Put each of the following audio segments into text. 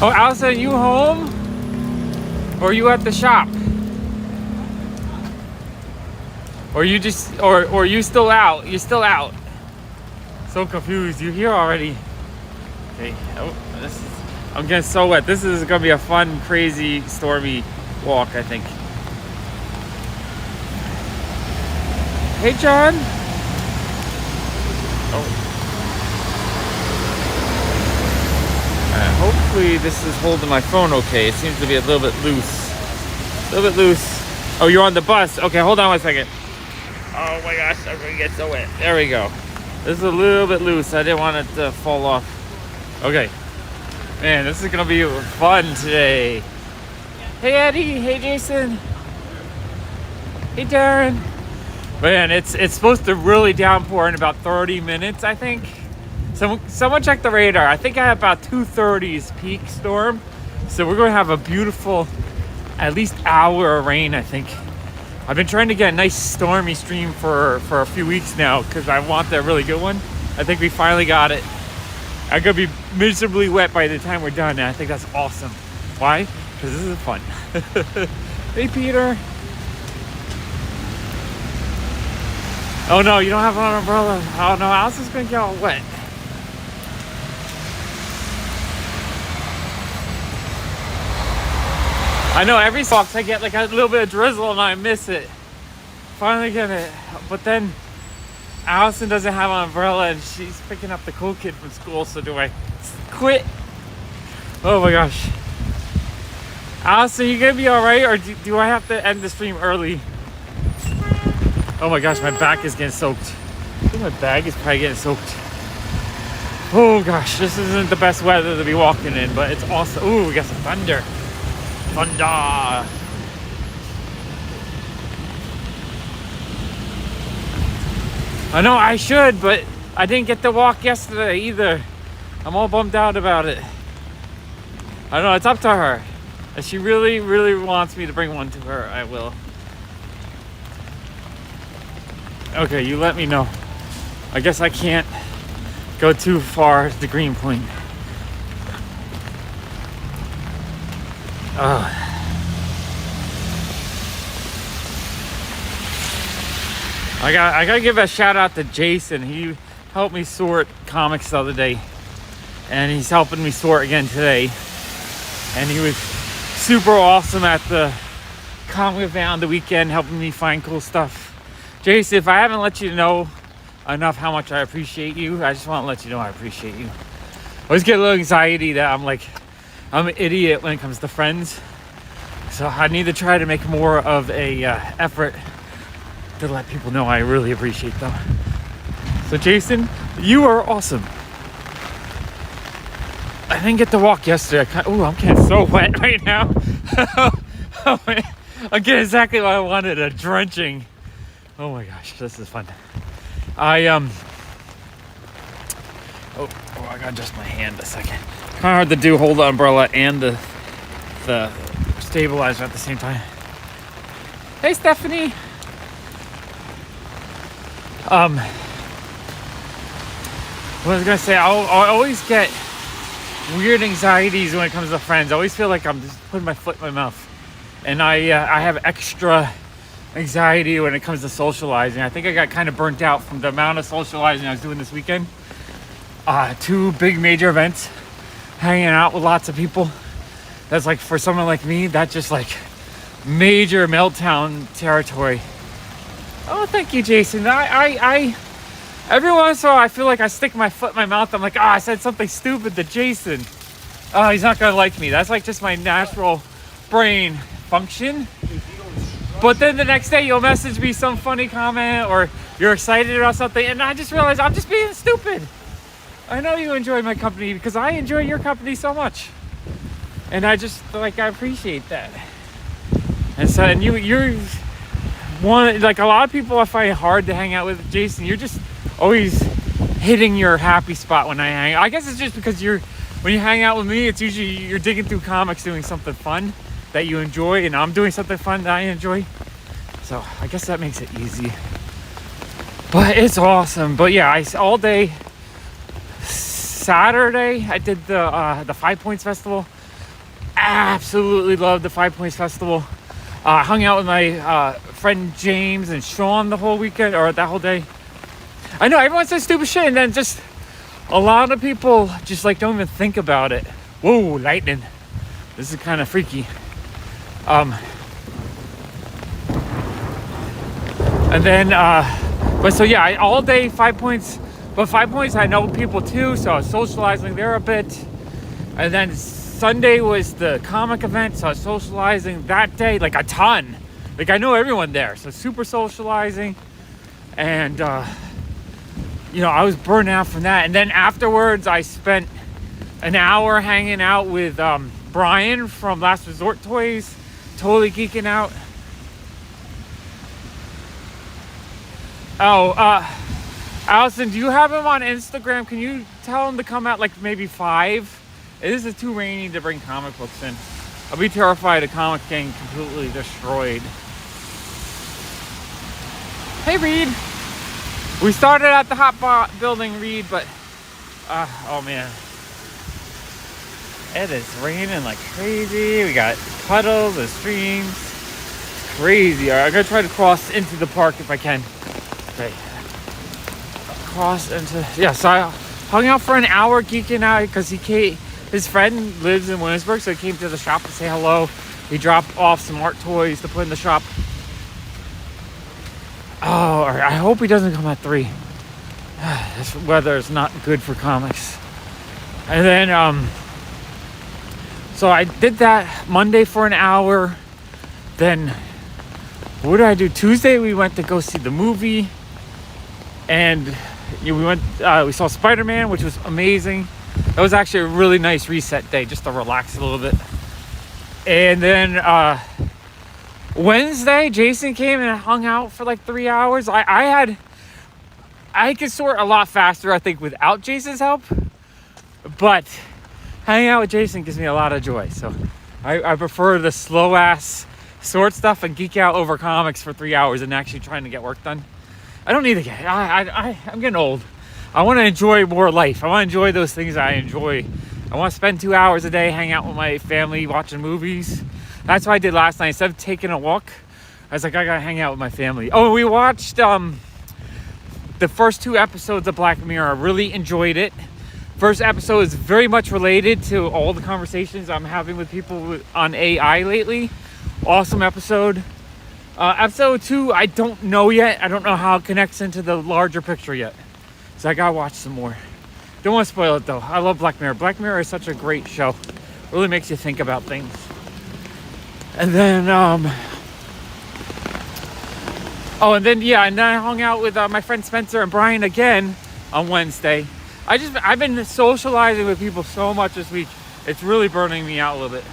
Oh, Allison, are you home? Or are you at the shop? Or you just, or you still out? You're still out. So confused. You're here already. Okay. Oh, I'm getting so wet. This is gonna be a fun, crazy, stormy walk, I think. Hey, John. Oh. Hopefully this is holding my phone okay. It seems to be a little bit loose. A little bit loose. Oh, you're on the bus. Okay, hold on one second. Oh my gosh, I'm gonna get so wet. There we go. This is a little bit loose. I didn't want it to fall off. Okay. Man, this is gonna be fun today. Hey Eddie, hey Jason. Hey Darren. Man, it's supposed to really downpour in about 30 minutes, I think. Someone check the radar. I think I have about 2:30's peak storm. So we're gonna have a beautiful, at least hour of rain, I think. I've been trying to get a nice stormy stream for a few weeks now because I want that really good one. I think we finally got it. I'm gonna be miserably wet by the time we're done, and I think that's awesome. Why? Because this is fun. Hey Peter. Oh no, you don't have an umbrella. Oh no, Allison's gonna get all wet. I know every socks I get like a little bit of drizzle and I miss it. Finally get it. But then Allison doesn't have an umbrella and she's picking up the cool kid from school, so do I quit? Oh my gosh. Allison, you gonna be alright, or do I have to end the stream early? Oh my gosh, my back is getting soaked. I think my bag is probably getting soaked. Oh gosh, this isn't the best weather to be walking in, but it's awesome. Ooh, we got some thunder. Thunder. I know I should, but I didn't get to walk yesterday either. I'm all bummed out about it. I know, it's up to her. If she really, really wants me to bring one to her, I will. Okay, you let me know. I guess I can't go too far to the green point. I gotta give a shout out to Jason. He helped me sort comics the other day, and he's helping me sort again today. And he was super awesome at the comic event on the weekend, helping me find cool stuff. Jason, if I haven't let you know enough how much I appreciate you, I just want to let you know I appreciate you. I always get a little anxiety that I'm an idiot when it comes to friends. So I need to try to make more of a effort to let people know I really appreciate them. So Jason, you are awesome. I didn't get to walk yesterday. I'm getting so wet right now. I'm getting exactly what I wanted, a drenching. Oh my gosh, this is fun. I gotta adjust my hand a second. Kind of hard to do, hold the umbrella and the stabilizer at the same time. Hey Stephanie. What I was gonna say, I always get weird anxieties when it comes to friends. I always feel like I'm just putting my foot in my mouth, and I have extra anxiety when it comes to socializing. I think I got kind of burnt out from the amount of socializing I was doing this weekend. 2 big major events, hanging out with lots of people. That's like, for someone like me, that's just like major meltdown territory. Oh, thank you, Jason. I every once in a while I feel like I stick my foot in my mouth. I'm like, I said something stupid to Jason. Oh, he's not gonna like me. That's like just my natural brain function. But then the next day you'll message me some funny comment or you're excited about something, and I just realize I'm just being stupid. I know you enjoy my company because I enjoy your company so much. And I just, I appreciate that. And so, and you're one, like a lot of people I find it hard to hang out with. Jason, you're just always hitting your happy spot when I hang out. I guess it's just because when you hang out with me, it's usually you're digging through comics, doing something fun that you enjoy, and I'm doing something fun that I enjoy. So I guess that makes it easy. But it's awesome. But yeah, all day Saturday I did the 5 Points Festival. absolutely loved the Five Points Festival. I hung out with my friend James and Sean the whole weekend, or that whole day. I know everyone says stupid shit, and then just a lot of people just like don't even think about it. Whoa, lightning! This is kind of freaky. And then, but so yeah, all day 5 Points. But 5 Points, I know people too, so I was socializing there a bit. And then Sunday was the comic event, so I was socializing that day like a ton. Like I know everyone there, so super socializing. And you know, I was burnt out from that. And then afterwards, I spent an hour hanging out with Brian from Last Resort Toys, totally geeking out. Oh, Allison, do you have him on Instagram? Can you tell him to come out like maybe 5? It is too rainy to bring comic books in. I'll be terrified of comic getting completely destroyed. Hey, Reed. We started at the hot building, Reed, but oh man, it is raining like crazy. We got puddles and streams. It's crazy. All right, I'm gonna try to cross into the park if I can. Okay. Cross into, yeah, so I hung out for an hour geeking out because his friend lives in Williamsburg, so he came to the shop to say hello. He dropped off some art toys to put in the shop. Oh, all right. I hope he doesn't come at 3. This weather is not good for comics. And then, so I did that Monday for an hour. Then, what did I do? Tuesday, we went to go see the movie. And we saw Spider-Man, which was amazing. That was actually a really nice reset day, just to relax a little bit. And then Wednesday, Jason came and hung out for like 3 hours. I could sort a lot faster, I think, without Jason's help. But hanging out with Jason gives me a lot of joy. So I prefer the slow-ass sort stuff and geek out over comics for 3 hours and actually trying to get work done. I don't need to get. I'm getting old. I want to enjoy more life. I want to enjoy those things I enjoy. I want to spend 2 hours a day hanging out with my family, watching movies. That's what I did last night. Instead of taking a walk, I was like, I gotta hang out with my family. Oh, we watched the first 2 episodes of Black Mirror. I really enjoyed it. First episode is very much related to all the conversations I'm having with people on AI lately. Awesome episode. Episode 2, I don't know yet. I don't know how it connects into the larger picture yet. So I gotta watch some more. Don't want to spoil it though. I love Black Mirror. Black Mirror is such a great show. Really makes you think about things. And then, and then I hung out with my friend Spencer and Brian again on Wednesday. I've been socializing with people so much this week. It's really burning me out a little bit.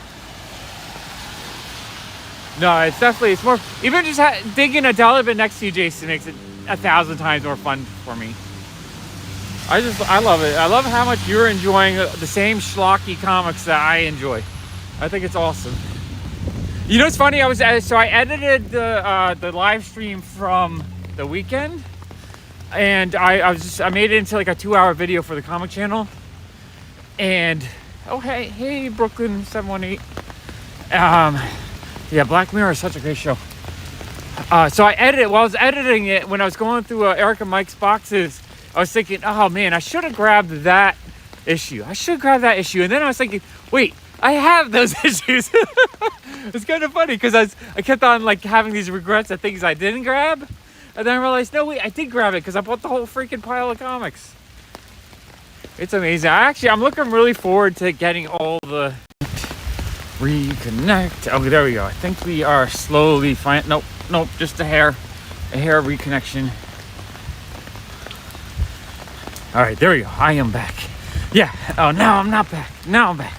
No, it's more, even just digging a dollar bit next to you, Jason, makes it 1,000 times more fun for me. I love it. I love how much you're enjoying the same schlocky comics that I enjoy. I think it's awesome. You know what's funny? I edited the live stream from the weekend, and I made it into like a 2-hour video for the comic channel. And hey Brooklyn 718. Yeah, Black Mirror is such a great show. So I edited while I was editing it. When I was going through Eric and Mike's boxes, I was thinking, oh man, I should have grabbed that issue. And then I was thinking, wait, I have those issues. It's kind of funny because I kept on like having these regrets of things I didn't grab. And then I realized, no, wait, I did grab it because I bought the whole freaking pile of comics. It's amazing. I'm looking really forward to getting all the reconnect. Oh, there we go. I think we are slowly nope, just a hair reconnection. All right, there we go. I am back. Yeah. Oh, now I'm not back. Now I'm back.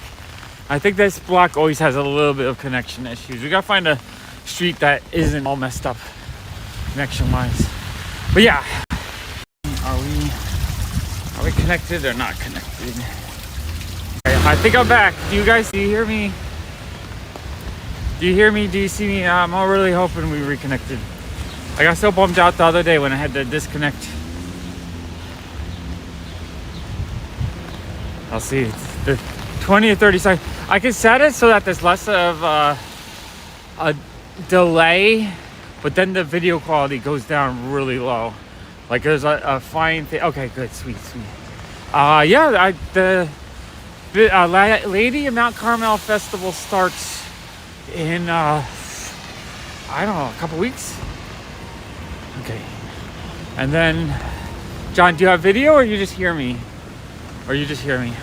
I think this block always has a little bit of connection issues. We gotta find a street that isn't all messed up connection wise. But yeah, are we connected or not connected? I think I'm back. Do you hear me? Do you see me? I'm all really hoping we reconnected. I got so bummed out the other day when I had to disconnect. I'll see. The 20 or 30 seconds. I can set it so that there's less of a delay, but then the video quality goes down really low. Like there's a fine thing. Okay, good, sweet. Yeah, the Lady of Mount Carmel Festival starts in I don't know, a couple weeks. Okay, and then John, do you have video or you just hear me? Or you just hear me?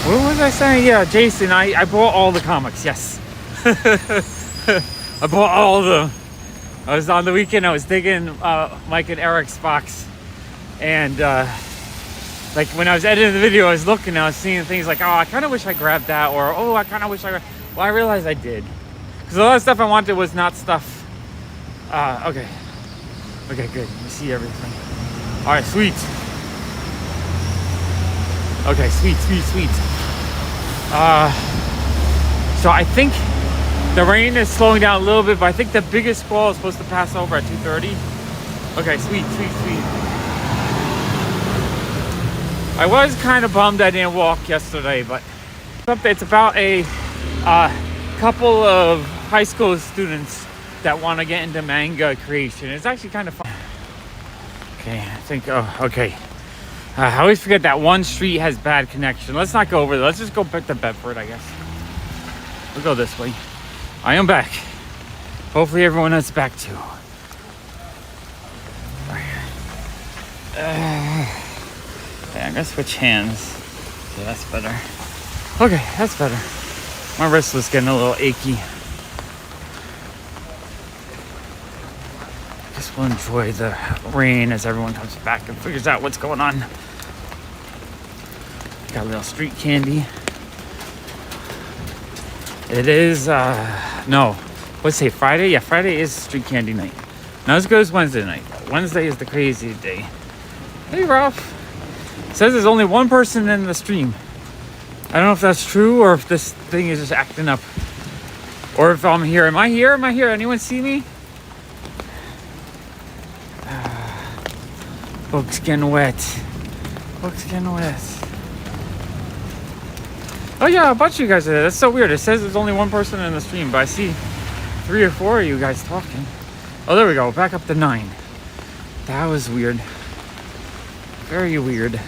What was I saying? Yeah, Jason, I bought all the comics, yes. I bought all of them. I was on the weekend, I was digging Mike and Eric's box. And like when I was editing the video, I was looking, I was seeing things like, oh, I kind of wish I grabbed that. Or, oh, I kind of wish well, I realized I did. Because a lot of stuff I wanted was not stuff. Okay, good. You see everything. All right, sweet. Okay, sweet. So I think the rain is slowing down a little bit, but I think the biggest squall is supposed to pass over at 2:30. Okay, sweet. I was kind of bummed I didn't walk yesterday, but it's about a couple of high school students that want to get into manga creation. It's actually kind of fun. Okay, I think, okay. I always forget that one street has bad connection. Let's not go over there. Let's just go back to Bedford, I guess. We'll go this way. I am back. Hopefully everyone is back too. Okay, I'm gonna switch hands. Okay, that's better. Okay, that's better. My wrist was getting a little achy. I guess we'll enjoy the rain as everyone comes back and figures out what's going on. Got a little street candy. It is, no, let's say Friday. Yeah, Friday is street candy night. Not as good as Wednesday night. Wednesday is the crazy day. Hey, Ralph. It says there's only one person in the stream. I don't know if that's true or if this thing is just acting up. Or if I'm here. Am I here? Anyone see me? Folks getting wet. Oh yeah, a bunch of you guys are there. That's so weird. It says there's only one person in the stream, but I see 3 or 4 of you guys talking. Oh, there we go. Back up to 9. That was weird. Very weird.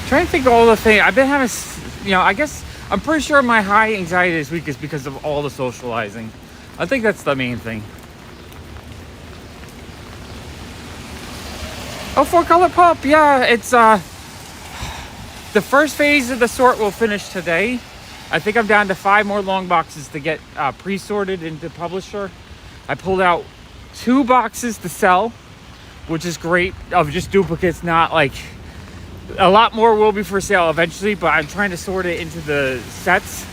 Trying to think of all the things. I've been having, I guess, I'm pretty sure my high anxiety this week is because of all the socializing. I think that's the main thing. Oh, 4-color pop. Yeah, it's the first phase of the sort will finish today. I think I'm down to 5 more long boxes to get pre-sorted into publisher. I pulled out 2 boxes to sell, which is great, of just duplicates, not like a lot more will be for sale eventually, but I'm trying to sort it into the sets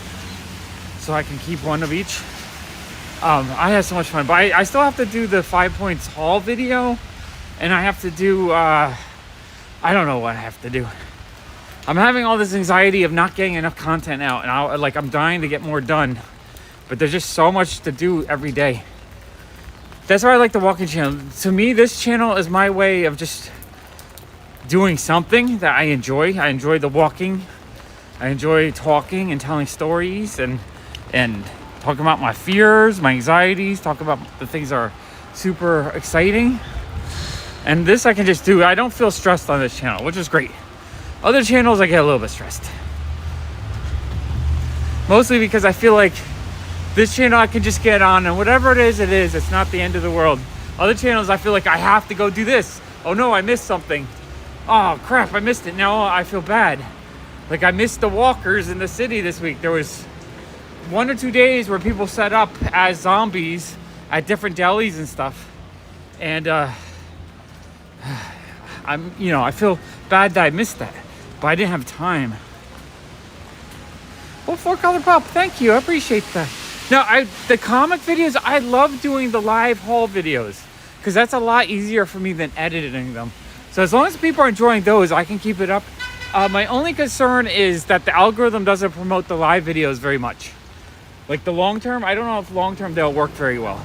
so I can keep one of each. I had so much fun, but I still have to do the 5 points haul video, and I have to do I don't know what I have to do. I'm having all this anxiety of not getting enough content out, and I'm dying to get more done, but there's just so much to do every day. That's why I like the walking channel. To me, this channel is my way of just doing something that I enjoy. I enjoy the walking. I enjoy talking and telling stories and talking about my fears, my anxieties, talk about the things that are super exciting. And this I can just do. I don't feel stressed on this channel, which is great. Other channels I get a little bit stressed. Mostly because I feel like this channel I can just get on and whatever it is, it's not the end of the world. Other channels I feel like I have to go do this. Oh no, I missed something. Oh crap, I missed it. Now I feel bad. Like I missed the walkers in the city this week. There was 1 or 2 days where people set up as zombies at different delis and stuff. And I feel bad that I missed that, but I didn't have time. Well, 4-color pop, thank you. I appreciate that. Now, the comic videos, I love doing the live haul videos because that's a lot easier for me than editing them. So as long as people are enjoying those, I can keep it up. My only concern is that the algorithm doesn't promote the live videos very much. Like the long term, I don't know if long term they'll work very well.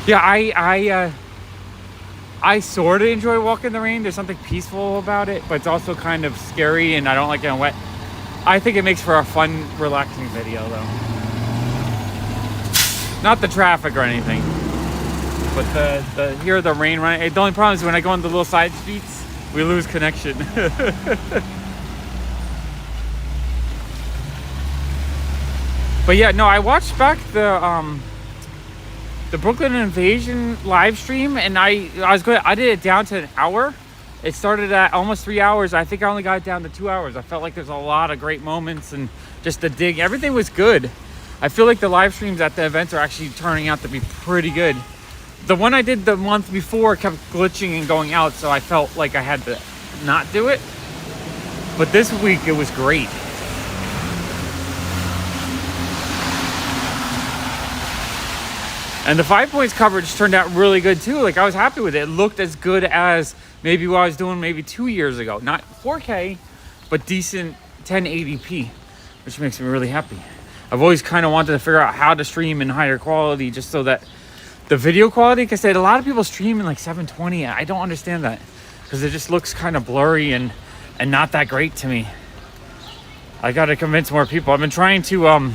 Yeah, I sort of enjoy walking in the rain. There's something peaceful about it, but it's also kind of scary, and I don't like getting wet. I think it makes for a fun, relaxing video, though. Not the traffic or anything, but the rain running. The only problem is when I go on the little side streets, we lose connection. But yeah, no, I watched back the Brooklyn Invasion live stream, and I did it down to an hour. It started at almost 3 hours. I think I only got it down to 2 hours. I felt like there's a lot of great moments, and just the dig, everything was good. I feel like the live streams at the events are actually turning out to be pretty good. The one I did the month before kept glitching and going out, so I felt like I had to not do it. But this week it was great. And the 5 points coverage turned out really good too. Like, I was happy with it. It looked as good as maybe what I was doing maybe 2 years ago. Not 4K, but decent 1080p, which makes me really happy. I've always kind of wanted to figure out how to stream in higher quality, just so that the video quality, because a lot of people stream in like 720. I don't understand that, because it just looks kind of blurry and not that great to me. I got to convince more people. I've been trying to,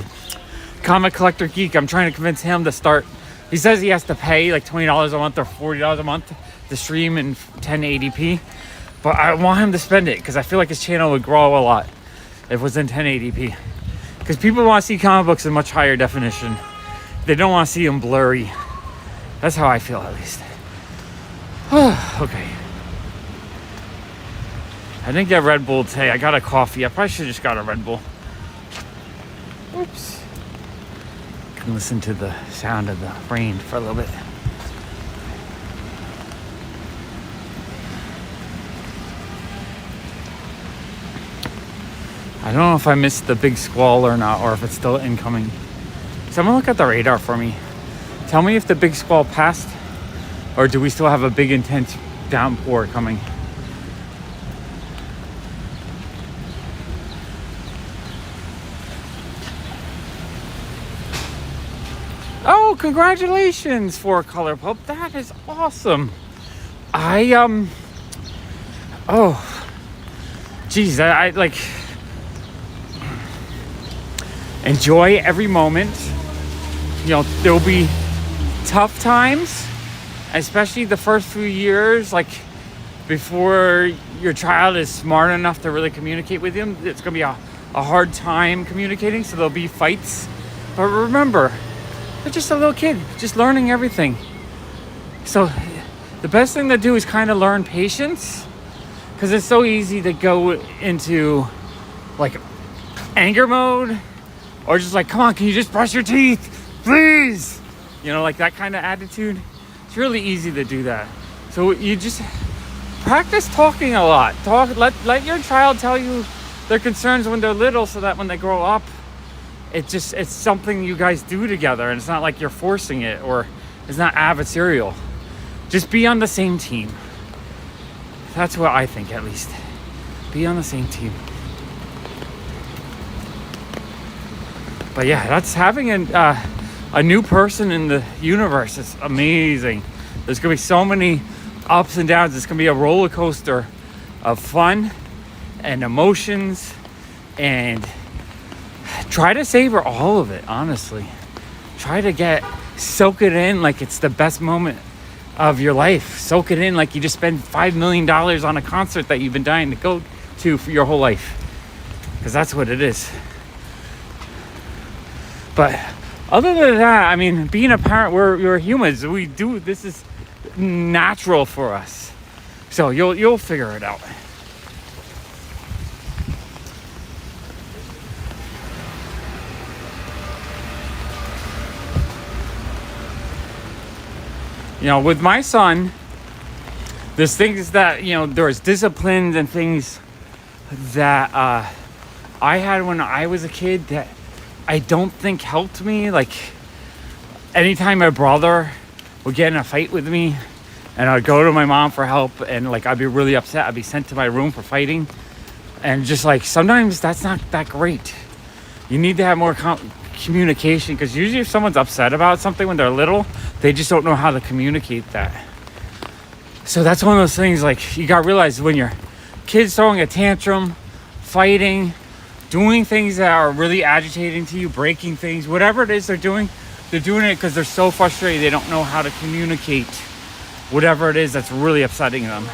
Comic Collector Geek, I'm trying to convince him to start. He says he has to pay like $20 a month or $40 a month to stream in 1080p. But I want him to spend it, because I feel like his channel would grow a lot if it was in 1080p. Because people want to see comic books in much higher definition. They don't want to see them blurry. That's how I feel, at least. Okay. I didn't get Red Bull today. I got a coffee. I probably should have just got a Red Bull. Oops. Can listen to the sound of the rain for a little bit. I don't know if I missed the big squall or not, or if it's still incoming. Someone look at the radar for me. Tell me if the big squall passed, or do we still have a big intense downpour coming? Oh, congratulations for Color Pulp. That is awesome. Oh, geez, I like, enjoy every moment. You know, there'll be tough times, especially the first few years, like before your child is smart enough to really communicate with you. It's gonna be a hard time communicating, so there'll be fights. But remember, they're just a little kid, just learning everything. So the best thing to do is kind of learn patience, because it's so easy to go into like anger mode, or just like, come on, can you just brush your teeth, please? You know, like that kind of attitude. It's really easy to do that. So you just practice talking a lot. Let your child tell you their concerns when they're little, so that when they grow up, it's something you guys do together, and it's not like you're forcing it, or it's not adversarial. Just be on the same team. That's what I think, at least. Be on the same team. But yeah, that's having a new person in the universe is amazing. There's gonna be so many ups and downs. It's gonna be a roller coaster of fun and emotions, and try to savor all of it, honestly. Try to soak it in like it's the best moment of your life. Soak it in like you just spent $5 million on a concert that you've been dying to go to for your whole life. Because that's what it is. But other than that, I mean, being a parent, we're humans. This is natural for us. So you'll figure it out. You know, with my son, there's things that, you know, there's disciplines and things that I had when I was a kid that I don't think helped me. Like, anytime my brother would get in a fight with me, and I'd go to my mom for help, and like I'd be really upset, I'd be sent to my room for fighting. And just like sometimes that's not that great. You need to have more communication, because usually if someone's upset about something when they're little, they just don't know how to communicate that. So that's one of those things, like, you gotta realize when your kid's throwing a tantrum, fighting, doing things that are really agitating to you, breaking things, whatever it is they're doing it because they're so frustrated they don't know how to communicate whatever it is that's really upsetting them.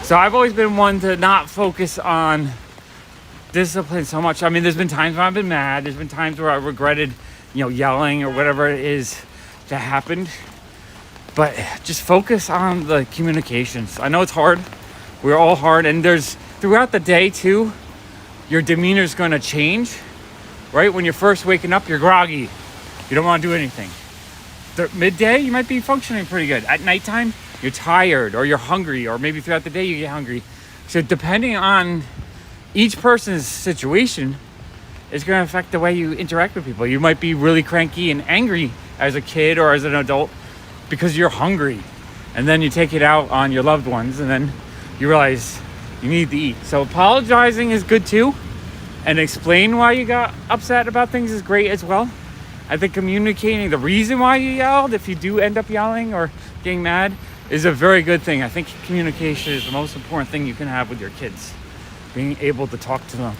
So I've always been one to not focus on discipline so much. I mean, there's been times when I've been mad. There's been times where I regretted, yelling or whatever it is that happened. But just focus on the communications. I know it's hard. We're all hard. And there's, throughout the day too, your demeanor is going to change, right? When you're first waking up, you're groggy. You don't want to do anything. Midday, you might be functioning pretty good. At nighttime, you're tired or you're hungry, or maybe throughout the day you get hungry. So depending on each person's situation, it's going to affect the way you interact with people. You might be really cranky and angry as a kid or as an adult because you're hungry, and then you take it out on your loved ones, and then you realize you need to eat. So apologizing is good too, and explain why you got upset about things is great as well. I think communicating the reason why you yelled, if you do end up yelling or getting mad, is a very good thing. I think communication is the most important thing you can have with your kids, being able to talk to them.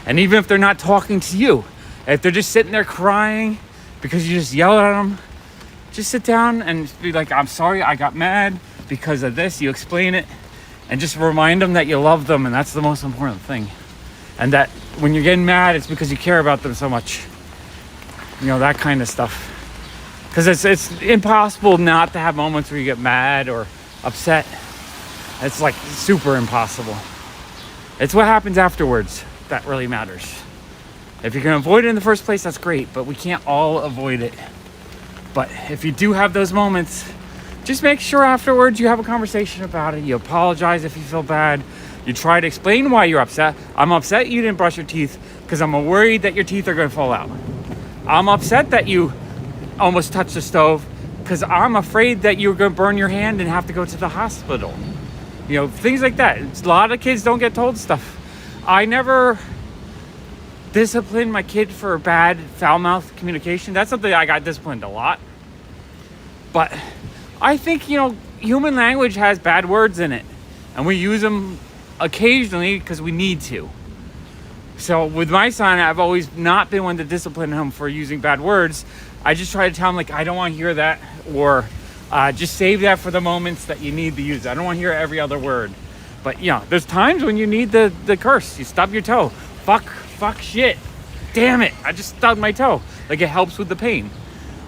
And even if they're not talking to you, if they're just sitting there crying because you just yell at them, just sit down and be like, I'm sorry, I got mad because of this. You explain it and just remind them that you love them, and that's the most important thing. And that when you're getting mad, it's because you care about them so much. That kind of stuff. Because it's impossible not to have moments where you get mad or upset. It's like super impossible. It's what happens afterwards that really matters. If you can avoid it in the first place, that's great, but we can't all avoid it. But if you do have those moments, just make sure afterwards you have a conversation about it. You apologize if you feel bad. You try to explain why you're upset. I'm upset you didn't brush your teeth because I'm worried that your teeth are going to fall out. I'm upset that you almost touched the stove because I'm afraid that you're going to burn your hand and have to go to the hospital. Things like that. A lot of kids don't get told stuff. I never disciplined my kid for bad foul-mouthed communication. That's something I got disciplined a lot. But I think, human language has bad words in it, and we use them occasionally because we need to. So with my son, I've always not been one to discipline him for using bad words. I just try to tell him, I don't want to hear that, or just save that for the moments that you need to use it. I don't want to hear every other word. But, there's times when you need the curse. You stub your toe. Fuck, shit. Damn it, I just stubbed my toe. It helps with the pain.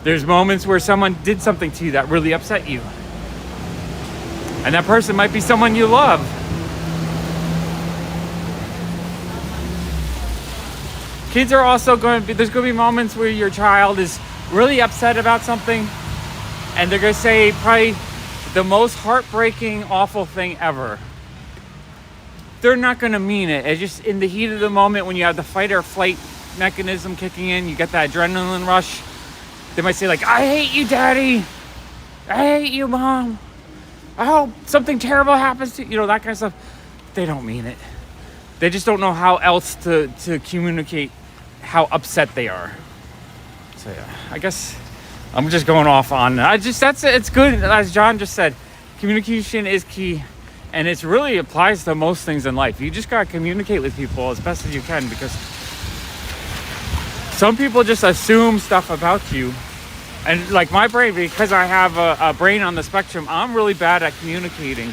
There's moments where someone did something to you that really upset you. And that person might be someone you love. Kids are also there's going to be moments where your child is really upset about something, and they're going to say probably the most heartbreaking, awful thing ever. They're not going to mean it. It's just in the heat of the moment when you have the fight or flight mechanism kicking in, you get that adrenaline rush. They might say I hate you, Daddy. I hate you, Mom. I hope something terrible happens to you. That kind of stuff. They don't mean it. They just don't know how else to communicate how upset they are. So yeah, I guess I'm just going off on. It's good. As John just said, communication is key, and it really applies to most things in life. You just gotta communicate with people as best as you can, because some people just assume stuff about you. And my brain, because I have a brain on the spectrum, I'm really bad at communicating.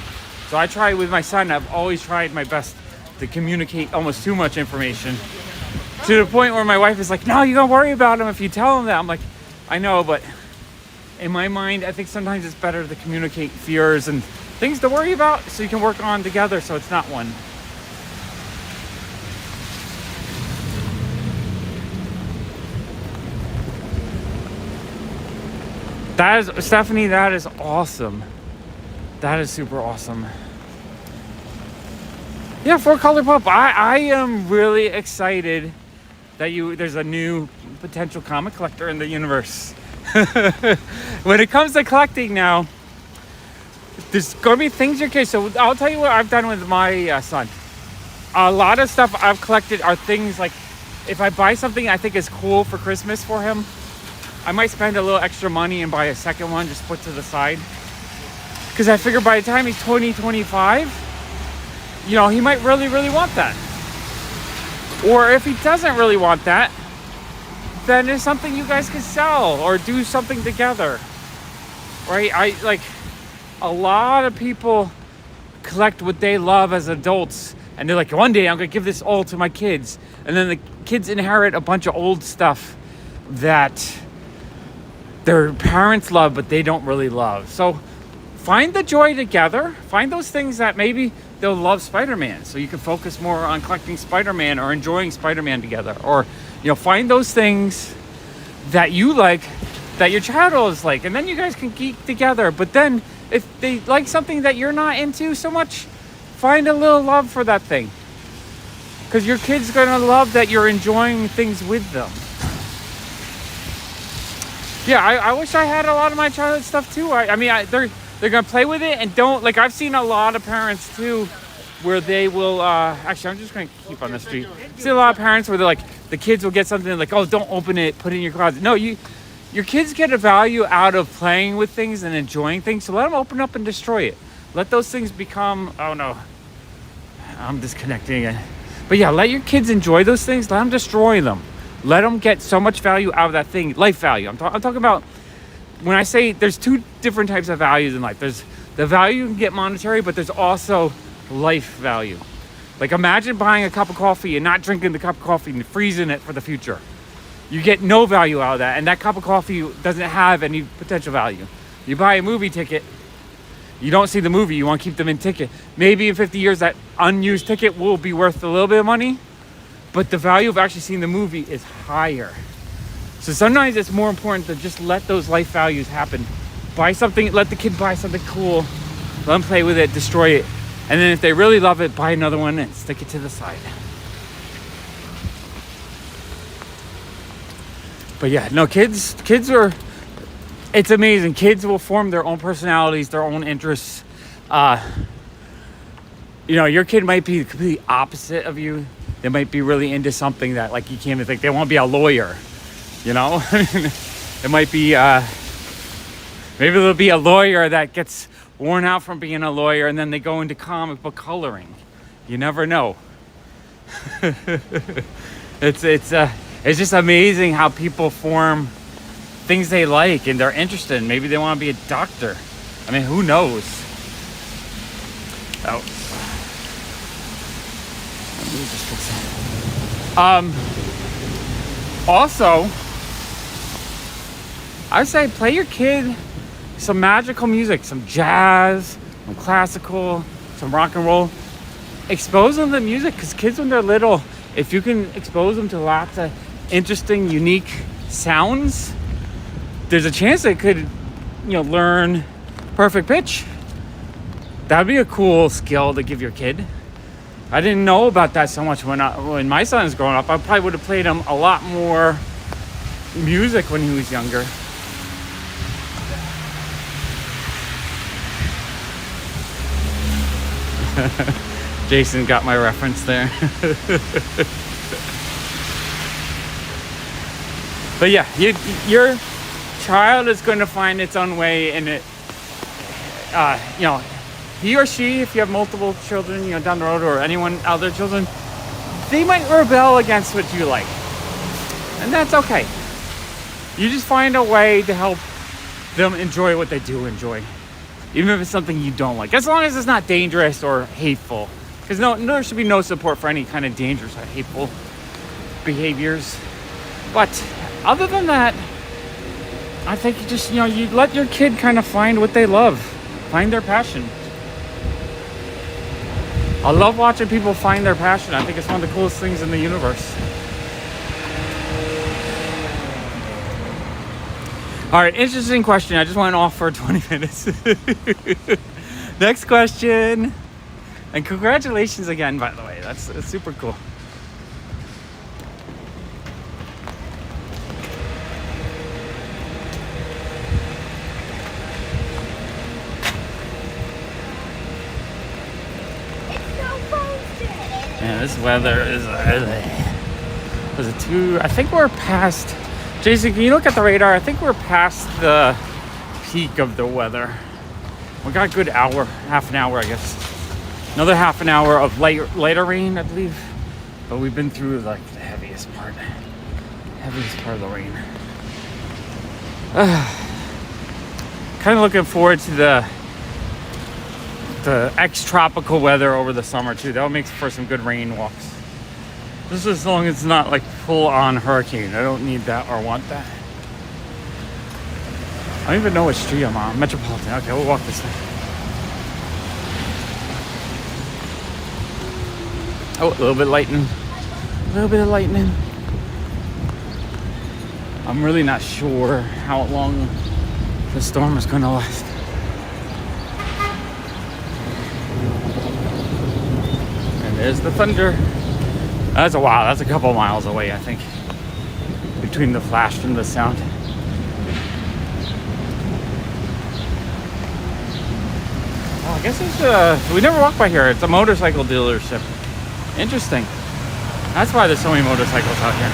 So I try with my son. I've always tried my best to communicate almost too much information, to the point where my wife is no, you don't worry about him if you tell him that. I'm I know, but in my mind, I think sometimes it's better to communicate fears and things to worry about so you can work on together, so it's not one. Stephanie, that is awesome. That is super awesome. Yeah, 4-Color Pup. I am really excited that there's a new potential comic collector in the universe. When it comes to collecting now, there's gonna be things your kids. So I'll tell you what I've done with my son. A lot of stuff I've collected are things like, if I buy something I think is cool for Christmas for him, I might spend a little extra money and buy a second one, just put to the side. Because I figure by the time he's 20, 25, you know, he might really, really want that. Or if he doesn't really want that, then it's something you guys can sell or do something together. Right? A lot of people collect what they love as adults, and they're like, one day I'm gonna give this all to my kids. And then the kids inherit a bunch of old stuff that their parents love, but they don't really love. So find the joy together. Find those things that maybe they'll love Spider-Man, so you can focus more on collecting Spider-Man or enjoying Spider-Man together. Or, you know, find those things that you like, that your child is like, and then you guys can geek together. But then if they like something that you're not into so much, find a little love for that thing, because your kid's gonna love that you're enjoying things with them. Yeah, I wish I had a lot of my childhood stuff too. They're gonna play with it and don't, like, I've seen a lot of parents too where they will actually, I'm just gonna keep on the street. I've seen a lot of parents where they're like, the kids will get something like, oh, don't open it, put it in your closet. No, your kids get a value out of playing with things and enjoying things, so let them open up and destroy it. Let those things become, oh no, I'm disconnecting again. But yeah, let your kids enjoy those things. Let them destroy them. Let them get so much value out of that thing. Life value. I'm talking about, when I say there's two different types of values in life. There's the value you can get monetary, but there's also life value. Like, imagine buying a cup of coffee and not drinking the cup of coffee and freezing it for the future. You get no value out of that, and that cup of coffee doesn't have any potential value. You buy a movie ticket, you don't see the movie, you want to keep the mint ticket. Maybe in 50 years that unused ticket will be worth a little bit of money, but the value of actually seeing the movie is higher. So sometimes it's more important to just let those life values happen. Buy something, let the kid buy something cool, let them play with it, destroy it. And then if they really love it, buy another one and stick it to the side. But yeah, no, kids are, it's amazing. Kids will form their own personalities, their own interests. You know, your kid might be the complete opposite of you. They might be really into something that, like, you can't even think. They want to be a lawyer, you know? It might be, maybe there'll be a lawyer that gets worn out from being a lawyer, and then they go into comic book coloring. You never know. It's just amazing how people form things they like and they're interested in. Maybe they want to be a doctor. I mean, who knows? Oh. Let me just fix that. Also, I would say play your kid some magical music, some jazz, some classical, some rock and roll. Expose them to music, because kids, when they're little, if you can expose them to lots of interesting, unique sounds, there's a chance they could, you know, learn perfect pitch. That'd be a cool skill to give your kid. I didn't know about that so much when my son was growing up. I probably would have played him a lot more music when he was younger. Jason got my reference there. But yeah, your child is going to find its own way in it. You know, he or she, if you have multiple children, you know, down the road, or anyone, other children, they might rebel against what you like. And that's okay. You just find a way to help them enjoy what they do enjoy. Even if it's something you don't like. As long as it's not dangerous or hateful. Because there should be no support for any kind of dangerous or hateful behaviors. But other than that, I think you just, you know, you let your kid kind of find what they love. Find their passion. I love watching people find their passion. I think it's one of the coolest things in the universe. All right, interesting question. I just went off for 20 minutes. Next question. And congratulations again, by the way. That's super cool. Man, this weather is... Was it too... I think we're past... Jason, can you look at the radar? I think we're past the peak of the weather. We got a good hour, half an hour, I guess. Another half an hour of lighter rain, I believe. But we've been through like the heaviest part of the rain. Kind of looking forward to the ex-tropical weather over the summer too. That'll make for some good rain walks. Just as long as it's not like full-on hurricane. I don't need that or want that. I don't even know what street I'm on. Metropolitan. Okay, we'll walk this way. Oh, a little bit lightning. A little bit of lightning. I'm really not sure how long the storm is going to last. And there's the thunder. That's a couple miles away, I think, between the flash and the sound. Oh, I guess it's we never walked by here. It's a motorcycle dealership. Interesting. That's why there's so many motorcycles out here.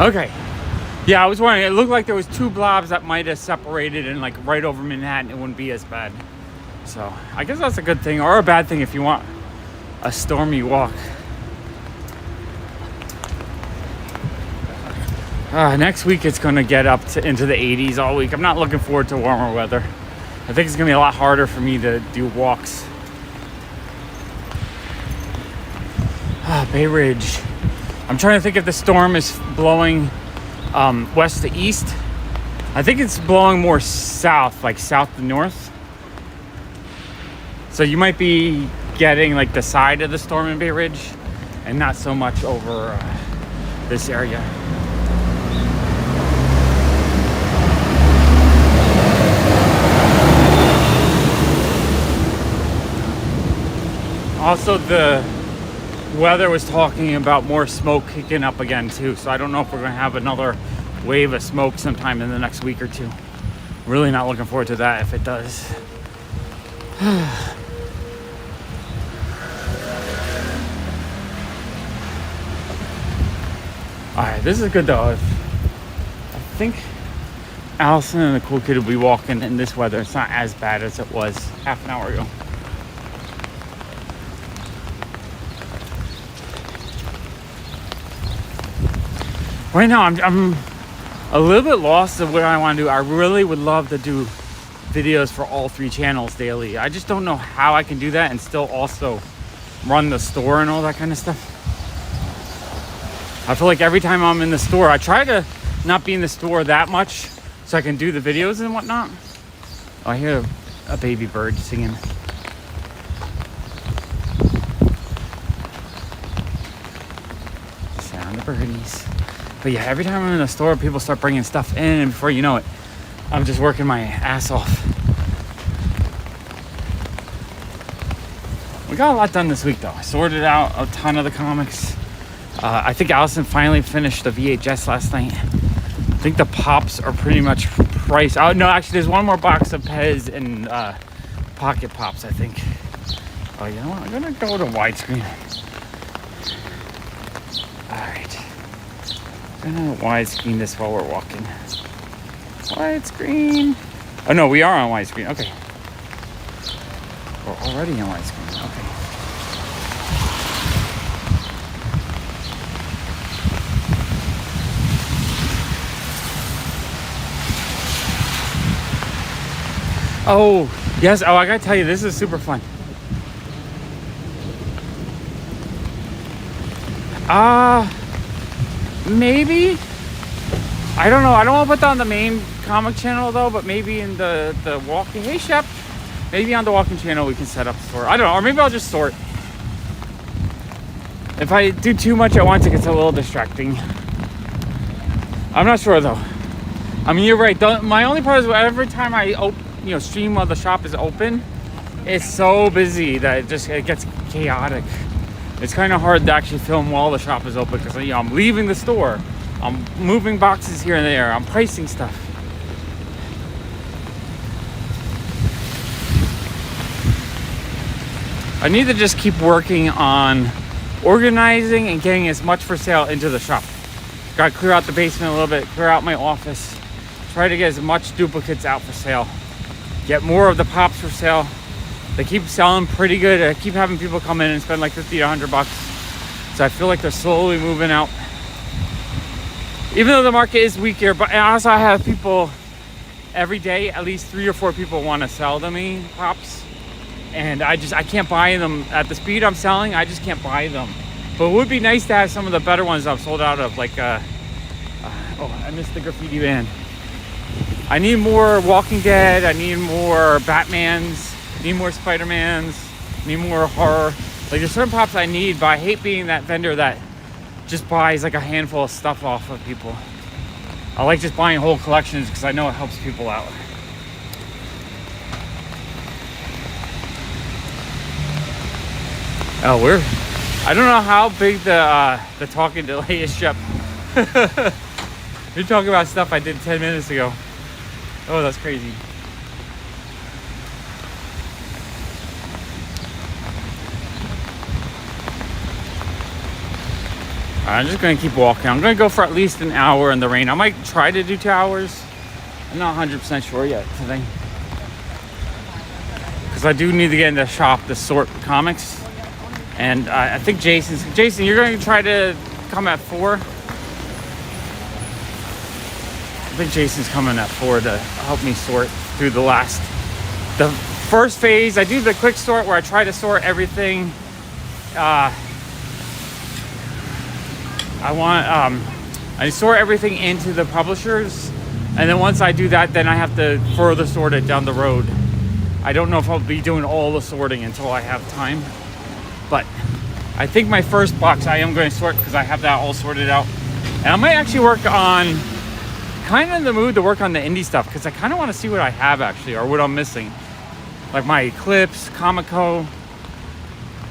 Okay. Yeah, I was wondering, it looked like there was two blobs that might have separated, and like right over Manhattan, it wouldn't be as bad. So I guess that's a good thing, or a bad thing if you want a stormy walk. Next week it's going to get up to into the 80s all week. I'm not looking forward to warmer weather. I think it's going to be a lot harder for me to do walks. Bay Ridge. I'm trying to think if the storm is blowing west to east. I think it's blowing more south, like south to north. So you might be getting like the side of the storm in Bay Ridge and not so much over this area. Also, the weather was talking about more smoke kicking up again too, so I don't know if we're going to have another wave of smoke sometime in the next week or two. Really not looking forward to that if it does. Alright, this is good though. I think Allison and the cool kid will be walking in this weather. It's not as bad as it was half an hour ago. Right now, I'm a little bit lost of what I want to do. I really would love to do videos for all three channels daily. I just don't know how I can do that and still also run the store and all that kind of stuff. I feel like every time I'm in the store, I try to not be in the store that much so I can do the videos and whatnot. Oh, I hear a baby bird singing. Sound of birdies. But yeah, every time I'm in the store, people start bringing stuff in, and before you know it, I'm just working my ass off. We got a lot done this week, though. I sorted out a ton of the comics. I think Allison finally finished the VHS last night. I think the Pops are pretty much priced. Oh, no, actually, there's one more box of Pez and Pocket Pops, I think. Oh, you know what? I'm going to go to widescreen. All right. I'm gonna widescreen this while we're walking. Widescreen. Oh no, we are on widescreen. Okay. We're already on widescreen. Okay. Oh, yes. Oh, I gotta tell you, this is super fun. Maybe. I don't know. I don't want to put that on the main comic channel though, but maybe in the walking. Hey Shep. Maybe on the walking channel we can set up a store. I don't know. Or maybe I'll just sort. If I do too much at once, it gets a little distracting. I'm not sure though. I mean, you're right. My only part is every time I stream while the shop is open, it's so busy that it gets chaotic. It's kind of hard to actually film while the shop is open because I'm leaving the store, I'm moving boxes here and there, I'm pricing stuff. I need to just keep working on organizing and getting as much for sale into the shop. Gotta clear out the basement a little bit, clear out my office, try to get as much duplicates out for sale, get more of the pops for sale. They keep selling pretty good. I keep having people come in and spend like 50 to 100 bucks. So I feel like they're slowly moving out. Even though the market is weaker, but also I have people every day, at least 3 or 4 people want to sell to me pops. And I can't buy them at the speed I'm selling. I just can't buy them. But it would be nice to have some of the better ones I've sold out of, like, oh, I missed the graffiti van. I need more Walking Dead. I need more Batmans. I need more Spider-Mans. I need more horror. Like, there's certain pops I need, but I hate being that vendor that just buys like a handful of stuff off of people. I like just buying whole collections because I know it helps people out. Oh, I don't know how big the talking delay is, Shep. You're talking about stuff I did 10 minutes ago. Oh, that's crazy. I'm just gonna keep walking. I'm gonna go for at least an hour in the rain. I might try to do 2 hours. I'm not 100% sure yet today. Because I do need to get in the shop to sort comics. And I think Jason, you're gonna try to come at 4? I think Jason's coming at 4 to help me sort through the first phase. I do the quick sort where I try to sort everything. I sort everything into the publishers, and then once I do that, then I have to further sort it down the road. I don't know if I'll be doing all the sorting until I have time, but I think my first box I am going to sort because I have that all sorted out. And I might actually work on, kind of in the mood to work on the indie stuff because I kind of want to see what I have actually, or what I'm missing. Like my Eclipse, Comico,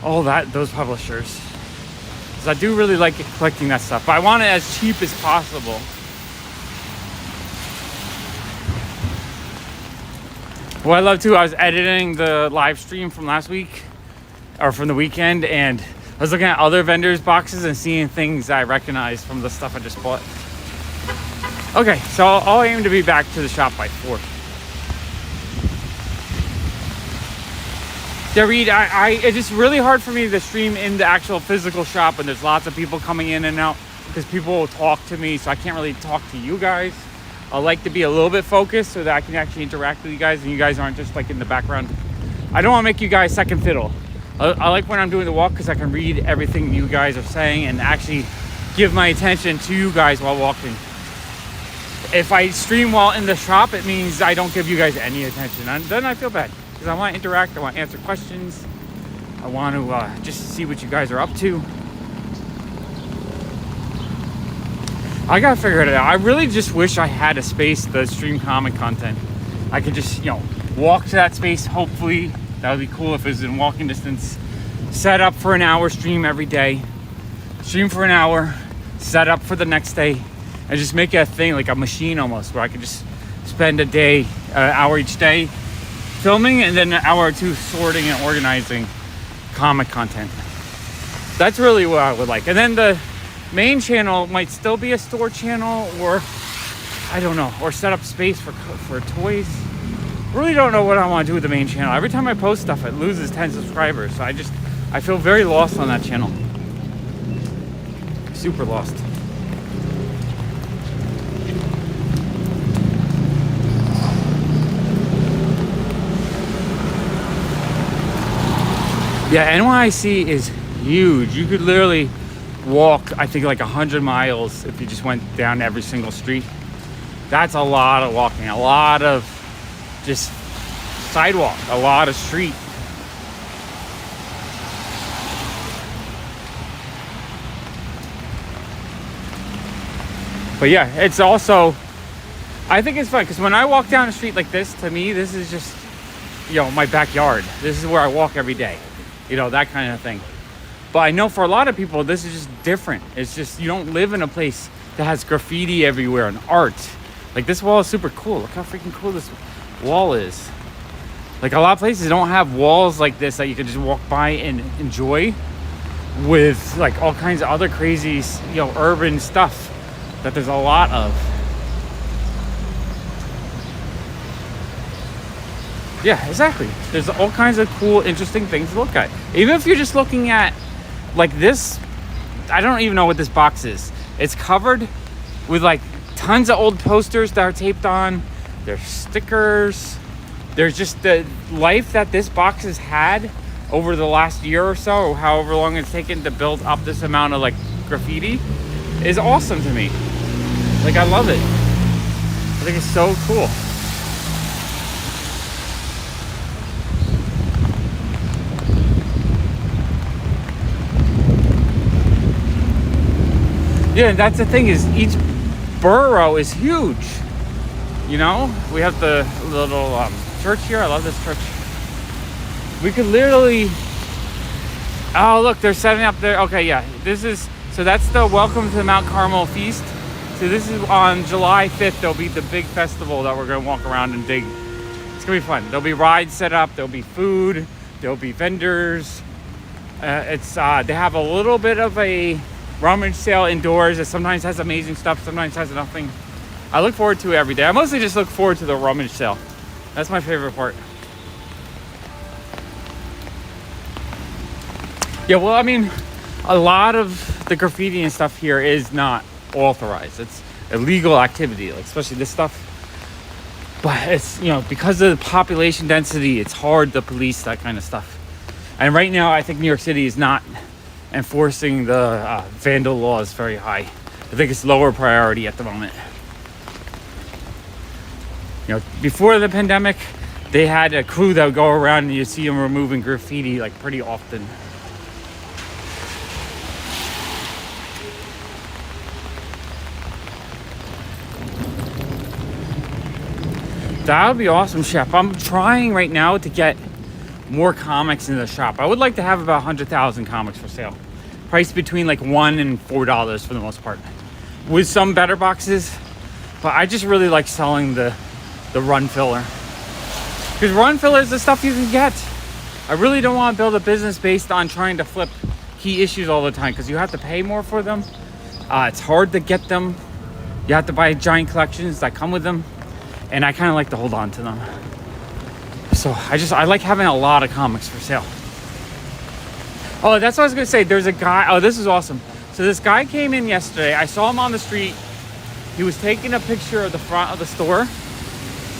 all that, those publishers. Because I do really like collecting that stuff, but I want it as cheap as possible. What I love too, I was editing the live stream from last week, or from the weekend, and I was looking at other vendors' boxes and seeing things I recognized from the stuff I just bought. Okay, so I'll aim to be back to the shop by 4. Yeah, Reed, it's just really hard for me to stream in the actual physical shop, and there's lots of people coming in and out because people will talk to me, so I can't really talk to you guys. I like to be a little bit focused so that I can actually interact with you guys and you guys aren't just like in the background. I don't want to make you guys second fiddle. I like when I'm doing the walk because I can read everything you guys are saying and actually give my attention to you guys while walking. If I stream while in the shop, it means I don't give you guys any attention, and then I feel bad. Because I want to interact, I want to answer questions, I want to just see what you guys are up to. I gotta figure it out. I really just wish I had a space to stream comic content. I could just, walk to that space, hopefully. That would be cool if it was in walking distance. Set up for an hour, stream every day. Stream for an hour, set up for the next day, and just make it a thing, like a machine almost, where I could just spend an hour each day filming, and then an hour or 2 sorting and organizing comic content. That's really what I would like. And then the main channel might still be a store channel, or I don't know, or set up space for toys. Really don't know what I want to do with the main channel. Every time I post stuff, it loses 10 subscribers. So I feel very lost on that channel. Super lost. Yeah, NYC is huge. You could literally walk, I think, like 100 miles if you just went down every single street. That's a lot of walking, a lot of just sidewalk, a lot of street. But yeah, it's also, I think it's fun because when I walk down the street like this, to me, this is just, my backyard. This is where I walk every day. That kind of thing. But I know for a lot of people, this is just different. It's just, you don't live in a place that has graffiti everywhere and art. Like, this wall is super cool. Look how freaking cool this wall is. Like a lot of places don't have walls like this that you can just walk by and enjoy, with like all kinds of other crazy, urban stuff that there's a lot of. Yeah, exactly. There's all kinds of cool, interesting things to look at. Even if you're just looking at like this, I don't even know what this box is. It's covered with like tons of old posters that are taped on. There's stickers. There's just the life that this box has had over the last year or so, or however long it's taken to build up this amount of like graffiti, is awesome to me. Like, I love it. I think it's so cool. Yeah, and that's the thing, is each borough is huge. You know, we have the little church here. I love this church. We could literally, oh look, they're setting up there. Okay, yeah, so that's the Welcome to the Mount Carmel Feast. So this is on July 5th. There'll be the big festival that we're gonna walk around and dig. It's gonna be fun. There'll be rides set up, there'll be food, there'll be vendors. They have a little bit of a rummage sale indoors that sometimes has amazing stuff, sometimes has nothing. I look forward to it every day. I mostly just look forward to the rummage sale. That's my favorite part. Yeah, well, I mean, a lot of the graffiti and stuff here is not authorized. It's illegal activity, like especially this stuff. But it's, because of the population density, it's hard to police that kind of stuff. And right now, I think New York City is not enforcing the vandal laws very high. I think it's lower priority at the moment. Before the pandemic, they had a crew that would go around and you see them removing graffiti like pretty often. That would be awesome, Chef. I'm trying right now to get more comics in the shop. I would like to have about 100,000 comics for sale. Priced between like $1 and $4 for the most part. With some better boxes. But I just really like selling the run filler. Because run filler is the stuff you can get. I really don't want to build a business based on trying to flip key issues all the time, because you have to pay more for them. It's hard to get them. You have to buy giant collections that come with them. And I kind of like to hold on to them. So I like having a lot of comics for sale. Oh, that's what I was going to say. There's a guy. Oh, this is awesome. So this guy came in yesterday. I saw him on the street. He was taking a picture of the front of the store,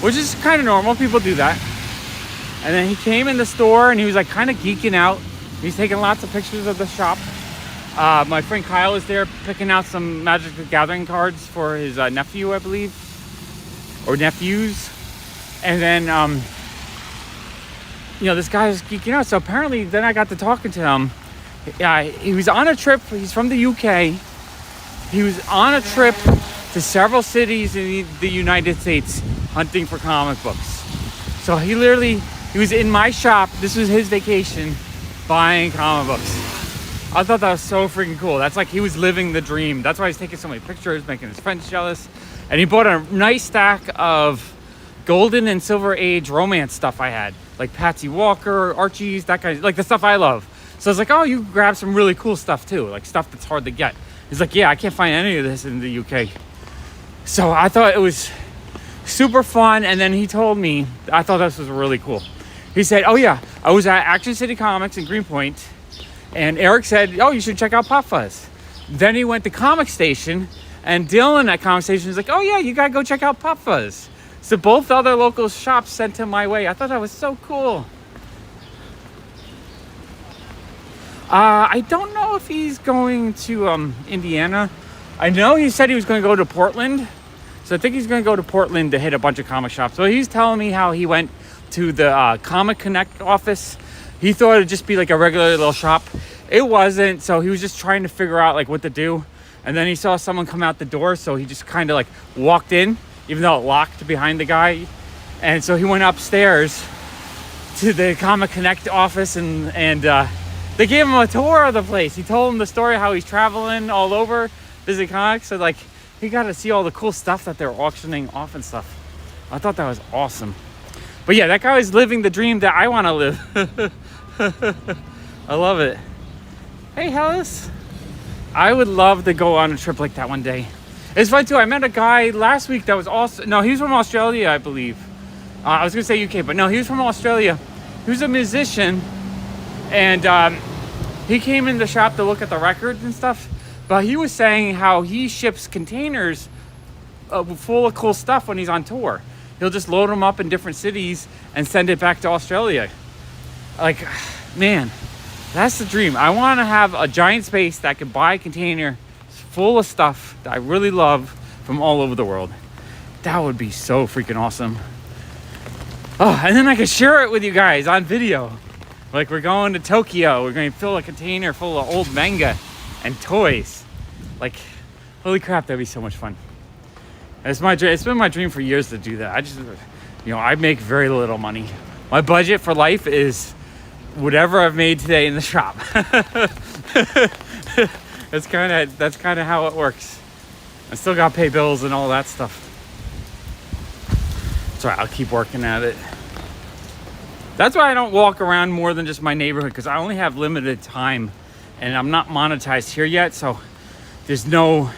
which is kind of normal. People do that. And then he came in the store and he was like kind of geeking out. He's taking lots of pictures of the shop. My friend Kyle is there picking out some Magic the Gathering cards for his nephew, I believe. Or nephews. And then, this guy was geeking out. So apparently then I got to talking to him. He was on a trip. He's from the UK. He was on a trip to several cities in the United States hunting for comic books. So he was in my shop. This was his vacation, buying comic books. I thought that was so freaking cool. That's like he was living the dream. That's why he's taking so many pictures, making his friends jealous. And he bought a nice stack of golden and silver age romance stuff I had. Like Patsy Walker, Archie's, that kind of, like the stuff I love. So I was like, oh, you grab some really cool stuff too. Like stuff that's hard to get. He's like, yeah, I can't find any of this in the UK. So I thought it was super fun. And then he told me, I thought this was really cool. He said, oh yeah, I was at Action City Comics in Greenpoint. And Eric said, oh, you should check out PopFuzz. Then he went to Comic Station. And Dylan at Comic Station was like, oh yeah, you gotta go check out PopFuzz. So both other local shops sent him my way. I thought that was so cool. I don't know if he's going to Indiana. I know he said he was going to go to Portland. So I think he's going to go to Portland to hit a bunch of comic shops. So he's telling me how he went to the Comic Connect office. He thought it'd just be like a regular little shop. It wasn't. So he was just trying to figure out like what to do. And then he saw someone come out the door. So he just kind of like walked in, even though it locked behind the guy. And so he went upstairs to the Comic Connect office and they gave him a tour of the place. He told him the story how he's traveling all over visiting comics. So like he got to see all the cool stuff that they're auctioning off and stuff. I thought that was awesome. But yeah, that guy is living the dream that I want to live. I love it. Hey, Hellas. I would love to go on a trip like that one day. It's fun too. I met a guy last week that was also, no, he was from Australia, I believe. I was gonna say UK, but no, he was from Australia. He was a musician, and he came in the shop to look at the records and stuff. But he was saying how he ships containers full of cool stuff when he's on tour. He'll just load them up in different cities and send it back to Australia. Like, man, that's the dream. I want to have a giant space that I can buy a container full of stuff that I really love from all over the world. That would be so freaking awesome. Oh, and then I could share it with you guys on video. Like, we're going to Tokyo. We're going to fill a container full of old manga and toys. Like, holy crap, that'd be so much fun. It's been my dream for years to do that. I make very little money. My budget for life is whatever I've made today in the shop. That's kind of how it works. I still got to pay bills and all that stuff. So I'll keep working at it. That's why I don't walk around more than just my neighborhood, because I only have limited time and I'm not monetized here yet. So there's no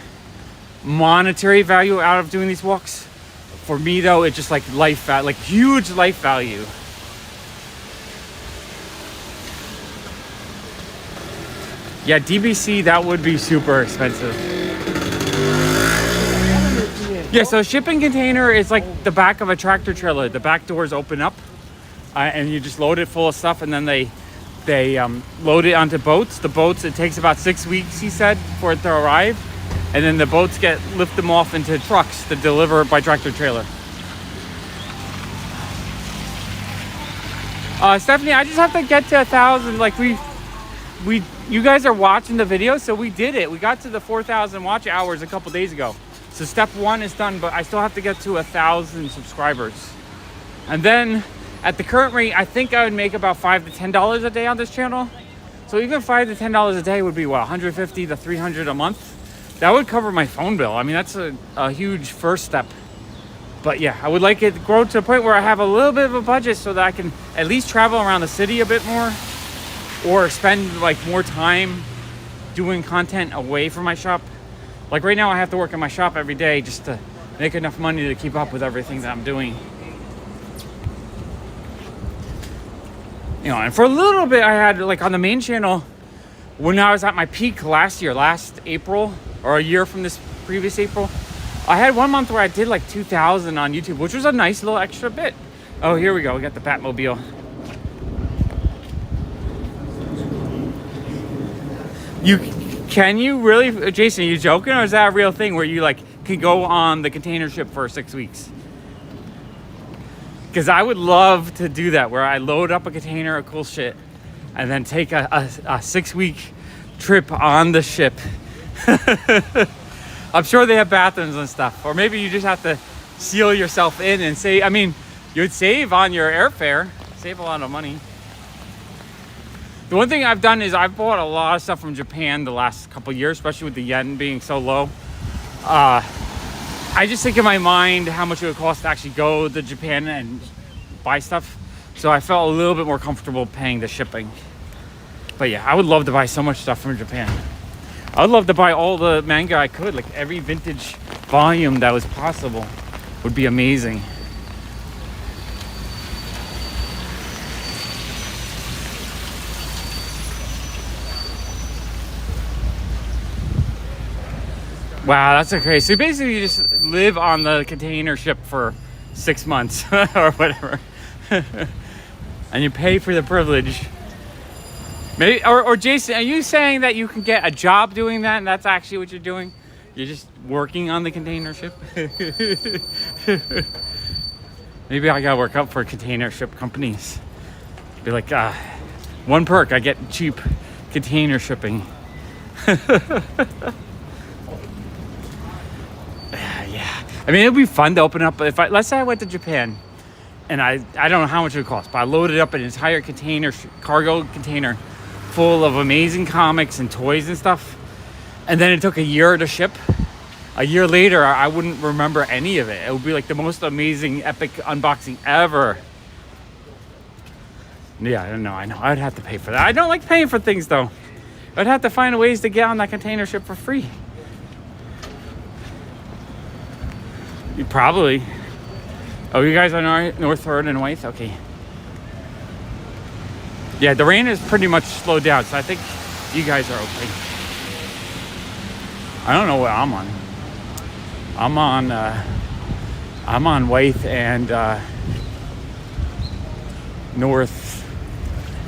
monetary value out of doing these walks. For me though, it's just like huge life value. Yeah, DBC, that would be super expensive. Yeah, so shipping container is like the back of a tractor trailer. The back doors open up and you just load it full of stuff, and then they load it onto boats. The boats, it takes about 6 weeks, he said, for it to arrive. And then the boats lift them off into trucks to deliver by tractor trailer. Stephanie, I just have to get to 1,000. Like you guys are watching the video, so we did it. We got to the 4,000 watch hours a couple days ago. So step 1 is done, but I still have to get to 1,000 subscribers. And then at the current rate, I think I would make about $5 to $10 a day on this channel. So even $5 to $10 a day would be what, $150 to $300 a month? That would cover my phone bill. I mean, that's a huge first step. But yeah, I would like it to grow to a point where I have a little bit of a budget so that I can at least travel around the city a bit more, or spend like more time doing content away from my shop. Like right now I have to work in my shop every day just to make enough money to keep up with everything that I'm doing. And for a little bit I had, like on the main channel, when I was at my peak last April, or a year from this previous April, I had 1 month where I did like 2,000 on YouTube, which was a nice little extra bit. Oh, here we go. We got the Batmobile. Can you really, Jason, are you joking, or is that a real thing where you like can go on the container ship for 6 weeks? Because I would love to do that, where I load up a container of cool shit and then take a 6-week trip on the ship. I'm sure they have bathrooms and stuff, or maybe you just have to seal yourself in and say, I mean, you'd save on your airfare, save a lot of money. The one thing I've done is I've bought a lot of stuff from Japan the last couple years, especially with the yen being so low. I just think in my mind how much it would cost to actually go to Japan and buy stuff. So I felt a little bit more comfortable paying the shipping. But yeah, I would love to buy so much stuff from Japan. I would love to buy all the manga I could, like every vintage volume that was possible would be amazing. Wow, that's okay. So basically you just live on the container ship for 6 months or whatever. And you pay for the privilege. Maybe, or Jason, are you saying that you can get a job doing that and that's actually what you're doing? You're just working on the container ship? Maybe I gotta work up for container ship companies. Be like, one perk, I get cheap container shipping. Yeah, I mean, it would be fun to open up. If let's say I went to Japan and I don't know how much it would cost, but I loaded up an entire cargo container full of amazing comics and toys and stuff, and then it took a year to ship. A year later, I wouldn't remember any of it. It would be like the most amazing, epic unboxing ever. Yeah, no, I know. I'd have to pay for that. I don't like paying for things, though. I'd have to find ways to get on that container ship for free. You probably. Oh, you guys are North 3rd and Wythe? Okay. Yeah, the rain is pretty much slowed down, so I think you guys are okay. I don't know what I'm on. I'm on Wythe and North.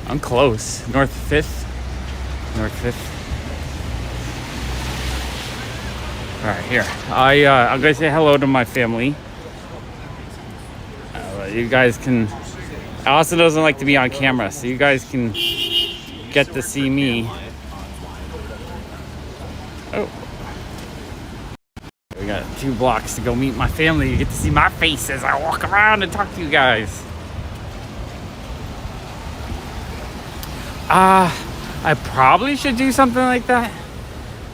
I'm close. North 5th. All right, here. I'm gonna say hello to my family. You guys can. Allison doesn't like to be on camera, so you guys can get to see me. Oh. We got 2 blocks to go meet my family. You get to see my face as I walk around and talk to you guys. I probably should do something like that,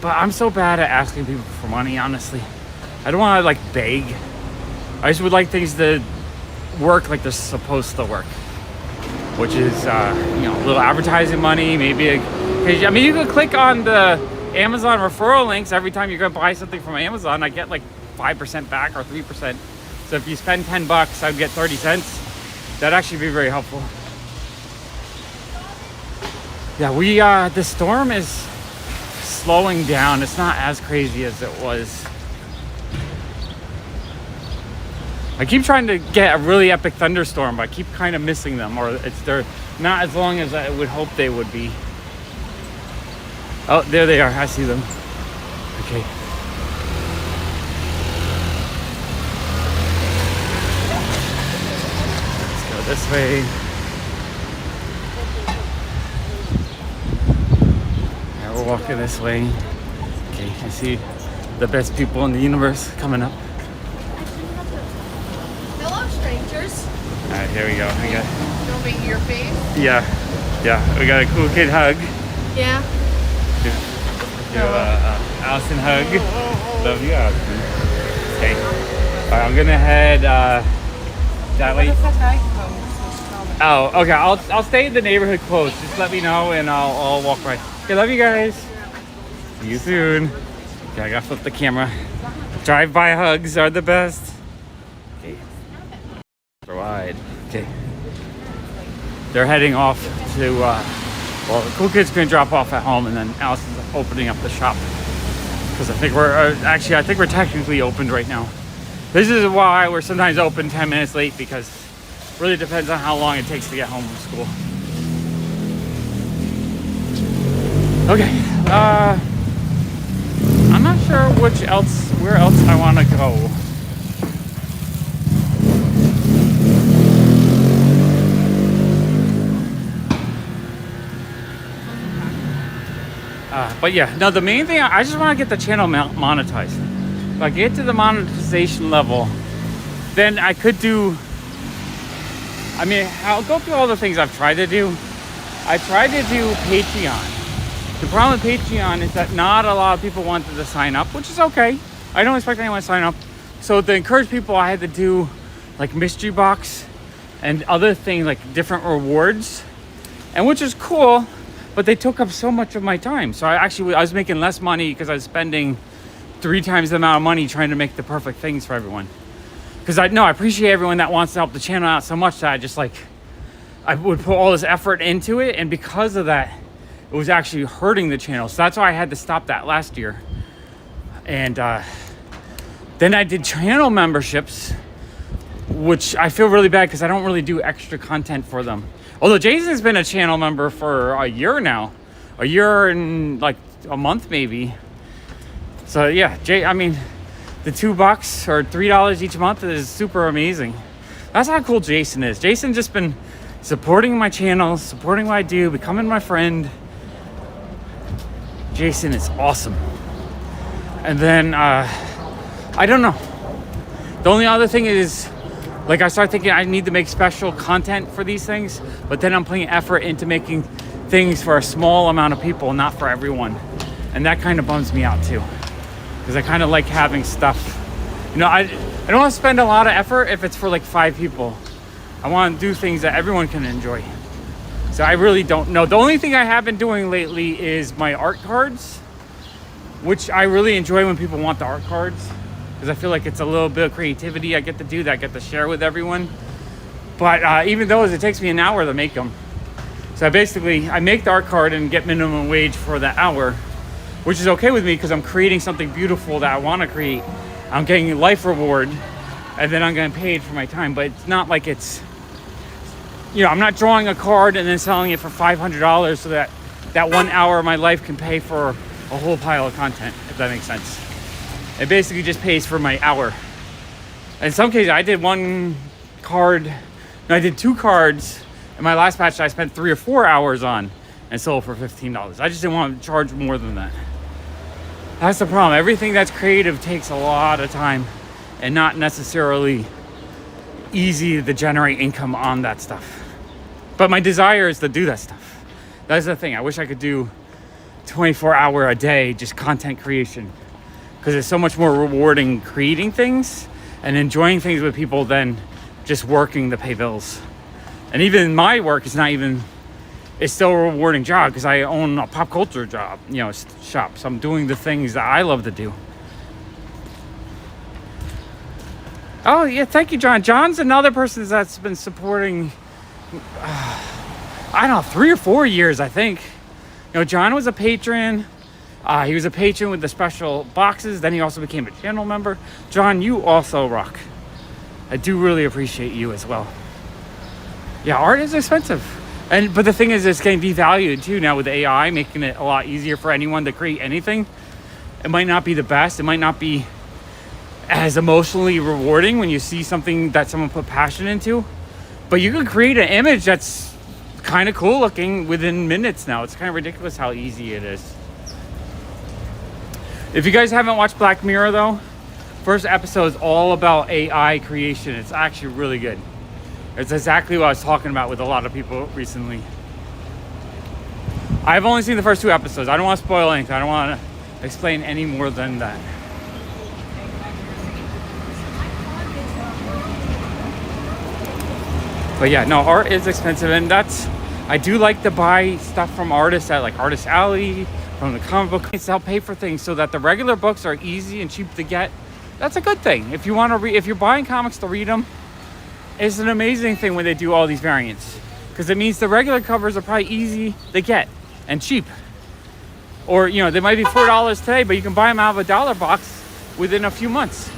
but I'm so bad at asking people for money, honestly. I don't want to like beg. I just would like things to work like they're supposed to work, which is you know, a little advertising money, maybe I mean, you can click on the Amazon referral links every time you're gonna buy something from Amazon. I get like 5% back or 3%. So if you spend $10, I'd get 30 cents. That'd actually be very helpful. Yeah, the storm is slowing down. It's not as crazy as it was. I keep trying to get a really epic thunderstorm, but I keep kind of missing them, or they're not as long as I would hope they would be. Oh, there they are. I see them. Okay. Let's go this way. Yeah, we're walking this way. Okay, I see the best people in the universe coming up. Hello, strangers. All right, here we go. We got. Filming your face. Yeah. We got a cool kid hug. Yeah. Allison hug. Love you, Allison. Okay. All right, I'm gonna head that way. Oh, okay. I'll stay in the neighborhood close. Just let me know, and I'll walk right. Okay, love you guys. See you soon. Okay, I gotta flip the camera. Drive-by hugs are the best. Okay. Provide. Okay. They're heading off to. Well, the cool kid's gonna drop off at home, and then Allison's opening up the shop. Because I think we're technically opened right now. This is why we're sometimes open 10 minutes late, because it really depends on how long it takes to get home from school. Okay, I'm not sure where else I want to go. But yeah, no, the main thing, I just want to get the channel monetized. If I get to the monetization level, then I could do, I mean, I'll go through all the things I've tried to do. I tried to do Patreon. The problem with Patreon is that not a lot of people wanted to sign up, which is okay. I don't expect anyone to sign up. So to encourage people, I had to do like mystery box and other things, like different rewards, and which is cool. But they took up so much of my time. So I was making less money because I was spending 3 times the amount of money trying to make the perfect things for everyone. Because I appreciate everyone that wants to help the channel out so much that I would put all this effort into it. And because of that, it was actually hurting the channel. So that's why I had to stop that last year. And then I did channel memberships, which I feel really bad because I don't really do extra content for them. Although Jason's been a channel member for a year now. A year and like a month maybe. So yeah, I mean, the $2 or $3 each month is super amazing. That's how cool Jason is. Jason's just been supporting my channel, supporting what I do, becoming my friend. Jason is awesome. And then, I don't know. The only other thing is, like, I started thinking I need to make special content for these things, but then I'm putting effort into making things for a small amount of people, not for everyone. And that kind of bums me out too, because I kind of like having stuff. You know, I don't want to spend a lot of effort if it's for like 5 people. I want to do things that everyone can enjoy. So I really don't know. The only thing I have been doing lately is my art cards, which I really enjoy when people want the art cards, because I feel like it's a little bit of creativity I get to do that I get to share with everyone. But even those, it takes me an hour to make them. So I make the art card and get minimum wage for the hour, which is okay with me because I'm creating something beautiful that I want to create. I'm getting a life reward, and then I'm getting paid for my time. But it's not like it's, I'm not drawing a card and then selling it for $500 so that 1 hour of my life can pay for a whole pile of content, if that makes sense. It basically just pays for my hour. In some cases, I did I did 2 cards in my last batch that I spent 3 or 4 hours on and sold for $15. I just didn't want to charge more than that. That's the problem. Everything that's creative takes a lot of time and not necessarily easy to generate income on that stuff. But my desire is to do that stuff. That's the thing. I wish I could do 24-hour a day just content creation, because it's so much more rewarding creating things and enjoying things with people than just working to pay bills. And even my work is it's still a rewarding job because I own a pop culture shop. So I'm doing the things that I love to do. Oh yeah, thank you, John. John's another person that's been supporting, I don't know, 3 or 4 years, I think. John was a patron. He was a patron with the special boxes. Then he also became a channel member. John, you also rock. I do really appreciate you as well. Yeah, art is expensive. But the thing is, it's getting devalued too now with AI, making it a lot easier for anyone to create anything. It might not be the best. It might not be as emotionally rewarding when you see something that someone put passion into. But you can create an image that's kind of cool looking within minutes now. It's kind of ridiculous how easy it is. If you guys haven't watched Black Mirror though, first episode is all about AI creation. It's actually really good. It's exactly what I was talking about with a lot of people recently. I've only seen the first 2 episodes. I don't want to spoil anything. I don't want to explain any more than that. But yeah, no, art is expensive, and I do like to buy stuff from artists at like Artist Alley, from the comic book. It's to help pay for things so that the regular books are easy and cheap to get. That's a good thing. If you want to read, if you're buying comics to read them, it's an amazing thing when they do all these variants, because it means the regular covers are probably easy to get and cheap. Or, they might be $4 today, but you can buy them out of a $1 box within a few months.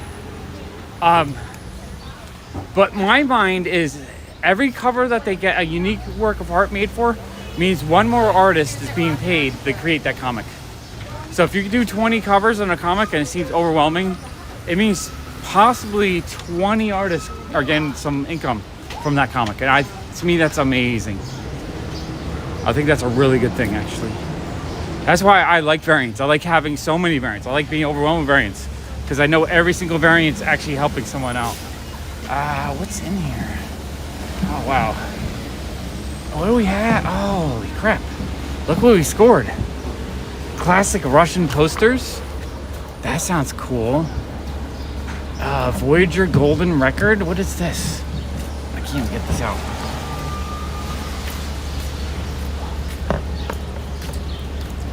But my mind is every cover that they get a unique work of art made for means one more artist is being paid to create that comic. So if you do 20 covers on a comic and it seems overwhelming, it means possibly 20 artists are getting some income from that comic. And to me, that's amazing. I think that's a really good thing, actually. That's why I like variants. I like having so many variants. I like being overwhelmed with variants, because I know every single variant is actually helping someone out. What's in here? Oh, wow. What do we have? Holy crap. Look what we scored. Classic Russian posters. That sounds cool. Voyager Golden Record. What is this? I can't get this out.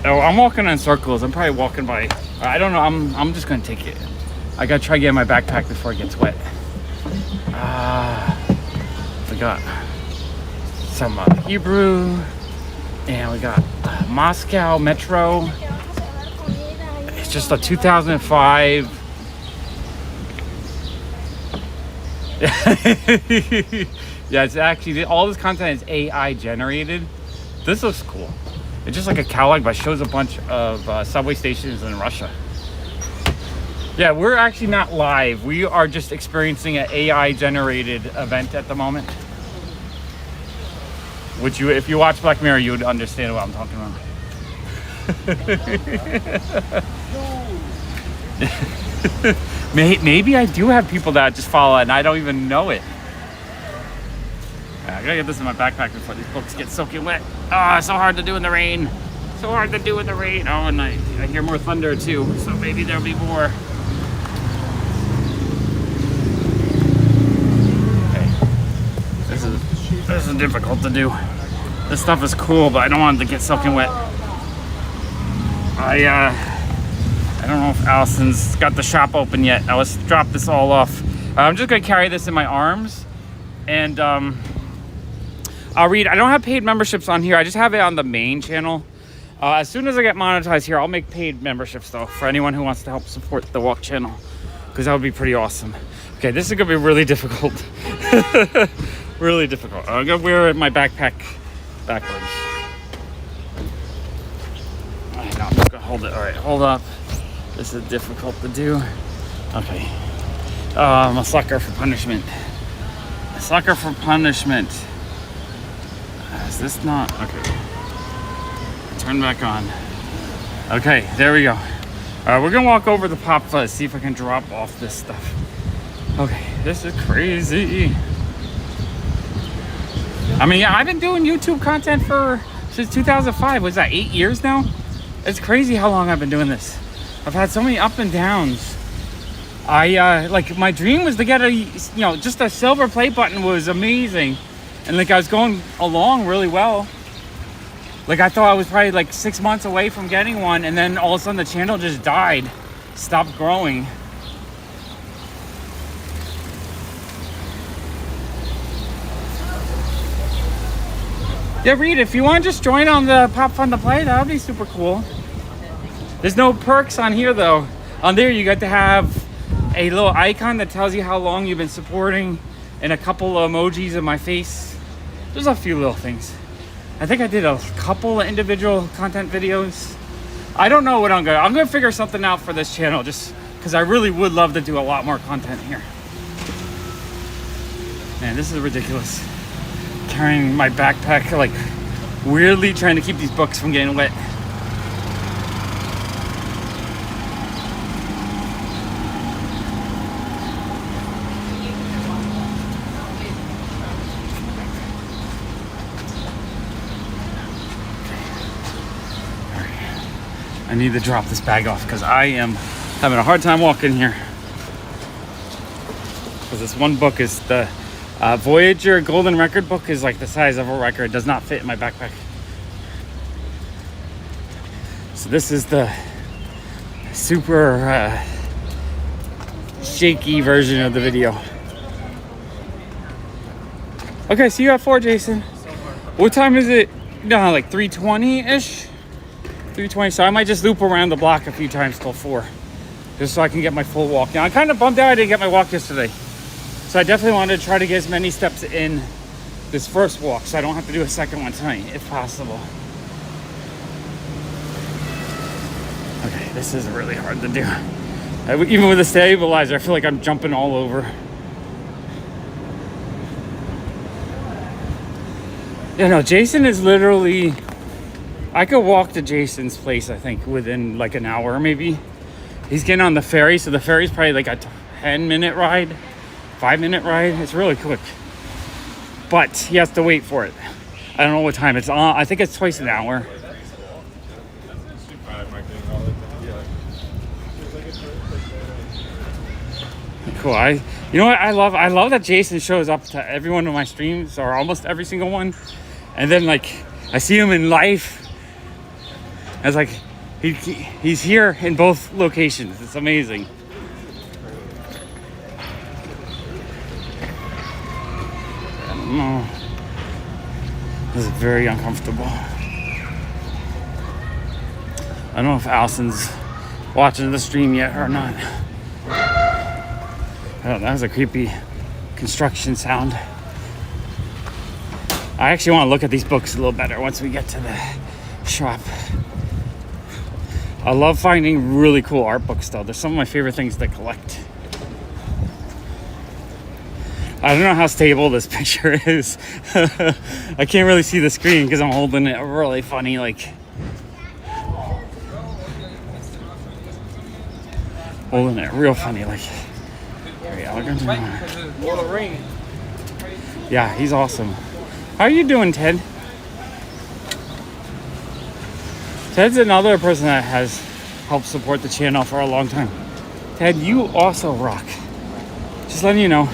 Oh, I'm walking in circles. I'm probably walking by. I don't know. I'm just gonna take it. I gotta try to get in my backpack before it gets wet. We got some Hebrew, and we got Moscow Metro. It's just a 2005. Yeah, it's actually, all this content is AI generated. This looks cool. It's just like a catalog, but shows a bunch of subway stations in Russia. Yeah, we're actually not live. We are just experiencing an AI generated event at the moment. Which if you watch Black Mirror, you would understand what I'm talking about. Maybe I do have people that just follow it and I don't even know it. I gotta get this in my backpack before these books get soaking wet. Oh, it's so hard to do in the rain. So hard to do in the rain. Oh, and I hear more thunder too, so maybe there'll be more. Okay. This is difficult to do. This stuff is cool, but I don't want it to get soaking wet. I don't know if Allison's got the shop open yet. I was drop this all off. I'm just gonna carry this in my arms, and I'll read. I don't have paid memberships on here. I just have it on the main channel. As soon as I get monetized here, I'll make paid memberships though for anyone who wants to help support the walk channel, because that would be pretty awesome. Okay, this is gonna be really difficult. Really difficult. I'm gonna wear my backpack backwards. All right, now I'm just gonna hold it. All right, hold up. This is difficult to do. Okay. I'm a sucker for punishment. A sucker for punishment. Is this not? Okay. Turn back on. Okay, there we go. All right, we're gonna walk over the PopFuzz, see if I can drop off this stuff. Okay, this is crazy. I mean, yeah, I've been doing YouTube content since 2005. Was that 8 years now? It's crazy how long I've been doing this. I've had so many up and downs. Like my dream was to get just a silver play button was amazing. And like I was going along really well. Like I thought I was probably like 6 months away from getting one, and then all of a sudden the channel just died, stopped growing. Yeah, Reed, if you want to just join on the Pop Fun to Play, that would be super cool. There's no perks on here though. On there you got to have a little icon that tells you how long you've been supporting, and a couple of emojis of my face. There's a few little things. I think I did a couple of individual content videos. I don't know what I'm gonna figure something out for this channel, just because I really would love to do a lot more content here. Man, this is ridiculous. Carrying my backpack, like weirdly trying to keep these books from getting wet. I need to drop this bag off because I am having a hard time walking here. Because this one book is the Voyager Golden Record book, is like the size of a record. It does not fit in my backpack. So this is the super shaky version of the video. Okay, see you at 4, Jason. What time is it? No, like 3:20-ish? 3:20, so I might just loop around the block a few times till 4, just so I can get my full walk. Now, I'm kind of bummed out I didn't get my walk yesterday, so I definitely wanted to try to get as many steps in this first walk, so I don't have to do a second one tonight, if possible. Okay, this is really hard to do. Even with a stabilizer, I feel like I'm jumping all over. Yeah, no, Jason is literally... I could walk to Jason's place, I think, within like an hour, maybe. He's getting on the ferry, so the ferry's probably like a 10-minute ride, 5-minute ride. It's really quick. But he has to wait for it. I don't know what time it's on. I think it's twice an hour. Cool. You know what I love? I love that Jason shows up to every one of my streams, or almost every single one. And then like I see him in life. I was like, he's here in both locations. It's amazing. I don't know. This is very uncomfortable. I don't know if Allison's watching the stream yet or not. Oh, that was a creepy construction sound. I actually want to look at these books a little better once we get to the shop. I love finding really cool art books though. They're some of my favorite things to collect. I don't know how stable this picture is. I can't really see the screen because I'm holding it really funny, like holding it real funny, like. Yeah, he's awesome. How are you doing, Ted? Ted's another person that has helped support the channel for a long time. Ted, you also rock. Just letting you know.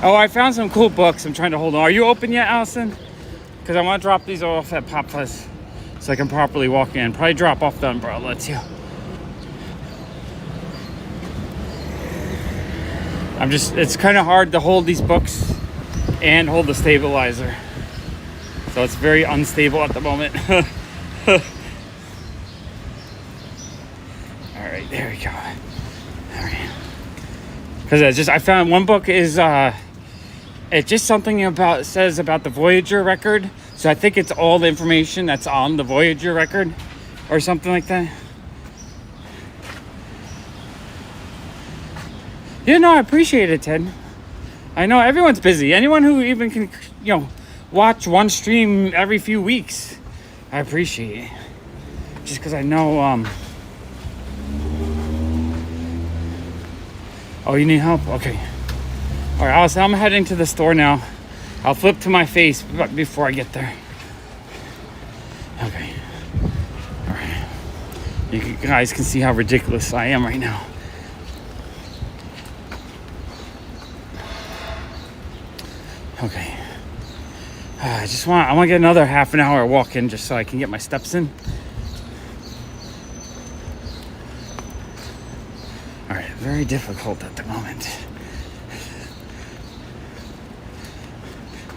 Oh, I found some cool books. I'm trying to hold on. Are you open yet, Allison? Because I want to drop these off at PopFuzz so I can properly walk in. Probably drop off the umbrella too. It's kind of hard to hold these books and hold the stabilizer. So it's very unstable at the moment. All right, there we go. All right. Because I found one book is, it's just something says about the Voyager record. So I think it's all the information that's on the Voyager record or something like that. Yeah, no, I appreciate it, Ted. I know everyone's busy. Anyone who even can, watch one stream every few weeks, I appreciate it. Just because I know, oh, you need help? Okay. All right, Allison, I'm heading to the store now. I'll flip to my face before I get there. Okay. All right. You guys can see how ridiculous I am right now. Okay. I want to get another half an hour walk in just so I can get my steps in. All right, very difficult at the moment.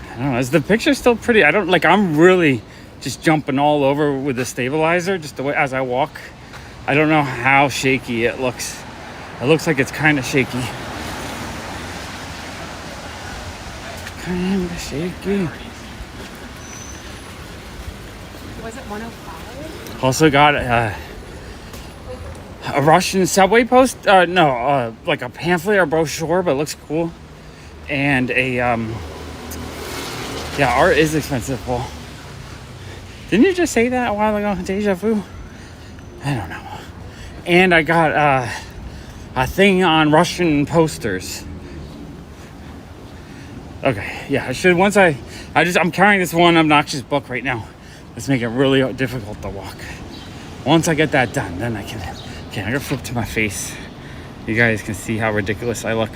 I don't know, is the picture still pretty? I'm really just jumping all over with the stabilizer just the way as I walk. I don't know how shaky it looks. It looks like it's kind of shaky. Kind of shaky. Was it 105? Also got a Russian subway post. Like a pamphlet or brochure, but it looks cool. And art is expensive, Paul. Didn't you just say that a while ago? Deja vu? I don't know. And I got a thing on Russian posters. Okay, yeah, I should, I'm carrying this one obnoxious book right now. It's making it really difficult to walk. Once I get that done, then I gotta flip to my face. You guys can see how ridiculous I look.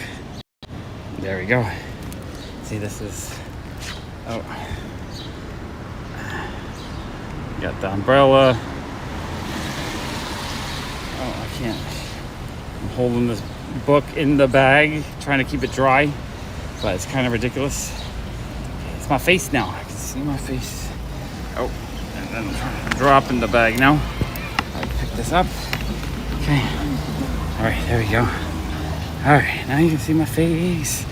There we go. See, this is, got the umbrella. Oh, I can't. I'm holding this book in the bag, trying to keep it dry. But it's kind of ridiculous. It's my face now. I can see my face. Oh, and then I'm trying to drop in the bag now. I pick this up. Okay. All right, there we go. All right, now you can see my face.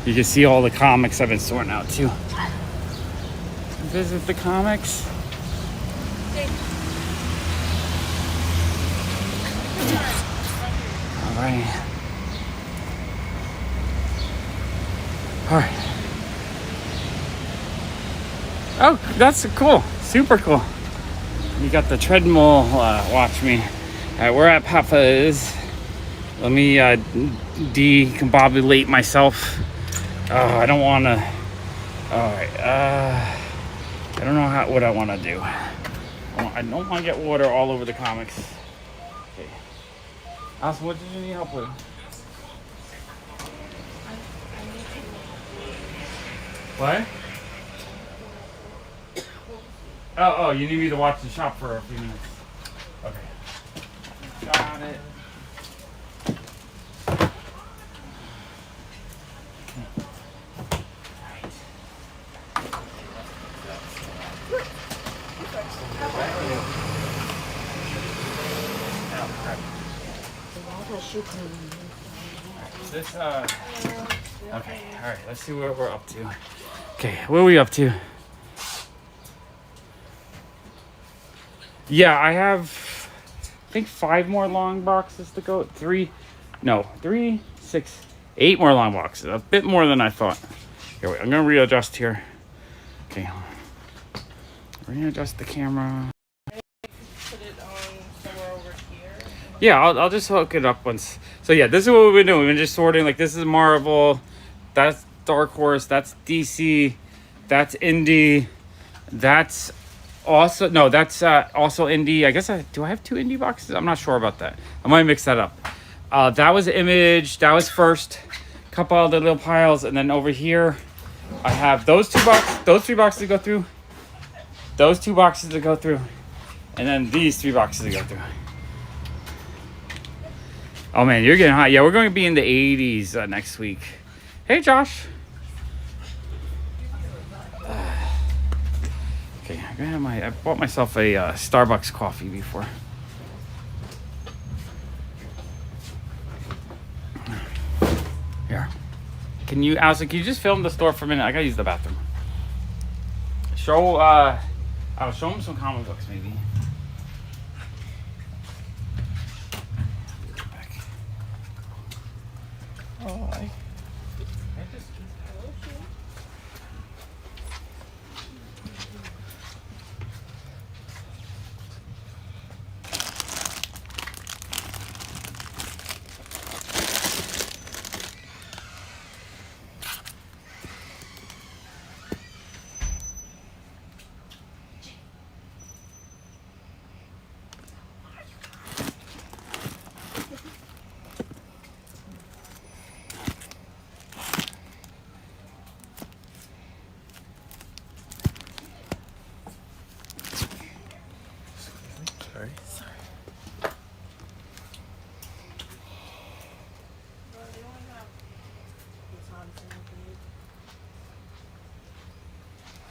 You can see all the comics I've been sorting out too. Visit the comics. All right. All right. Oh, that's cool. Super cool. You got the treadmill. Watch me. All right, we're at PopFuzz. Let me decombobulate myself. Oh, I don't want to. All right. I don't know what I want to do. I don't want to get water all over the comics. Okay. Allison, what did you need help with? What? Oh, you need me to watch the shop for a few minutes. Okay. Got it. Okay, all right, let's see what we're up to. Okay, what are we up to? Yeah, I have, I think 5 more long boxes to go. 8 more long boxes. A bit more than I thought. Here, wait, I'm gonna readjust here. Okay, readjust the camera. Put it on somewhere over here. Yeah, I'll just hook it up once. So yeah, this is what we've been doing. We've been just sorting, like, this is Marvel, that's Dark Horse, that's DC, that's Indie, that's also indie. I guess do I have 2 indie boxes? I'm not sure about that. I might mix that up. That was image. That was first. Couple of the little piles, and then over here, I have those 3 boxes to go through. Those 2 boxes to go through, and then these 3 boxes to go through. Oh man, you're getting hot. Yeah, we're going to be in the 80s next week. Hey, Josh. Okay, I bought myself a Starbucks coffee before. Here. Allison, can you just film the store for a minute? I gotta use the bathroom. I'll show them some comic books, maybe. Oh,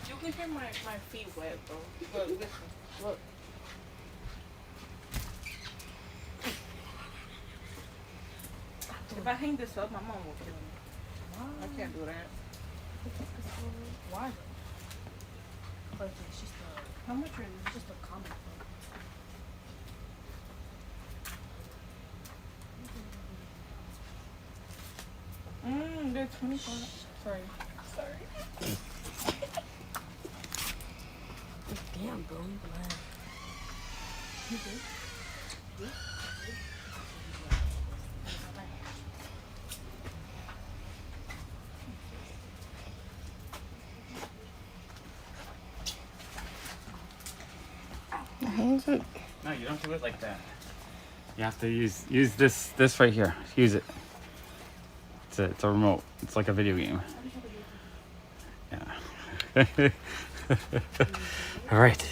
you can hear my feet wet, bro. Look, listen, look. If I hang this up, my mom will kill me. I can't do that. Why? But it's just a, How much are it's just a comic book. they're 24. Sorry. Damn, bro, you glad. You good? No, you don't do it like that. You have to use this right here. Use it. It's a remote. It's like a video game. Yeah. All right.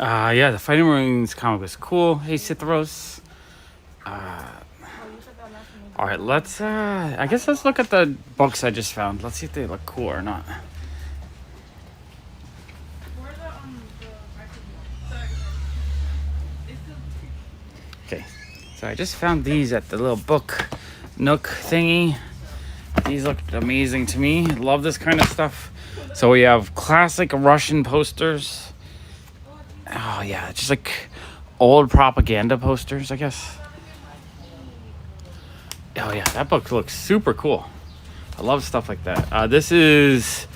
Yeah, the Fighting Marines comic was cool. Hey, Cithros. All right, let's. I guess let's look at the books I just found. Let's see if they look cool or not. Okay, so I just found these at the little book nook thingy. These look amazing to me. Love this kind of stuff. So we have classic Russian posters. Oh yeah, just like old propaganda posters, I guess. Oh yeah, that book looks super cool. I love stuff like that. This is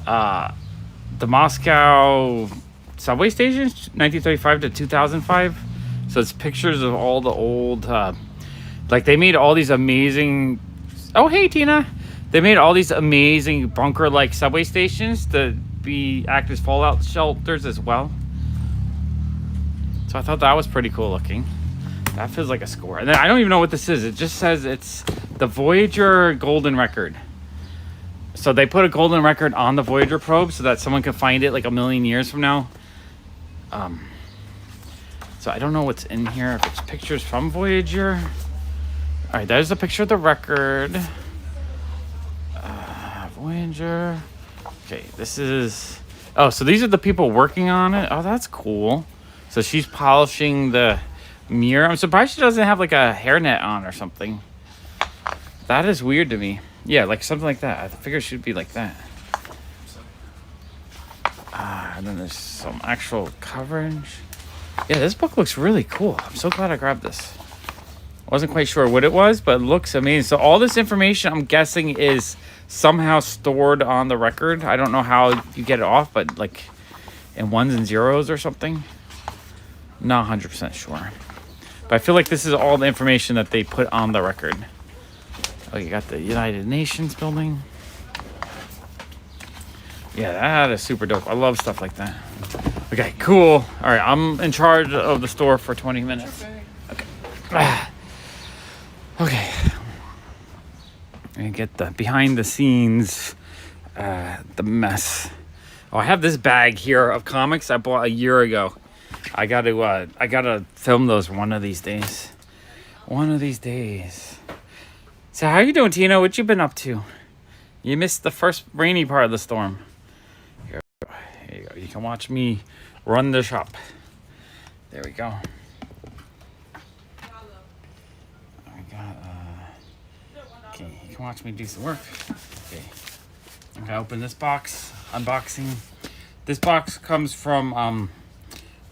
the Moscow subway stations, 1935 to 2005. So it's pictures of all the old, like they made all these amazing. Oh hey Tina, they made all these amazing bunker-like subway stations to act as fallout shelters as well. So I thought that was pretty cool looking. That feels like a score. And then I don't even know what this is. It just says it's the Voyager Golden Record. So they put a golden record on the Voyager probe so that someone can find it like a million years from now. So I don't know what's in here. If it's pictures from Voyager. All right, there's a picture of the record. Voyager. Okay, this is... Oh, so these are the people working on it. Oh, that's cool. So she's polishing the mirror. I'm surprised she doesn't have like a hairnet on or something. That is weird to me. Yeah, like something like that. I figure it should be like that. And then there's some actual coverage. Yeah, this book looks really cool. I'm so glad I grabbed this. I wasn't quite sure what it was, but it looks amazing. So all this information, I'm guessing, is somehow stored on the record. I don't know how you get it off, but like in ones and zeros or something. Not 100% sure. But I feel like this is all the information that they put on the record. Oh, you got the United Nations building. Yeah, that is super dope. I love stuff like that. Okay, cool. All right, I'm in charge of the store for 20 minutes. Okay. And get the behind the scenes, the mess. Oh, I have this bag here of comics I bought a year ago. I gotta film those one of these days. One of these days. So how you doing, Tina? What you been up to? You missed the first rainy part of the storm. Here you go. You can watch me run the shop. There we go. I got okay, you can watch me do some work. Okay. I'm gonna open this box. Unboxing. This box comes from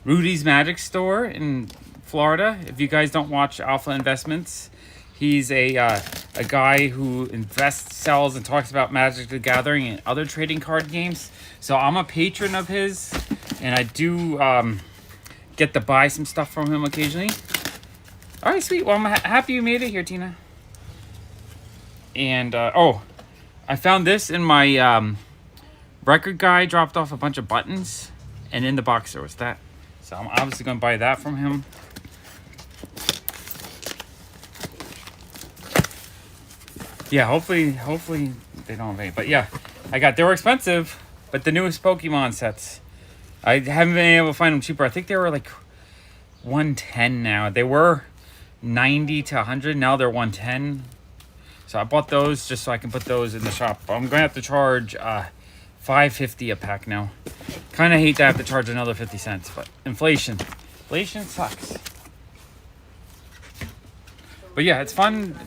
Rudy's Magic Store in Florida. If you guys don't watch Alpha Investments, he's a guy who invests, sells, and talks about Magic the Gathering and other trading card games. So I'm a patron of his, and I do get to buy some stuff from him occasionally. All right, sweet. Well, I'm happy you made it here, Tina. And oh, I found this in my record guy. Dropped off a bunch of buttons, and in the box there was that. So I'm obviously gonna buy that from him. Yeah, hopefully they don't have any. But yeah, they were expensive, but the newest Pokemon sets. I haven't been able to find them cheaper. I think they were like 110 now. They were 90 to 100. Now they're 110. So I bought those just so I can put those in the shop. But I'm gonna have to charge $5.50 a pack now. Kind of hate to have to charge another 50 cents, but inflation sucks. But yeah, it's fun.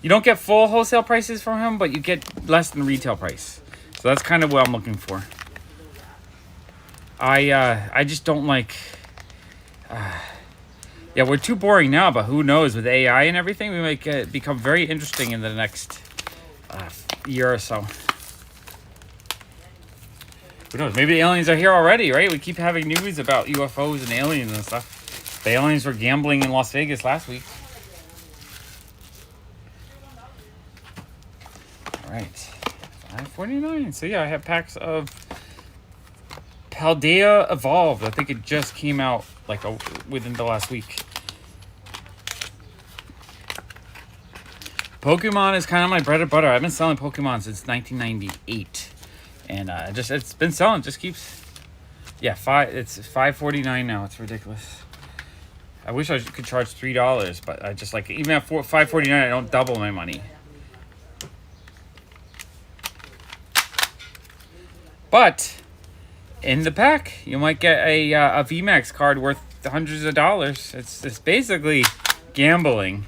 You don't get full wholesale prices from him, but you get less than retail price. So that's kind of what I'm looking for. I just don't like. Yeah, we're too boring now, but who knows? With AI and everything, we might become very interesting in the next year or so. Who knows? Maybe the aliens are here already, right? We keep having news about UFOs and aliens and stuff. The aliens were gambling in Las Vegas last week. All right, $5.49. So yeah, I have packs of Paldea Evolved. I think it just came out like within the last week. Pokemon is kind of my bread and butter. I've been selling Pokemon since 1998, and it's been selling. Just keeps. Yeah, it's $5.49 now. It's ridiculous. I wish I could charge $3, but I just like even at $5.49, I don't double my money. But in the pack, you might get a VMAX card worth hundreds of dollars. It's basically gambling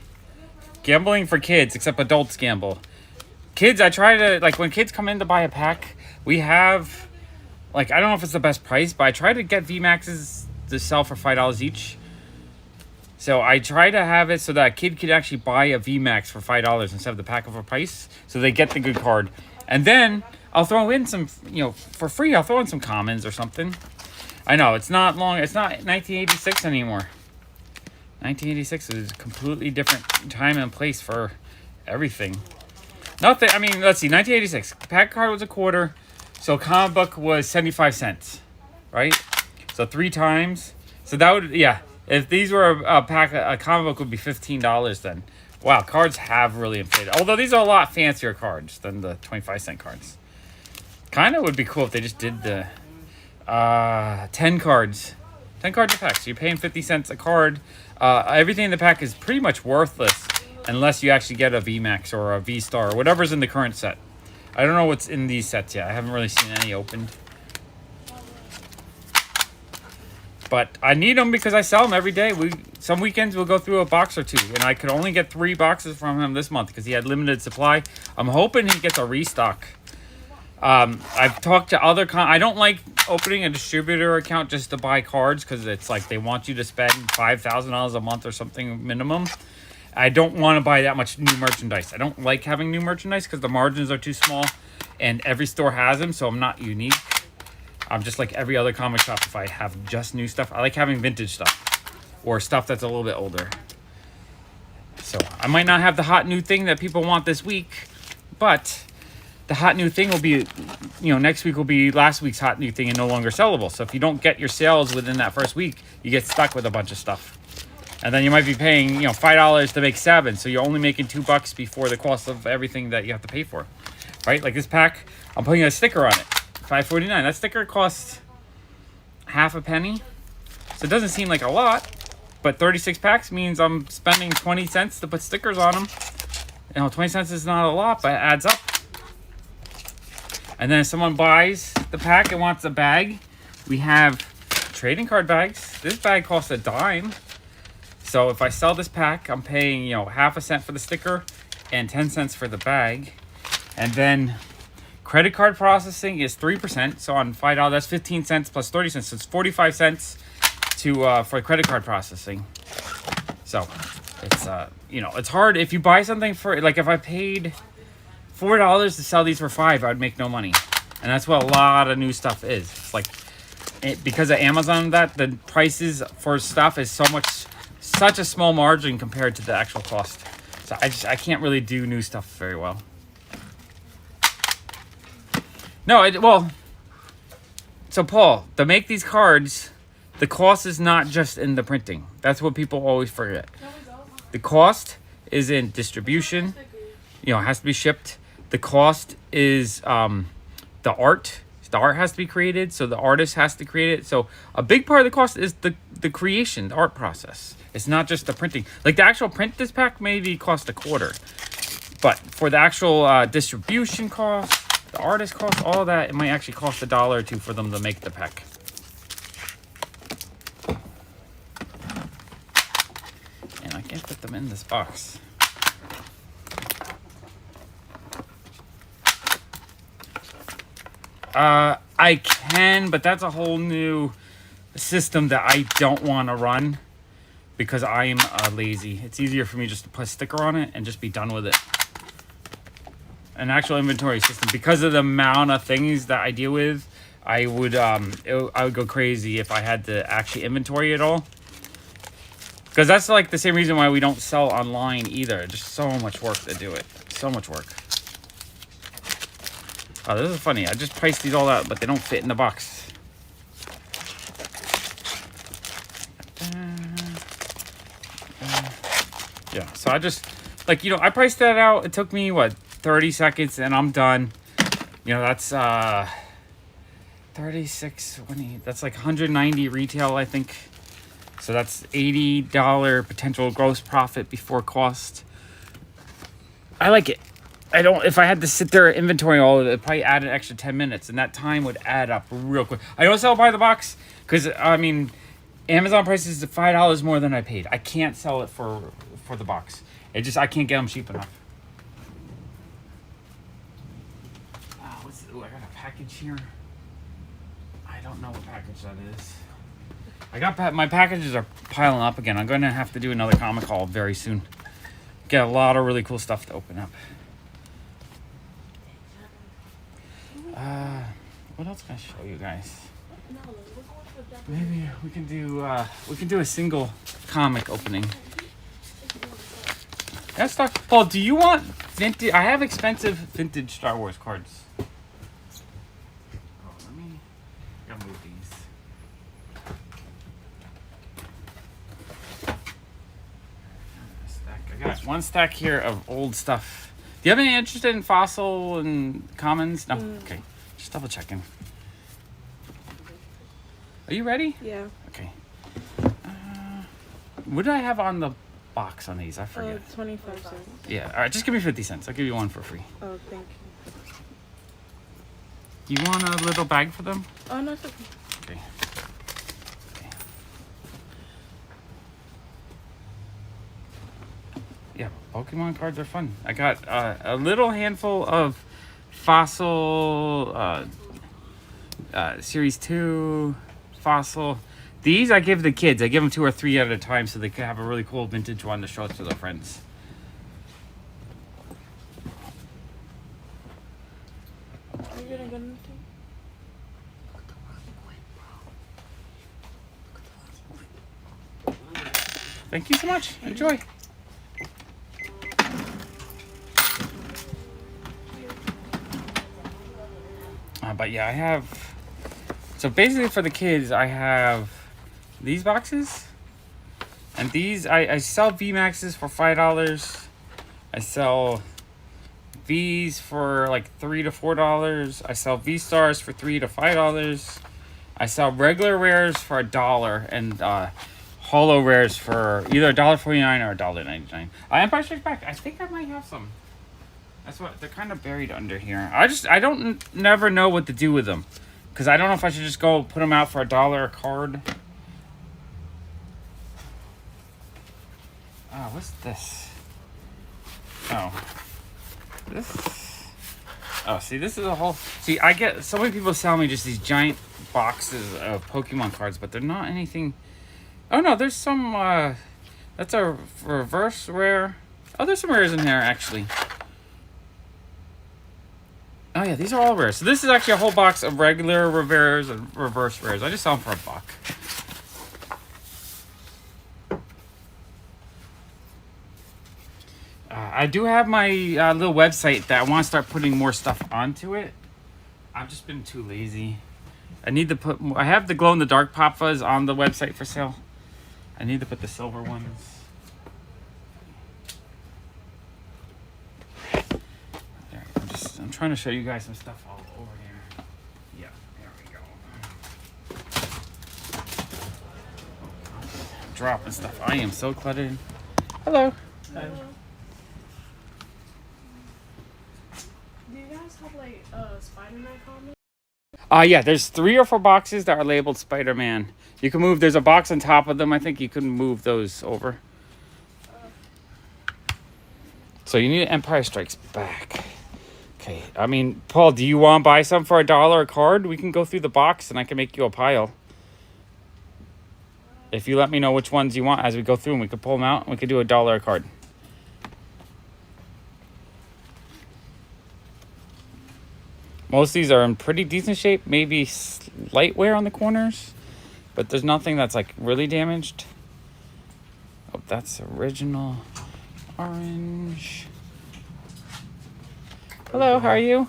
for kids, except adults gamble. Kids, I try to like when kids come in to buy a pack. We have like I don't know if it's the best price, but I try to get VMAXs to sell for $5 each. So I try to have it so that a kid could actually buy a VMAX for $5 instead of the pack of a price, so they get the good card, and then I'll throw in some, for free. I'll throw in some commons or something. I know it's not long. It's not 1986 anymore. 1986 is a completely different time and place for everything. Nothing. I mean, let's see. 1986. Pack card was $0.25, so comic book was 75 cents, right? So 3 times. So that would If these were a pack, a comic book would be $15 then. Wow, cards have really inflated. Although these are a lot fancier cards than the 25-cent cards. Kind of would be cool if they just did the 10 cards. 10 cards a pack. So you're paying 50 cents a card. Everything in the pack is pretty much worthless unless you actually get a VMAX or a V-Star or whatever's in the current set. I don't know what's in these sets yet. I haven't really seen any opened. But I need them because I sell them every day. Some weekends we'll go through a box or 2. And I could only get 3 boxes from him this month because he had limited supply. I'm hoping he gets a restock. I've talked to other I don't like opening a distributor account just to buy cards because it's like they want you to spend $5,000 a month or something minimum. I don't want to buy that much new merchandise. I don't like having new merchandise because the margins are too small and every store has them, so I'm not unique. I'm just like every other comic shop. If I have just new stuff, I like having vintage stuff or stuff that's a little bit older. So I might not have the hot new thing that people want this week, but the hot new thing will be, next week will be last week's hot new thing and no longer sellable. So if you don't get your sales within that first week, you get stuck with a bunch of stuff. And then you might be paying, $5 to make 7. So you're only making $2 before the cost of everything that you have to pay for, right? Like this pack, I'm putting a sticker on it, $5.49. That sticker costs half a penny. So it doesn't seem like a lot, but 36 packs means I'm spending 20 cents to put stickers on them. 20 cents is not a lot, but it adds up. And then if someone buys the pack and wants a bag, we have trading card bags. This bag costs a dime. So if I sell this pack, I'm paying, half a cent for the sticker and 10 cents for the bag. And then credit card processing is 3%. So on $5, that's 15 cents plus 30 cents. So it's 45 cents for credit card processing. So it's, it's hard. If you buy something for, like if I paid $4 to sell these for $5, I'd make no money. And that's what a lot of new stuff is. It's like, because of Amazon, the prices for stuff is such a small margin compared to the actual cost. So I can't really do new stuff very well. So Paul, to make these cards, the cost is not just in the printing. That's what people always forget. The cost is in distribution. It has to be shipped. The cost is the art. The art has to be created, so the artist has to create it. So a big part of the cost is the creation, the art process. It's not just the printing. Like the actual print this pack maybe cost $0.25. But for the actual distribution cost, the artist cost, all of that, it might actually cost $1 or $2 for them to make the pack. And I can't put them in this box. I can, but that's a whole new system that I don't want to run because I'm lazy. It's easier for me just to put a sticker on it and just be done with it. An actual inventory system, because of the amount of things that I deal with, I would go crazy if I had to actually inventory it all. Because that's like the same reason why we don't sell online either. Just so much work to do it. So much work. Oh, this is funny. I just priced these all out, but they don't fit in the box. Yeah, so I just, I priced that out. It took me, 30 seconds, and I'm done. That's 36, that's like 190 retail, I think. So that's $80 potential gross profit before cost. I like it. If I had to sit there and inventory all of it, it'd probably add an extra 10 minutes, and that time would add up real quick. I don't sell by the box because, Amazon prices is $5 more than I paid. I can't sell it for the box. I can't get them cheap enough. I got a package here. I don't know what package that is. My packages are piling up again. I'm going to have to do another comic haul very soon. Get a lot of really cool stuff to open up. What else can I show you guys? Maybe we can do a single comic opening. Let's talk. Paul, do you want vintage? I have expensive vintage Star Wars cards. I gotta move these. I got one stack here of old stuff. Do you have any interest in fossil and commons? No? Okay. Just double checking. Are you ready? Yeah. Okay. What did I have on the box on these? I forget. 25 cents. Yeah. All right. Just give me 50 cents. I'll give you one for free. Oh, thank Do you. you want a little bag for them? Oh, no, it's okay. Okay. Yeah, Pokemon cards are fun. I got a little handful of Fossil Series 2 Fossil. These I give the kids. I give them 2 or 3 at a time so they can have a really cool vintage one to show to their friends. Are you gonna go into? Thank you so much. Enjoy. But yeah, I have. So basically, for the kids, I have these boxes, and these I sell V Maxes for $5. I sell V's for like $3 to $4. I sell V Stars for $3 to $5. I sell regular rares for $1, and holo rares for either $1.49 or $1.99. Empire Strikes Back. I think I might have some. That's what they're kind of buried under here. I don't never know what to do with them, because I don't know if I should just go put them out for $1 a card. Oh, what's this? Oh, this. Oh, see, this is a whole. See, I get so many people sell me just these giant boxes of Pokemon cards, but they're not anything. Oh no, there's some. That's a reverse rare. Oh, there's some rares in there actually. Oh yeah, these are all rares. So this is actually a whole box of regular rares and reverse rares. I just sell them for $1. I do have my little website that I want to start putting more stuff onto it. I've just been too lazy. I need to put. I have the glow-in-the-dark PopFuzz on the website for sale. I need to put the silver ones. I'm trying to show you guys some stuff all over here. Yeah, there we go. Dropping stuff. I am so cluttered. Hello. Hello. Do you guys have like Spider-Man comics? Yeah, there's 3 or 4 boxes that are labeled Spider-Man. You can move. There's a box on top of them. I think you can move those over. So you need Empire Strikes Back. Okay, I mean, Paul, do you want to buy some for $1 a card? We can go through the box and I can make you a pile. If you let me know which ones you want as we go through, and we could pull them out and we could do $1 a card. Most of these are in pretty decent shape, maybe slight wear on the corners, but there's nothing that's like really damaged. Oh, that's original orange. Hello, how are you?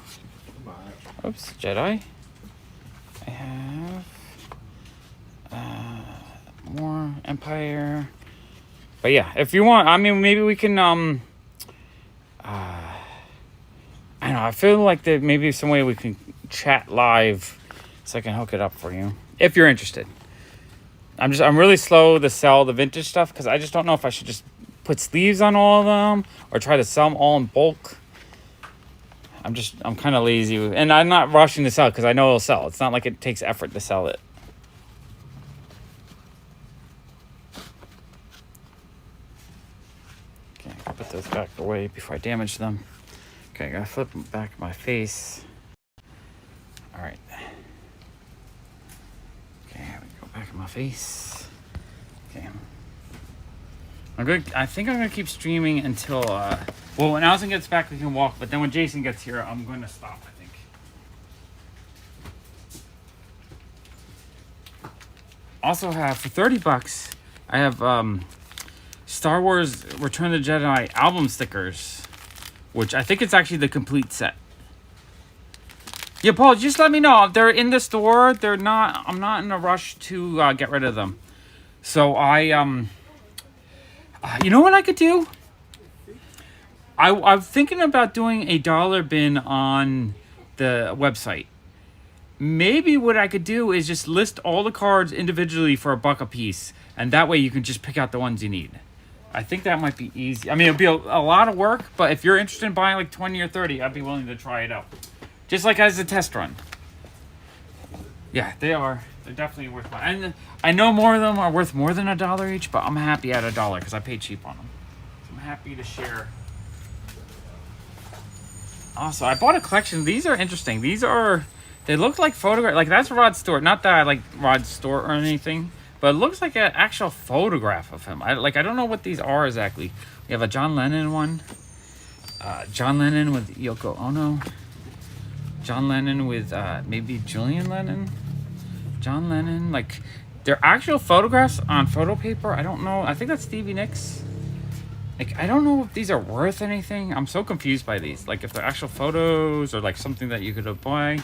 Oops, Jedi. I have more Empire. But yeah, if you want, I mean, maybe we can, I don't know, I feel like that maybe some way we can chat live so I can hook it up for you, if you're interested. I'm really slow to sell the vintage stuff because I just don't know if I should just put sleeves on all of them or try to sell them all in bulk. I'm kind of lazy, and I'm not rushing to sell because I know it'll sell. It's not like it takes effort to sell it. Okay, I gotta put those back away before I damage them. Okay, I gotta flip them back in my face. All right. Okay, we go back in my face. Okay. I think I'm gonna keep streaming until well, when Allison gets back we can walk, but then when Jason gets here I'm gonna stop, I think. Also have for $30 I have Star Wars Return of the Jedi album stickers, which I think it's actually the complete set. Yeah, Paul, just let me know if they're in the store. They're not. I'm not in a rush to get rid of them. So you know what I could do? I'm thinking about doing a dollar bin on the website. Maybe what I could do is just list all the cards individually for $1 a piece, and that way you can just pick out the ones you need. I think that might be easy. I mean, it'll be a lot of work, but if you're interested in buying like 20 or 30, I'd be willing to try it out. Just like as a test run. Yeah, they are. They're definitely worth buying. And I know more of them are worth more than $1 each, but I'm happy at $1 because I paid cheap on them. I'm happy to share. Also, I bought a collection. These are interesting. They look like photographs. Like, that's Rod Stewart. Not that I like Rod Stewart or anything, but it looks like an actual photograph of him. I don't know what these are exactly. We have a John Lennon one. John Lennon with Yoko Ono. John Lennon with maybe Julian Lennon. John Lennon. Like, they're actual photographs on photo paper. I don't know. I think that's Stevie Nicks. Like, I don't know if these are worth anything. I'm so confused by these. Like, if they're actual photos or like something that you could buy.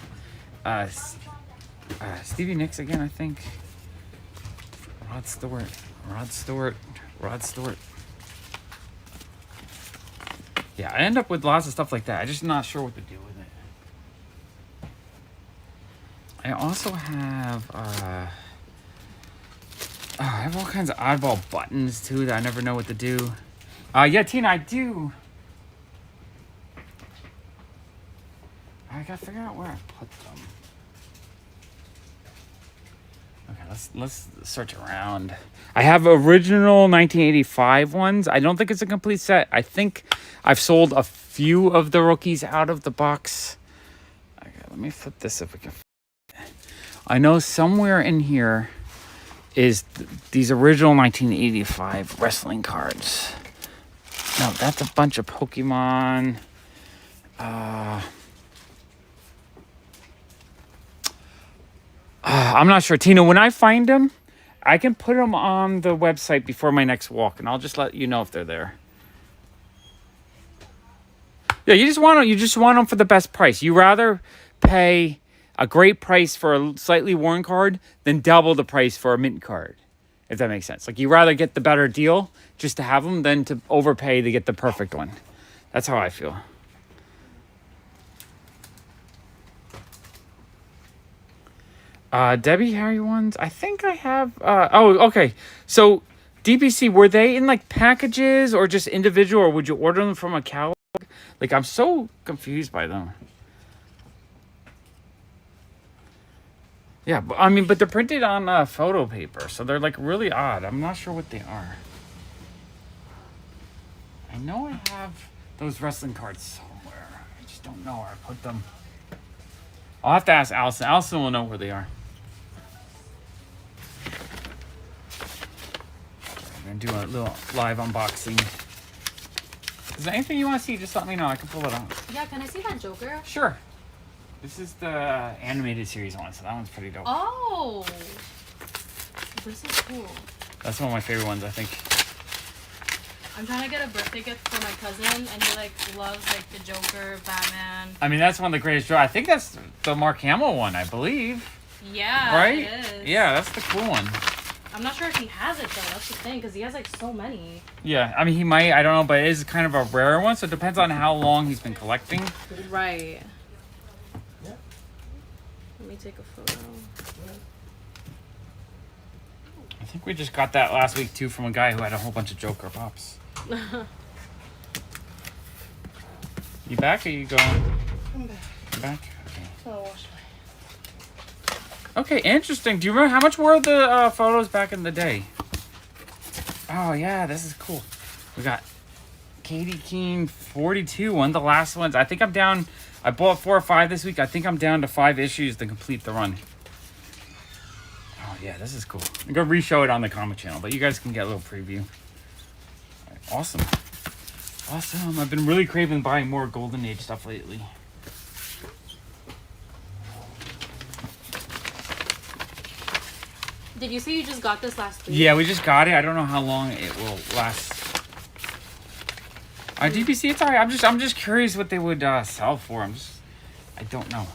Stevie Nicks again, I think. Rod Stewart. Yeah, I end up with lots of stuff like that. I'm just not sure what to do with it. I also have, I have all kinds of oddball buttons too that I never know what to do. Yeah, Tina, I do. I gotta figure out where I put them. Okay, let's search around. I have original 1985 ones. I don't think it's a complete set. I think I've sold a few of the rookies out of the box. Okay, let me flip this if we can. I know somewhere in here is these original 1985 wrestling cards. No, that's a bunch of Pokemon. I'm not sure. Tina, when I find them, I can put them on the website before my next walk, and I'll just let you know if they're there. Yeah, you just want them for the best price. You rather pay a great price for a slightly worn card than double the price for a mint card, if that makes sense. Like, you rather get the better deal just to have them than to overpay to get the perfect one. That's how I feel. Debbie Harry ones. I think I have. Oh, okay. So, DPC, were they in like packages or just individual, or would you order them from a catalog? Like, I'm so confused by them. Yeah, but I mean, but they're printed on photo paper, so they're like really odd. I'm not sure what they are. I know I have those wrestling cards somewhere. I just don't know where I put them. I'll have to ask Allison. Allison will know where they are. I'm gonna do a little live unboxing. Is there anything you want to see? Just let me know. I can pull it out. Yeah, can I see that Joker? Sure. This is the animated series one, so that one's pretty dope. Oh, this is cool. That's one of my favorite ones, I think. I'm trying to get a birthday gift for my cousin, and he like loves like the Joker, Batman. I mean, that's one of the greatest draws. I think that's the Mark Hamill one, I believe. Yeah, right? It is. Yeah, that's the cool one. I'm not sure if he has it though. That's the thing, because he has like so many. Yeah, I mean, he might. I don't know, but it is kind of a rare one, so it depends on how long he's been collecting. Right. Let me take a photo. I think we just got that last week too from a guy who had a whole bunch of Joker pops. You back or you going? I'm back. You back? Okay. So I'll wash Okay, interesting. Do you remember how much were the photos back in the day? Oh yeah, this is cool. We got Katie Keene 42, one of the last ones. I think I'm down. I bought 4 or 5 this week. I think I'm down to 5 issues to complete the run. Oh yeah, this is cool. I'm gonna re-show it on the comic channel, but you guys can get a little preview. All right, awesome. Awesome. I've been really craving buying more Golden Age stuff lately. Did you say you just got this last week? Yeah, we just got it. I don't know how long it will last. DPC, it's alright. I'm just curious what they would sell for. I don't know.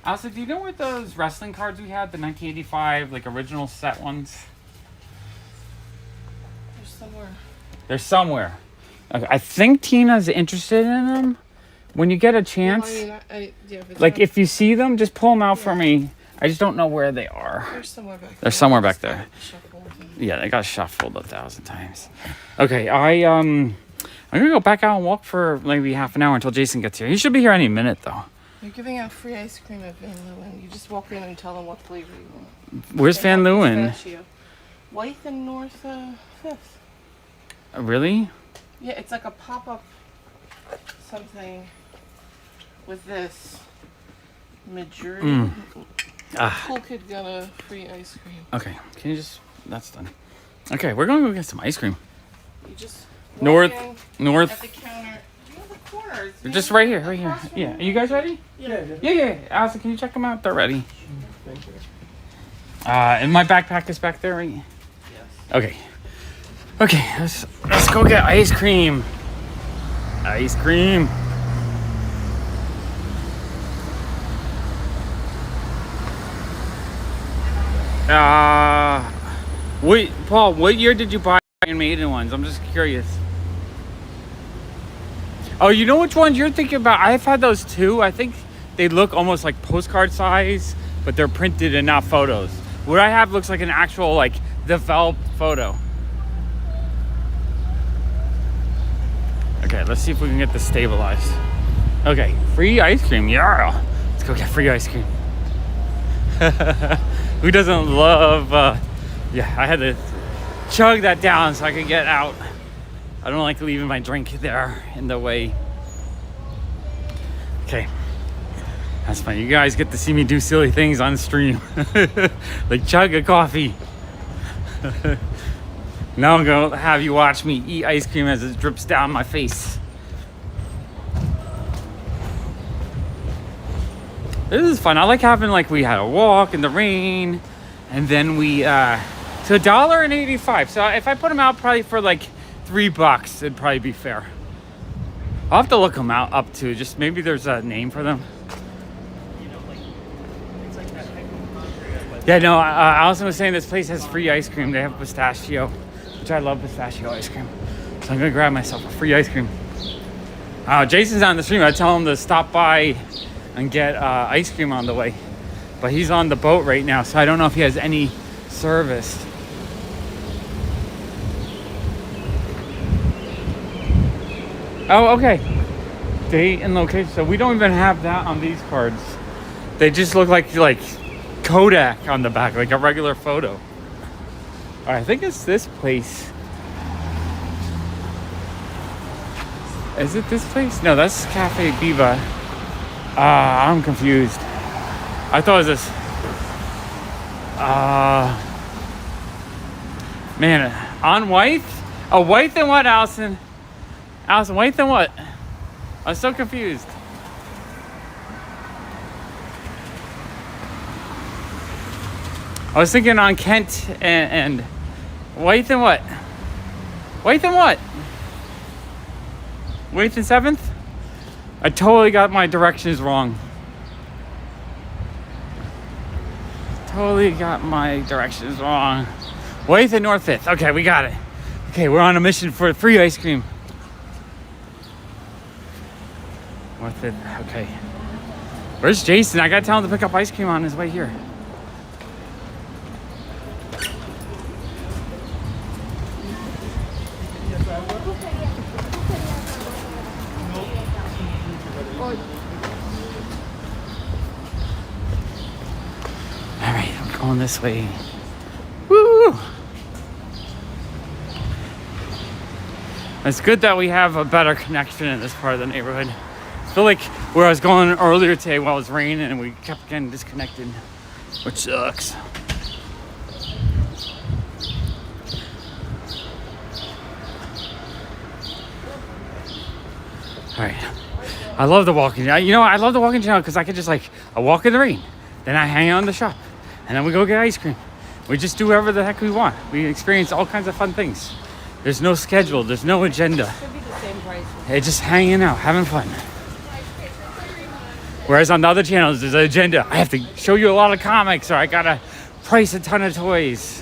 Also, do you know what those wrestling cards we had, the 1985 like original set ones? They're somewhere. They're somewhere. Okay, I think Tina's interested in them. When you get a chance, Well, I mean, yeah, like if you see them, just pull them out for me. I just don't know where they are. They're somewhere back there. They're somewhere back there. Shuffled and- Yeah, they got shuffled 1,000 times. Okay, I'm gonna go back out and walk for maybe half an hour until Jason gets here. He should be here any minute though. You're giving out free ice cream at Van Leeuwen. You just walk in and tell them what flavor you want. Where's They Van have Leeuwen? pistachio. Wythe and North 5th. Really? Yeah, it's like a pop-up something with this. Majority. Ah. Cool kid got a free ice cream. Okay, can you just? That's done. Okay, we're gonna go get some ice cream. You just walk North, in at north. the counter. You know the corner. It's Just maybe right here. across from Yeah. the- Are you guys ready? Yeah. Yeah. Allison, can you check them out? They're ready. Thank you. And my backpack is back there, right? Yes. Okay. Okay, let's go get ice cream. Ice cream. Wait, Paul, what year did you buy Iron Maiden ones? I'm just curious. Oh, you know which ones you're thinking about? I've had those too. I think they look almost like postcard size, but they're printed and not photos. What I have looks like an actual, like, developed photo. Okay, let's see if we can get this stabilized. Okay, free ice cream, yeah. Let's go get free ice cream. Who doesn't love, yeah, I had to chug that down so I could get out. I don't like leaving my drink there in the way. Okay, that's fine. You guys get to see me do silly things on stream. Like chug a coffee. Now I'm gonna have you watch me eat ice cream as it drips down my face. This is fun. I like having, like, we had a walk in the rain, and then we to $1.85. So if I put them out probably for like $3, it'd probably be fair. I'll have to look them out up to, just maybe there's a name for them. Yeah, no, Allison was saying this place has free ice cream. They have pistachio, which I love pistachio ice cream. So I'm gonna grab myself a free ice cream. Jason's on the stream. I tell him to stop by and get ice cream on the way. But he's on the boat right now, so I don't know if he has any service. Oh, okay. Date and location. So we don't even have that on these cards. They just look like Kodak on the back, like a regular photo. All right, I think it's this place. Is it this place? No, that's Cafe Viva. I'm confused. I thought it was this. Man, on Wythe? Oh, Wythe and what, Allison? Allison, Wythe and what? I'm so confused. I was thinking on Kent and Wythe and what? Wythe and what? Wythe and 7th? I totally got my directions wrong. Totally got my directions wrong. Wythe and North 5th. Okay, we got it. Okay, we're on a mission for free ice cream. North 5th, okay. Where's Jason? I gotta tell him to pick up ice cream on his way here. Alright, I'm going this way. Woo! It's good that we have a better connection in this part of the neighborhood. I feel like where I was going earlier today while it was raining and we kept getting disconnected, which sucks. All right, I love the walking. You know, I love the walking channel because I could just I walk in the rain, then I hang out in the shop, and then we go get ice cream. We just do whatever the heck we want. We experience all kinds of fun things. There's no schedule. There's no agenda. Should be the same price. It's just hanging out, having fun. Whereas on the other channels, there's an agenda. I have to show you a lot of comics, or I gotta price a ton of toys.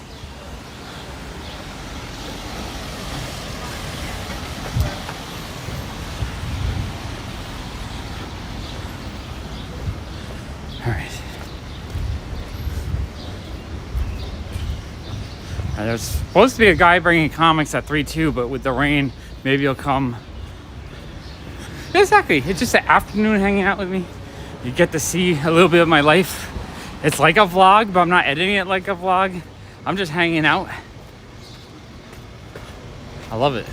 All right. There's supposed to be a guy bringing comics at 3-2, but with the rain, maybe he'll come. Exactly. It's just an afternoon hanging out with me. You get to see a little bit of my life. It's like a vlog, but I'm not editing it like a vlog. I'm just hanging out. I love it.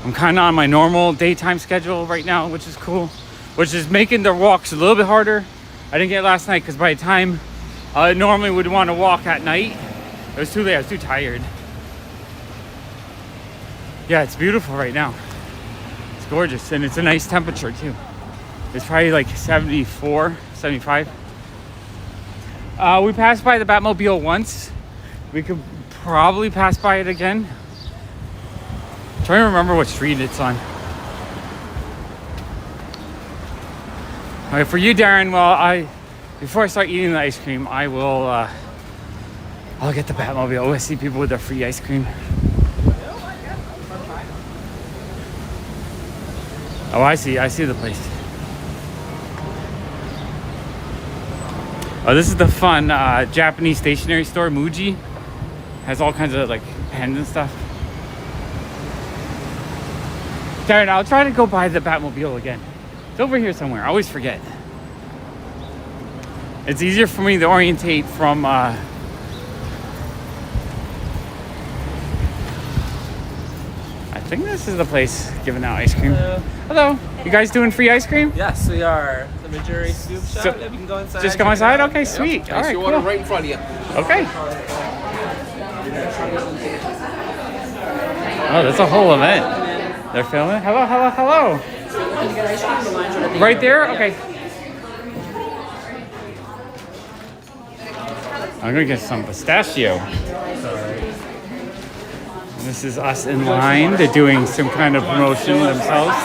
I'm kind of on my normal daytime schedule right now, which is cool. Which is making the walks a little bit harder. I didn't get last night because by the time I normally would want to walk at night, it was too late. I was too tired. Yeah, it's beautiful right now. It's gorgeous, and it's a nice temperature too. It's probably like 74, 75. We passed by the Batmobile once. We could probably pass by it again. I'm trying to remember what street it's on. Okay, for you, Darren, well, before I start eating the ice cream, I'll get the Batmobile. I see people with their free ice cream. Oh, I see the place. Oh, this is the fun Japanese stationery store, Muji. Has all kinds of like pens and stuff. Darren, I'll try to go by the Batmobile again. It's over here somewhere. I always forget. It's easier for me to orientate from I think this is the place giving out ice cream. Hello. You guys doing free ice cream? Yes, we are. The Majuri Scoop Shop. So, Yeah, we can go inside. just go inside? Okay, sweet. Yep. All right, your cool. order right in front of you. Okay. Oh, that's a whole event. They're filming. Hello, hello, hello. Right there? Okay. I'm gonna get some pistachio. This is us in line. They're doing some kind of promotion themselves.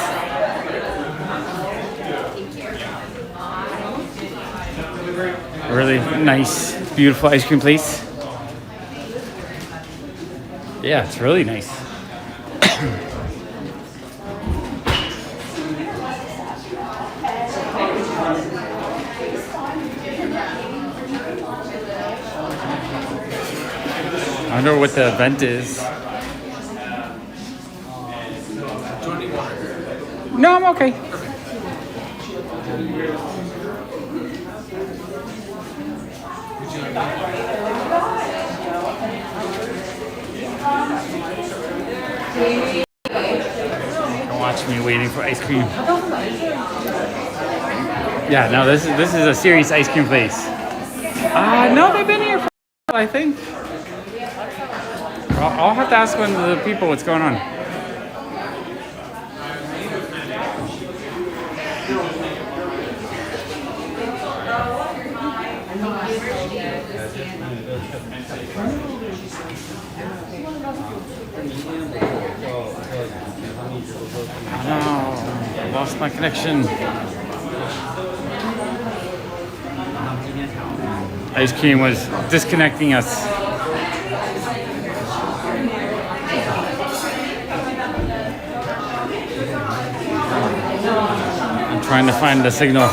A really nice, beautiful ice cream place. Yeah, it's really nice. I wonder what the event is. No, I'm okay. Don't watch me waiting for ice cream. Yeah, no, this is a serious ice cream place. No, they've been here for I think. I'll have to ask one of the people what's going on. No, I lost my connection. Ice cream was disconnecting us. I'm trying to find the signal.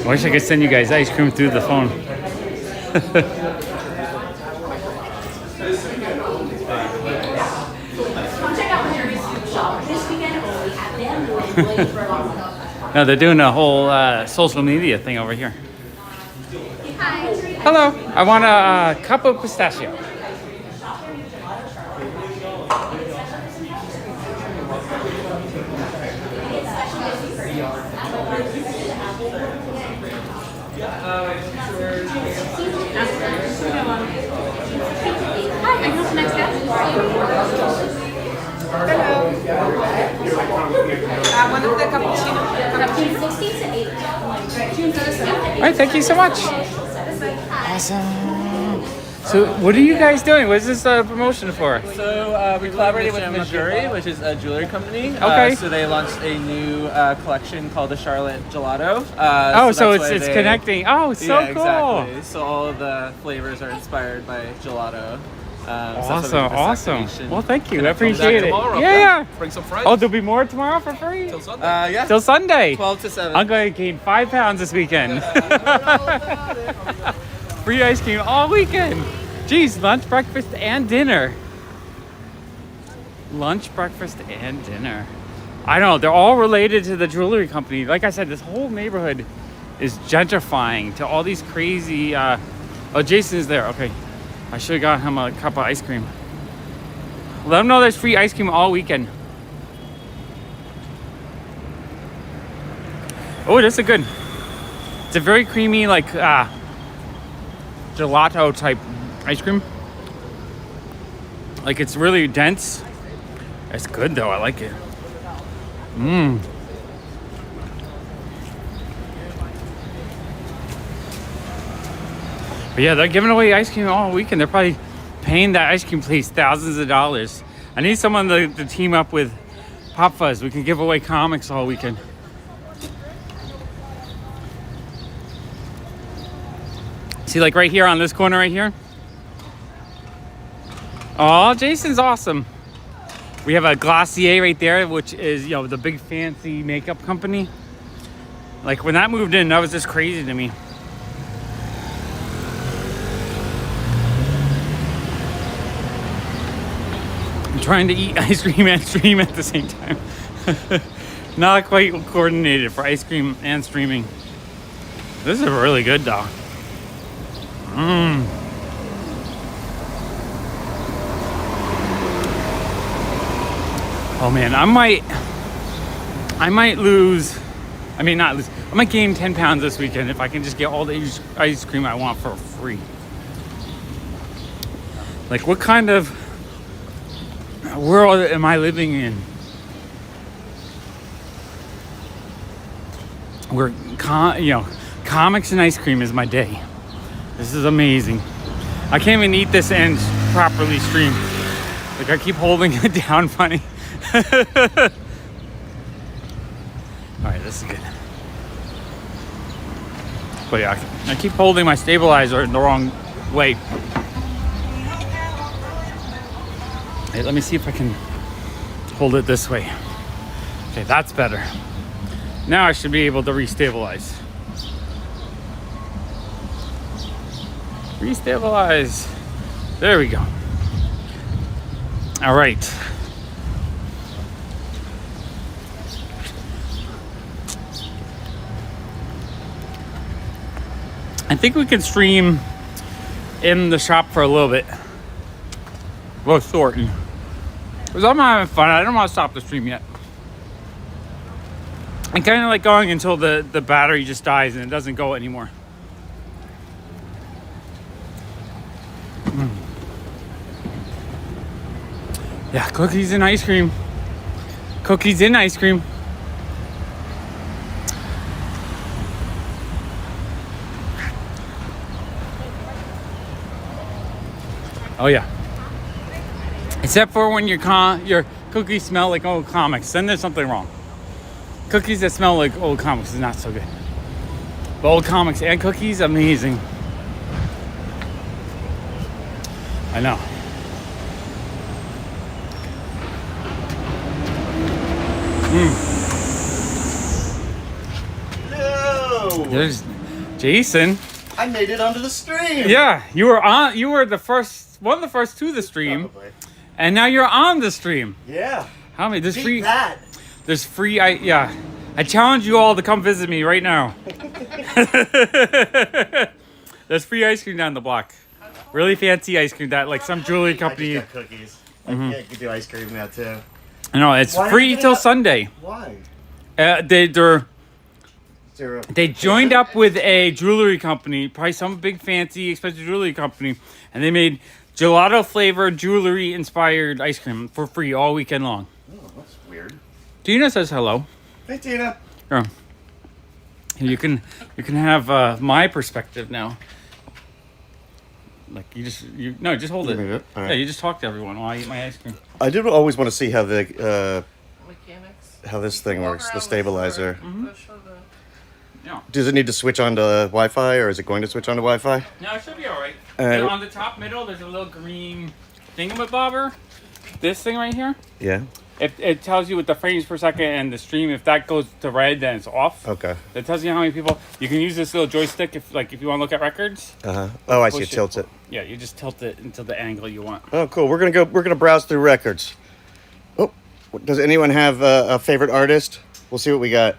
I wish I could send you guys ice cream through the phone. No, they're doing a whole social media thing over here. Hi. Hello, I want a cup of pistachio. Hi, I can help next guest. One of the cappuccino. 60 to 8. All right, thank you so much. Awesome. So, what are you guys doing? What is this promotion for? So we collaborated with Majuri, which is a jewelry company. Okay. So they launched a new collection called the Charlotte Gelato. So that's it's why connecting. Oh, so yeah, cool. Exactly. So all of the flavors are inspired by gelato. So that's why we did this Awesome. activation. Well, thank you. I Connect them appreciate it. tomorrow, Yeah. Bring some friends. Oh, there'll be more tomorrow for free? Till Sunday. Yeah. Till Sunday. 12 to 7. I'm going to gain 5 pounds this weekend. Free ice cream all weekend. Geez, lunch, breakfast, and dinner. Lunch, breakfast, and dinner. I don't know. They're all related to the jewelry company. Like I said, this whole neighborhood is gentrifying to all these crazy... oh, Jason is there. Okay. I should have got him a cup of ice cream. Let him know there's free ice cream all weekend. Oh, this is good. It's a very creamy, like gelato type ice cream. Like it's really dense. It's good though. I like it. Mmm. But yeah, they're giving away ice cream all weekend. They're probably paying that ice cream place thousands of dollars. I need someone to team up with PopFuzz. We can give away comics all weekend. See, like right here on this corner right here. Oh, Jason's awesome. We have a Glossier right there, which is, you know, the big fancy makeup company. Like when that moved in, that was just crazy to me. I'm trying to eat ice cream and stream at the same time. Not quite coordinated for ice cream and streaming. This is really good though. Mmm. Oh man, I might lose. I mean, not lose. I might gain 10 pounds this weekend if I can just get all the ice cream I want for free. Like, what kind of world am I living in? Where, comics and ice cream is my day. This is amazing. I can't even eat this and properly stream. Like, I keep holding it down funny. All right, this is good. But yeah, I keep holding my stabilizer in the wrong way. Hey, let me see if I can hold it this way. Okay, that's better. Now I should be able to restabilize. Restabilize. There we go. All right. I think we can stream in the shop for a little bit. Well, sorting. Because I'm having fun. I don't want to stop the stream yet. I kind of like going until the battery just dies and it doesn't go anymore. Yeah, cookies and ice cream. Cookies and ice cream. Oh yeah. Except for when your cookies smell like old comics, then there's something wrong. Cookies that smell like old comics is not so good. But old comics and cookies, amazing. I know. Hello. There's Jason. I made it onto the stream. Yeah, you were the first, one of the first to the stream. Probably. And now you're on the stream. Yeah. How many? There's Beat free. that. There's free. I challenge you all to come visit me right now. There's free ice cream down the block. Really fancy ice cream that like some jewelry company. I just got cookies. I can do ice cream now too. No, it's Why are free you till gonna- Sunday. Why? They joined up with a jewelry company, probably some big fancy expensive jewelry company, and they made gelato flavored jewelry inspired ice cream for free all weekend long. Oh, that's weird. Tina says hello. Hey, Tina. Yeah. You can have my perspective now. Like just hold it. All right. Yeah, you just talk to everyone while I eat my ice cream. I did always want to see how the Mechanics. how this thing works, the stabilizer. Yeah. Does it need to switch on to Wi-Fi, or is it going to switch on to Wi-Fi? No, it should be all right. And And on the top middle, there's a little green thingamabobber. This thing right here. Yeah. It tells you with the frames per second and the stream. If that goes to red, then it's off. Okay. It tells you how many people. You can use this little joystick if you want to look at records. Oh, I see. Push It tilts it. Yeah, you just tilt it into the angle you want. Oh, cool. We're gonna browse through records. Oh, does anyone have a favorite artist? We'll see what we got.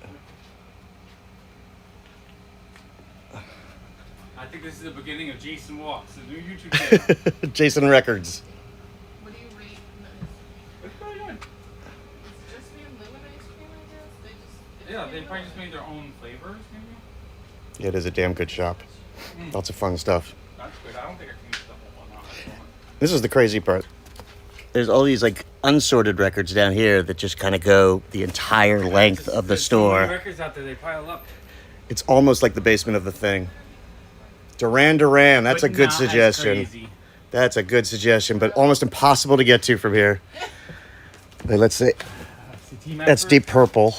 I think think this is the beginning of Jason Walks, the new YouTube channel. Jason Records. What do you rate? It's pretty good. It's just being lemon ice cream, I guess. They just. Yeah, they probably just made their own flavors, maybe. Yeah, it is a damn good shop. Lots of fun stuff. That's good. I don't think I can use the whole one. This is the crazy part. There's all these like unsorted records down here that just kind of go the entire length of the There's so many store. records out there, they pile up. It's almost like the basement of the Thing. Duran Duran, that's But a good not as suggestion. crazy. That's a good suggestion, but almost impossible to get to from here. Wait, let's see. That's Deep Purple.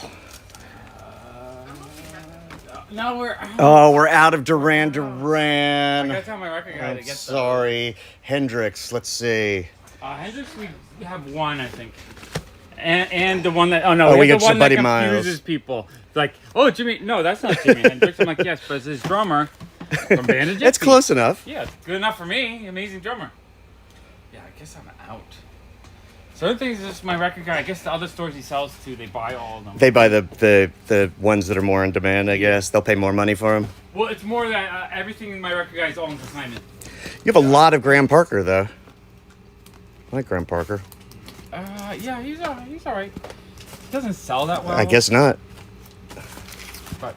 No, we're. Oh, we're out of Duran I Duran. gotta tell my record guy to I'm get sorry. Hendrix, let's see. Hendrix, we have one, I think. And the one that. Oh, no. Oh, We we have get the one that Buddy Miles. confuses people. Like, oh, Jimmy. No, that's not Jimi Hendrix. I'm like, yes, but it's his drummer from Band of Gypsy. That's close enough. Yeah, it's good enough for me. Amazing drummer. Yeah, I guess I'm out. Certain things is just my record guy. I guess the other stores he sells to, they buy all of them. They buy the ones that are more in demand, I guess. They'll pay more money for them. Well, it's more that everything in my record guy is all on consignment. You have a lot of Graham Parker, though. I like Graham Parker. Yeah, he's all right. He doesn't sell that well. I guess not. But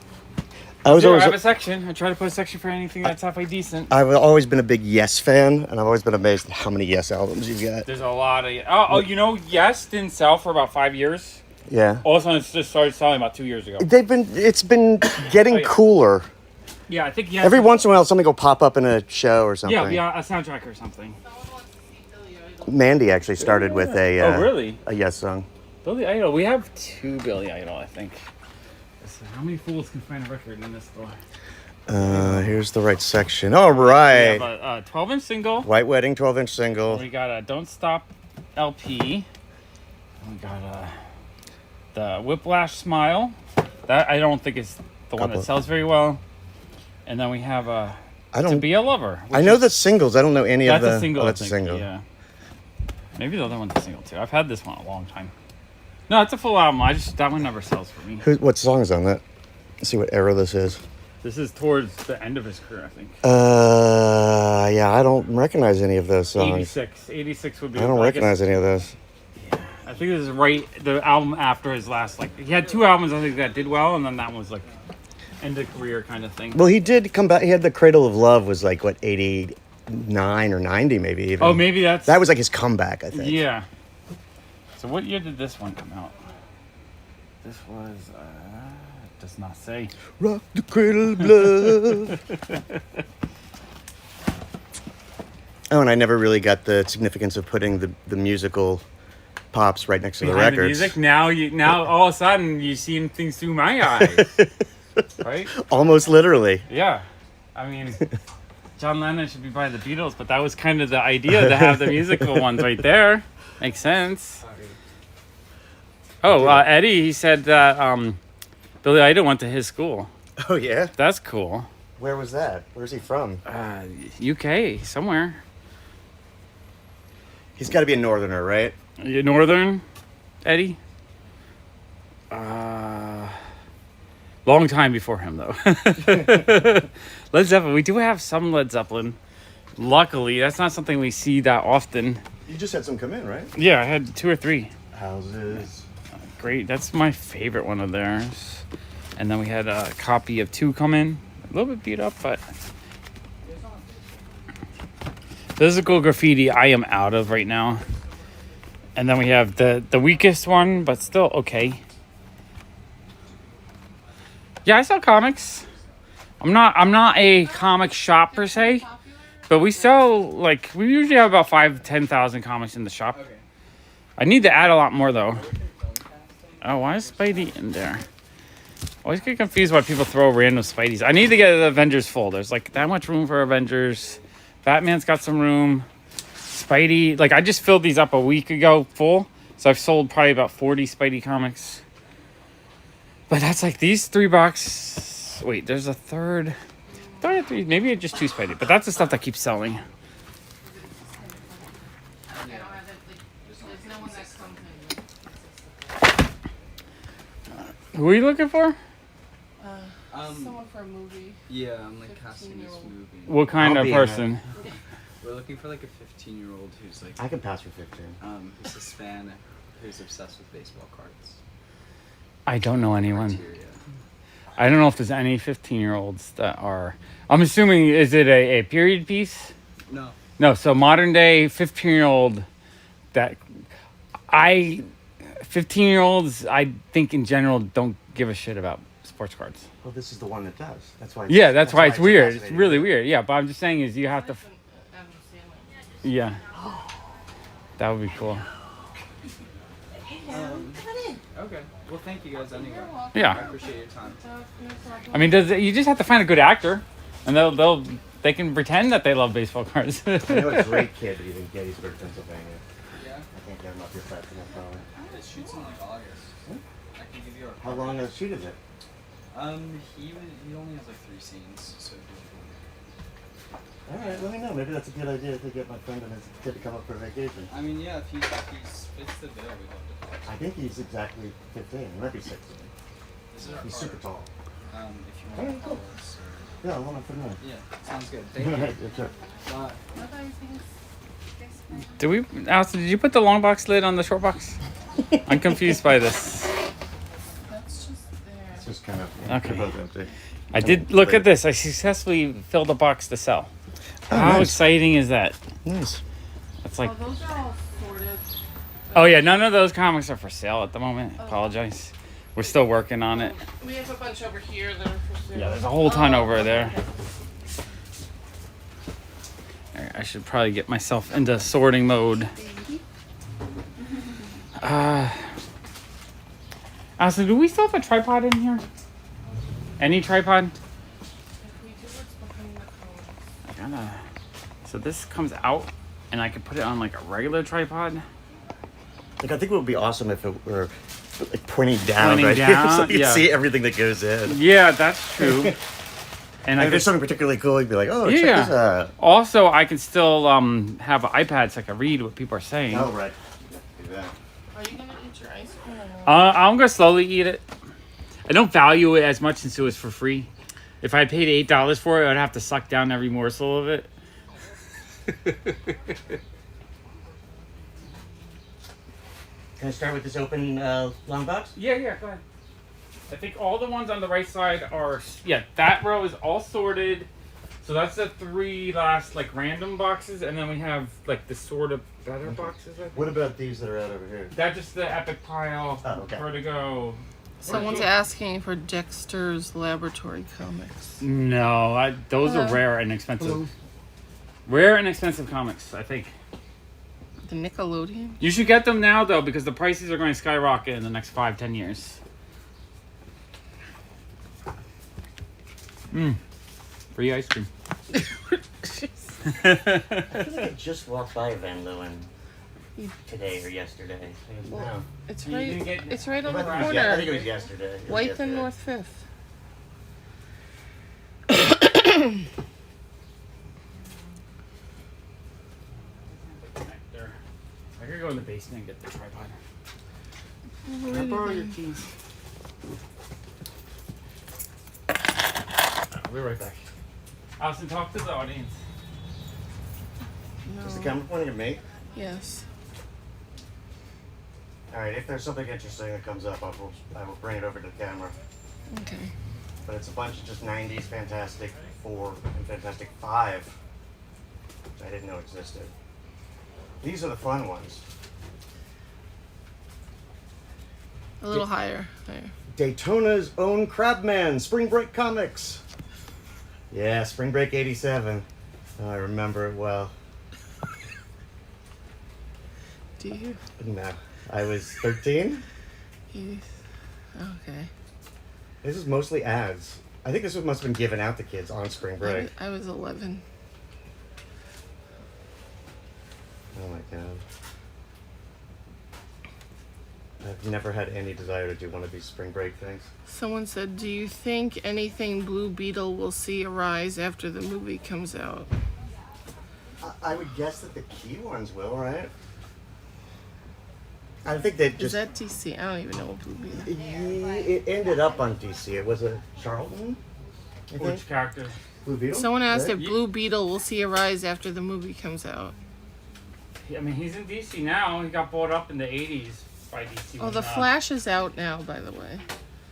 I was I always. have a section. I try to put a section for anything that's halfway decent. I've always been a big Yes fan, and I've always been amazed at how many Yes albums you've got. There's a lot of. You know, Yes didn't sell for about 5 years. Yeah. All of a sudden, it's just started selling about 2 years ago. It's been getting Oh, yeah. cooler. Yeah, I think Yes. Every once in a while, something will pop up in a show or something. Yeah, a soundtrack or something. Someone wants to see Billy Idol. Mandy actually started with a Oh, really? a Yes song. Billy Idol. We have 2 Billy Idol, I think. So how many fools can find a record in this store? Here's the right section. All right. We have a 12-inch single. White Wedding, 12-inch single. We got a Don't Stop LP. We got the Whiplash Smile. That I don't think is the one Couple. that sells very well. And then we have I To don't. Be a Lover. I know the singles. I don't know any of That's the. a single. Oh, I that's a think, single. Yeah. Maybe the other one's a single too. I've had this one a long time. No, it's a full album. That one never sells for me. What song is on that? Let's see what era this is. This is towards the end of his career, I think. Yeah, I don't recognize any of those songs. 86. 86 would be. I don't recognize any of those. I think this is right the album after his last. Like he had 2 albums I think that did well, and then that was like end of career kind of thing. Well, he did come back. He had the Cradle of Love was like what 89 or 90 maybe even. Oh, maybe that's That was like his comeback, I think. Yeah. So what year did this one come out? This was it does not say. Rock the Cradle of Love. Oh, and I never really got the significance of putting the musical pops right next to the Behind records. music. Now all of a sudden you see things through my eyes. Right? Almost literally. Yeah. I mean John Lennon should be by the Beatles, but that was kind of the idea to have the musical ones right there. Makes sense. Oh, Eddie, he said that Billy Idol went to his school. Oh yeah. That's cool. Where was that? Where's he from? UK, somewhere. He's got to be a northerner, right? You Northern, Eddie? Long time before him, though. Led Zeppelin. We do have some Led Zeppelin. Luckily, that's not something we see that often. You just had some come in, right? Yeah, I had 2 or 3. Houses. Great. That's my favorite one of theirs. And then we had a copy of 2 come in. A little bit beat up, but... Physical graffiti, I am out of right now. And then we have the weakest one, but still okay. Yeah, I sell comics. I'm not a comic shop per se, but we sell we usually have about 5,000-10,000 comics in the shop. Okay. I need to add a lot more though. Oh, why is Spidey in there? Always get confused why people throw random Spideys. I need to get the Avengers full. There's that much room for Avengers. Batman's got some room. Spidey, I just filled these up a week ago full. So I've sold probably about 40 Spidey comics. But that's these 3 boxes. Wait, there's a third. I thought I had 3, maybe just 2 Spidey. But that's the stuff that keeps selling. There's no one that comes in. Who are you looking for? Someone for a movie. Yeah, I'm like casting this 15-year-old. movie. What kind I'll of be in it. person? We're looking for like a 15-year-old who's like I can pass for 15. who's Hispanic, who's obsessed with baseball cards. I don't know anyone. Criteria. I don't know if there's any 15-year-olds that are. I'm assuming, is it a period piece? No. No, so modern day 15-year-old that 15-year-olds, I think in general don't give a shit about sports cards. Well, this is the one that does. That's why. Yeah, that's why it's weird. It's fascinating. really weird. Yeah, but I'm just saying is you have to. Yeah. That would be cool. Okay. Well, thank you guys anyway. I Yeah. appreciate your time. I mean, you just have to find a good actor, and they can pretend that they love baseball cards. I know a great kid in Gettysburg, Pennsylvania. Yeah. I can't get him up here fast enough, probably. It shoots in like August. I can give you a. How long a shoot is it? He only has like 3 scenes, so. All right, let me know. Maybe that's a good idea to get my friend and his kid to come up for vacation. I mean, yeah, if he fits the bill, we'd love to talk. I think he's exactly 15. He might be 16. This is our He's card. super tall. If you want Alright, to cool. call us. Yeah, I want to put him in. Yeah, sounds good. All Thank you. right, sure. Bye. Did we, Allison? Did you put the long box lid on the short box? I'm confused by this. That's just there. It's just kind of Okay. they're both empty. I did look at this. I successfully filled a box to sell. Oh, How nice. exciting is that? Nice. It's like, Oh, those are all sorted. oh yeah, none of those comics are for sale at the moment. Apologize. We're still working on it. We have a bunch over here that are for sale. Yeah, there's a whole ton over okay, there. okay. Alright, I should probably get myself into sorting mode. Allison, do we still have a tripod in here? Any tripod? If we do what's behind the cones. I gotta. So this comes out, and I could put it on like a regular tripod. Like, I think it would be awesome if it were like pointing down, Pointing right down, here, so you yeah. see everything that goes in. Yeah, that's true. And I Like, if there's could, something particularly cool, you'd be like, oh, check Yeah. this out. also I can still have an iPad so I can read what people are saying. Oh, right. Do that. Are you gonna eat your ice cream or no? I'm gonna slowly eat it. I don't value it as much since it was for free. If I paid $8 for it, I'd have to suck down every morsel of it. Can I start with this open long box? Yeah, go ahead. I think all the ones on the right side are, that row is all sorted. So that's the 3 last like random boxes, and then we have like the sort of better boxes. I think. What about these that are out over here? That's just the epic pile, Oh, okay. Vertigo. Someone's asking for Dexter's Laboratory comics. No, those are rare and expensive. Hello. Rare and expensive comics, I think. The Nickelodeon? You should get them now though, because the prices are going to skyrocket in the next 5-10 years. Free ice cream. I feel like I just walked by Van Leeuwen today or yesterday. Well, No. It's You right. didn't get- It's right on the I think it corner. was yesterday. It was Wythe yesterday. and North Fifth. I could go in the basement and get the tripod. Can I borrow your keys? I'll be right back. Allison, talk to the audience. Is the No. camera pointing at me? Yes. All right, if there's something interesting that comes up, I will bring it over to the camera. Okay. But it's a bunch of just 90s Fantastic 4 and Fantastic 5, which I didn't know existed. These are the fun ones. A little higher. Higher. Daytona's own Crabman, Spring Break Comics. Yeah, Spring Break 87. Oh, I remember it well. Do you? No, I was 13. You? Okay. This is mostly ads. I think this must have been given out to kids on spring break. I was 11. Oh my god. I've never had any desire to do one of these spring break things. Someone said, "Do you think anything Blue Beetle will see a rise after the movie comes out?" I would guess that the key ones will, right? I think they Is just. that DC? I don't even know what Blue Beetle is. It ended up on DC. It was a Charlton. I think. Which character? Blue Beetle. Someone asked right? if Blue Beetle will see a rise after the movie comes out. I mean, he's in DC now. He got bought up in the 80s by DC. Oh, the Flash is out now, by the way.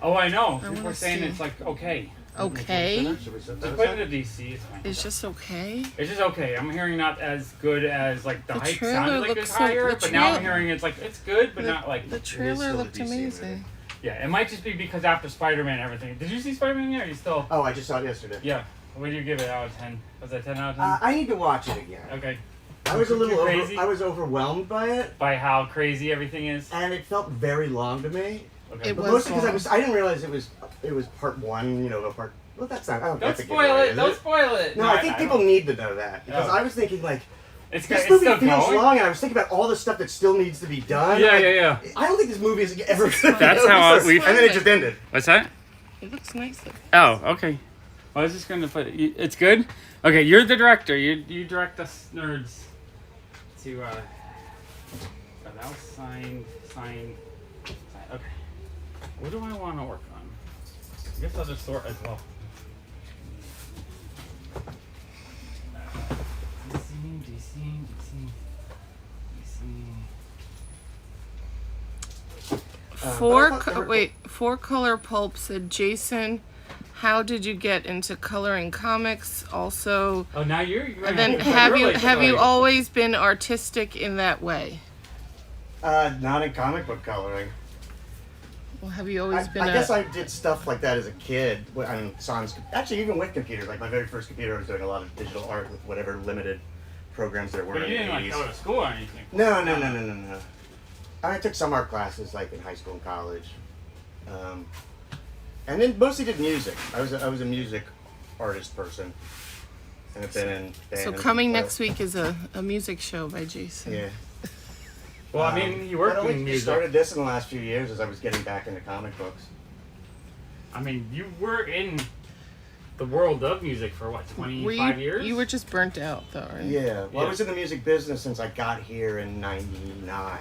Oh, I know. People wanna are saying see. it's like okay. Okay? Should we set Just that put it aside? in DC. It's fine. It's just okay? It's just okay. I'm hearing not as good as like the The hype trailer sounded like looks it's so- higher, the but now I'm trail- hearing it's like it's good, but not like. The trailer still a looked DC amazing. movie. Yeah, it might just be because after Spider-Man and everything. Did you see Spider-Man yet? Or you still? Oh, I just saw it yesterday. Yeah. What do you give it out of 10? Was that 10 out of 10? I need to watch it again. Okay. I was a little Too crazy? I was overwhelmed by it, By how crazy everything is. and it felt very long to me. Okay. It But was mostly long. because I didn't realize it was part one. You know, a part. Well, that's not. I don't Don't have to give spoil away, it. is Don't spoil it. No, I think people need to know that because Oh. I was thinking like It's this it's movie still feels going. long, and I was thinking about all the stuff that still needs to be done. Yeah, Like, yeah. I don't think this movie is ever going to be That's over. how So- we've- And then it just ended. What's that? It looks nice though. Oh, okay. I was just gonna put it. It's good. Okay, you're the director. You direct us nerds to. Oh, that was signed. Okay. What do I want to work on? I guess I'll just sort as well. DC. Four Color Pulp said, Jason, how did you get into coloring comics? Also, Oh, now you're. and then have you always been artistic in that way? Not in comic book coloring. Well, have you always been I a... guess I did stuff like that as a kid. Actually, even with computers, like my very first computer, I was doing a lot of digital art with whatever limited programs there were But in you the didn't like 80s. go to school or anything. No. I took some art classes like in high school and college, and then mostly did music. I was a music artist person, and I've been in bands. So coming next week is a music show by Jason. Yeah. Well, I mean, you worked I only in music. started this in the last few years as I was getting back into comic books. I mean, you were in the world of music for what, 25 years? You were just burnt out though, right? Yeah. Well, Yeah. I was in the music business since I got here in '99.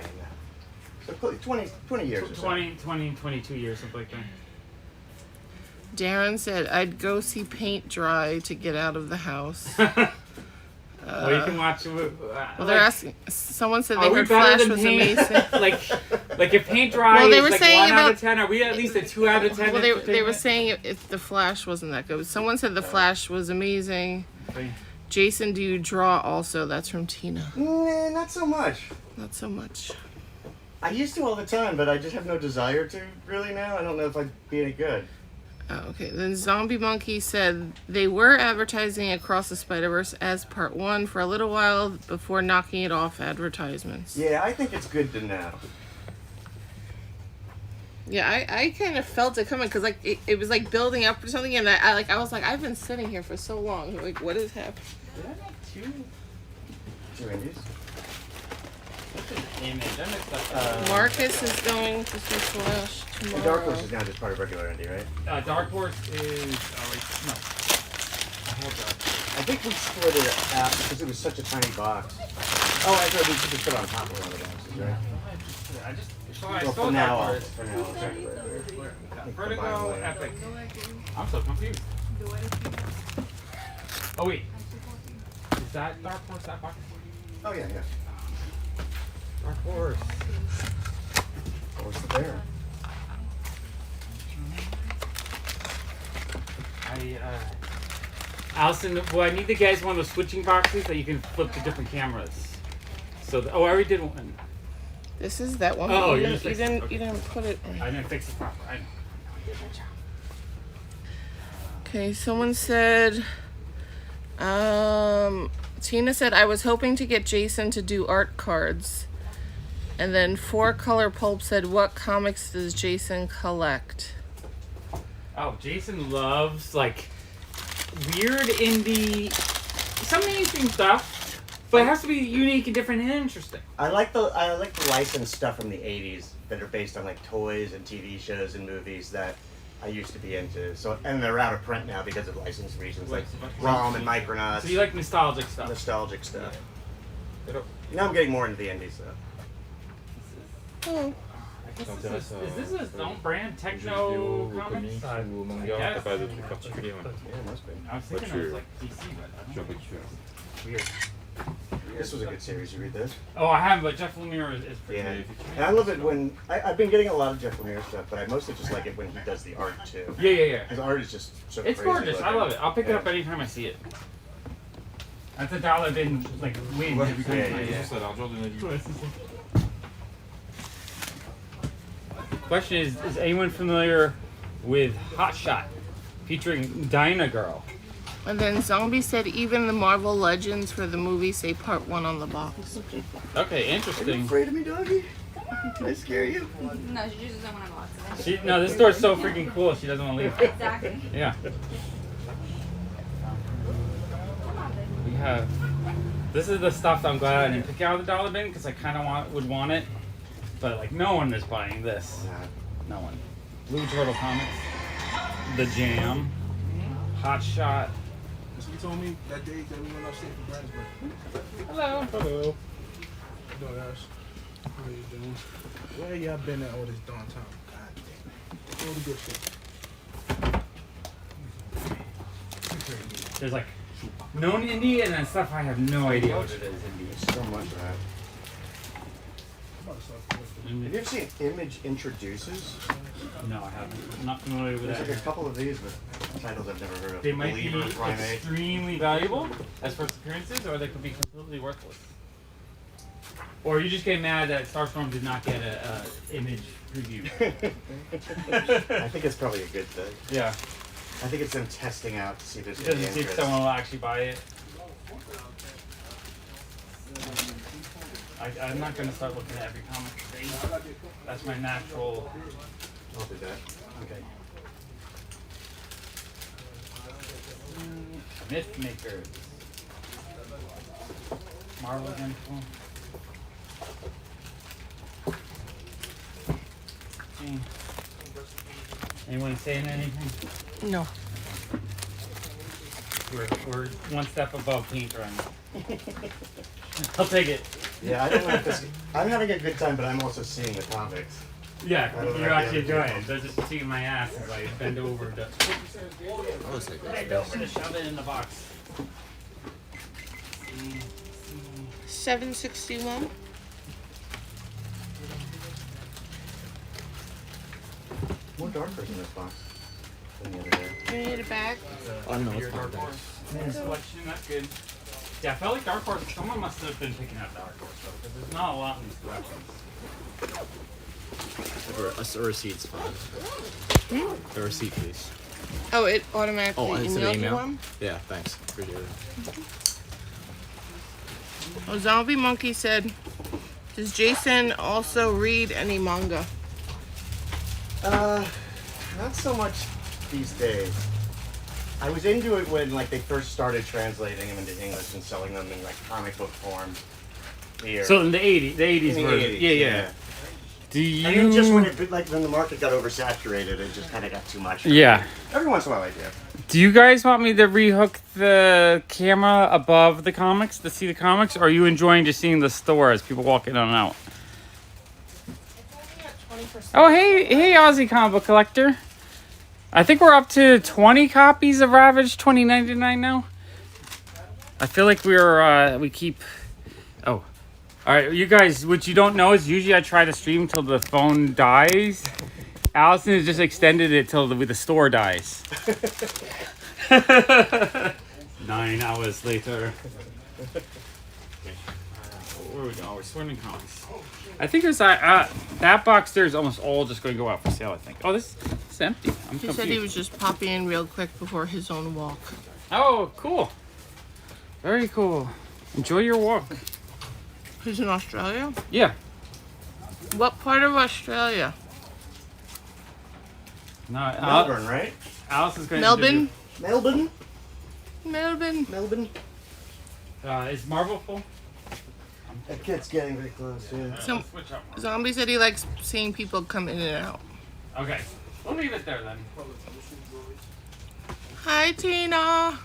So 20 years or so. 22 years, something like that. Darren said, I'd go see paint dry to get out of the house. Well, you can watch. Well, they're asking. Someone said they Are we heard better Flash than was paint? amazing. like if paint dry Well, they is were like saying 1 out about- of 10, are we at least a 2 out of 10? Well, they were entertainment? saying if the Flash wasn't that good. Someone said the Flash was amazing. Okay. Jason, do you draw also? That's from Tina. Nah, not so much. Not so much. I used to all the time, but I just have no desire to really now. I don't know if I'd be any good. Oh, okay. Then Zombie Monkey said they were advertising Across the Spider-Verse as part 1 for a little while before knocking it off advertisements. Yeah, I think it's good to know. Yeah, I kind of felt it coming because like it was like building up or something, and I was like, I've been sitting here for so long. Like, what is happening? Did I make Two indies. What's an image? I mixed up. Marcus is going to see Flash And tomorrow. Dark Horse is now just part of regular indie, right? Dark Horse is. Oh, wait, no. Hold on. I think we split it out because it was such a tiny box. Oh, I thought we should just put it on top of one of the boxes, right? I just. I Well, saw for now, Dark Horse. for now, okay. Vertigo, Epic. I'm so confused. Oh wait, is that Dark Horse? That box? Oh yeah. Dark Horse. Horse the bear. Allison, well, I need the guys one of those switching boxes that you can flip to different cameras. So, I already did one. This is that one. Oh, you you didn't, just you fixed it. didn't, Okay. you didn't put it. I didn't fix it proper. I know. Okay, someone said. Tina said I was hoping to get Jason to do art cards, and then Four Color Pulp said, "What comics does Jason collect?" Oh, Jason loves like weird indie, some mainstream stuff, but it has to be unique and different and interesting. I like the licensed stuff from the '80s that are based on like toys and TV shows and movies that I used to be into. So and they're out of print now because of license reasons, like ROM and Micronauts. So you like nostalgic stuff? nostalgic stuff. They don't- Now I'm getting more into the indie stuff. Oh. Is this a own brand techno comics? I guess. Pas de trucs particuliers. Ouais. Yeah, must be. I was thinking it was like DC, but I Je suis don't un peu know. dessus. Weird. This was a good series. You read this? Oh, I haven't, but Jeff Lemire is pretty Yeah. good. And I love it when I've been getting a lot of Jeff Lemire stuff, but I mostly just like it when he does the art too. Yeah. His art is just so It's crazy gorgeous. I looking. love it. I'll pick it Yeah. up anytime I see it. That's a dollar bin like win every time. Yeah. Ça a l'air dur de naviguer. Question is anyone familiar with Hot Shot featuring Dinah Girl? And then Zombie said even the Marvel Legends for the movie say part 1 on the box. Okay, Are you interesting. afraid of me, doggy? Can I scare you? No, she just doesn't want to go outside. No, this store's so freaking cool. She doesn't want to leave. Exactly. Yeah. We have. This is the stuff I'm glad I didn't pick out of the dollar bin because I kind of would want it, but like no one is buying this. Nah. No one. Blue Turtle Comics, The Jam, Hot Shot. You told me that day that we went upstate for Brandsburg. Hello. Hello. How you doing, guys? How you doing? Where y'all been at all this darn time? God damn. All the good shit. There's like known indie and then stuff I have no idea what it is indie. So much of that. Have you ever seen Image Introduces? No, I haven't. I'm not familiar with There's like a that. couple of these with titles I've never heard of. They might be Believer, Primate. extremely valuable as first appearances, or they could be completely worthless. Or you just get mad that Starstorm did not get a image preview. I think it's probably a good thing. Yeah, I think it's them testing out to see if there's just any to see if interest. someone will actually buy it. I'm not gonna start looking at every comic today. That's my natural. I'll do that. Okay. Myth Makers. Marvel Identical. Anyone saying anything? No. We're one step above paint drying. I'll take it. Yeah, I don't know if this. I'm having a good time, but I'm also seeing the comics. Yeah, I don't you're know. actually enjoying it. They're just seeing my ass as I bend over to bend over to shove it in the box. $7.61. More darkers in this box than the other day. You need a bag? Oh no, Your it's Dark fine. Horse selection, that's good. Yeah, I felt like Dark Horse, someone must have been picking out Dark Horse though, because there's not a lot in these collections. A receipt's fine. A receipt, please. Oh, it automatically Oh, it's an emailed you email? one? Yeah, thanks. Appreciate it. Oh, Zombie Monkey said, does Jason also read any manga? Not so much these days. I was into it when like they first started translating them into English and selling them in like comic book form here. So in the 80s in the version. 80s, Yeah. Do you? And then just when it like when the market got oversaturated, it just kind of got too much. Yeah. Every once in a while I do. Do you guys want me to rehook the camera above the comics to see the comics, or are you enjoying just seeing the store as people walk in and out? Oh, hey, Aussie comic book collector. I think we're up to 20 copies of Ravage 2099 now. I feel like we keep. Oh, all right, you guys. What you don't know is usually I try to stream till the phone dies. Allison has just extended it till the store dies. 9 hours later. Okay. Where we go? We're swimming comics. I think there's that box there is almost all just going to go out for sale. I think. Oh, this is empty. I'm He confused. said he was just popping in real quick before his own walk. Oh, cool. Very cool. Enjoy your walk. He's in Australia? Yeah. What part of Australia? No, Melbourne, right? Alice is going Melbourne? Melbourne? Melbourne. Melbourne? to. Is Marvel full? That kid's getting very close, yeah. So- Let's switch up. Marvel. Zombie said he likes seeing people come in and out. Okay. We'll leave it there then. Hi, Tina.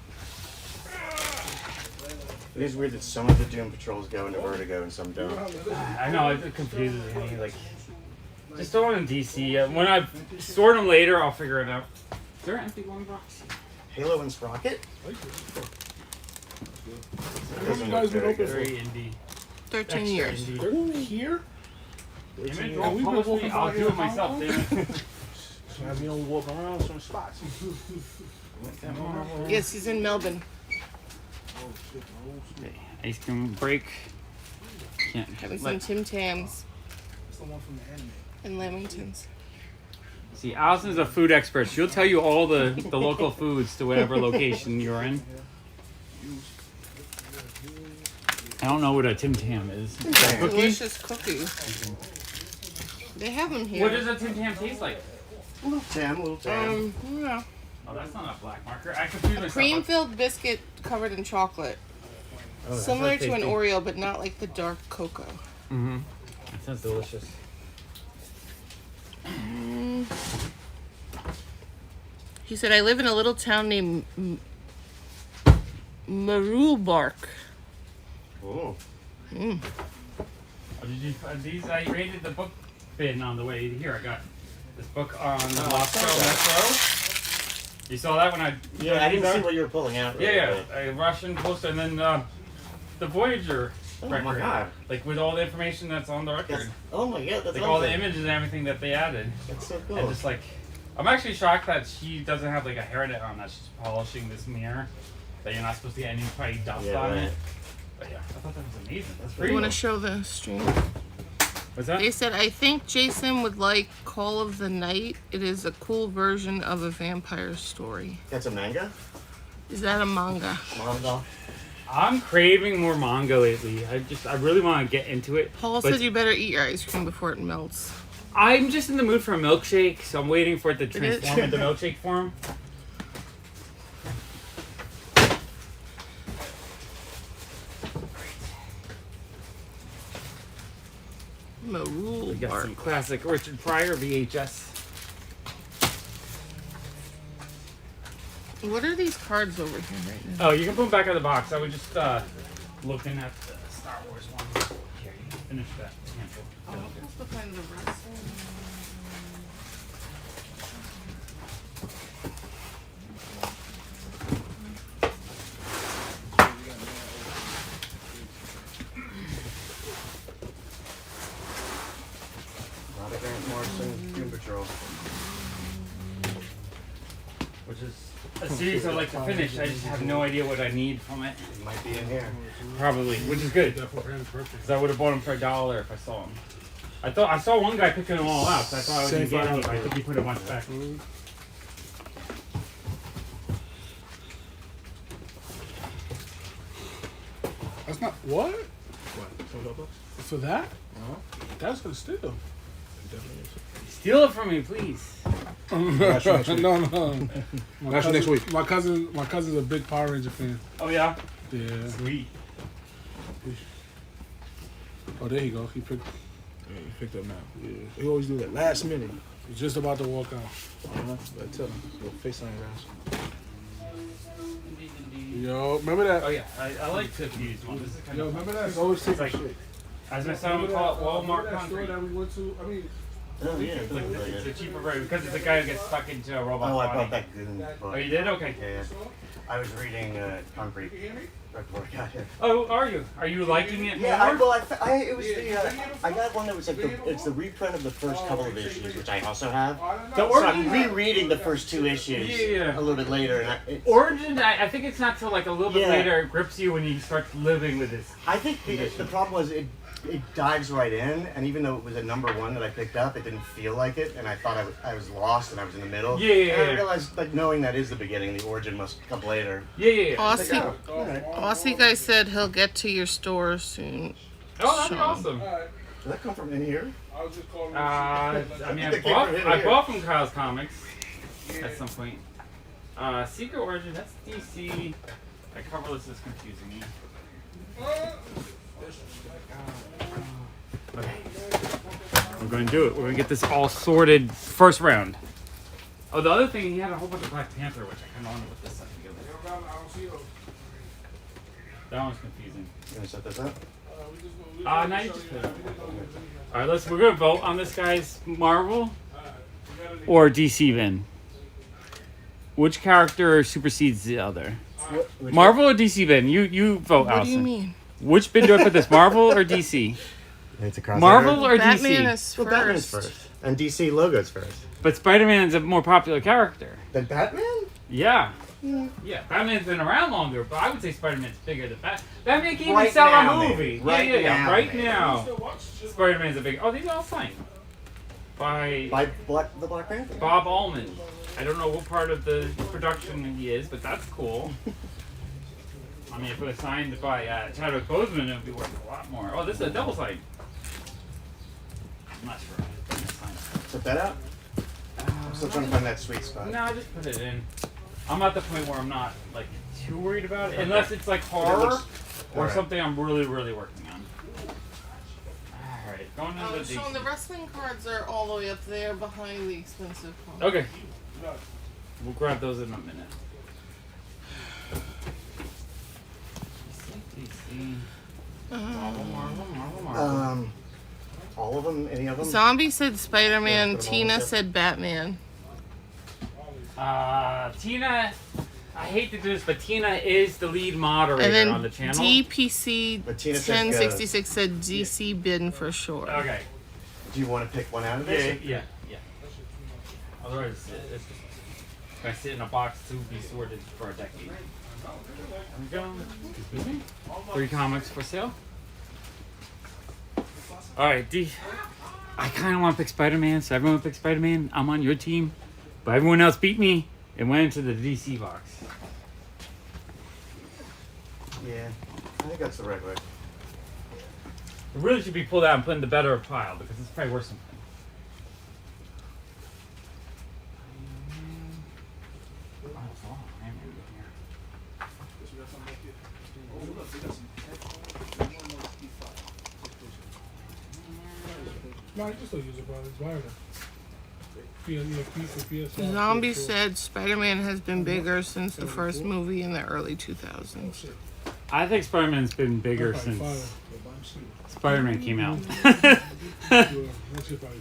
It is weird that some of the Doom Patrols go into Vertigo and some don't. I know it confuses me. Like Just throw them in DC. When I sort them later, I'll figure it out. Is there an empty one box? Halo and Sprocket? How long you guys been open for? Very indie. 13 years. They're here? Damn it, Yeah, don't we've been publish me. walking I'll by do here it how myself, long? damn it. So have you know walk around some spots. Yes, he's in Melbourne. Ice cream break. Can't Having let- some Tim Tams It's the one from the anime. and Lamingtons. See, Allison's a food expert. She'll tell you all the local foods to whatever location you're in. I don't know what a Tim Tam is. Is that a cookie? Delicious cookies. They have them here. What does a Tim Tam taste like? Little Tam. Yeah. Oh, that's not a black marker. I confused myself. Cream-filled biscuit covered in chocolate. Oh, that Similar sounds to an tasty. Oreo, but not like the dark cocoa. Mm-hmm. That sounds delicious. He said, I live in a little town named Marulbark. Oh. Oh, these? I rated the book bin on the way here. I got this book on the Moscow Metro. You saw that when I... Yeah, I didn't see what you were pulling out. Yeah, a Russian poster, and then the Voyager Oh record. my god. Like with all the information that's on the record. That's, oh my god, that's Like all the awesome. images and everything that they added. That's so cool. And just like, I'm actually shocked that she doesn't have like a hairnet on, that she's polishing this mirror. That you're not supposed to get any probably dust Yeah, on right. it. But yeah, I thought that was amazing. That's You pretty want to cool. show the stream? What's that? They said, I think Jason would like Call of the Night. It is a cool version of a vampire story. That's a manga? Is that a manga? Manga? I'm craving more manga lately. I really want to get into it. Paul but said you better eat your ice cream before it melts. I'm just in the mood for a milkshake, so I'm waiting for it to is? transform into milkshake form. We got Marulbark. some classic Richard Pryor VHS. What are these cards over here right now? Oh, you can put them back in the box. I was just looking at the Star Wars one. Here, you can finish that handful. What's the kind of rest? Not a Grant Morrison Doom Patrol. Which is a series I'd like to finish. I just have no idea what I need from it. It might be in here. Probably, which is good. Because I would have bought them for $1 if I saw them. I saw one guy picking them all out, so I thought I was going to get any, but I think he put a bunch back. That's not what? What? For that? That's gonna steal. Steal it from me, please. No. That's next week. My cousin's a big Power Ranger fan. Oh, yeah? Yeah. Sweet. Oh, there you go. He picked up now. Yeah. We always do that last minute. He's just about to walk out. I tell him. Go FaceTime guys. Yo, remember that? Oh, yeah. I like to use one. This is kind Yo, of remember that? He's always taking like- shit. As my son would call it, Walmart Remember that store concrete. that we went to? I mean, Oh, yeah. It's, like, Really it's a good. cheaper version because it's a guy who gets stuck into a robot Oh, I body. bought that goon book. Oh, you did? Okay. Yeah. I was reading Concrete right before I got here. Oh, are you? Are you liking it Yeah, more? it was I got one that was like it's the reprint of the first couple of issues, which I also have. The So I'm Origin, rereading the first two issues Yeah. a little bit later, and Origin, I think it's not till like a little bit Yeah. later it grips you when you start living with this. I think the problem was it dives right in, and even though it was a #1 that I picked up, it didn't feel like it, and I thought I was lost and I was in the middle. Yeah. And I realized, like, knowing that is the beginning, the origin must come later. Yeah. Aussie, Alright. Aussie guy said he'll get to your store soon. Oh, that'd be Sean. awesome. Did that come from in here? I was just calling. I mean, They came from I here. bought from Kyle's Comics at some point. Secret Origin, that's DC. That cover list is confusing me. Okay. We're going to do it. We're going to get this all sorted first round. Oh, the other thing, he had a whole bunch of Black Panther, which I kind of want to put this stuff together. That one's confusing. You gonna set this up? Now you just put it. All right, we're gonna vote on this, guys. Marvel or DC bin? Which character supersedes the other? Marvel or DC bin? You vote, What Allison. do you mean? Which bin do I put this? Marvel or DC? It's a crossover. Marvel or Batman DC? is Well, Batman's first. And DC logo's first. But Spider-Man's a more popular character. Then Batman? Yeah. Yeah, Batman's been around longer, but I would say Spider-Man's bigger than Batman. Batman can't even Right sell now, a movie. maybe. Right now, Right maybe. now. Spider-Man's a big... Oh, these are all signed. By The Black Panther. Bob Allman. I don't know what part of the production he is, but that's cool. I mean, if it was signed by Chadwick Boseman, it would be worth a lot more. Oh, this is a double sign. I'm not sure. Put that out? I'm still trying to find that sweet spot. No, just put it in. I'm at the point where I'm not like too worried about it, unless it's like horror or something I'm really, really working on. All right, going into the Sean, the wrestling cards are all the way up there behind the expensive ones. Okay, we'll grab those in a minute. Marvel. All of them? Any of them? Zombie said Spider-Man. Yeah, put 'em all Tina together. said Batman. Tina, I hate to do this, but Tina is the lead moderator And then on the channel. DPC But Tina said 1066 said DC bin for sure. Okay. Do you want to pick one out of this? Yeah. Otherwise, it's just gonna sit in a box to be sorted for a decade. There we go. 3 comics for sale. All right, I kind of want to pick Spider-Man, so everyone pick Spider-Man. I'm on your team, but everyone else beat me and went into the DC box. Yeah, I think that's the right way. It really should be pulled out and put in the better pile because it's probably worth something. No, I can still use it, but it's violent. Zombie said Spider-Man has been bigger since the first movie in the early 2000s. I think Spider-Man's been bigger since Spider-Man came out.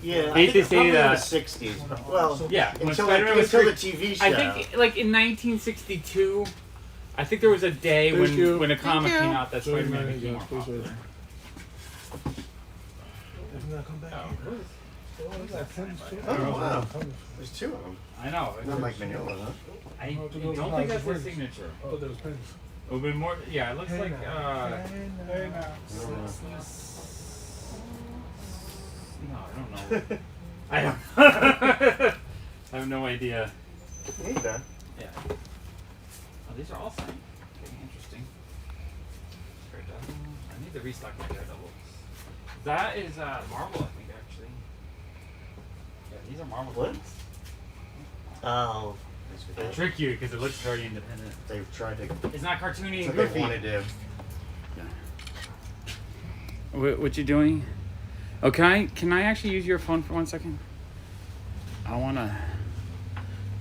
Yeah, I Hate think to say probably in that. the 60s. But, well, Yeah, when until, Spider-Man was until the free- TV show. I think like in 1962, I think there was a day when a comic you. came out that Join Spider-Man my- became yeah, more please popular. Oh, wow. There's 2 of them. I know. Not Mike Mignola, huh? I don't think that's his signature. I thought there was pens. It would be more. Yeah, it looks like. Hey now. No, I don't know. I don't. I have no idea. Neither. Yeah. Oh, these are all signed. Getting interesting. Daredevil. I need to restock my Daredevil. That is Marvel, I think, actually. Yeah, these are Marvel. What? ones. Oh. They trick you because it looks very independent. They've tried to. It's not cartoony That's and what they want goofy. to do. What you doing? Oh, can I actually use your phone for 1 second? I want to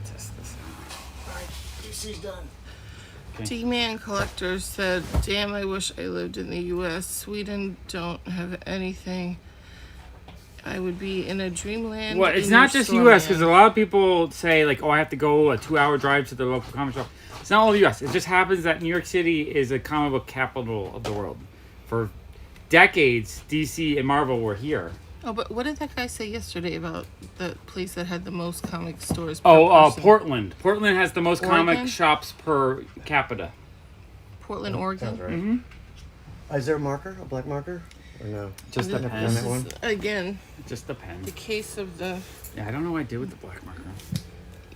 test this out. Alright, DC's done. D-Man Collector said, damn, I wish I lived in the U.S. Sweden don't have anything. I would be in a dreamland. Well, it's in not your just U.S. because a Stormland. lot of people say like, oh, I have to go a 2-hour drive to the local comic shop. It's not all the U.S. It just happens that New York City is a comic book capital of the world. For decades, DC and Marvel were here. Oh, but what did that guy say yesterday about the place that had the most comic stores per person? Portland. Portland has the most comic Oregon? shops per capita. Portland, Oregon. Sounds right. Mm-hmm. Is there a marker? A black marker? Or no? Just This depends. that one? is, again, It just depends. the case of the... Yeah, I don't know what I did with the black marker.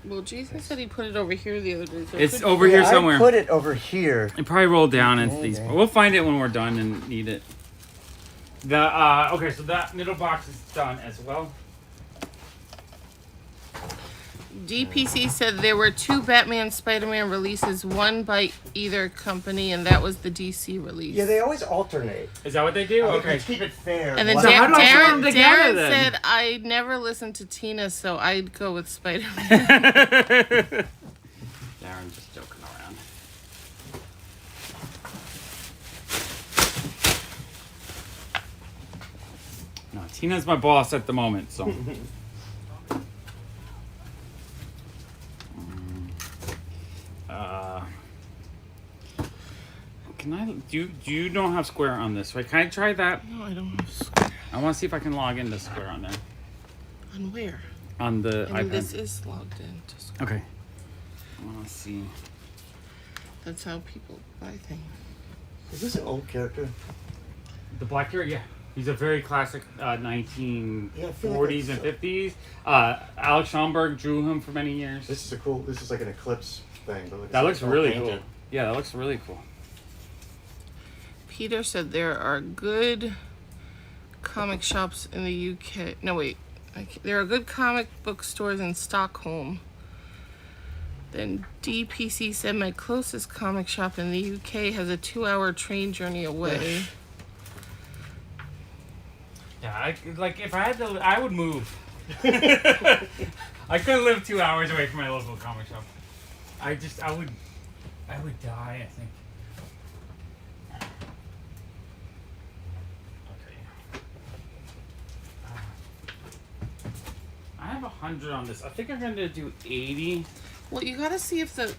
Well, Jason said he put it over here the other day. So it It's could- over here I somewhere. put it over here. It probably rolled down into these. Okay. We'll find it when we're done and need it. The okay, so that middle box is done as well. DPC said there were 2 Batman Spider-Man releases, one by either company, and that was the DC release. Yeah, they always alternate. Is that what they do? Okay. Let's keep it fair. And then One- So how do I put them together, Darren then? said, I never listened to Tina, so I'd go with Spider-Man. Darren just joking around. Tina's my boss at the moment, so. Can I do you don't have Square on this, right? Can I try that? No, I don't have Square. I want to see if I can log into Square on there. On where? On the I mean, iPad. this is logged in to Square. Okay. I want to see. That's how people buy things. Is this an old character? The black hair, yeah. He's a very classic 1940s Yeah, I feel like and it's- 50s. Alex Schomburg drew him for many years. This is like an eclipse thing. But That looks all really painted. cool. Yeah, that looks really cool. Peter said there are good comic shops in the UK. No, wait. There are good comic book stores in Stockholm. Then DPC said my closest comic shop in the UK has a 2-hour train journey away. Yeah, if I had to, I would move. I couldn't live 2 hours away from my local comic shop. I would die, I think. Okay. I have 100 on this. I think I'm gonna do 80. Well, you gotta see if the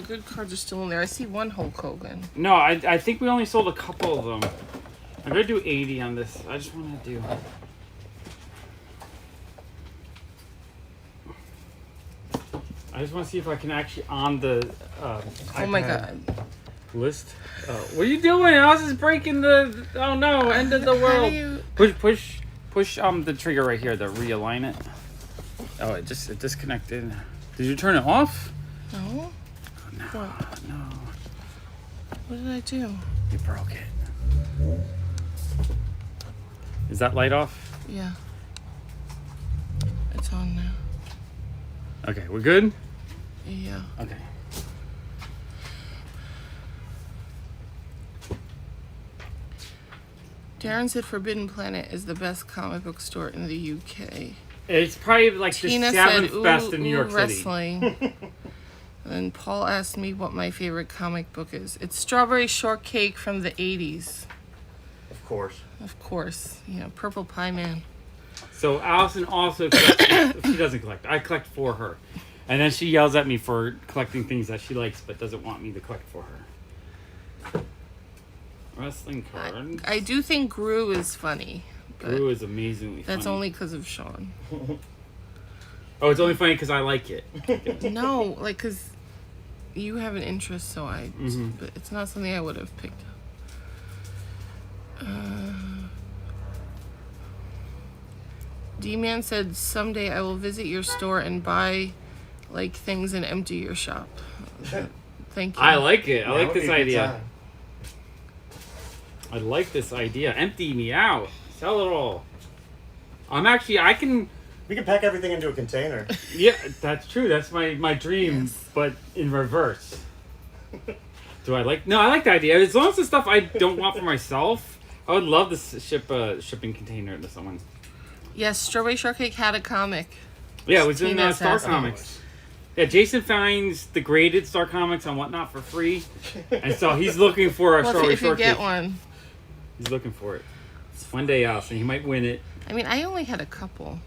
good cards are still in there. I see one Hulk Hogan. No, I think we only sold a couple of them. I'm gonna do 80 on this. I just want to do. I just want to see if I can actually on the. Oh my iPad god. List. What are you doing? I was just breaking the. Oh no! End of the How world. do you... Push the trigger right here to realign it. Oh, it disconnected. Did you turn it off? No? No. What? No. What did I do? You broke it. Is that light off? Yeah. It's on now. Okay, we're good? Yeah. Okay. Darren said Forbidden Planet is the best comic book store in the UK. It's probably like Tina the said, 7th best in New York City. wrestling. And Paul asked me what my favorite comic book is. It's Strawberry Shortcake from the 80s. Of course. Of course. You know, Purple Pie Man. So Allison also collects. She doesn't collect. I collect for her. And then she yells at me for collecting things that she likes but doesn't want me to collect for her. Wrestling cards. I do think Gru is funny. But Gru is amazingly that's funny. only because of Sean. Oh, it's only funny because I like it. No, like, because you have an interest, so I... Mhm. But it's not something I would have picked up. D-Man said, someday I will visit your store and buy, like, things and empty your shop. Thank you. I like it. I Yeah, like would be this a good idea. time. I like this idea. Empty me out. Sell it all. I can... We can pack everything into a container. Yeah, that's true. That's my dream, Yes. but in reverse. Do I like? No, I like the idea. As long as the stuff I don't want for myself, I would love to ship a shipping container to someone. Yes, Strawberry Shortcake had a comic. Yeah, it was in Tina Star says so. Comics. Yeah, Jason finds the graded Star Comics on Whatnot for free, and so he's looking for a Well, Strawberry if you Shortcake. get one. He's looking for it. One day, Allison, he might win it. I mean, I only had a couple.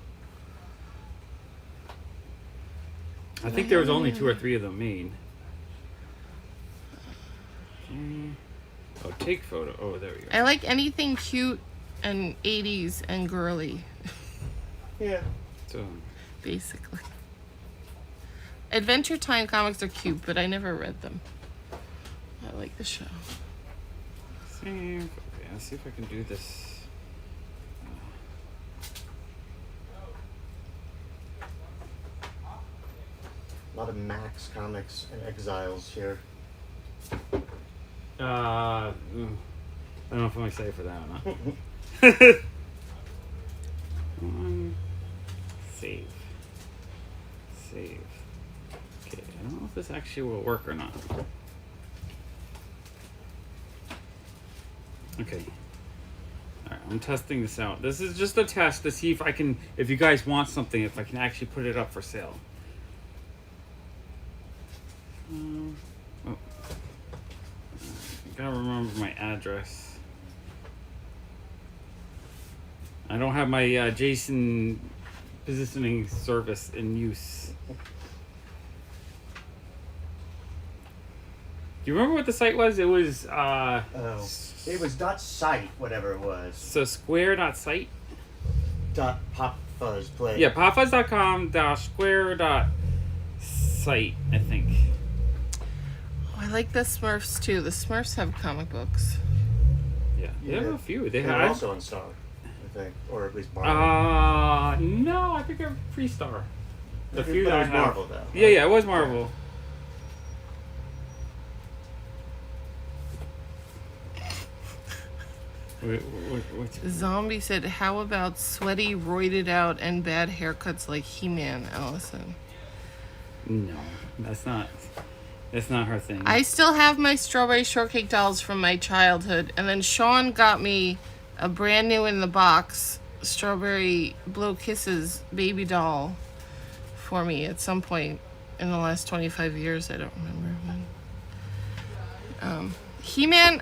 I think there was only 2 or 3 of them made. Oh, take photo. Oh, there we go. I like anything cute and 80s and girly, Yeah. So, basically. Adventure Time comics are cute, but I never read them. I like the show. save. Okay, let's see if I can do this. A lot of Max comics and Exiles here. I don't know if I'm excited for that or not. Save. Save. Okay, I don't know if this actually will work or not. Okay. Alright, I'm testing this out. This is just a test to see if I can, if you guys want something, if I can actually put it up for sale. Oh. I gotta remember my address. I don't have my Jason positioning service in use. Do you remember what the site was? It was It was .site, whatever it was. so square.site. .PopFuzz play. Yeah, popfuzz.com/square.site, I think. Oh, I like the Smurfs too. The Smurfs have comic books. Yeah, they have a few. They They're have also on Star, I think, or at least Marvel. no, I think they're Freestar. The But few it that I was have. Marvel though. Yeah, it was Marvel. What's Zombie said, "How about sweaty, roided out, and bad haircuts like He-Man, Allison?" no, that's not her thing. I still have my strawberry shortcake dolls from my childhood, and then Sean got me a brand new in the box strawberry blow kisses baby doll for me at some point in the last 25 years. I don't remember when. He-Man,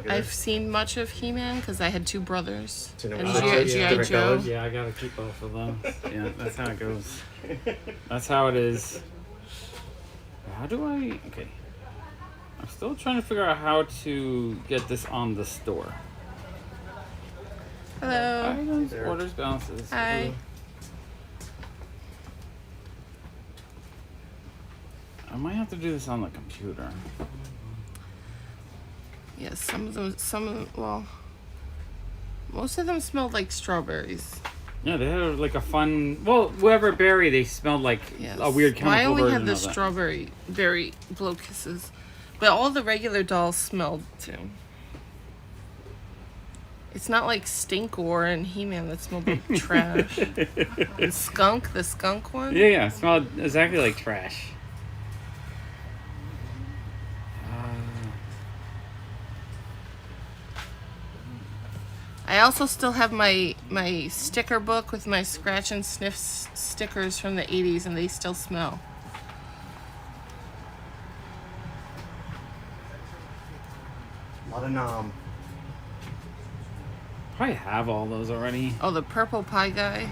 I've seen much of He-Man because I had two brothers. To know And what G.I. different Joe. colors? Yeah, I gotta keep both of them. Yeah, that's how it goes. That's how it is. How do I? Okay. I'm still trying to figure out how to get this on the store. Hello. Items, orders, balances. Hi. I might have to do this on the computer. Yes, some of them, well, most of them smelled like strawberries. Yeah, they had like a fun. Well, whatever berry, they smelled like Yes. a weird chemical I only version had the of that. strawberry berry blow kisses, but all the regular dolls smelled too. It's not like Stinkor and He-Man that smelled like trash. And Skunk, the skunk one. Yeah, it smelled exactly like trash. I also still have my sticker book with my scratch and sniff stickers from the 80s, and they still smell. A lot of nom. Probably have all those already. Oh, the purple pie guy.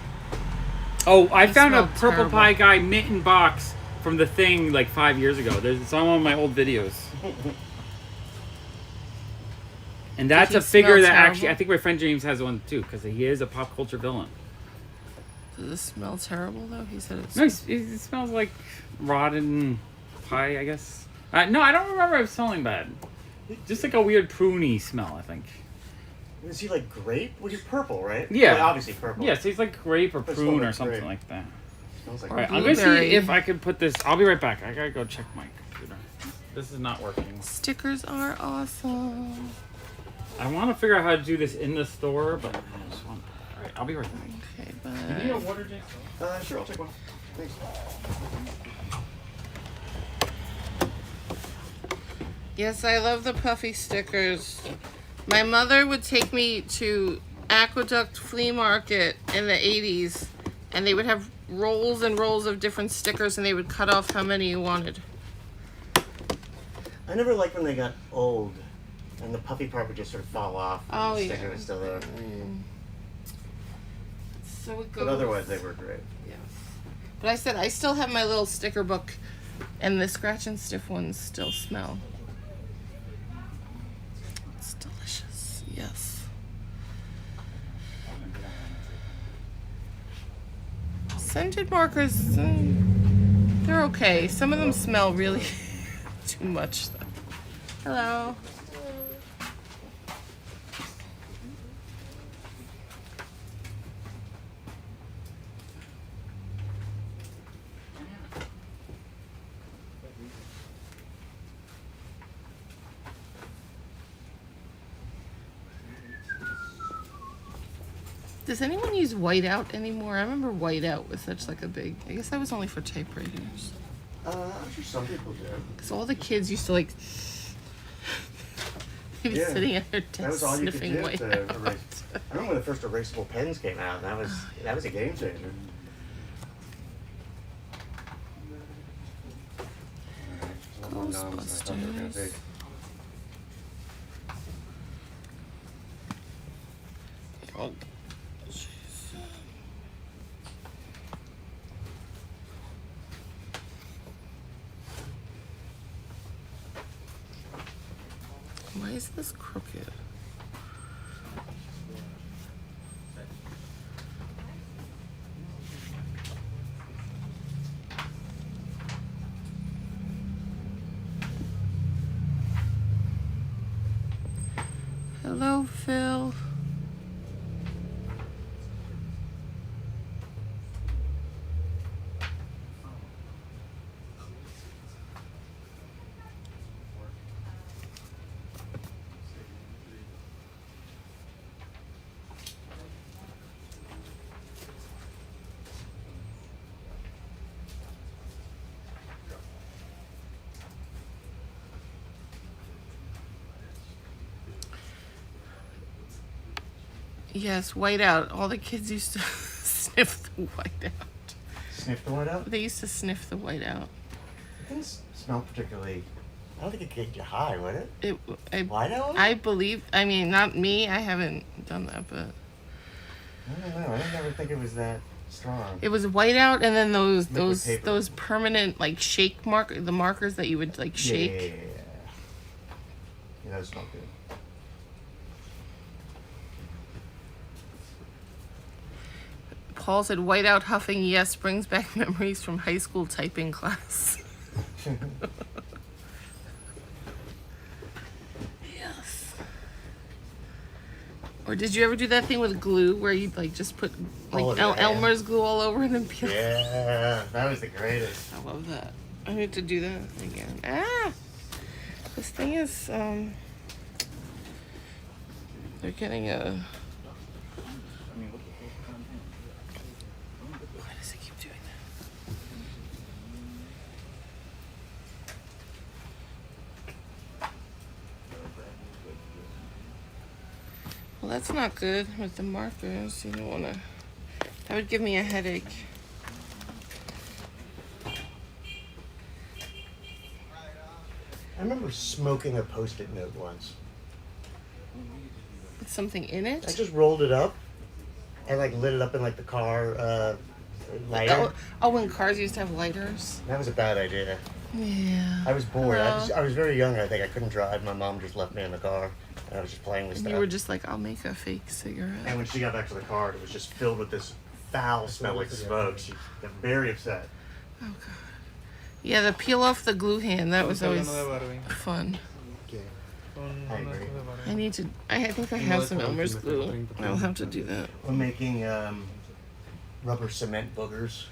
Oh, I They found a smell purple terrible. pie guy mitten box from the thing like 5 years ago. It's on one of my old videos. And that's he a figure smell that terrible? actually, I think my friend James has one too, because he is a pop culture villain. Does it smell terrible though? He said it's. No, it smells like rotten pie, I guess. No, I don't remember it smelling bad. Just like a weird pruny smell, I think. Is he like grape? Well, he's purple, right? Yeah. Well, obviously purple. Yeah, so it's like grape or But it prune smells or like something grape. like that. Smells like All right, I'm gonna Blueberry. see if I can put this. I'll be right back. I gotta go check my computer. This is not working. Stickers are awesome. I want to figure out how to do this in the store, but I just want. All right, I'll be right back. Okay, You need a bye. water, Jason? Sure, I'll take one. Thanks. Yes, I love the puffy stickers. My mother would take me to Aqueduct Flea Market in the 80s, and they would have rolls and rolls of different stickers, and they would cut off how many you wanted. I never liked when they got old, and the puffy part would just sort of fall off. And Oh, the yeah. sticker was still there. So it goes. But otherwise, they were great. Yes. But I said I still have my little sticker book, and the scratch and sniff ones still smell. It's delicious. Yes. Scented markers, they're okay. Some of them smell really too much, though. Hello. Does anyone use whiteout anymore? I remember whiteout was such like a big. I guess that was only for typewriters. I'm sure some people do. Because all the kids used to like. They'd be Yeah. sitting at their That was desk all you could sniffing do to whiteout. erase. I remember when the first erasable pens came out. That was a game changer. Ghostbusters. is this crooked? Hello, Phil. Yes, whiteout. All the kids used to sniff the whiteout. Sniff the whiteout? They used to sniff the whiteout. It didn't smell particularly. I don't think it could get you high, would it? Whiteout? I believe. I mean, not me. I haven't done that, but I don't know. I didn't ever think it was that strong. it was whiteout, and then Liquid paper. those permanent like shake the markers that you would like shake. Yeah, that smelled good. Paul said, "Whiteout huffing, yes, brings back memories from high school typing class." Yes. Or did you ever do that thing with glue where you'd like just put like All over your hand. Elmer's glue all over it and peel? Yeah, that was the greatest. I love that. I need to do that again. Ah, this thing is they're getting a. Why does it keep doing that? Well, that's not good with the markers. You don't want to. That would give me a headache. I remember smoking a Post-it note once. With something in it? I just rolled it up and like lit it up in like the car lighter. Oh, when cars used to have lighters. That was a bad idea. Yeah. I was bored. Well, I was very young. I think I couldn't drive. My mom just left me in the car, and I was just playing with and stuff. you were just like, I'll make a fake cigarette. And when she got back to the car, it was just filled with this foul smell like smoke. She got very upset. Oh god. Yeah, the peel off the glue hand. That was always fun. I agree. I need to. I think I have some Elmer's glue. I'll have to do that. We're making rubber cement boogers.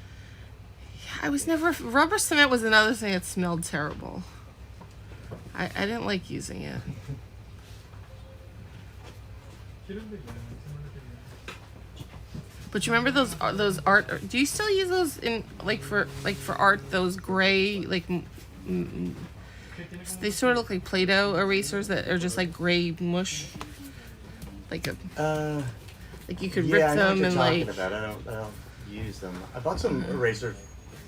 I was never. Rubber cement was another thing that smelled terrible. I didn't like using it. But you remember those art? Do you still use those in for art? Those gray they sort of look like Play-Doh erasers that are just like gray mush. Like you could rip I know what them you're and talking like. about. I don't use them. I bought some erasers,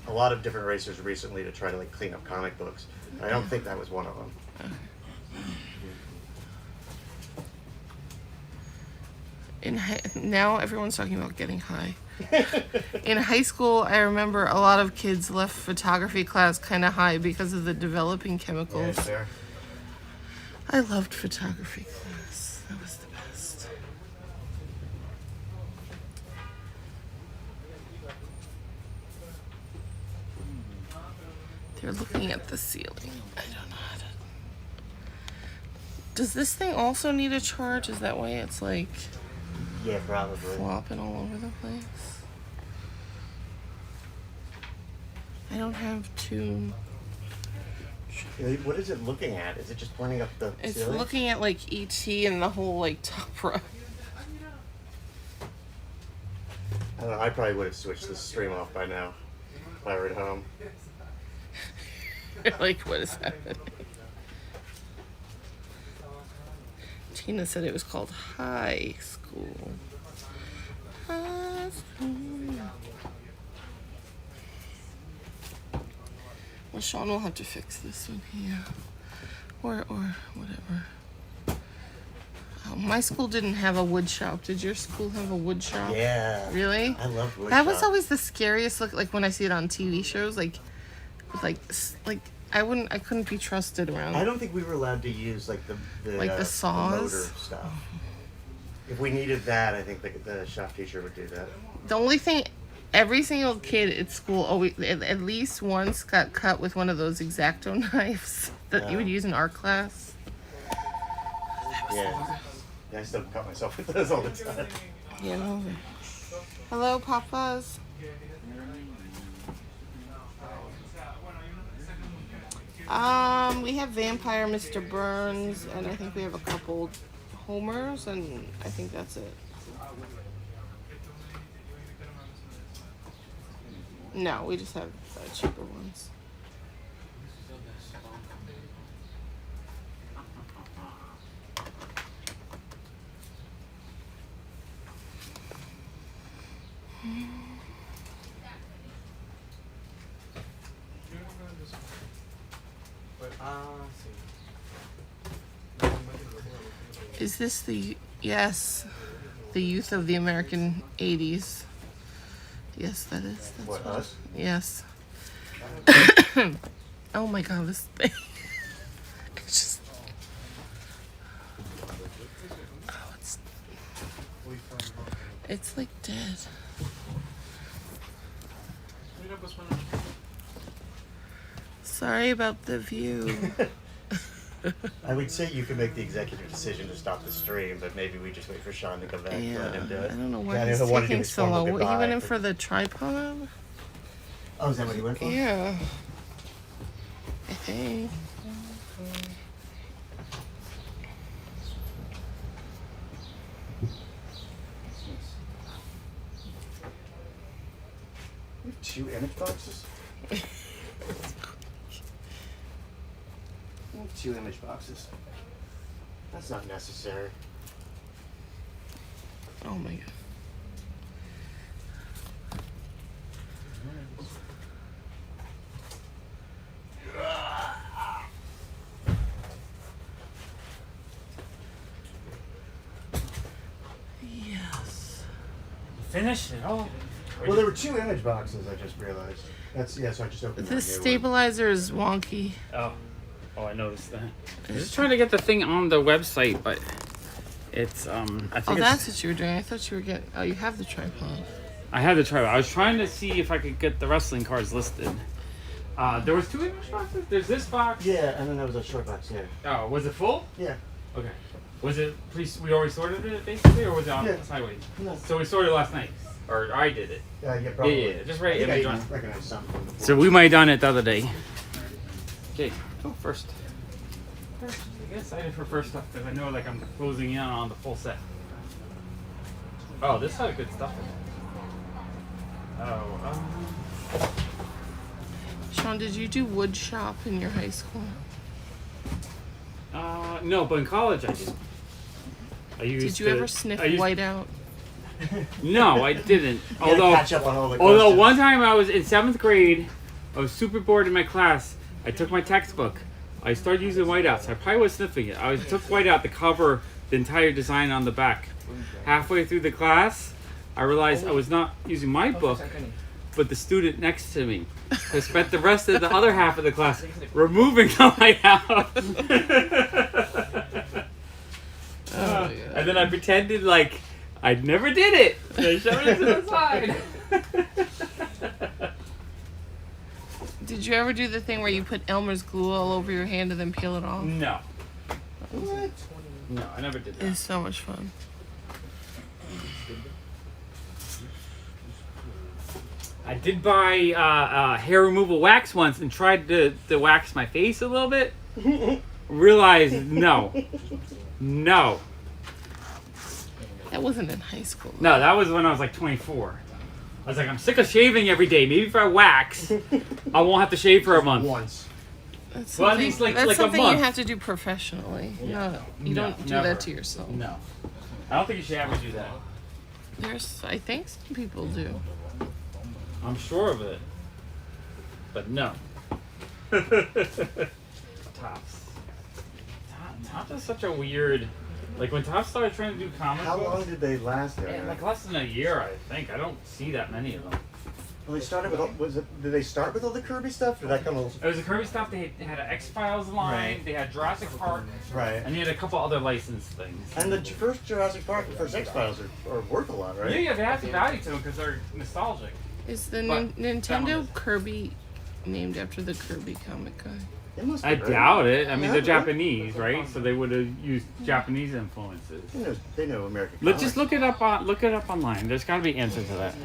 a lot of different erasers recently to try to like clean up comic books. I don't think that was one of them. Now everyone's talking about getting high. In high school, I remember a lot of kids left photography class kind of high because of the developing chemicals. Yeah, fair. I loved photography class. That was the best. They're looking at the ceiling. I don't know how to. Does this thing also need a charge? Is that why it's like Yeah, probably. flopping all over the place? I don't have two. What is it looking at? Is it just pointing up the It's ceiling? looking at like ET and the whole like top row. I don't know. I probably would have switched the stream off by now if I were at home. Like, what is happening? Tina said it was called high school. High school. Well, Sean will have to fix this one here. Or whatever. Oh, my school didn't have a wood shop. Did your school have a wood shop? Yeah. Really? I love wood That was shop. always the scariest look, like when I see it on TV shows, like like I couldn't be trusted around. I don't think we were allowed to use like the saws? motor stuff. If we needed that, I think the shop teacher would do that. The only thing, every single kid at school always at least once got cut with one of those X-Acto knives that you would use in art class. Yeah, I still cut myself with those all the time. You know. Hello, PopFuzz. We have Vampire Mr. Burns, and I think we have a couple Homers, and I think that's it. No, we just have cheaper ones. Is this the youth of the American 80s? Yes, that is. That's What, us? Yes. Oh my god, this thing. It's just. Oh, it's like dead. Sorry about the view. I would say you can make the executive decision to stop the stream, but maybe we just wait for Sean to come back and let him do it. I don't know why Yeah, he's he'll wanna do taking his so formal long. He goodbye, went in but- for the tripod? Oh, is that what he went for? Yeah. I think. You have 2 image boxes? You have 2 image boxes. That's not necessary. Oh my god. Yes. Finish it all. Well, there were 2 image boxes, I just realized. So I just opened This one new stabilizer is wonky. Oh, I noticed that. I was just trying to get the thing on the website, but it's I think Oh, it's, that's what you were doing. I thought you were getting. Oh, you have the tripod. I had to try. I was trying to see if I could get the wrestling cards listed. There was 2 image boxes. There's this box. one. Yeah, and then there was a short box, yeah. Oh, was it full? Yeah. Okay. Was it? We already sorted it basically, or was it on Yeah. sideways? No. So we sorted last night, or I did it. Yeah, probably. Yeah. Just right I think image I on. recognize something from before. So we might have done it the other day. Okay. Oh, first. I get excited for first stuff because I know like I'm closing in on the full set. Oh, this has good stuff in it. Oh. Sean, did you do wood shop in your high school? No, but in college I did. Did you ever sniff white out? No, I didn't. You gotta catch up on all the Although questions. one time I was in 7th grade, I was super bored in my class. I took my textbook. I started using whiteouts. I probably was sniffing it. I took whiteout to cover the entire design on the back. Halfway through the class, I realized I was not using my book, but the student next to me. I spent the rest of the other half of the class removing the whiteout. And then I pretended like I never did it. I shoved it to the side. Did you ever do the thing where you put Elmer's glue all over your hand and then peel it off? No. What? No, I never did that. It's so much fun. I did buy hair removal wax once and tried to wax my face a little bit. Realized no. That wasn't in high school. No, that was when I was like 24. I was like, I'm sick of shaving every day. Maybe if I wax, I won't have to shave for a month. Once. That's Well, at something, least like that's a something month. you have to do professionally. No, you No, don't do never. that to yourself. No. I don't think you should ever do that. I think some people do. I'm sure of it. But no. Tops. Tops is such a weird... Like, when Tops started trying to do comic How books... long did they last there? Like, less than a year, I think. I don't see that many of them. Well, they started with did they start with all the Kirby stuff? Or did that come? It was the Kirby stuff. They had an X-Files line. Right. They had Jurassic Park. Right. And they had a couple other licensed things. And the first Jurassic Park and first X-Files are worth a lot, right? Yeah, they have some value to them because they're nostalgic. Is the But Nintendo Kirby named after the Kirby comic guy? It must be, I right? doubt it. I mean, Yeah, they're right. Japanese, right? So they would have used Japanese influences. They know American. Let's just comics. look it up online. There's got to be answers to that.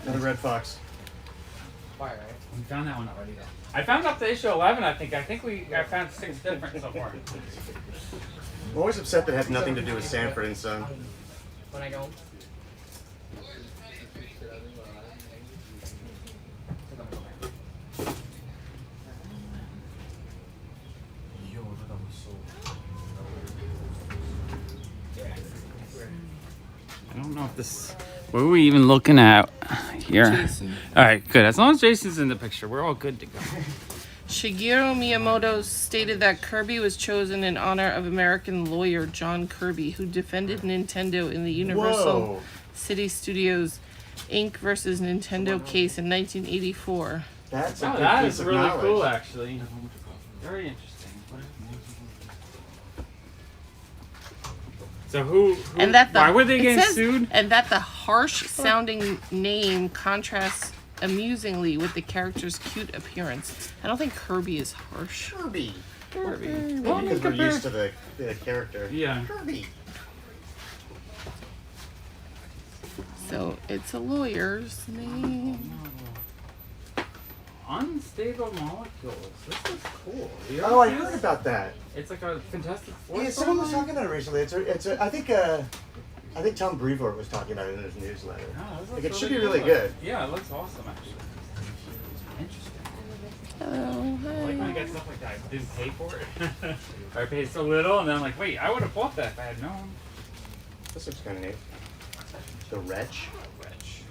Another Red Fox. Fire, right? We found that one already. I found up to issue 11. I think I found 6 different so far. I'm always upset that it had nothing to do with Sanford and Son. When I go. I don't know if this. What are we even looking at here? Jason. All right, good. As long as Jason's in the picture, we're all good to go. Shigeru Miyamoto stated that Kirby was chosen in honor of American lawyer John Kirby, who defended Nintendo in the Universal Whoa. City Studios Inc. versus Nintendo case in 1984. That's a Oh, good that piece is of really knowledge. cool, actually. Very interesting. So who And that the, why were they it getting says- sued? And that the harsh sounding name contrasts amusingly with the character's cute appearance. I don't think Kirby is harsh. Kirby. Kirby. Maybe Well, I mean, because we're compare- used to the character. Yeah. Kirby. So it's a lawyer's name. Unstable molecules. This is cool. You Oh, I ever see heard this? about that. It's like a Fantastic Four. Yeah, someone was talking about it recently. I think Tom Brevoort was talking about it in his newsletter. Oh, this Like, looks it should be cool. really good. Yeah, it looks awesome actually. Interesting. Hello, I like when I get stuff like that. I didn't pay for it. I paid so little, and then I'm like, wait, I would have bought that if I had known. This looks kind of neat. The Wretch. Wretch.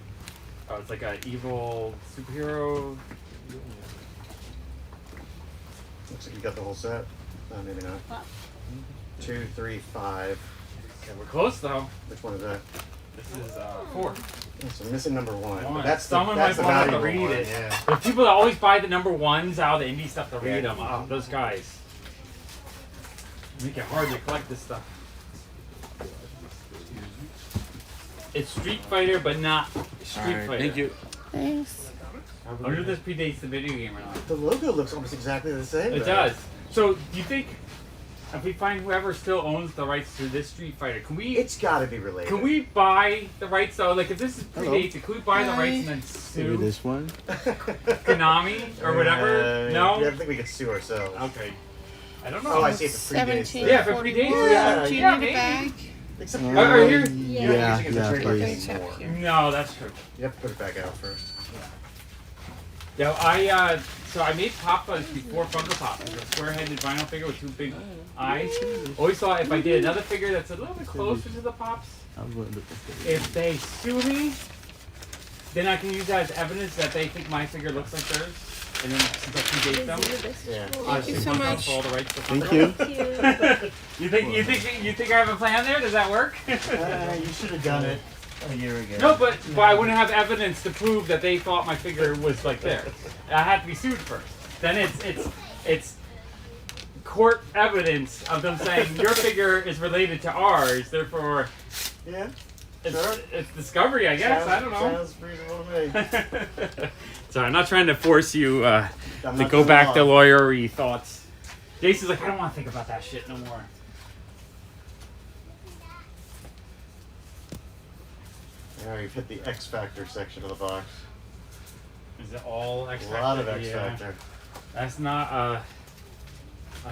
Oh, it's like an evil superhero. Looks like you got the whole set. Maybe not. 2, 3, 5. Okay, we're close though. Which one is that? This is 4. Yeah, so missing number 1. One. But that's the, Someone that's the might want to valuable read one. it. Yeah. The people that always buy the number 1s out of the indie stuff to read Yeah. them. Oh, those guys. Make it hard to collect this stuff. It's Street Fighter, but not Street Fighter. Thank you. Thanks. I wonder if this predates the video game or not. The logo looks almost exactly the same. It though. does. So, do you think if we find whoever still owns the rights to this Street Fighter, can we? It's got to be related. Can we buy the rights though? Like, if this is predates it, can we buy the rights and then Maybe sue this one. Konami or whatever? No. I don't think we could sue ourselves. Okay. I don't know. Oh, I see. If it predates. 17. Yeah, if it predates, Yeah, Do you yeah, need maybe. a bag? Except Are you're here? Yeah, using it as a trademark please. anymore. No, that's true. You have to put it back out first. Yeah, so I made PopFuzz before Funko Pop. It's a square-headed vinyl figure with 2 big eyes. Always thought if I did another figure that's a little bit closer to the Pops, if they sue me, then I can use that as evidence that they think my figure looks like theirs. And then since I predate them, Yeah. Thank you so much. for all the rights to Thank Funko. you. you think I have a plan there? Does that work? You should have done it a year ago. No, but I wouldn't have evidence to prove that they thought my figure was like theirs. I had to be sued first. Then it's court evidence of them saying your figure is related to ours, therefore Yeah. it's, Sure. it's discovery, I guess. I don't know. Sounds reasonable to me. Sorry, I'm not trying to force you I'm to not go doing back to law. lawyery thoughts. Jason's like, I don't want to think about that shit no more. Now you've hit the X Factor section of the box. Is it all X A Factor? lot of X Yeah. Factor. That's not a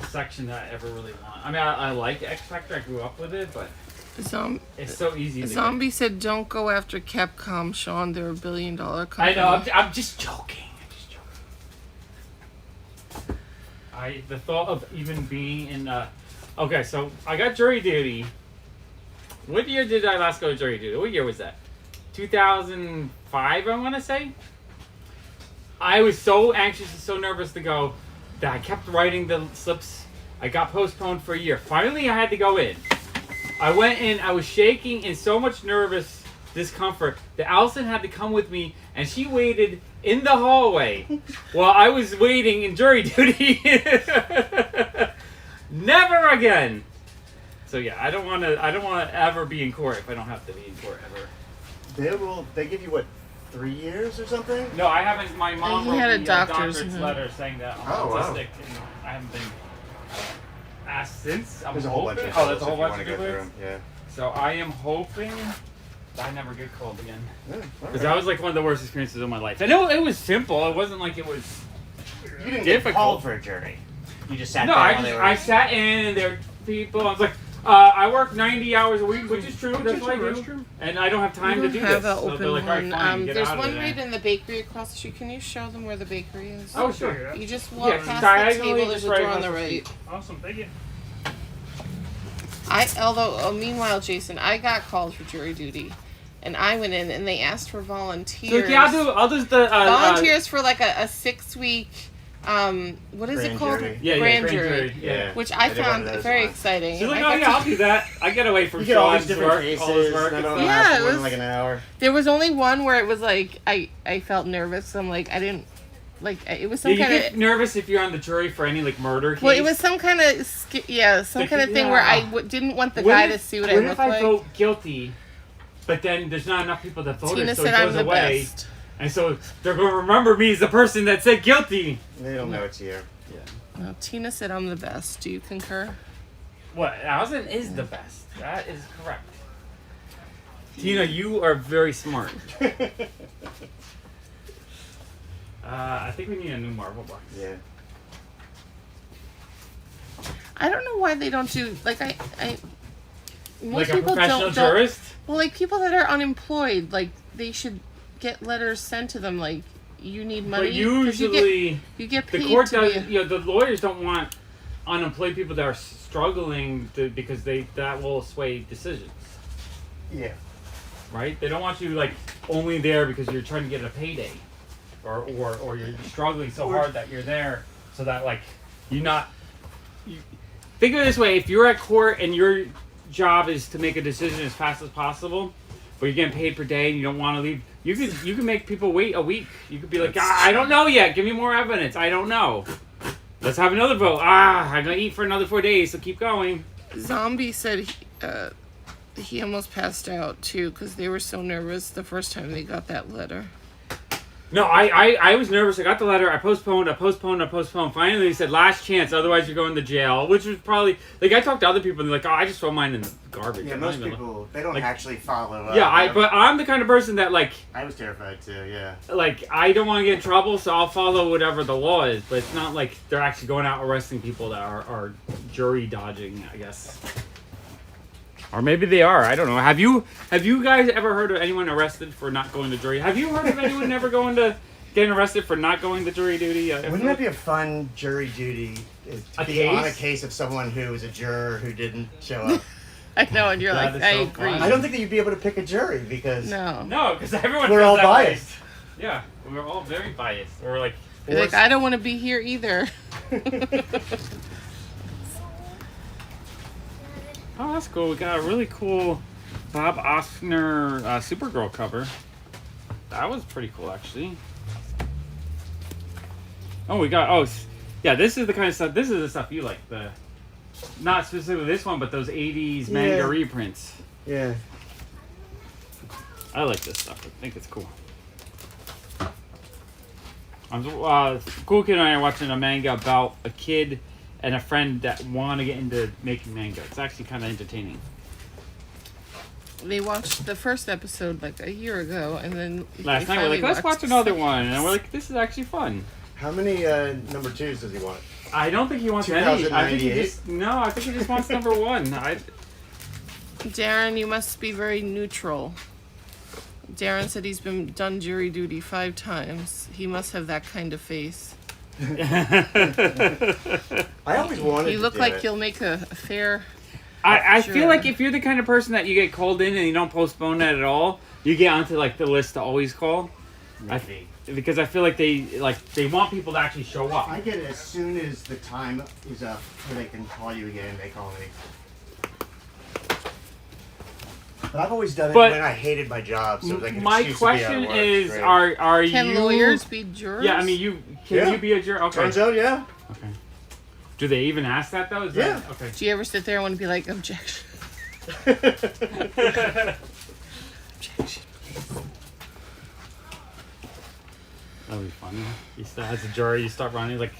section that I ever really want. I mean, I like X Factor. I grew up with it, but it's so easy to get. Zombie said, "Don't go after Capcom, Sean. They're $1 billion company." I know. I'm just joking. The thought of even being in. Okay, so I got jury duty. What year did I last go to jury duty? What year was that? 2005, I want to say. I was so anxious and so nervous to go that I kept writing the slips I got postponed for a year. Finally, I had to go in. I went in. I was shaking and so much nervous discomfort that Allison had to come with me, and she waited in the hallway while I was waiting in jury duty. Never again. So yeah, I don't want to ever be in court if I don't have to be in court ever. They give you what, 3 years or something? No, I haven't. My mom He wrote had a me doctor's letter saying that I'm Oh, wow. autistic, and I haven't been asked since. I'm There's a whole bunch hoping. of Oh, that's a those whole if bunch you of wanna good go ones. through 'em, So I am hoping I never get called again. Yeah. Because that was like one of the worst experiences of my life. I know it was simple. It wasn't like it was. You didn't get difficult. called for a jury. You just sat No, there I while they were... I sat in and there were people. I was like, I work 90 hours a week, which is true. That's what I do. And I don't have time We to do don't have this. an So open they're like, all right, one. fine, get There's out of one there. right in the bakery across the street. Can you show them where the bakery is? Oh, sure. You just walk Yeah, past diagonally, the table. There's just a right door on the across the right. Awesome, thank you. Meanwhile, Jason, I got called for jury duty, and I went in and they asked for volunteers. So, yeah, I'll do the volunteers for like a 6-week. What is it Grand called? jury. Yeah, Grand grand jury. jury. Yeah. Which I did one found of those very once. exciting. She's like, I oh got yeah, to- I'll do that. I get away from You get all these Sean's different work, cases, all his work. none of them Yeah, last it more than was- like an hour. There was only one where it was like I felt nervous. So I'm like I didn't like it was some Yeah, you kind get of. nervous if you're on the jury for any like murder case. Well, it was some kind of some Like, kind of thing where yeah. I didn't want the guy to see what I What looked if I like. vote guilty, but then there's not enough people that voted, Tina so said it I'm goes the away, best. and so they're going to remember me as the person that said guilty. They don't know it's you. Well, Tina said I'm the best. Do you concur? What? Allison is the best. That is correct. Tina, you are very smart. I think we need a new Marvel box. Yeah. I don't know why they don't do like I most Like a people professional don't jurist? well like people that are unemployed like they should get letters sent to them like you need money. But 'cause usually, you get paid the court to does. be You know, the lawyers don't want unemployed people that are struggling because that will sway decisions, Yeah. right? They don't want you like only there because you're trying to get a payday, or you're struggling so hard that you're there so that like you're not. Think of it this way: if you're at court and your job is to make a decision as fast as possible, but you're getting paid per day and you don't want to leave, you can make people wait a week. You could be like, I don't know yet. Give me more evidence. I don't know. Let's have another vote. I'm gonna eat for another 4 days, so keep going. Zombie said he almost passed out too because they were so nervous the first time they got that letter. No, I was nervous. I got the letter. I postponed. Finally, they said last chance. Otherwise, you're going to jail. Which was probably like I talked to other people and they're like, oh, I just throw mine in the garbage. Yeah, I'm not most even people, they don't like- actually follow up. Yeah, but I'm the kind of person that like I was terrified too, yeah. like I don't want to get in trouble, so I'll follow whatever the law is. But it's not like they're actually going out arresting people that are jury dodging, I guess. Or maybe they are. I don't know. Have you guys ever heard of anyone arrested for not going to jury? Have you heard of anyone ever getting arrested for not going to jury duty? Wouldn't that be a fun jury duty to A be on a case? case of someone who was a juror who didn't show up? I know, and you're That like, is I so agree. fun. I don't think that you'd be able to pick a jury because No. No, because everyone we're feels all that way. biased. Yeah, we're all very biased. We're like, You're like, I don't want to be here either. oh, that's cool. We got a really cool Bob Osner Supergirl cover. That was pretty cool, actually. Oh, we got, yeah, this is the kind of stuff, this is the stuff you like. Not specifically this one, but those 80s manga Yeah. reprints. yeah. I like this stuff. I think it's cool. Cool Kid and I are watching a manga about a kid and a friend that want to get into making manga. It's actually kind of entertaining. They watched the first episode like a year ago, and then Last they night we're like, finally let's watched watch another one, and we're like, this is actually fun. How many number twos does he want? I don't think he wants any. I think he 2098? I think he just wants number one. Darren, you must be very neutral. Darren said he's been done jury duty 5 times. He must have that kind of face. I always wanted You to look do like it. you'll make a fair. I Sure. feel like if you're the kind of person that you get called in and you don't postpone that at all, you get onto like the list to always call. maybe. Because I feel like they want people to actually show up. I get it as soon as the time is up where they can call you again, they call me. But I've always done it But when I hated my job, so like an my excuse to be out of question work. is, Great. are Can you lawyers be jurors? Yeah, I mean, can you be a juror? Okay. Turns out, yeah. Okay. Do they even ask that though? Is Yeah. That, okay. Do you ever sit there and want to be like, objection? Objection, please. That'd be funny. You start as a juror, you start running like.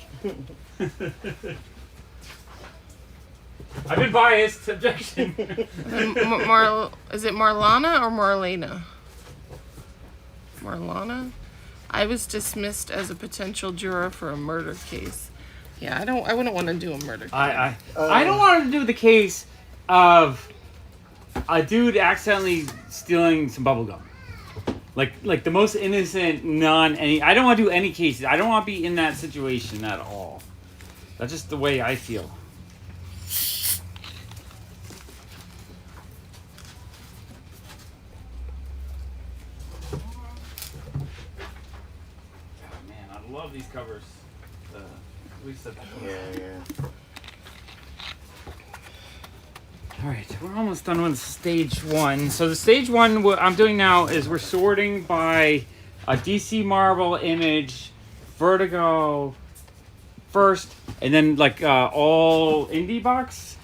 I've been biased. Objection. Is it Marlana or Marlena? Marlana? I was dismissed as a potential juror for a murder case. Yeah, I wouldn't want to do a murder case. I don't want to do the case of a dude accidentally stealing some bubble gum. Like the most innocent, I don't want to do any cases. I don't want to be in that situation at all. That's just the way I feel. Oh man, I love these covers. We said that. Yeah. All right, we're almost done with stage one. So the stage one, what I'm doing now is we're sorting by a DC Marvel, Image, Vertigo first, and then like all indie box.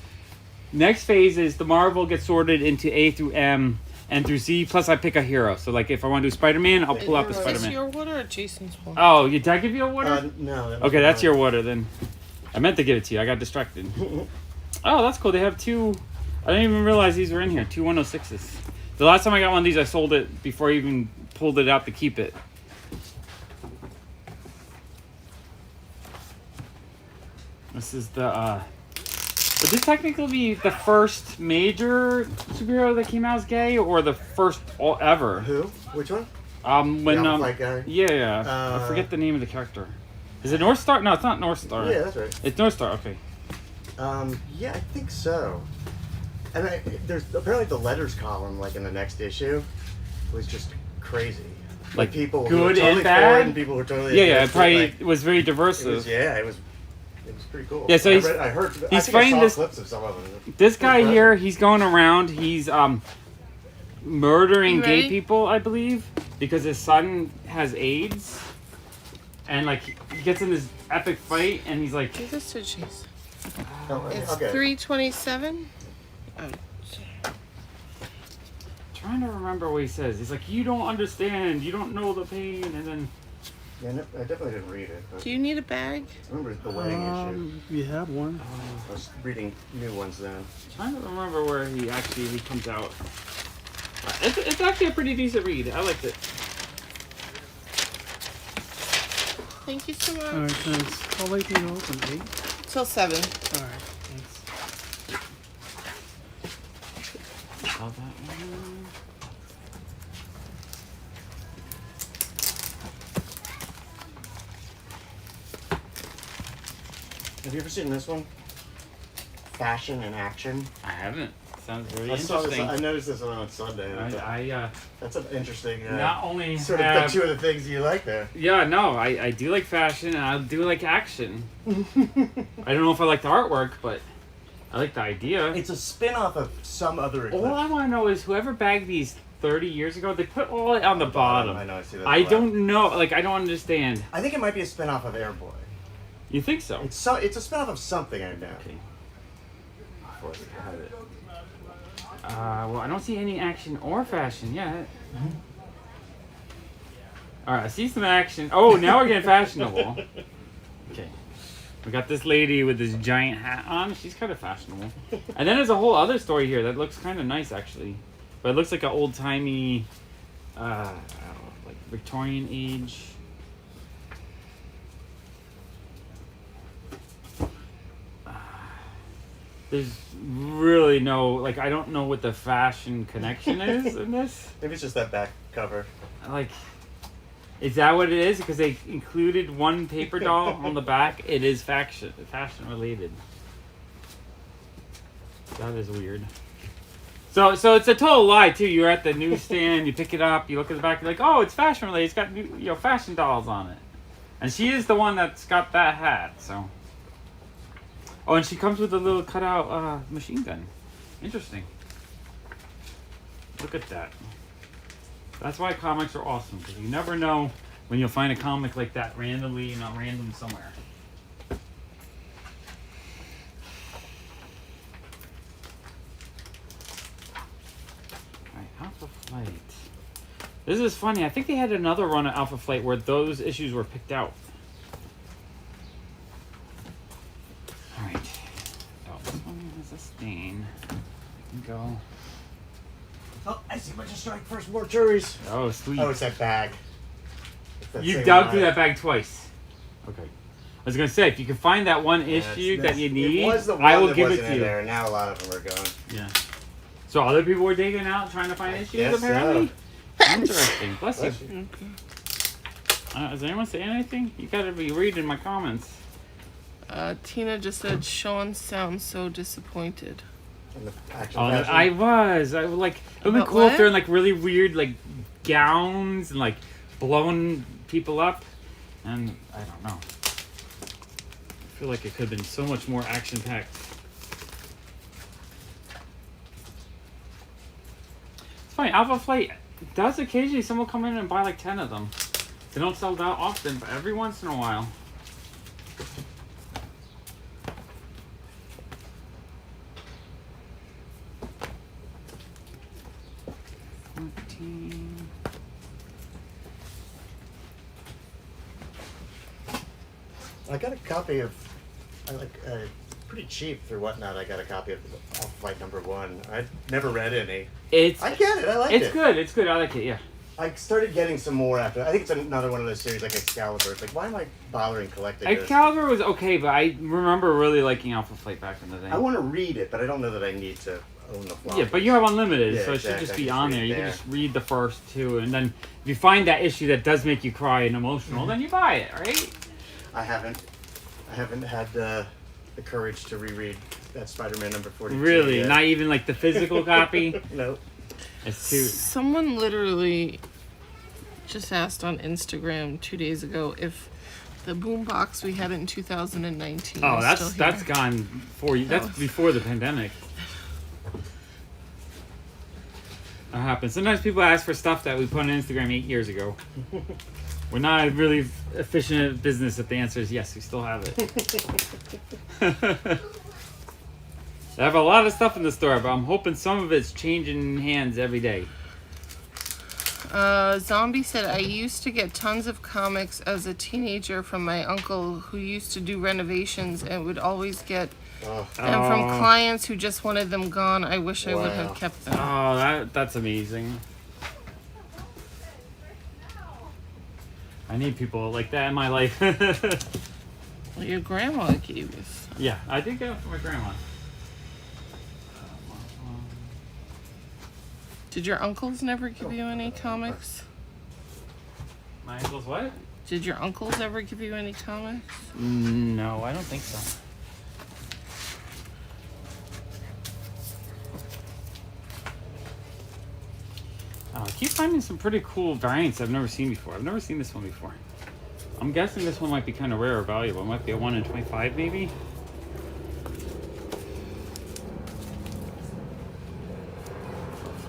Next phase is the Marvel gets sorted into A through M and through Z, plus I pick a hero. So like if I want to do Spider-Man, I'll pull out the Is this Spider-Man. your water or Jason's one? Oh, did I give you a water? No. Okay, that's your water then. I meant to give it to you. I got distracted. Oh, that's cool. They have two. I didn't even realize these were in here. Two 106s. The last time I got one of these, I sold it before I even pulled it out to keep it. This is the. Would this technically be the first major superhero that came out as gay, or the first Uh, ever? Who? Which one? When The White guy? Yeah. I forget the name of the character. Is it North Star? No, it's not North Star. Yeah, that's right. It's North Star. Okay. Yeah, I think so. And there's apparently the letters column, like in the next issue, was just crazy. Like people who were good totally and for it bad. and people who were totally Yeah, it against probably like, was very diverse. it was pretty cool. Yeah, so I heard. I think fighting I saw this. clips of some of them. This guy here, he's going around. He's murdering You gay ready? people, I believe, because his son has AIDS, and like he gets in this epic fight, and he's like, Give this to Jason. Oh, It's okay. 327. Oh, trying to remember what he says. He's like, you don't understand, you don't know the pain, and then Yeah, no, I definitely didn't read it. But do you need a bag? I remember the wedding issue. You have one. I was reading new ones then. trying to remember where he comes out. It's actually a pretty decent read. I liked it. Thank you so much. All right, thanks. How late do you open? 8? Till 7. All right, thanks. Saw that one. Have you ever seen this one? Fashion and Action. I haven't. Sounds very I saw this. interesting. I noticed this one on Sunday. I That's an interesting. not only Sort of have, the two of the things you like there. yeah, no, I do like fashion and I do like action. I don't know if I like the artwork, but I like the idea. It's a spin-off of some other All eclipse. I want to know is whoever bagged these 30 years ago, they put all it on the bottom. I know. I see that. I don't know. Like, I don't understand. I think it might be a spin-off of Airboy. You think so? It's a spin-off of something, I know. Okay. Well, I don't see any action or fashion yet. Alright, I see some action. Oh, now we're getting fashionable. Okay. We got this lady with this giant hat on. She's kind of fashionable. And then there's a whole other story here that looks kind of nice, actually. But it looks like an old-timey, like Victorian age. There's really no, like, I don't know what the fashion connection is in this. Maybe it's just that back cover. Like, is that what it is? Because they included one paper doll on the back. It is fashion related. That is weird. So it's a total lie too. You're at the newsstand, you pick it up, you look at the back, you're like, oh, it's fashion related. It's got new, fashion dolls on it, and she is the one that's got that hat. So, oh, and she comes with a little cutout machine gun. Interesting. Look at that. That's why comics are awesome, because you never know when you'll find a comic like that randomly, random somewhere. Alpha Flight. This is funny. I think they had another run of Alpha Flight where those issues were picked out. Alright. Oh, this one has a stain. I can go. Oh, I see what you strike first, more juries. Oh, sweet. Oh, it's that bag. You dug through that bag twice. Okay. I was going to say, if you can find that one issue that you need, I will give it to you. There. Now a lot of them are gone. Yeah. So other people were digging out, trying to find issues, apparently? So. Interesting. Bless you. Does anyone say anything? You gotta be reading my comments. Tina just said, Sean sounds so disappointed. I was like, it would be cool if they're in like really weird like gowns and like blowing people up. And I don't know. I feel like it could have been so much more action-packed. Funny, Alpha Flight does occasionally someone come in and buy like 10 of them. They don't sell that often, but every once in a while. I got a copy of, pretty cheap through Whatnot. I got a copy of Alpha Flight #1. I'd never read any. I get it. I like it. It's good. It's good. I like it. Yeah. I started getting some more after. I think it's another one of those series like Excalibur. It's like, why am I bothering collecting this? Excalibur was okay, but I remember really liking Alpha Flight back in the day. I want to read it, but I don't know that I need to own the floppy. Yeah, but you have unlimited, so it should just be on there. You can just read the first two, and then if you find that issue that does make you cry and emotional, then you buy it, right? I haven't had the courage to reread that Spider-Man #42. Really? Yet. Not even like the physical copy? No. It's too... Someone literally just asked on Instagram 2 days ago if the boombox we had in 2019 Oh, is still that's here. gone 4 years. That's before the pandemic. That happens. Sometimes people ask for stuff that we put on Instagram 8 years ago. We're not really efficient at business if the answer is yes, we still have it. I have a lot of stuff in the store, but I'm hoping some of it's changing hands every day. Zombie said, I used to get tons of comics as a teenager from my uncle who used to do renovations and would always get them from clients who just wanted them gone. I wish I would have kept them. Oh, that's amazing. I need people like that in my life. Well, your grandma gave us. Yeah, I did get it from my grandma. Did your uncles never give you any comics? My uncles what? Did your uncles ever give you any comics? No, I don't think so. I keep finding some pretty cool variants I've never seen before. I've never seen this one before. I'm guessing this one might be kind of rare or valuable. It might be a 1 in 25 maybe.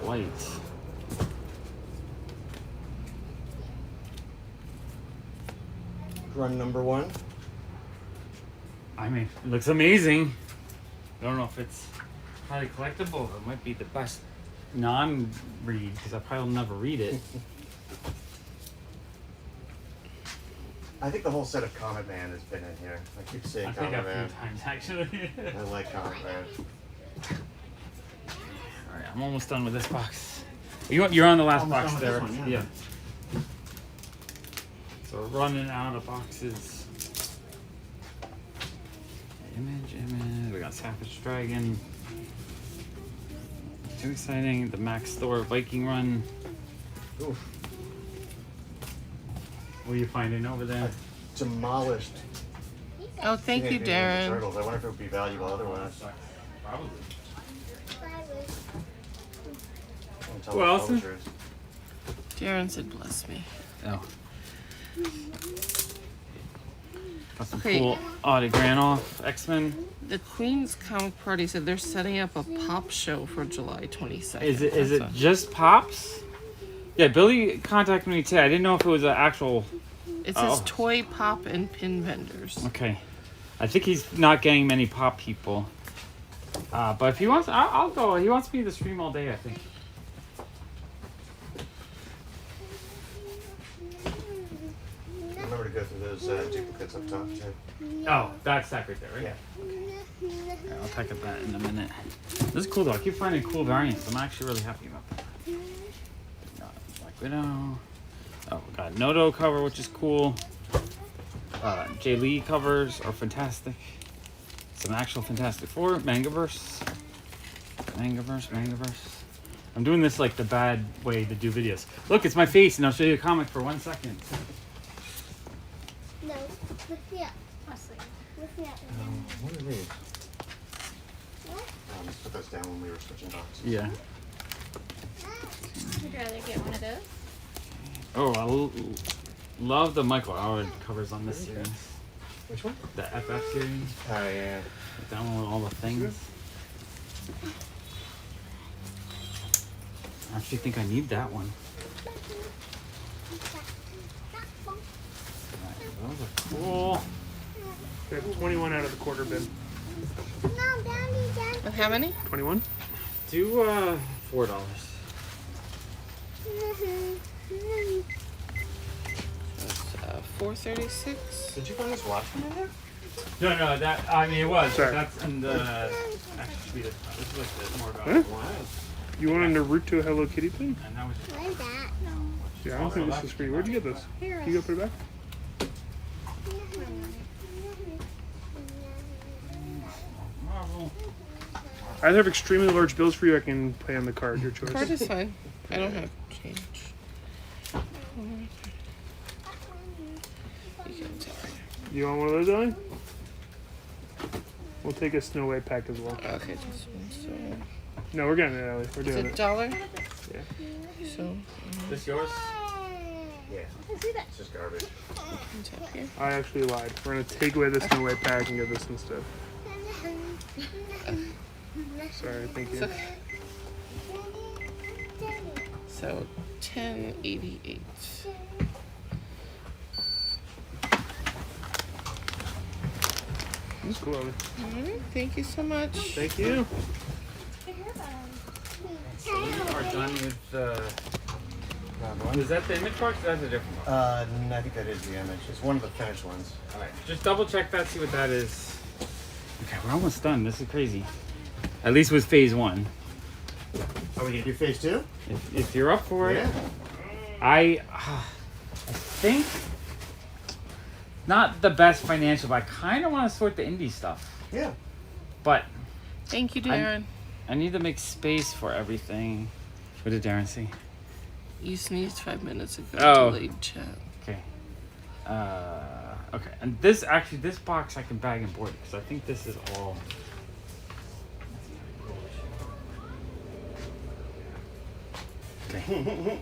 Flights. Run #1. I mean, it looks amazing. I don't know if it's highly collectible, but it might be the best non-read because I probably will never read it. I think the whole set of Comet Man has been in here. I keep saying Comet Man. I think a few times actually. I like Comet Man. Alright, I'm almost done with this box. You're on the last box there. Yeah. So we're running out of boxes. Image. We got Savage Dragon. Too exciting. The Max Store Viking Run. Oof. What are you finding over there? Demolished. Oh, thank you, Darren. Turtles. I wonder if it would be valuable otherwise. Probably. Thomas Well, publishers. Darren said bless me. Oh. Got some Okay. cool Audie Granoff X-Men. The Queen's Comic Party said they're setting up a pop show for July 22nd. Is it That's just Pops? Yeah, Billy contacted me today. I didn't know if it was an actual. It says Oh. toy pop and pin vendors. Okay. I think he's not getting many pop people. But if he wants, I'll go. He wants me to stream all day, I think. Remember to go through those duplicates up top too. Oh, that's that right there, right? Yeah. Yeah, I'll pack up that in a minute. This is cool though. I keep finding cool variants. I'm actually really happy about that. Black Widow. Oh, we got Noto cover, which is cool. Jay Lee covers are fantastic. Some actual Fantastic Four. Mangaverse. I'm doing this like the bad way to do videos. Look, it's my face, and I'll show you a comic for 1 second. No, lift me up. Lift me up. What are these? Let's put those down when we were switching boxes. Yeah. Would you rather get one of those? Oh, love the Michael Howard covers on this series. Which one? The FF series. Oh yeah. Down with all the things. I actually think I need that one. Alright, those are cool. We have 21 out of the quarter bin. No, Daddy. But how many? 21? Do $4. That's $4.36. Did you find this Watchmen in there? No, that I mean it was. Sorry. That's in the actually this is like the more about Huh? why. You wanted to root to a Hello Kitty thing? And that was What is that? Yeah, I don't think this is for you. Where'd you get this? You go put it back? Marvel. I either have extremely large bills for you, I can pay on the card, your choice. Card is fine. I don't have change. You can tell. You want one of those, Ellen? We'll take a Snow White pack as well. Okay, this one. So No, we're getting it, Ellie. We're is doing it it. $1? Yeah. So This yours? Yeah. It's just garbage. tap here. I actually lied. We're going to take away the Snow White pack and get this instead. Sorry, thank you. It's okay. So 1088. That's cool, Ellie. Alright, thank you so much. Thank you. So we are done with the. Is that the image box? Or that's a different one. I think that is the image. It's one of the finished ones. All right, just double check that. See what that is. Okay, we're almost done. This is crazy. At least with phase one. Are we gonna do phase two? If you're up for it. Yeah. I think not the best financial, but I kind of want to sort the indie stuff. Yeah. But Thank you, Darren. I need to make space for everything. What did Darren see? You sneezed 5 minutes ago. Oh. Delayed chat. Okay. Okay. And this box I can bag and board because I think this is all. Okay.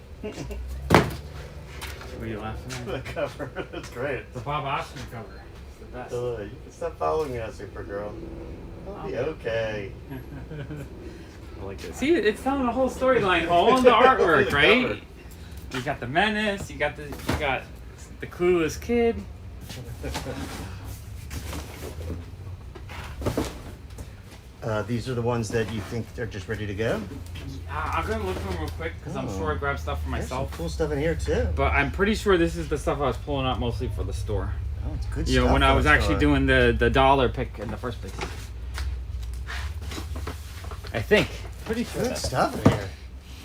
What are you laughing The at? cover. That's great. The Bob Osman cover. It's the best. You can stop following me now, Supergirl. I'll be okay. I like it. See, it's telling the whole storyline, all in the artwork, The right? cover. You got the menace. You got the clueless kid. These are the ones that you think are just ready to go? I'm gonna look for them real quick because I'm sure I grabbed stuff for There's some myself. cool stuff in here too. But I'm pretty sure this is the stuff I was pulling out mostly for the store. Oh, it's good You stuff. know, when I was for the actually store. doing the dollar pick in the first place. I think. Pretty sure. Good That's, stuff in here.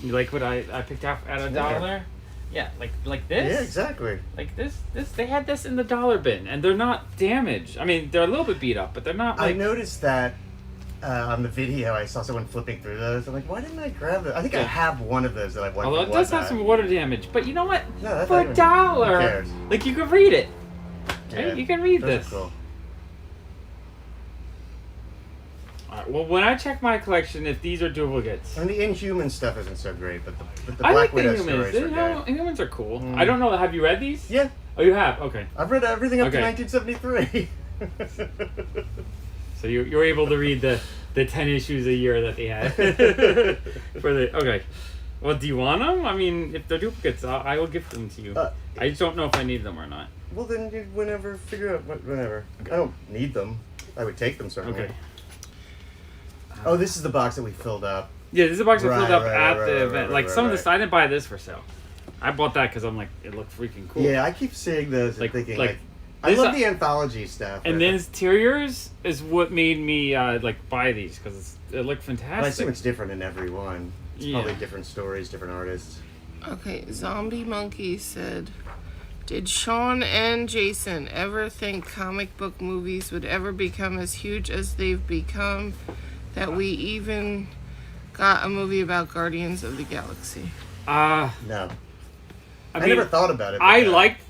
you like what I picked out at a dollar? Yeah, like this. Yeah, exactly. Like this they had this in the dollar bin, and they're not damaged. I mean, they're a little bit beat up, but they're not like. I noticed that on the video. I saw someone flipping through those. I'm like, why didn't I grab it? I think I have one of those that I wanted. Although it does have some water damage, but you know what? No, that's For not a even- dollar, who cares? like you can read it. Yeah, Right? You can read those are this. Cool. All right, Well, when I check my collection, if these are duplicates. And the Inhuman stuff isn't so great, but the I Black like the Widow Inhumans. stories are good. Inhumans are cool. I don't know. Have you read these? Yeah, Oh, you have? Okay. I've read everything up to Okay. 1973. So you're able to read the 10 issues a year that they had. Okay. Well, do you want them? I mean, if they're duplicates, I will give them to you. I just don't know if I need them or not. Well, then you whenever figure out whenever. I don't need them. I would take them certainly. Okay. Oh, this is the box that we filled up. Yeah, this is a box I filled up Right, at right, the right, event. right, Like right, some of right. this, I didn't buy this for sale. I bought that because I'm like, it looked freaking cool. Yeah, I keep seeing those and thinking like I this, love the anthology stuff. And the interiors is what made me like buy these because it looked fantastic. But I assume it's different in every one. It's Yeah. probably different stories, different artists. Okay, Zombie Monkey said, did Sean and Jason ever think comic book movies would ever become as huge as they've become, that we even got a movie about Guardians of the Galaxy? No. I mean, never thought about it. I liked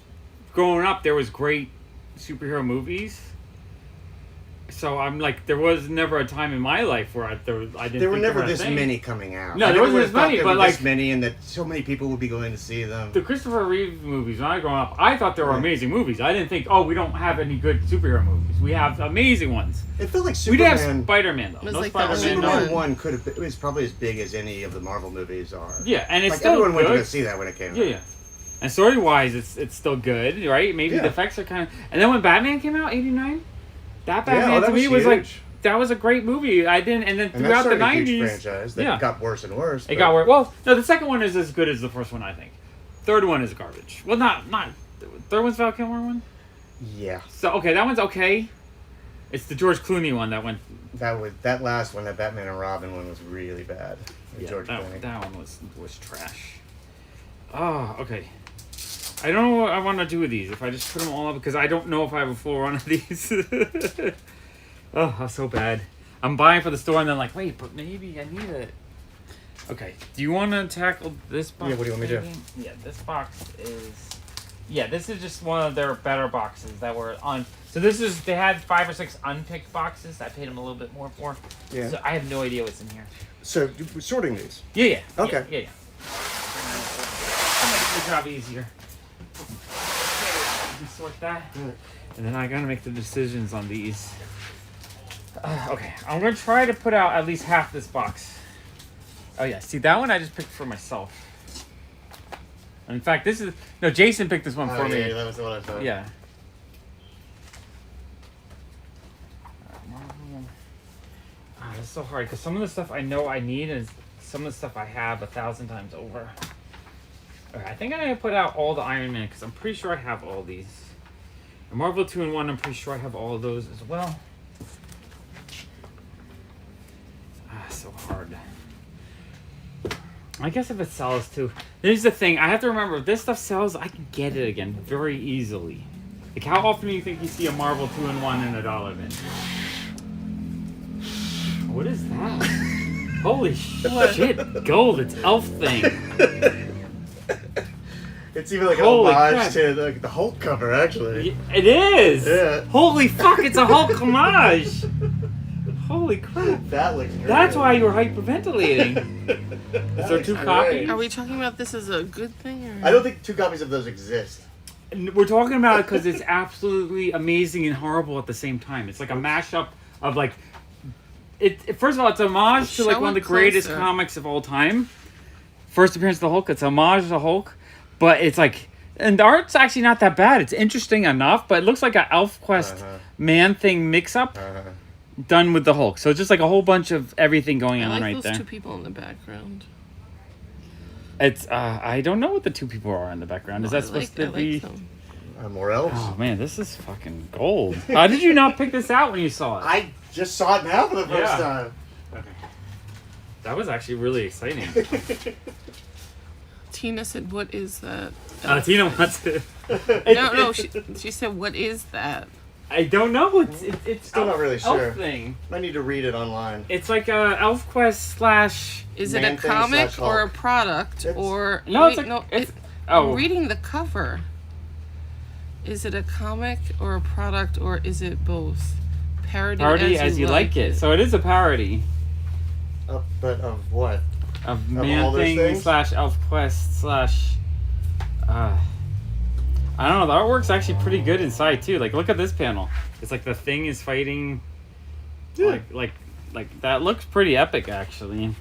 growing up. There was great superhero movies. So I'm like, there was never a time in my life where I didn't. There were think never about a this thing. many coming out. No, I there never wasn't would've as thought many, there but were like this many, and that so many people would be going to see them. the Christopher Reeve movies. When I grew up, I thought they were amazing movies. I didn't think, oh, we don't have any good superhero movies. We have amazing ones. It felt like We Superman. did have Spider-Man though. It was No like that Spider-Man. one. Superman 1 could have. It was probably as big as any of the Marvel movies are. Yeah, and it's Like still everyone went to good. go see that when it came out. Yeah. And story wise, it's still good, right? Maybe Yeah. the effects are kind of. And then when Batman came out, '89, that Batman that to me was was like huge. that was a great movie. I didn't, and then And that throughout the started a huge '90s, franchise that yeah, got worse and worse. it got worse. Well, no, the second one is as good as the first one, I think. Third one is garbage. Well, not third one's Val Kilmer one. Yeah, So okay, that one's okay. It's the George Clooney one that went. that last one, that Batman and Robin one, was really bad. With Yeah, George that Clooney. one was trash. Oh, okay. I don't know what I want to do with these. If I just put them all up, because I don't know if I have a full run of these. Oh, that's so bad. I'm buying for the store and then like, wait, but maybe I need it. Okay, do you want to tackle this box? Yeah, what do you want me to do? maybe? Yeah, this box is... Yeah, this is just one of their better boxes that were on... So this is... They had 5 or 6 unpicked boxes. I paid them a little bit more for. Yeah. So I have no idea what's in here. So we're sorting these. Yeah. Okay. Yeah. I'll make the job easier. Sort that, and then I gotta make the decisions on these. Okay, I'm gonna try to put out at least half this box. Oh yeah, see that one I just picked for myself. In fact, this is Jason picked this one for me. Yeah, that was what I thought. Yeah. It's so hard because some of the stuff I know I need and some of the stuff I have 1,000 times over. Alright, I think I'm gonna put out all the Iron Man because I'm pretty sure I have all these. And Marvel 2-in-1, I'm pretty sure I have all of those as well. So hard. I guess if it sells too. Here's the thing, I have to remember, if this stuff sells, I can get it again very easily. Like, how often do you think you see a Marvel 2-in-1 in a dollar bin? What is that? Holy shit, gold, it's Elf thing. It's even like an Holy homage crap. to the Hulk cover, actually. It is! Yeah. Holy fuck, it's a Hulk homage! Holy crap. That looks great. That's why you were hyperventilating. Is there 2 copies? Are we talking about this as a good thing? Or? I don't think 2 copies of those exist. We're talking about it because it's absolutely amazing and horrible at the same time. It's like a mashup of like... First of all, it's a homage to like Show one of the it greatest closer. comics of all time. First appearance of the Hulk, it's a homage to the Hulk. But it's like... And the art's actually not that bad. It's interesting enough, but it looks like an ElfQuest Man-Thing mix-up done with the Hulk. So it's just like a whole bunch of everything going I on like right those there. 2 people in the background. It's I don't know what the 2 people are in the background. Is that supposed to be? them. More elves? Oh man, this is fucking gold. How did you not pick this out when you saw it? I just saw it now for the first Yeah. time. Okay. That was actually really exciting. Tina said, "What is that?" Tina wants it. No. She said, "What is that?" I don't know. It's Still not really sure. Elf thing. I need to read it online. It's like a ElfQuest / Is it a Man-Thing comic / or a Hulk. product or No, it's wait, a- no? it's- I'm oh. reading the cover. Is it a comic or a product or is it both? Parody as you like it. So it is a parody But of what? of all Man those Thing things? / Elf Quest / I don't know. The artwork's actually pretty good inside too. Like, look at this panel. It's like the Thing is fighting. Yeah. Like that looks pretty epic, actually.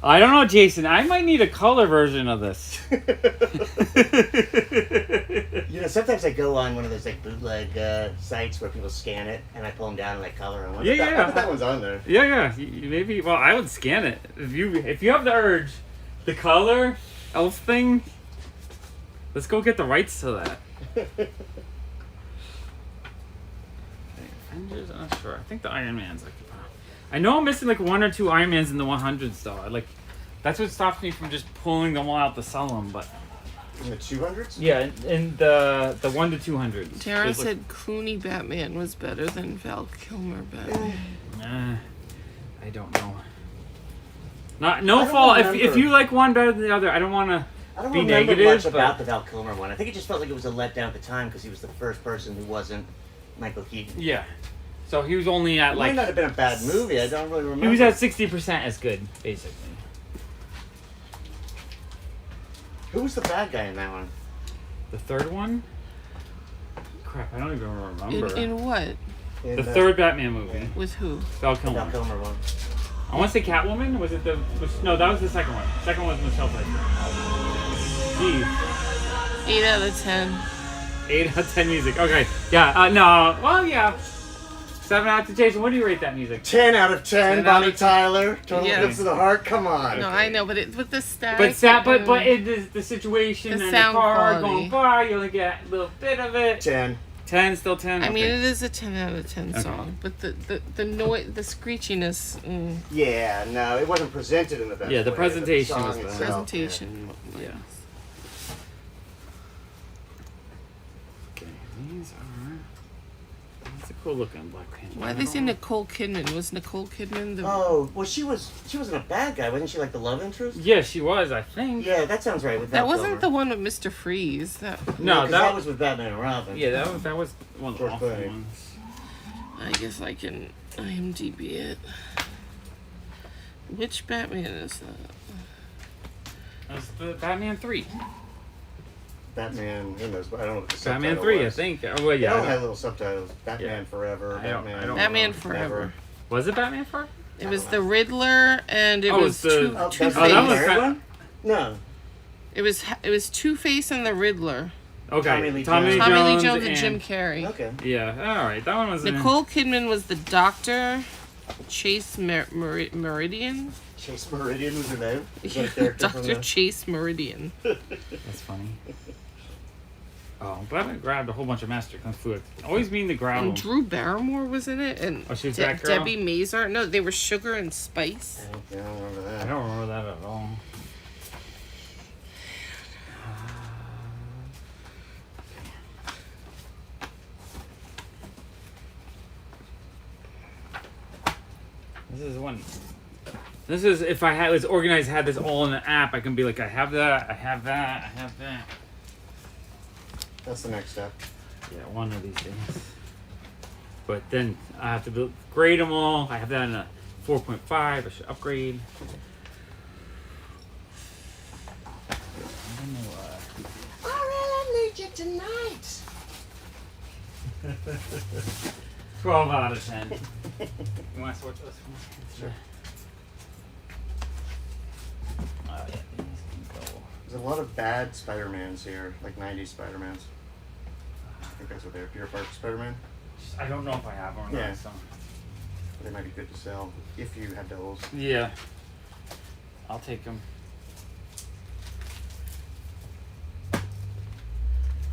I don't know, Jason. I might need a color version of this. You know, sometimes I go on one of those like bootleg sites where people scan it, and I pull them down and like color them. Yeah. That one's on there. Yeah. Maybe. Well, I would scan it if you have the urge. The color elf thing. Let's go get the rights to that. Avengers. I'm not sure. I think the Iron Man's like. I know I'm missing like 1 or 2 Iron Mans in the 100s though. That's what stops me from just pulling them all out to sell them. But In the 200s? yeah, in the 1 to 200s. Tara said Clooney Batman was better than Val Kilmer Batman. I don't know. No fault. If you like one better than the other, I don't want to I don't be remember negative. much but about the Val Kilmer one. I think it just felt like it was a letdown at the time because he was the first person who wasn't Michael Keaton. yeah. So he was only at It like. might not have been a bad movie. I don't really remember. He was at 60% as good, basically. Who was the bad guy in that one? The third one? Crap, I don't even remember. In what? In the third Batman movie. With who? Val Val Kilmer. Kilmer one. I want to say Catwoman. Was it the? No, that was the second one. Second one was Michelle Pfeiffer. Jeez. 8 out of 10. 8 out of 10 music. Okay. Yeah. No. Well, yeah. 7 out of 10. Jason, what do you rate that music? 10 out of 10. 10 Bonnie out of 10. Tyler. Total Yeah. Hits of the Heart. Come on. No, I know, but with the static. But it is the situation The and sound the car quality. going by. You only get a little bit of it. 10. 10, still 10. I mean, Okay. it is a 10 out of 10 Okay. song, but the noise, the screechiness, Yeah, no, it wasn't presented in the best Yeah, the way, presentation but was the bad. song presentation. Yeah. Okay, these are. That's a cool looking Black Panther. Why they say Nicole Kidman? Was Nicole Kidman the? Oh, well, she wasn't a bad guy, wasn't she? Like the love interest? Yeah, she was, I think. Yeah, that sounds right. With That Val wasn't the Kilmer. one with Mr. Freeze. That No, 'cause that was with Batman and Robin. Yeah, that was one of the Poor awful thing. ones. I guess I can IMDb it. Which Batman is that? That was the Batman 3. Batman, who knows? I don't know what the Batman subtitle 3, I was. think. Oh, well, They all had yeah. little subtitles. Batman Yeah. Forever. I don't Batman. know. Batman Forever. Was it Batman 4? It was the Riddler, and it Oh, was it's the- Two Oh, Face. that's the that was third Bat- one? No. It was Two Face and the Riddler. Okay. Tommy Lee Tommy Lee Jones and and Jim Carrey. Okay. Yeah, alright. That one was Nicole Kidman was the Doctor. Chase Meridian. Chase Meridian was her name. Is that a character from Dr. the... Chase Meridian. That's funny. Oh, I'm glad I grabbed a whole bunch of Master Kung Fu. I always mean to grab And them. Drew Barrymore was in it, and Oh, she was that girl? Debbie Mazar. No, they were Sugar and Spice. Yeah, I don't remember that. I don't remember that at all. This is one. This is if I was organized, had this all in an app. I can be like, I have that, I have that, I have that. That's the next step. Yeah, one of these days. But then I have to grade them all. I have that in a 4.5. I should upgrade. I don't know. I really need you tonight. 12 out of 10. You want to switch this one? Sure. Oh, yeah, these can go. There's a lot of bad Spider-Mans here, like 90s Spider-Mans. I think that's what they're. Peter Parker Spider-Man. I don't know if I have one or Yeah. not. So. They might be good to sell if you have doubles. Yeah. I'll take them.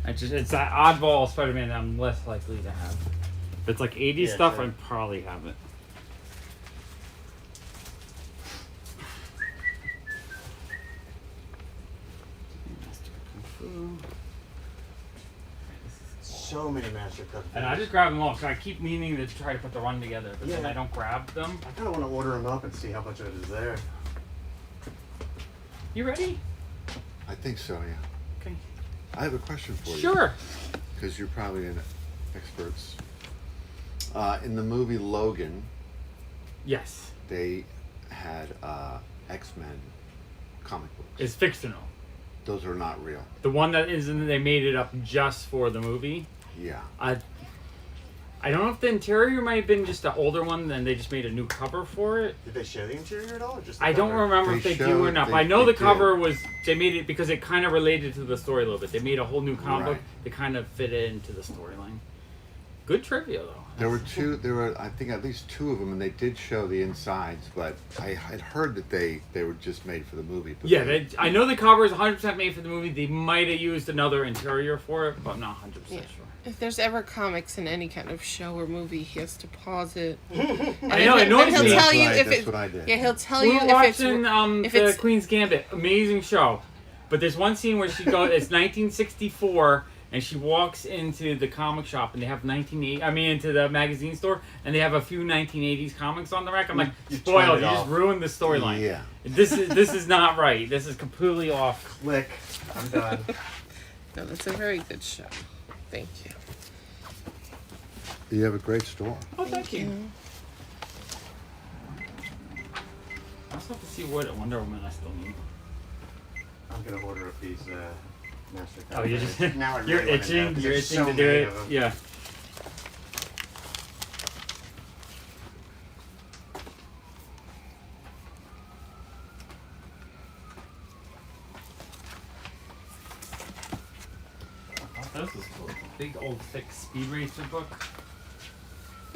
It's that oddball Spider-Man that I'm less likely to have. If it's like 80s Yeah, stuff, sure. I'd probably have it. Master Kung Fu. So many Master Kung Fu. And I just grab them all, so I keep meaning to try to put the run together, but then Yeah. I don't grab them. I kind of want to order them up and see how much of it is there. You ready? I think so, yeah. Okay. I have a question for you. Sure. Because you're probably an experts. In the movie Logan, Yes. they had X-Men comic books. It's fictional. Those are not real. The one that isn't, they made it up just for the movie. Yeah. I don't know if the interior might have been just an older one, then they just made a new cover for it. Did they show the interior at all, or just the I don't cover? remember They if they do showed- or not. they- But I know they the cover did. was, they made it because it kind of related to the story a little bit. They made a whole new comic book Right. to kind of fit it into the storyline. Good trivia though. There were I think at least 2 of them, and they did show the insides, but I had heard that they were just made for the movie. But Yeah, I know the cover is 100% made for the movie. They might have used another interior for it, but I'm not 100% sure. If there's ever comics in any kind of show or movie, he has to pause it. I know, it annoys he'll me. tell you That's if right, it. that's what I did. Yeah, he'll tell We you were if it's. watching if the it's- Queen's Gambit, amazing show. But there's one scene where she goes, it's 1964, and she walks into the comic shop, and they have into the magazine store, and they have a few 1980s comics on the rack. I'm like, You turn spoiled, it you just off. ruined the storyline. Yeah. This is not right. This is completely off. Click. I'm done. No, that's a very good show. Thank you. You have a great store. Oh, thank you. I also have to see what Wonder Woman I still need. I'm gonna order up these master. Oh, you're just now I you're really wanna know, itching. 'cause You're there's itching so to do many it. of 'em. Yeah. This is cool. Big old thick Speed Racer book.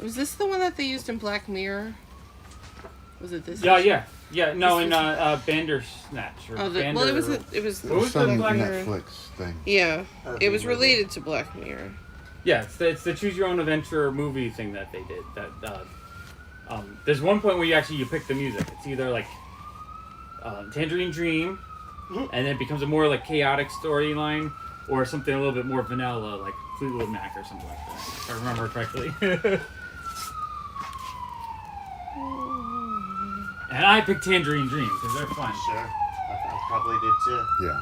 Was this the one that they used in Black Mirror? Was it this? Yeah, issue? yeah. No, This in is- Bandersnatch or well, it was. It was. What was Some the Black Mirror? Netflix thing. Yeah, Oh, it was movie. related to Black Mirror. Yeah, it's the choose your own adventure movie thing that they did. There's one point where you pick the music. It's either like Tangerine Dream, and then it becomes a more like chaotic storyline, or something a little bit more vanilla, like Fleetwood Mac or something like that. If I remember correctly. And I picked Tangerine Dream because they're fun. Sure. I probably did too. Yeah.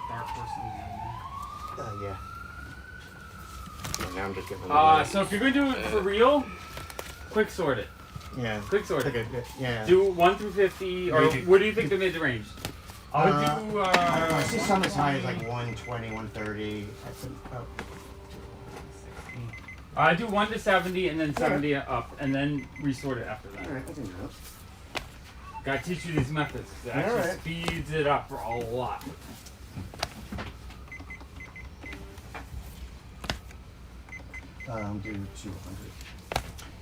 Dark Horse in the Yeah. Yeah, now I'm just getting. So if you're gonna do it for real, quick sort it. Yeah. Quick sort it. Okay, yeah. Do 1 through 50, or what do you think the mid-range? I see some as high as like 120, 130. I think, I do 1 to 70, and then 70 up, and then resort it after that. Alright, I can do that. Gotta teach you these methods. 'Cause it actually Alright. speeds it up a lot. Do 200.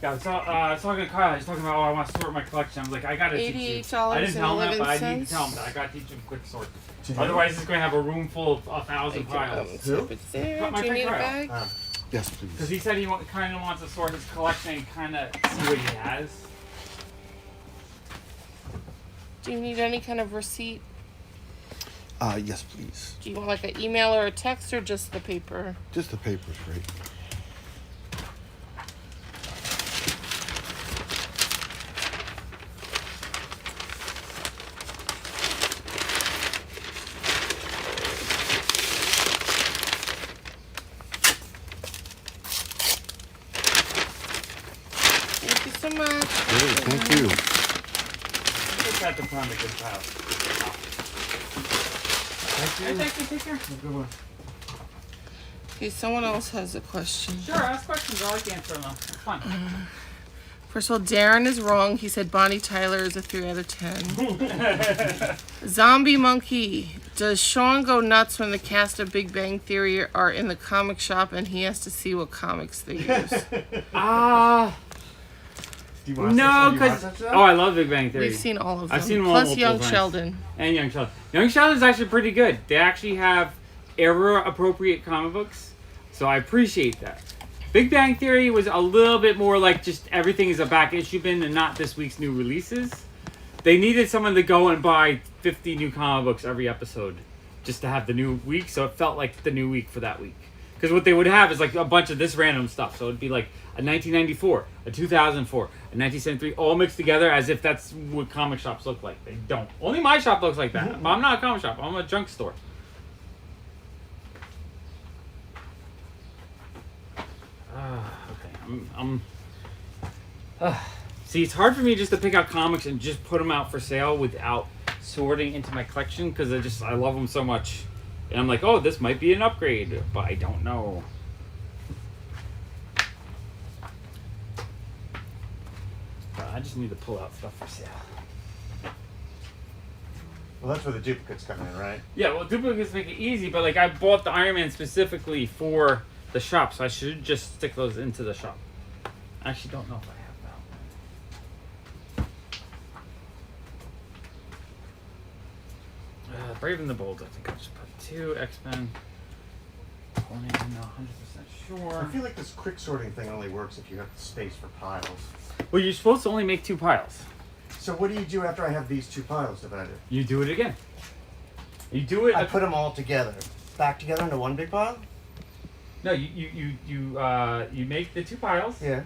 Yeah, I was talking to Kyle. He's talking about, I want to sort my collection. I was like, I gotta teach you. I didn't tell him that, but I need to tell him that. I gotta teach him quick sort. Otherwise, he's gonna have a room full of 1,000 piles. It's there. My Do you need a friend bag? Yes, Because please. he said he kind of wants to sort his collection and kind of see what he has. Do you need any kind of receipt? Yes, please. Do you want like an email or a text or just the paper? Just the paper's great. Thank you so much. Great, thank you. Just had to find a good pile. Thank you. Take care. Good one. Okay, someone else has a question. Sure, ask questions. I like answering them. It's fun. First of all, Darren is wrong. He said Bonnie Tyler is a 3 out of 10. Zombie Monkey. Does Sean go nuts when the cast of Big Bang Theory are in the comic shop and he has to see what comics they use? Do you watch No, that? Do you watch because that show? I love Big Bang Theory. We've seen all of them. I've seen them all Plus multiple Young times. Sheldon. And Young Sheldon. Young Sheldon's actually pretty good. They actually have era-appropriate comic books, so I appreciate that. Big Bang Theory was a little bit more like just everything is a back issue bin and not this week's new releases. They needed someone to go and buy 50 new comic books every episode just to have the new week, so it felt like the new week for that week. Because what they would have is like a bunch of this random stuff. So it'd be like a 1994, a 2004, a 1973, all mixed together as if that's what comic shops look like. They don't. Only my shop looks like that. But I'm not a comic shop. I'm a junk store. Okay. See, it's hard for me just to pick out comics and just put them out for sale without sorting into my collection because I love them so much. And I'm like, oh, this might be an upgrade, but I don't know. I just need to pull out stuff for sale. Well, that's where the duplicates come in, right? Yeah, well, duplicates make it easy, but like I bought the Iron Man specifically for the shop, so I should just stick those into the shop. I actually don't know if I have that. Brave and the Bold, I think I'll just put 2 X-Men. Only I'm not 100% sure. I feel like this quick sorting thing only works if you have the space for piles. Well, you're supposed to only make 2 piles. So what do you do after I have these 2 piles divided? You do it again. You do it. I put them all together, back together into one big pile. No, you make the 2 piles. Yeah.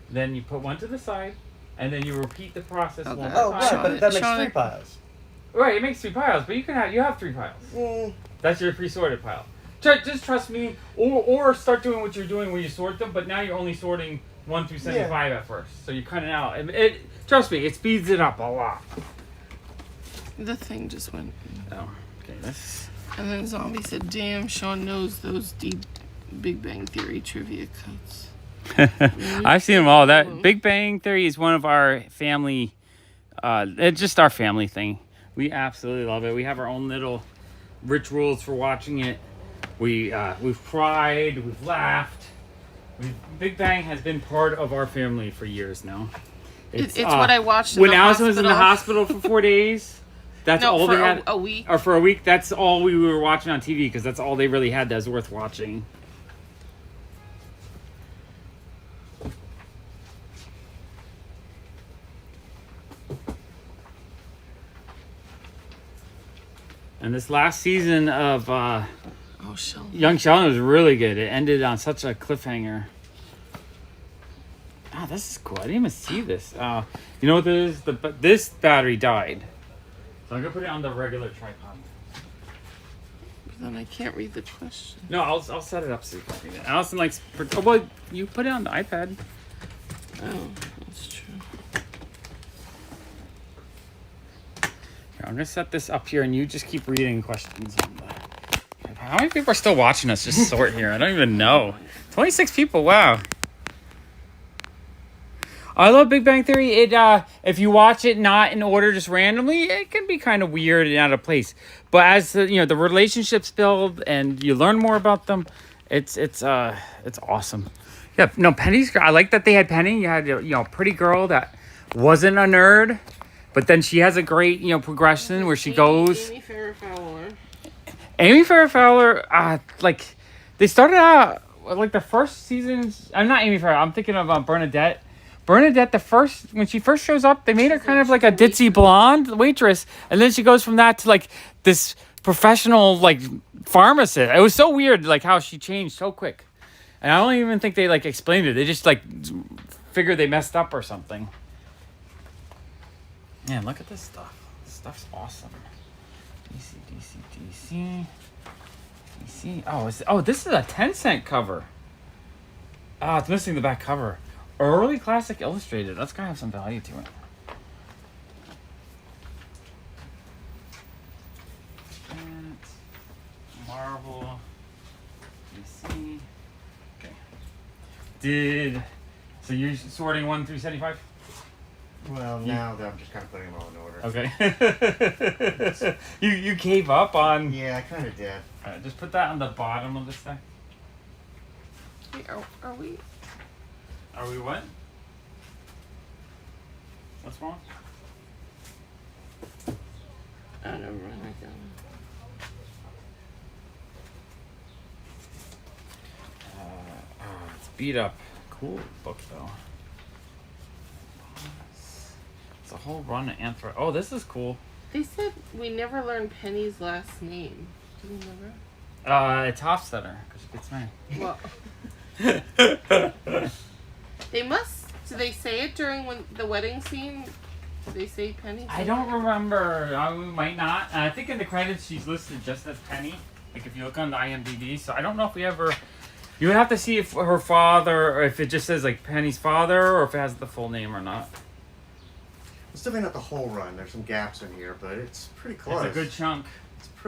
Then you put one to the side, and then you repeat the process one more Oh, time. right, but that makes 3 piles. Right, it makes 3 piles, but you have 3 piles. That's your pre-sorted pile. Just trust me, or start doing what you're doing where you sort them, but now you're only sorting 1 through 75 at first, so you're cutting out. Trust me, it speeds it up a lot. The thing just went. Oh, okay. This. And then Zombie said, "Damn, Sean knows those deep Big Bang Theory trivia cuts." I've seen them all. That Big Bang Theory is one of our family. It's just our family thing. We absolutely love it. We have our own little rituals for watching it. We've cried, we've laughed. Big Bang has been part of our family for years now. It's what I watched when Allison was in the hospital for 4 days. That's no, all for they had. A week. Or for a week. That's all we were watching on TV because that's all they really had that was worth watching. And this last season of Young Sheldon was really good. It ended on such a cliffhanger. Oh, this is cool. I didn't even see this. You know what this is? This battery died. So I'm going to put it on the regular tripod. But then I can't read the question. No, I'll set it up so you can read it. Allison likes... Oh, well, you put it on the iPad. Oh, that's true. Here, I'm going to set this up here and you just keep reading questions. How many people are still watching us just sort here? I don't even know. 26 people, wow. I love Big Bang Theory. If you watch it not in order, just randomly, it can be kind of weird and out of place. But as the relationships build and you learn more about them, it's awesome. Yeah, no, Penny's. I like that they had Penny. You had a pretty girl that wasn't a nerd, but then she has a great progression where she goes. Amy Farrah Fowler. They started out like the first seasons. I'm not Amy Farrah. I'm thinking of Bernadette. Bernadette, when she first shows up, they made her kind of like a ditzy blonde waitress, and then she goes from that to like this professional like pharmacist. It was so weird, like how she changed so quick, and I don't even think they like explained it. They just like figured they messed up or something. Man, look at this stuff. This stuff's awesome. DC. Oh, this is a 10-cent cover. Ah, it's missing the back cover. Early Classic Illustrated. That's gotta have some value to it. Marvel. DC. Okay. So you're sorting 1 through 75? Well, now that I'm just kind of putting them all in order. Okay. you gave up on... Yeah, I kind of did. All right, just put that on the bottom of this thing. Wait, are we... Are we what? What's wrong? I don't know. It's beat up. Cool book though. It's a whole run of Anthro. Oh, this is cool. They said we never learned Penny's last name. Do you remember? It's Hofstadter because she gets married. Well, they must. Do they say it during the wedding scene? Do they say Penny? I don't remember. We might not. I think in the credits she's listed just as Penny. Like if you look on the IMDb. So I don't know if we ever. You would have to see if her father, or if it just says like Penny's father, or if it has the full name or not. It's definitely not the whole run. There's some gaps in here, but it's pretty close. It's a good chunk.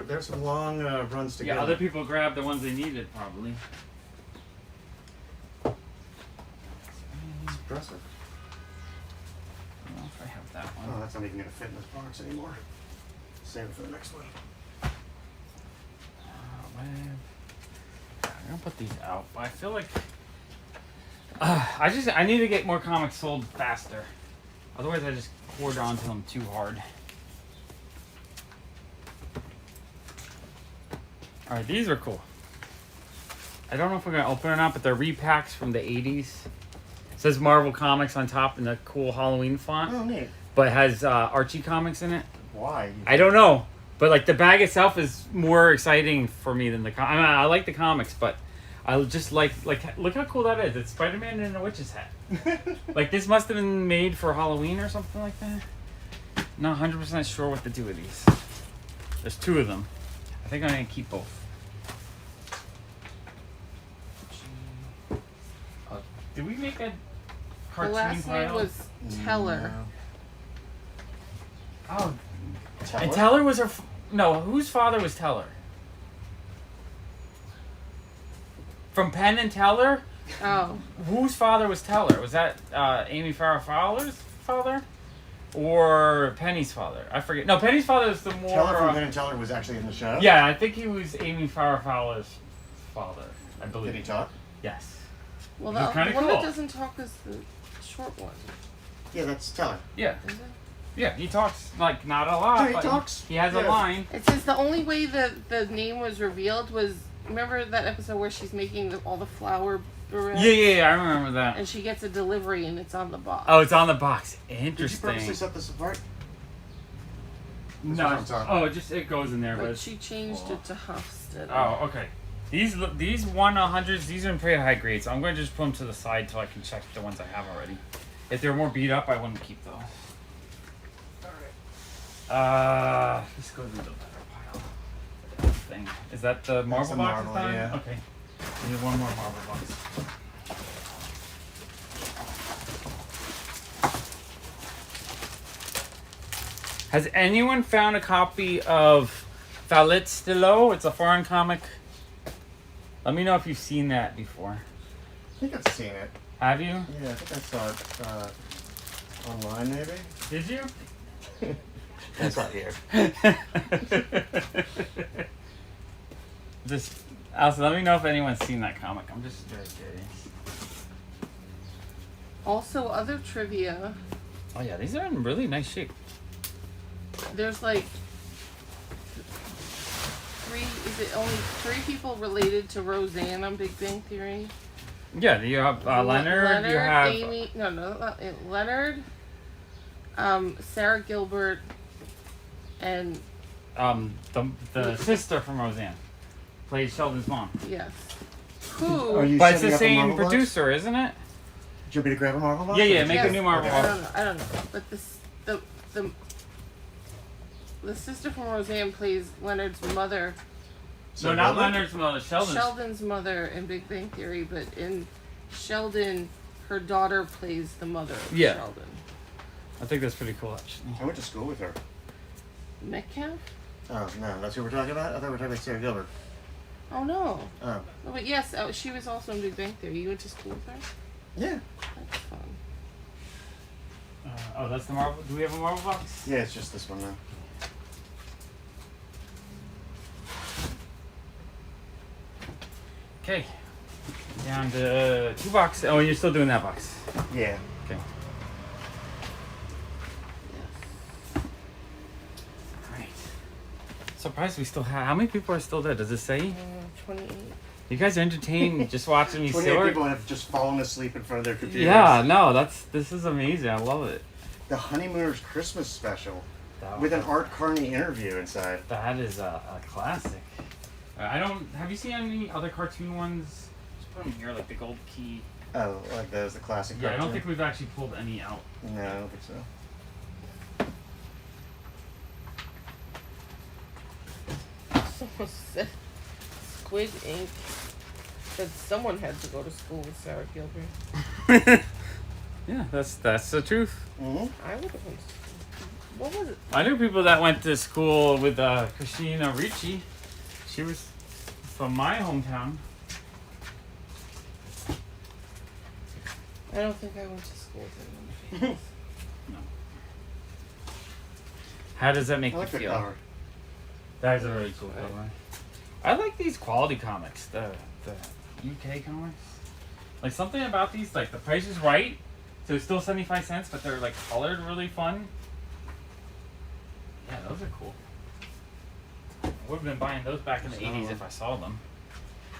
There's some long runs to go. Yeah, other people grabbed the ones they needed probably. It's impressive. I don't know if I have that one. Oh, that's not even going to fit in this box anymore. Save it for the next one. I'm gonna put these out, but I feel like I need to get more comics sold faster. Otherwise, I just hoard onto them too hard. All right, these are cool. I don't know if we're gonna open or not, but they're repacks from the '80s. It says Marvel Comics on top in the cool Halloween font. Oh, neat. But it has Archie comics in it. Why? I don't know. But like the bag itself is more exciting for me than the I mean, I like the comics, but I just like look how cool that is. It's Spider-Man in a witch's hat. Like this must have been made for Halloween or something like that. Not 100% sure what to do with these. There's 2 of them. I think I'm gonna keep both. Did we make a The cartoon last name pile? was Teller. Oh, Teller? and Teller was her. No, whose father was Teller? From Penn and Teller? Oh. Whose father was Teller? Was that Amy Farrah Fowler's father? Or Penny's father? I forget. No, Penny's father is the more... Teller from Penn and Teller was actually in the show? Yeah, I think he was Amy Farrah Fowler's father, I believe. Did he talk? Yes. Well, Which is the kinda one cool. that doesn't talk is the short one. Yeah, that's Teller. Yeah. Is it? Yeah, he talks, like, not a lot, No, he but talks. he has a Yeah. line. It says the only way the name was revealed was, remember that episode where she's making all the flour barrettes? Yeah, I remember that. And she gets a delivery and it's on the box. Oh, it's on the box. Did you Interesting. purposely set this apart? No, what I'm talking. it goes in there, But but... she changed it to Hofstadter. Oh, okay. These 100s, these are in pretty high grade, so I'm going to just put them to the side till I can check the ones I have already. If they're more beat up, I wouldn't keep those. Alright. This goes in the better pile. Thing. Is that the marble the box? marble, this time? yeah. Okay. I need one more marble box. Has anyone found a copy of Fallette Stilo? It's a foreign comic. Let me know if you've seen that before. I think I've seen it. Have you? Yeah, I think I saw it online, maybe. Did you? That's not here. Just, Allison, let me know if anyone's seen that comic. I'm just very curious. Also, other trivia. Oh yeah, these are in really nice shape. There's like only three people related to Roseanne on Big Bang Theory? Yeah, you have Leonard, you have... Amy, Leonard, Sarah Gilbert, and... the sister from Roseanne. Plays Sheldon's mom. Yes. Are you But it's the setting up a same Marvel box? producer, isn't it? Do you want me to grab a Marvel box? Yeah, make a Yes. new Marvel I box. don't know. But the sister from Roseanne plays Leonard's mother. No, not Leonard's mother, Sheldon's. Sheldon's mother in Big Bang Theory, but in Sheldon, her daughter plays the mother of Yeah. Sheldon. I think that's pretty cool, actually. I went to school with her. Metcalf? Oh, no, that's who we're talking about? I thought we were talking about Sarah Gilbert. Oh, no. Oh. Oh, but yes, she was also in Big Bang Theory. You went to school with her? Yeah. That's fun. That's the Marvel. Do we have a Marvel box? Yeah, it's just this one now. Okay. Down to 2 boxes. Oh, you're still doing that box. Yeah. Okay. Alright. Surprised we still have. How many people are still there? Does it say? 28. You guys are entertained just watching me 28 sort? people have just fallen asleep in front of their computers. Yeah, no, this is amazing. I love it. The Honeymooners Christmas special That with an Art Carney interview inside. That is a classic. I don't. Have you seen any other cartoon ones? Just put them here, like the Gold Key. Oh, like those, the classic. Yeah, I don't cartoon? think we've actually pulled any out. No, I don't think so. Someone said Squid Ink said someone had to go to school with Sarah Gilbert. Yeah, that's the truth. Mm-hmm. I would have went to school. What was it? I knew people that went to school with Christina Ricci. She was from my hometown. I don't think I went to school with anyone. How does that make I you like the feel? cover. That is a really cool cover. I like these quality comics, the UK comics. Like something about these, like the price is right, so it's still 75 cents, but they're like colored really fun. Yeah, those are cool. I would have been buying those back in the 80s if I saw them.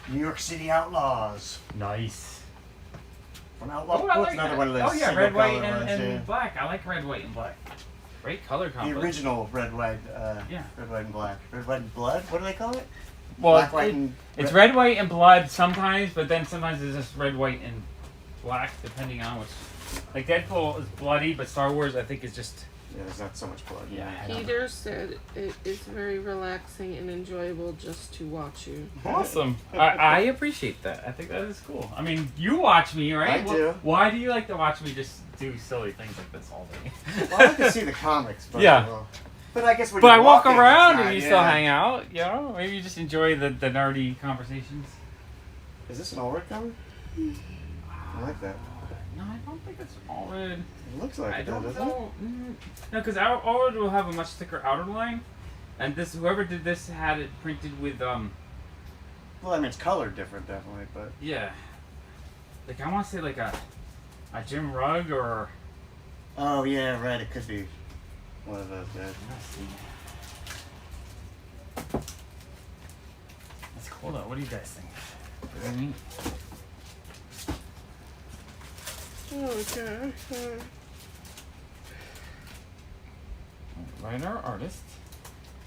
New York City Outlaws. Nice. From Outlaw Oh, I Books, like another that. one of those Oh yeah, single red, white, color and, ones, and yeah. black. I like red, white, and black. Great color combo. The original red, white, Yeah. red, white, and black. Red, white, and blood? What do they call it? Well, Black, white, and it's red, white, and blood sometimes, but then sometimes it's just red, white, and black, depending on which. Like Deadpool is bloody, but Star Wars I think is just. Yeah, there's not so much blood. Yeah. I don't know. Peter said it is very relaxing and enjoyable just to watch you. Awesome. I appreciate that. I think that is cool. I mean, you watch me, right? I do. Why do you like to watch me just do silly things like this all day? Well, I like to see the comics, but Yeah. But I guess when But you're I walk walking, around it's and not- you yeah. still hang out, you know? Maybe you just enjoy the nerdy conversations. Is this an all red cover? I like that. No, I don't think it's all red. It looks like I it, don't doesn't it? know. No, because all red will have a much thicker outer line. And this, whoever did this had it printed with, Well, I mean, it's colored different, definitely, but yeah. Like, I want to say like a Jim Rugg or... oh yeah, right. It could be one of those. Yeah. Let's see. That's cool though. What do you guys think? Pretty neat. Okay. Writer, artist,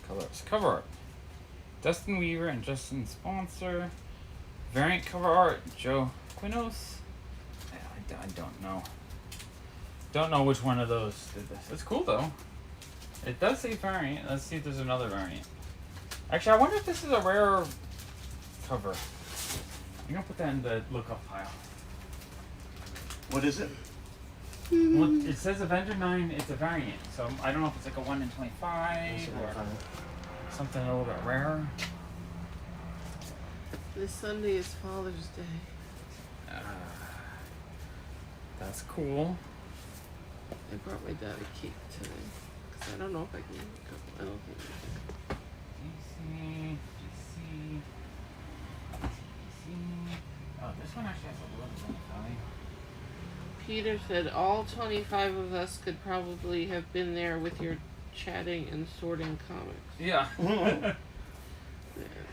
colors, cover art. Dustin Weaver and Justin Sponsor. Variant cover art, Joe Quinos. I don't know. Don't know which one of those did this. It's cool though. It does say variant. Let's see if there's another variant. Actually, I wonder if this is a rare cover. I'm gonna put that in the lookup pile. What is it? Well, it says Avenger 9, it's a variant, so I don't know if it's like a 1 in 25 or something a little bit rarer. This Sunday is Father's Day. That's cool. I brought my dad a cake today. Cause I don't know if I can go. I don't think I can. DC. Oh, this one actually has a little 25. Peter said all 25 of us could probably have been there with your chatting and sorting comics. Yeah. Man,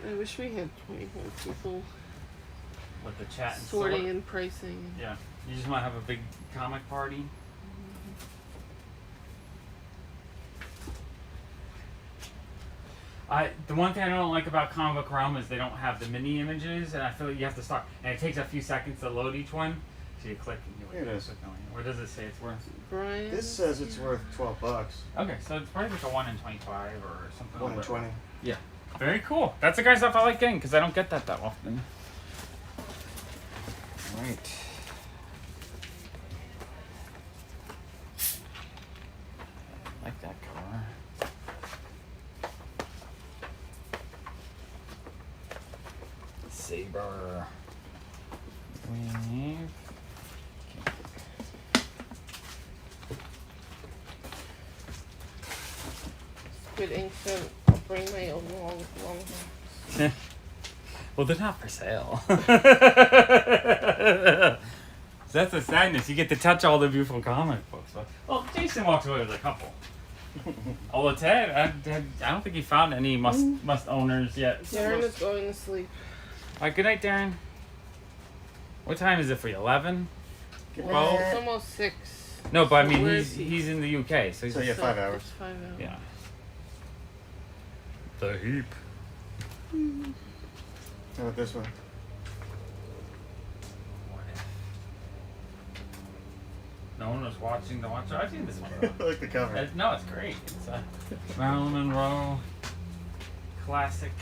I wish we had 25 people With the chat and sorting sort. and pricing. Yeah. You just want to have a big comic party. The one thing I don't like about Comic Book Realm is they don't have the mini images, and I feel like you have to start, and it takes a few seconds to load each one. So you click and you Here it is. click on it. Where does it say it's worth? Brian? This says it's worth $12. Okay, so it's probably like a 1 in 25 or something. 1 in 20. Yeah. Very cool. That's the kind of stuff I like getting because I don't get that often. All right. I like that color. Saber. Wave. Squid Ink said, I'll bring my own long box. Well, they're not for sale. That's the sadness. You get to touch all the beautiful comic books. Well, Jason walks away with a couple. Although Ted, I don't think he found any must owners yet. Darren is going to sleep. All right, good night, Darren. What time is it for you? 11? Well, it's almost 6. No, but I mean Where he's is he? he's in the UK, so he's So yeah, 5 hours. It's 5 hours. yeah. The heap. How about this one? No one was watching the Watcher. I've seen this one. I like the cover. No, it's great. It's a Marilyn Monroe classic.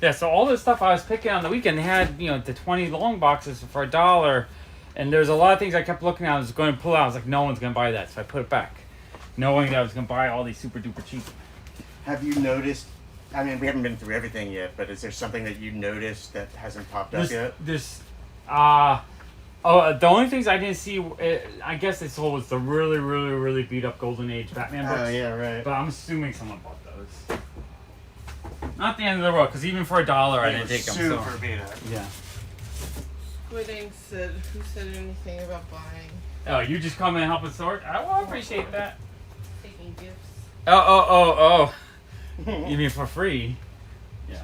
Yeah, so all this stuff I was picking on the weekend, they had, the 20 long boxes for $1. And there's a lot of things I kept looking at. I was going to pull out. I was like, no one's going to buy that. So I put it back, knowing that I was going to buy all these super duper cheap. Have you noticed? I mean, we haven't been through everything yet, but is there something that you noticed that hasn't popped up yet? The only things I didn't see, I guess they sold was the really, really, really beat up Golden Age Batman books. Oh, yeah, right. But I'm assuming someone bought those. Not the end of the world, because even for $1, I didn't take them. Super beat up. Yeah. Squid Ink said, who said anything about buying? Oh, you just come and help us sort? I will appreciate that. Taking gifts. Oh. You mean for free? Yeah.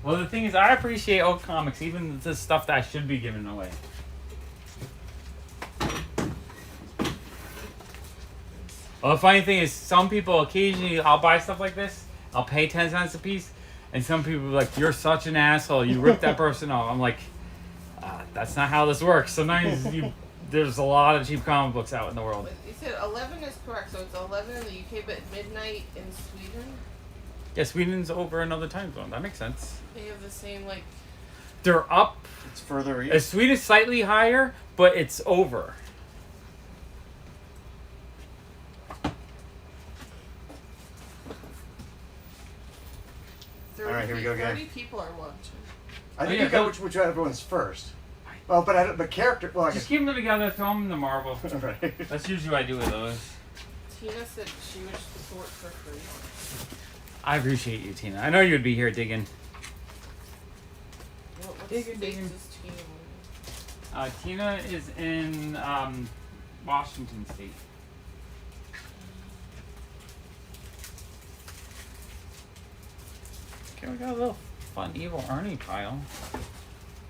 Well, the thing is, I appreciate old comics, even the stuff that I should be giving away. Well, the funny thing is, some people occasionally, I'll buy stuff like this, I'll pay 10 cents a piece, and some people are like, you're such an asshole, you ripped that person off. I'm like, that's not how this works. Sometimes there's a lot of cheap comic books out in the world. You said 11 is correct, so it's 11 in the UK, but midnight in Sweden? Yeah, Sweden's over another time zone. That makes sense. They have the same, like... They're up. It's further east. Sweden's slightly higher, but it's over. All right, here we go again. 30 people are watching. I think you go which everyone's first. Well, but character. Well, I Just guess. keep them together, throw them in the marble. Right. That's usually what I do with those. Tina said she would sort for free. I appreciate you, Tina. I know you'd be here digging. What Digging. state does Tina live in? Tina is in Washington State. Okay, we got a little fun Evil Ernie pile.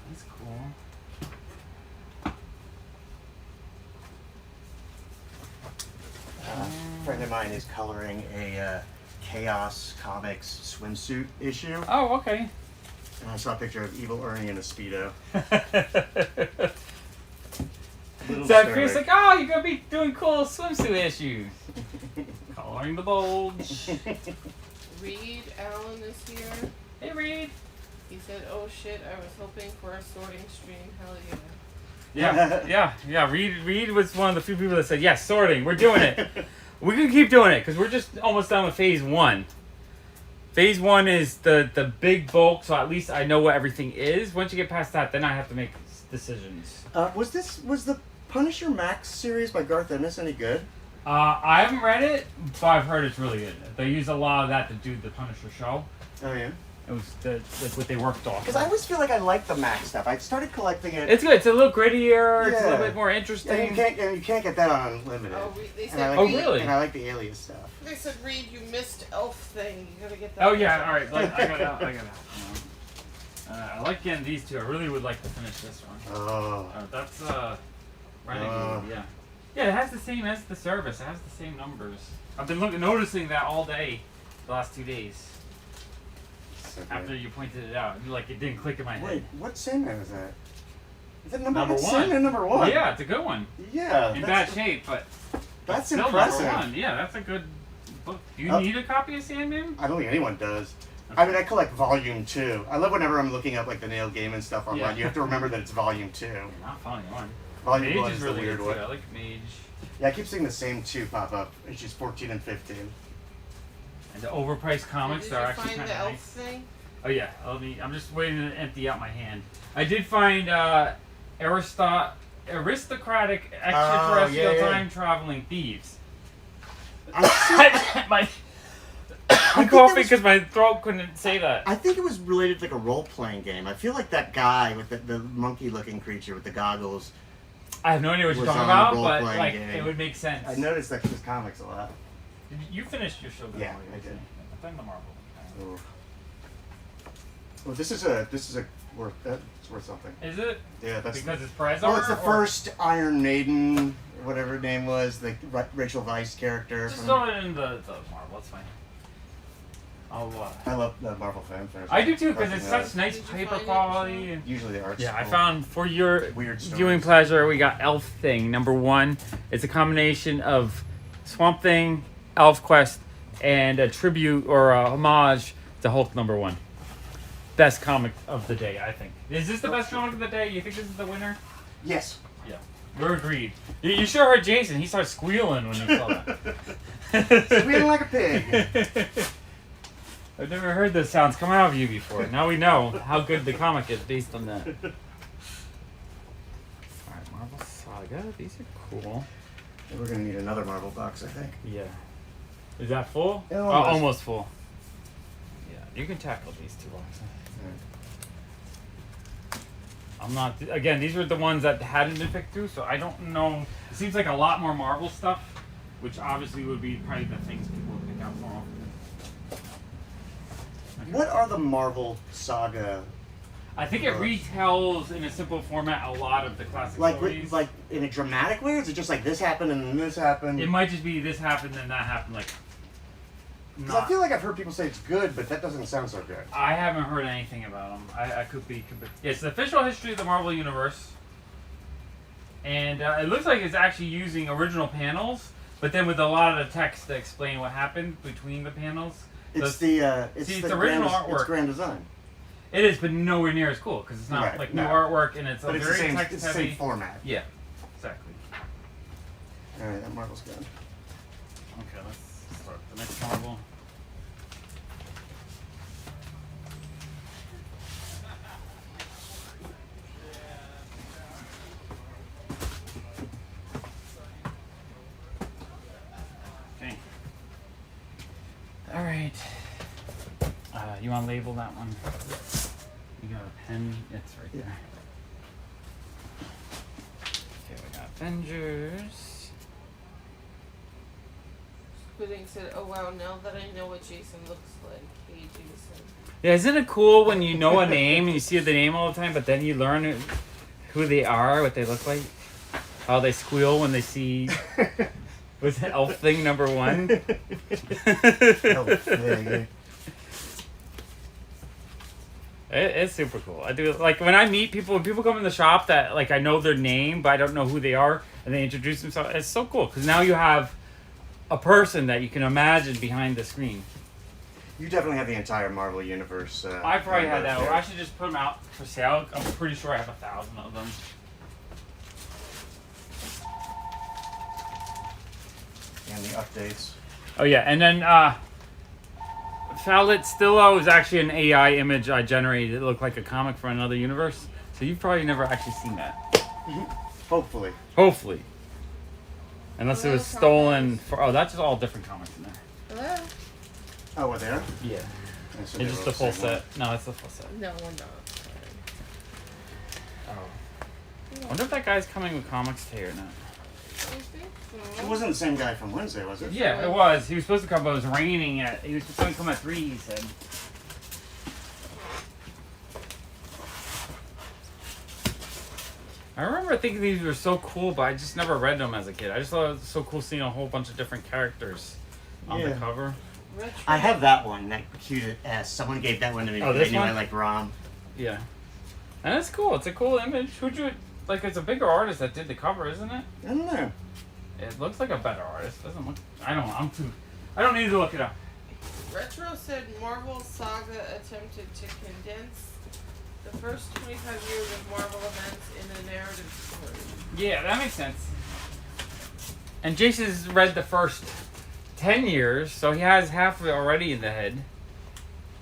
That's cool. A friend of mine is coloring a Chaos Comics swimsuit issue. Oh, okay. And I saw a picture of Evil Ernie in a Speedo. So at first, like, oh, you're gonna be doing cool swimsuit issues. Coloring the bulge. Reed Allen is here. Hey, Reed. He said, oh shit, I was hoping for a sorting stream. Hell Yeah. Reed was one of the few people that said, yes, sorting, we're doing it. We're going to keep doing it, because we're just almost done with phase 1. Phase 1 is the big bulk, so at least I know what everything is. Once you get past that, then I have to make decisions. Was the Punisher Max series by Garth Ennis any good? I haven't read it, but I've heard it's really good. They use a lot of that to do the Punisher show. Oh, yeah? It was like what they worked off. Because I always feel like I like the Max stuff. I started collecting it. It's good. It's a little grittier. It's a Yeah. little bit more interesting. And you can't get that on Unlimited. Oh, they And said I like Oh, the- really? And I like the Alias stuff. They said, Reed, you missed Elf thing. You gotta get that. Oh yeah, all right. I got out. I like getting these two. I really would like to finish this one. Oh. That's Renegade. Yeah. Yeah, it has the same as the service. It has the same numbers. I've been noticing that all day, the last 2 days. So After you pointed it out, like it didn't click in my head. Wait, what Sandman is that? Is that number Number one? one. Sandman number 1. Yeah, it's a good one. Yeah. In bad shape, but That's still impressive. number 1. Yeah, that's a good book. Do you Oh. need a copy of Sandman? I don't think anyone does. Okay. I mean, I collect Volume 2. I love whenever I'm looking up like the Neil Gaiman stuff online. Yeah. You have to remember that it's Volume 2. Not funny one. Volume Mage 1 is is really the weird good one. too. I like Mage. Yeah, I keep seeing the same 2 pop up. Issues 14 and 15. And the overpriced comics Did are you actually find kind the of Elf nice. thing? Oh yeah, I'm just waiting to empty out my hand. I did find aristocratic extraterrestrial yeah. time traveling thieves. I'm I'm coughing because my throat couldn't say that. I think it was related to like a role-playing game. I feel like that guy with the monkey-looking creature with the goggles. I have no idea what you're was talking on a about, but role-playing like game. it would make sense. I noticed that his comics a lot. You finished your show. Yeah, I did. I've done the Marvel. Ooh. Well, this is worth that's worth something. Is it? Yeah, that's Because it's prize well, art, it's the or- first Iron Maiden, whatever her name was, the Rachel Weisz character. Just from- throw it in the Marvel. It's fine. I'll. I love the Marvel fanfare. I do too, because it's such nice Did you paper find it, quality. And Usually the art's yeah, I cool. found for your Weird stories. viewing pleasure, we got Elf Thing #1. It's a combination of Swamp Thing, Elf Quest, and a tribute or a homage to Hulk #1. Best comic of the day, I think. Is this the best comic of the day? You think this is the winner? Yes. Yeah, we're agreed. You sure heard Jason. He started squealing when he saw that. Squealing like a pig. I've never heard those sounds come out of you before. Now we know how good the comic is based on that. Alright, Marvel Saga. These are cool. We're gonna need another Marvel box, I think. Yeah. Is that full? Yeah, Almost full. Yeah, you can tackle these two boxes. I'm not. Again, these were the ones that hadn't been picked through, so I don't know. It seems like a lot more Marvel stuff, which obviously would be probably the things people would pick out more often. What are the Marvel Saga? I think it retells in a simple format a lot of the classic Like stories. like in a dramatic way, or is it just like this happened and then this happened? It might just be this happened and that happened. Like, 'Cause I feel like I've heard people say it's good, but that doesn't sound so good. I haven't heard anything about them. I could be. It's the official history of the Marvel Universe, and it looks like it's actually using original panels, but then with a lot of the text to explain what happened between the panels. It's So it's see, the it's original grand, artwork. It's grand design. It is, but nowhere near as cool because it's not Right, like no. new artwork and it's But a it's very the same. text It's the heavy. same format. Yeah, exactly. All right, that Marvel's good. Okay, let's start the next Marvel. Okay. All right. You want to label that one? You got a pen? It's right there. Okay, we got Avengers. Squidding said, "Oh wow, now that I know what Jason looks like, hey Jason." Yeah, isn't it cool when you know a name and you see the name all the time, but then you learn who they are, what they look like, how they squeal when they see was it Elf Thing #1? Elf Thing. It's super cool. I do like when I meet people. When people come in the shop that like I know their name, but I don't know who they are, and they introduce themselves. It's so cool because now you have a person that you can imagine behind the screen. You definitely have the entire Marvel universe. I probably had that. there. Or I should just put them out for sale. I'm pretty sure I have 1,000 of them. And the updates. Oh yeah, and then Fallet Stillo is actually an AI image I generated. It looked like a comic from another universe. So you've probably never actually seen that. Hopefully. Hopefully. Unless it was Hello, stolen for. Oh, that's just all different comics in there. Hello? Oh, we're there? Yeah. And so It's they just wrote the full same one. set. No, it's the full set. No, we're not. Oh. I wonder if that guy's coming with comics today or not. It wasn't the same guy from Wednesday, was it? Yeah, it was. He was supposed to come, but it was raining. He was supposed to come at 3, he said. I remember thinking these were so cool, but I just never read them as a kid. I just thought it was so cool seeing a whole bunch of different characters on the Yeah. cover. I have that one, that cute ass. Someone gave that one to me Oh, because this they knew one? I like Rom. Yeah. And it's cool. It's a cool image. Who'd you... Like, it's a bigger artist that did the cover, isn't it? I don't know. It looks like a better artist. Doesn't look... I don't know. I don't need to look it up. Retro said Marvel Saga attempted to condense the first 25 years of Marvel events in a narrative story. Yeah, that makes sense. And Jason's read the first 10 years, so he has half of it already in the head.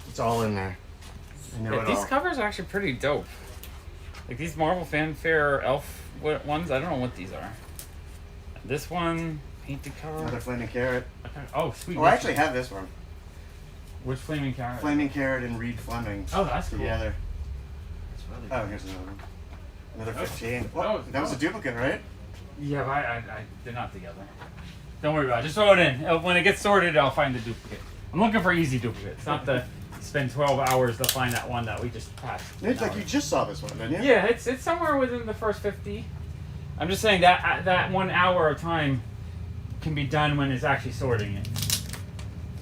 It's all in there. I know Yeah, it these all. covers are actually pretty dope. Like these Marvel Fanfare Elf ones, I don't know what these are. This one, painted cover. Another Flaming Carrot. Oh, sweet. Oh, I actually have this one. Which Flaming Carrot? Flaming Carrot and Reed Fleming. Oh, that's cool. Together. That's really Oh, cool. here's another one. Another Oh. 15. Oh, Oh, that was a duplicate, right? Yeah, but they're not together. Don't worry about it. Just throw it in. When it gets sorted, I'll find the duplicate. I'm looking for easy duplicates, not the spend 12 hours to find that one that we just passed. It's like you just saw this one, didn't you? Yeah, it's somewhere within the first 50. I'm just saying that 1 hour of time can be done when it's actually sorting it.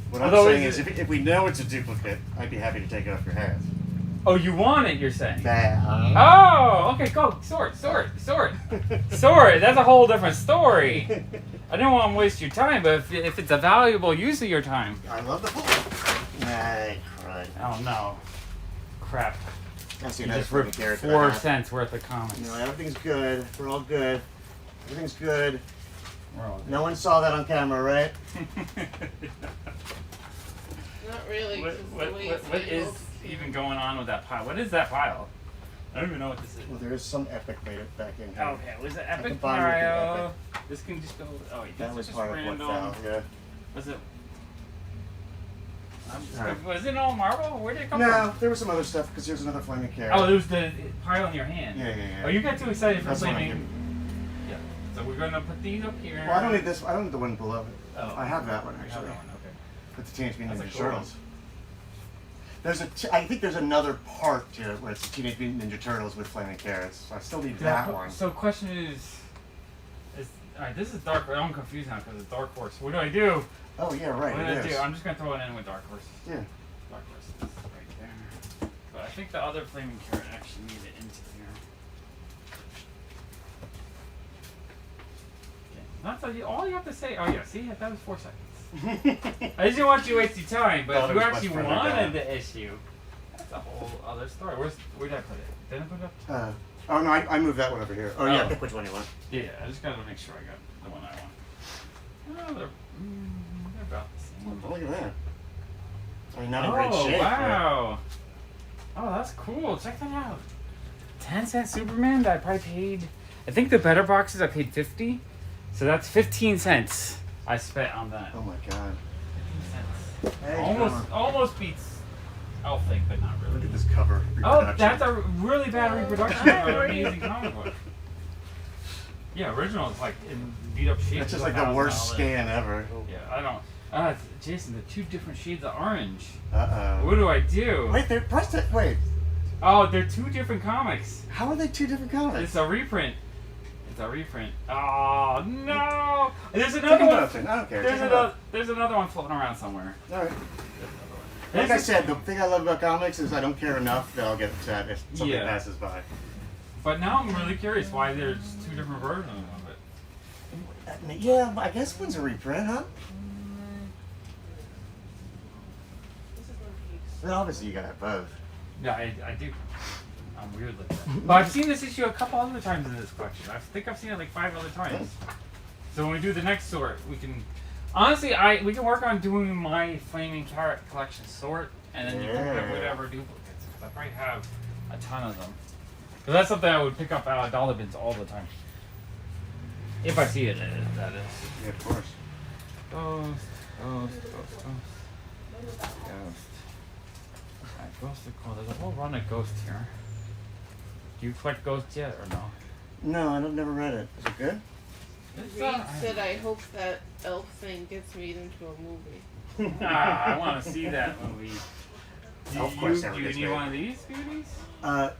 What I'm Although saying is, if we know it's a duplicate, I'd be happy to take it off your hands. Oh, you want it, you're saying? Bad. Oh, okay, go. Sort. Sort. That's a whole different story. I don't want to waste your time, but if it's a valuable use of your time. I love the book. Ay, crud. Oh, no. Crap. That's You just ripped 4 cents worth of comics. No, everything's good. We're all good. Everything's good. We're all good. No one saw that on camera, right? Not really. 'cause the way it's What is labeled. even going on with that pile? What is that pile? I don't even know what this is. Well, there is some epic made it back in here. Okay, was it epic combined with the pile? This can just go. Oh, That this was just part of what random. fell, yeah. Was it? Alright. Was it all marble? Where did it come No, from? there was some other stuff because there's another flaming carrot. Oh, there was the pile in your hand. Yeah. Oh, you got too excited for That's the one I flaming. Yeah. So we're gonna put these up here. Well, I don't need this. I don't need the one below it. Oh. I have that one You have actually. that one, okay. With the Teenage Mutant That's Ninja a cool Turtles. I think there's another part to it where it's the Teenage Mutant Ninja Turtles with flaming carrots. So I still need that one. So question is alright, this is Dark. I'm confused now because it's Dark Horse. What do I do? Oh yeah, right. What do It I do? is. I'm just gonna throw it in with Dark Horse. Yeah. Dark Horse is right there. But I think the other flaming carrot actually made it into here. Okay. That's all you have to say. Oh yeah, see, that was 4 seconds. I didn't want you to waste your time, but Thought if it you was actually much further wanted down. the issue, that's a whole other story. Where did I put it? Did I put it up? Oh no, I moved that one over here. Oh yeah, Oh. pick which one you want. Yeah, I just gotta make sure I got the one I want. Oh, they're about the same. Oh, look at that. I mean, not in great Oh, shape. wow. Oh, that's cool. Check that out. 10-cent Superman that I probably paid. I think the better boxes I paid 50. So that's 15 cents I spent on that. Oh my god. 15 cents. Hey, Almost beats Elfing, but not really. Look at this cover. Oh, reproduction. that's a really bad reproduction of an amazing comic book. Yeah, original is like in beat up shape. That's just like the worst scan ever. Yeah, I don't. Jason, the 2 different shades of orange. Uh-oh. What do I do? Wait, they're pressed it. Wait. Oh, they're 2 different comics. How are they 2 different comics? It's a reprint. Oh no! There's Take another them one. both in. I don't care. Take them both. There's another one floating around somewhere. All right. Like I said, the thing I love about comics is I don't care enough that I'll get upset if something Yeah. passes by. But now I'm really curious why there's 2 different versions of it. Yeah, I guess one's a reprint, huh? Well, obviously you gotta have both. Yeah, I do. I'm weird like that. But I've seen this issue a couple other times in this collection. I think I've seen it like 5 other times. So when we do the next sort, we can. Honestly, we can work on doing my Flaming Carrot collection sort, and then you can pick whatever duplicates. Because I probably have a ton of them. Because that's something I would pick up out of dollar bins all the time. If I see it, that is. Yeah, of course. Ghost. Alright, Ghost are cool. There's a whole run of Ghost here. Do you collect Ghost yet or no? No, I've never read it. Is it good? Reed said, I hope that elf thing gets made into a movie. I want to see that movie. Of course, never Do you gets need made. one of these beauties? I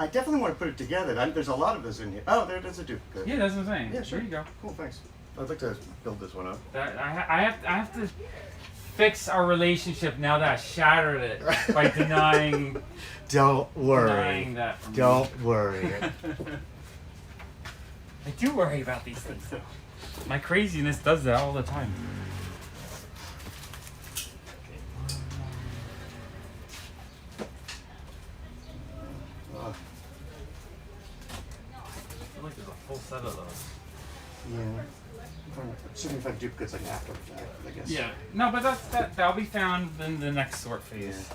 definitely want to put it together. There's a lot of this in here. Oh, there's a duplicate. Yeah, that's what I'm saying. Yeah, sure. There you go. Cool, thanks. I'd like to build this one up. I have to fix our relationship now that I shattered it by denying. Don't worry. Denying that from Don't worry. I do worry about these things though. My craziness does that all the time. I feel like there's a full set of those. Yeah. Assuming if I duplicates like after the fact, I guess. Yeah. No, but that'll be found in the next sort phase.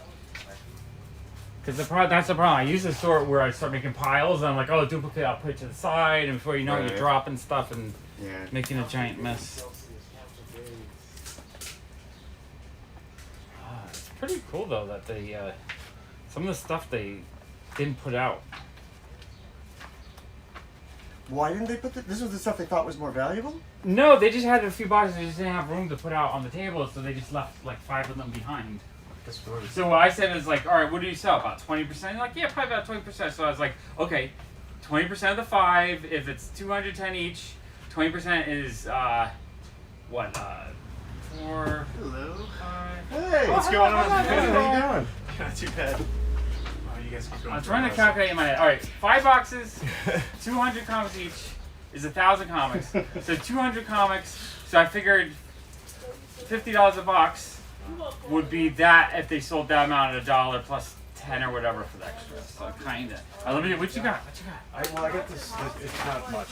Because that's the problem. I use a sort where I start making piles, and I'm like, oh, duplicate, I'll put it to the side, and before you know it, you're dropping stuff and making a giant mess. It's pretty cool though that they some of the stuff they didn't put out. Why didn't they put this was the stuff they thought was more valuable? No, they just had a few boxes they just didn't have room to put out on the table, so they just left like 5 of them behind. So what I said is like, all right, what do you sell? About 20%? Like, yeah, probably about 20%. So I was like, okay, 20% of the 5. If it's 210 each, 20% is what? 4. Hello. 5. Hey, what's going on? How you doing? Not too bad. Oh, you guys keep going. I'm trying to calculate in my head. All right, 5 boxes, 200 comics each is 1,000 comics. So 200 comics. So I figured $50 a box would be that if they sold that amount at $1 plus 10 or whatever for the extra. So kinda. Let me. What you got? What you got? I got this. It's not much.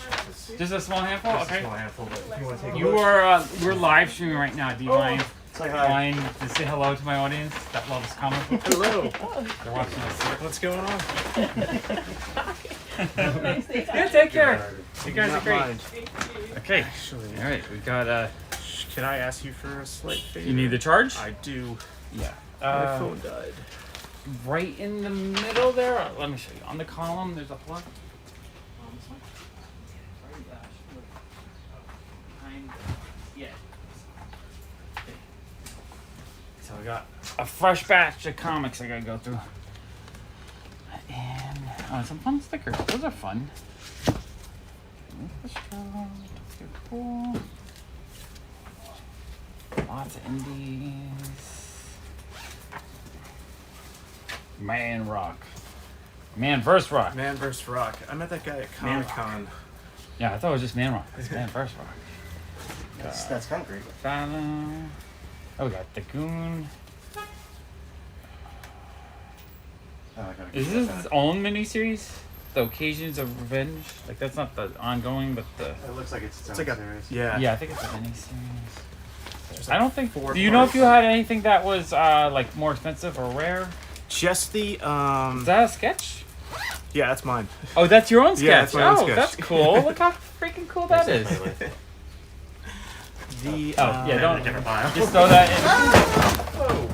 Just a small handful. Okay. A small handful, but if you want to take a You look. are. We're live streaming right now. Do you mind? Say hi. Mind to say hello to my audience that loves comic books? Hello. They're watching us. What's going on? Yeah, take care. You guys are Not great. mind. Okay. All right. We got. Can I ask you for a slight favor? You need the charge? I do. Yeah. My phone died. Right in the middle there. Let me show you. On the column, there's a plug. Yeah. So I got a fresh batch of comics I gotta go through. And some fun stickers. Those are fun. Cool. Lots of indies. Man Rock. Man vs. Rock. Man vs. Rock. I met that guy at Comic Con. Yeah, I thought it was just Man Rock. It's Man vs. Rock. That's concrete. Oh, we got The Goon. Is this his own miniseries? The Occasions of Revenge? Like, that's not the ongoing, but the... It looks like it's like a series. Yeah. Yeah, I think it's a miniseries. Like I don't think... 4 Do you know if parts. you had anything that was, like, more expensive or rare? Just the Is that a sketch? Yeah, that's mine. Oh, that's your own sketch? Yeah, that's my own sketch. That's cool. Look how freaking cool that is. The yeah, don't... Just throw that in. Whoa.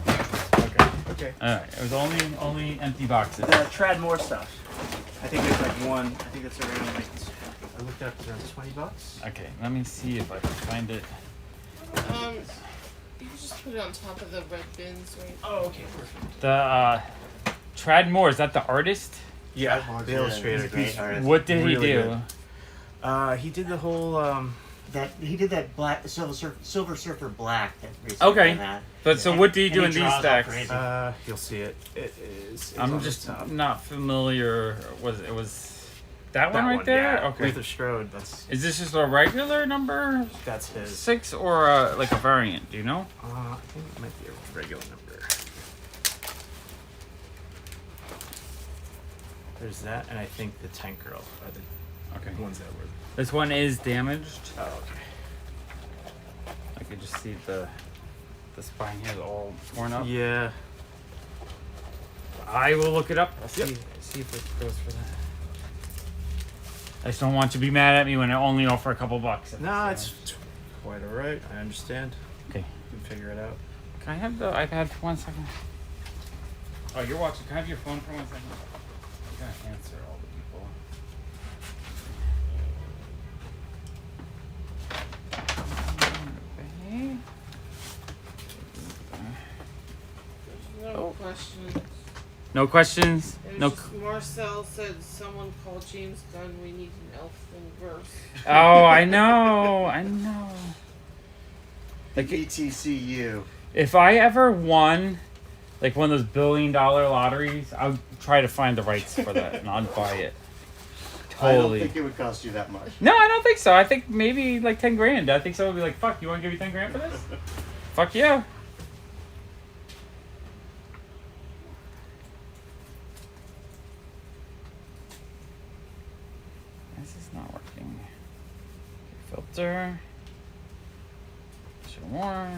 Okay. Alright, it was only empty boxes. Trad more stuff. I think there's like one. I think it's around like. I looked up around $20. Okay, let me see if I can find it. You can just put it on top of the red bins, right? Oh, okay, perfect. The Trad Moore, is that the artist? Yeah, the illustrator. Great artist. What did Really he do? good. He did the whole. He did that black Silver Surfer Black. That recently Okay. done that. But so what do you And do he in these draws all stacks? crazy. You'll see it. It is. It's I'm on the just top. not familiar. It was that one right there? Yeah. Okay. Luther Strode. That's Is this just a regular number his. 6 or like a variant? Do you know? I think it might be a regular number. There's that, and I think the Tank Girl are the ones that were. This one is damaged. Oh, okay. I could just see the spine here is all torn up. Yeah. I will look it up. I'll Yep. see if it goes for that. I just don't want you to be mad at me when I only offer a couple bucks. No, it's quite alright. I understand. Okay. We can figure it out. Can I have the iPad for 1 second? Oh, you're watching. Can I have your phone for 1 second? I'm gonna answer all the people. Okay. No questions. No questions? It was No. just Marcel said someone call James Gunn. We need an elfin verse. Oh, I know. I know. Like, ETCU. if I ever won, like one of those $1 billion lotteries, I would try to find the rights for that and I'd buy it. I don't Totally. think it would cost you that much. No, I don't think so. I think maybe like 10 grand. I think someone would be like, fuck, you want to give me 10 grand for this? Fuck yeah. This is not working. Filter. Show more.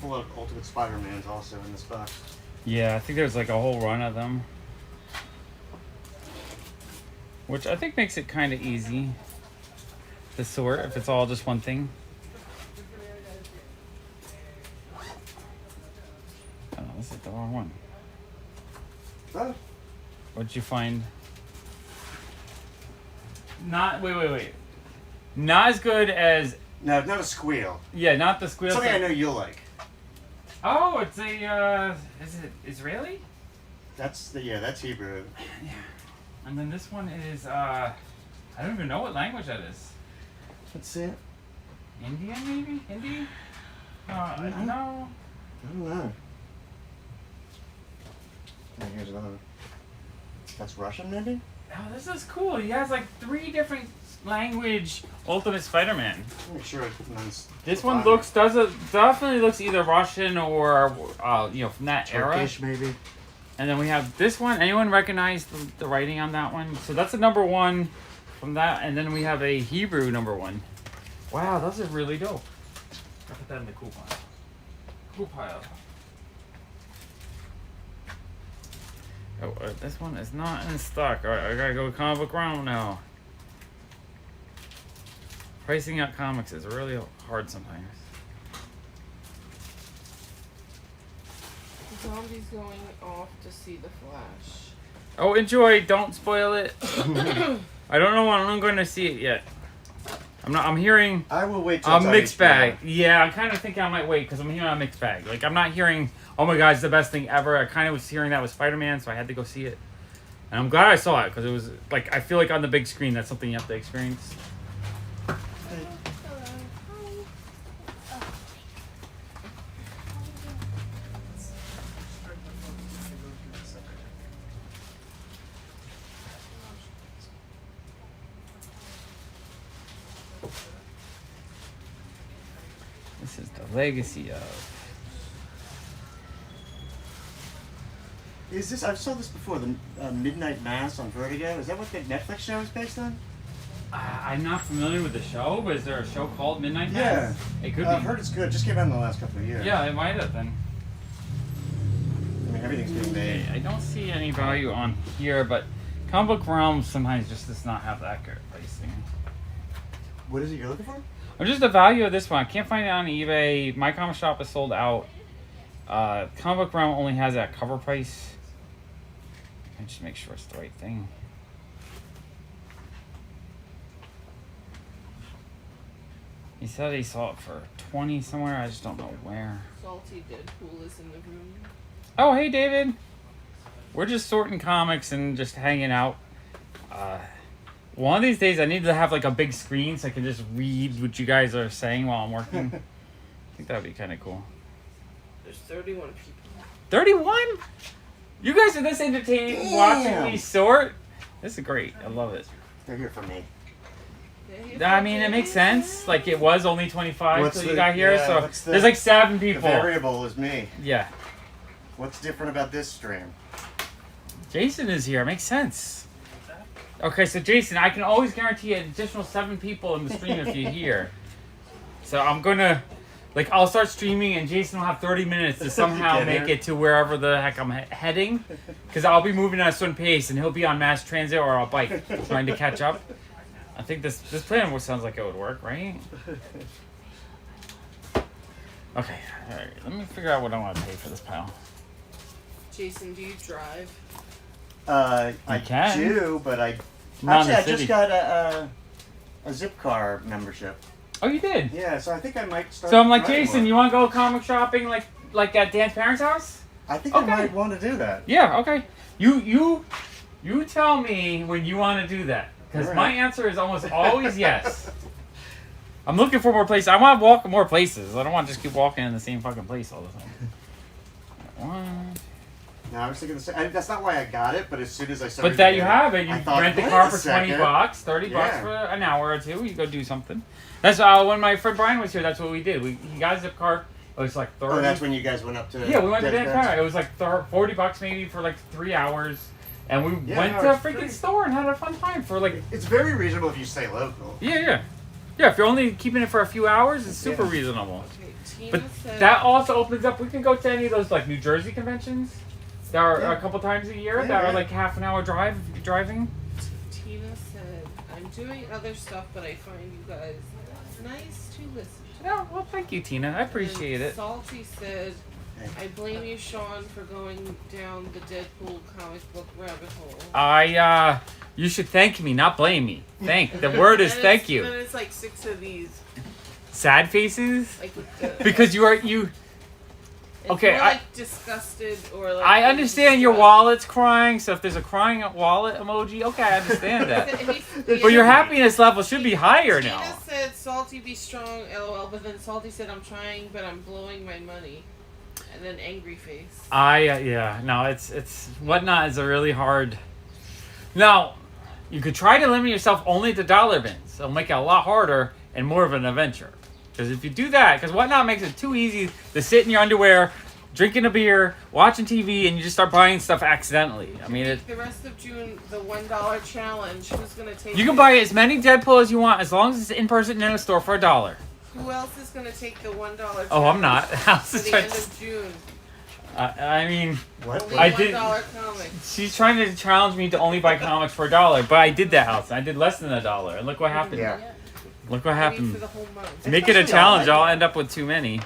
full of Ultimate Spider-Mans also in this box. Yeah, I think there's like a whole run of them. Which I think makes it kind of easy to sort if it's all just one thing. Oh, this is the wrong one. Oh. What'd you find? Wait. Not as good as... No, not a squeal. Yeah, not the squeal. Something I know you'll like. Oh, it's a, is it Israeli? That's Hebrew. Yeah. And then this one is, I don't even know what language that is. Let's see it. Indian, maybe? Hindi? I don't know. I don't know. Oh, here's another one. That's Russian, maybe? Oh, this is cool. He has like 3 different language Ultimate Spider-Man. Make sure it's this one definitely looks either Russian or, from that Turkish, era. maybe. And then we have this one. Anyone recognize the writing on that one? So that's a number 1 from that. And then we have a Hebrew number 1. Wow, those are really dope. I'll put that in the cool pile. Cool pile. Oh, this one is not in stock. All right, I gotta go comic book round now. Pricing out comics is really hard sometimes. Zombie's going off to see the Flash. Oh, enjoy! Don't spoil it. I don't know when I'm going to see it yet. I'm hearing. I will wait till a it's on mixed HBO. bag. Yeah, I'm kind of thinking I might wait because I'm hearing a mixed bag. Like I'm not hearing, oh my god, it's the best thing ever. I kind of was hearing that with Spider-Man, so I had to go see it. And I'm glad I saw it because it was like I feel like on the big screen that's something you have to experience. This is the legacy of. Is this? I saw this before. The Midnight Mass on Vertigo. Is that what the Netflix show is based on? I'm not familiar with the show, but is there a show called Midnight Mass? Yeah, It could be. I've heard it's good. Just came out in the last couple of years. Yeah, it might have been. I mean, everything's being made. I don't see any value on here, but Comic Book Realm sometimes just does not have the accurate pricing. What is it you're looking for? Or just the value of this one. I can't find it on eBay. My comic shop is sold out. Comic Book Realm only has that cover price. I just make sure it's the right thing. He said he saw it for 20 somewhere. I just don't know where. Salty Deadpool is in the room. Oh, hey, David. We're just sorting comics and just hanging out. One of these days, I need to have like a big screen so I can just read what you guys are saying while I'm working. I think that would be kind of cool. There's 31 people. 31? You guys are this entertaining watching me sort? This is great. I love it. They're here for me. I mean, it makes sense. Like, it was only 25 till you got here, yeah, so there's like 7 people. The variable is me. Yeah. What's different about this stream? Jason is here. Makes sense. Okay, so Jason, I can always guarantee an additional 7 people in the stream if you're here. So I'm gonna, like, I'll start streaming and Jason will have 30 minutes to somehow make it to wherever the heck I'm heading. Because I'll be moving at a certain pace and he'll be on mass transit or a bike trying to catch up. I think this plan sounds like it would work, right? Okay, alright. Let me figure out what I want to pay for this pile. Jason, do you drive? I can. do, but I Not in the I city. just got a Zipcar membership. Oh, you did? Yeah, so I think I might start. So I'm like, riding Jason, one. you want to go comic shopping like at Dan's parents' house? I think I might want to do that. Yeah, okay. You tell me when you want to do that. Because All right. my answer is almost always yes. I'm looking for more places. I want to walk more places. I don't want to just keep walking in the same fucking place all the time. One. No, I was thinking the same. That's not why I got it, but as soon as I started. But that to you get have it. You I thought, rent the wait car a for second. $20, $30 Yeah. for an hour or two. You go do something. That's when my friend Brian was here. That's what we did. He got a zip car. It was like 30. Oh, that's when you guys went up to. Yeah, we went to Dan's Dan's parents? parents. It was like $40 maybe for like 3 hours. And we Yeah, went no, to a it's freaking pretty- store and had a fun time for like. It's very reasonable if you stay local. Yeah. Yeah, if you're only keeping it for a few hours, it's super reasonable. Okay, Tina But said, that also opens up. We can go to any of those like New Jersey conventions that are a couple times a year that are like half an hour drive if you're driving. Tina said, I'm doing other stuff, but I find you guys nice to listen to. Yeah, well, thank you, Tina. I appreciate And it. Salty said, I blame you, Sean, for going down the Deadpool comic book rabbit hole. You should thank me, not blame me. Thank. The word is thank you. Then it's like 6 of these. Sad faces? Like with the, Because you. it's Okay, more like disgusted or like. I understand your wallet's crying, so if there's a crying wallet emoji, okay, I understand that. But your happiness level should be higher now. Tina said, Salty, be strong, lol. But then Salty said, I'm trying, but I'm blowing my money. And then angry face. No, it's Whatnot is a really hard. Now, you could try to limit yourself only to dollar bins. It'll make it a lot harder and more of an adventure. Because if you do that, because Whatnot makes it too easy to sit in your underwear, drinking a beer, watching TV, and you just start buying stuff accidentally. I mean, the rest of June, the $1 challenge. Who's gonna take? You can buy as many Deadpool as you want as long as it's in person in a store for $1. Who else is gonna take the $1 challenge? Oh, I'm not. For the end of June. I mean, Only I did. $1 comics. She's trying to challenge me to only buy comics for $1, but I did that, House. I did less than $1, and look what happened. Yeah. Look what I mean, happened. for the whole month. Make it a challenge. I'll end up with too many.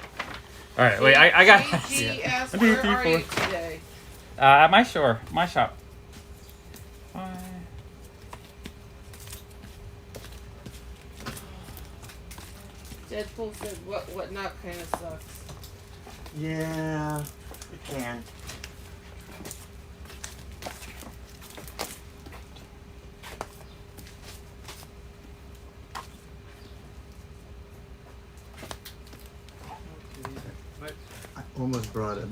All right, wait. I got. JG asked, 1, 2, where 3, are 4. you today? At my shop. Deadpool said, what not kind of sucks. Yeah, it can. I almost brought a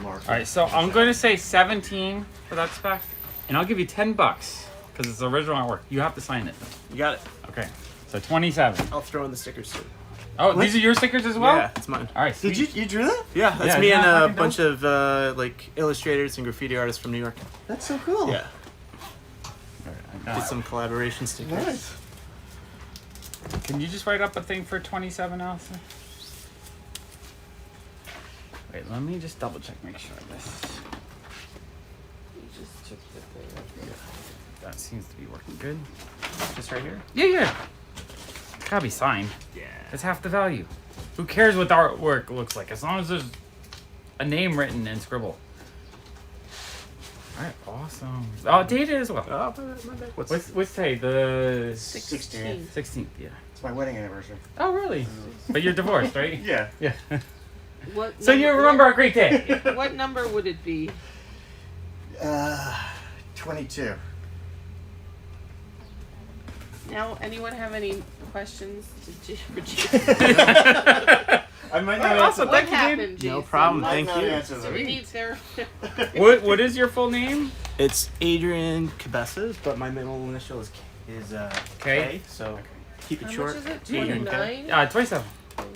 marker. All right, so I'm going to say 17 for that spec, and I'll give you $10 because it's original artwork. You have to sign it. You got it. Okay, so 27. I'll throw in the stickers too. Oh, these are your stickers as well? Yeah, it's mine. All right, sweet. Did you drew that? Yeah, that's Yeah, me isn't and that a fucking bunch of like illustrators and graffiti artists from New York. That's so cool. Yeah, All right, I got did it. some collaboration stickers. Nice. Can you just write up a thing for 27, Allison? Wait, let me just double check, make sure this. You just took the thing. That seems to be working good. Just right here. Yeah. Gotta be signed. Yeah. That's half the value. Who cares what the artwork looks like as long as there's a name written and scribble. All right, awesome. Oh, dated as well. Oh, my bad. What's today? The 16th. 16th. Yeah. It's my wedding anniversary. Oh, really? But you're divorced, right? Yeah. Yeah. What So you remember a great day. What number would it be? 22. Now, anyone have any questions for Jason? I might not Also, answer. What thank you, happened, dude. Jason? No problem. Might Thank not you. answer So them. we need therapy. What is your full name? It's Adrian Cabezas, but my middle initial is K. So keep it How short. much is it? Adrian K. 29? 27. I'm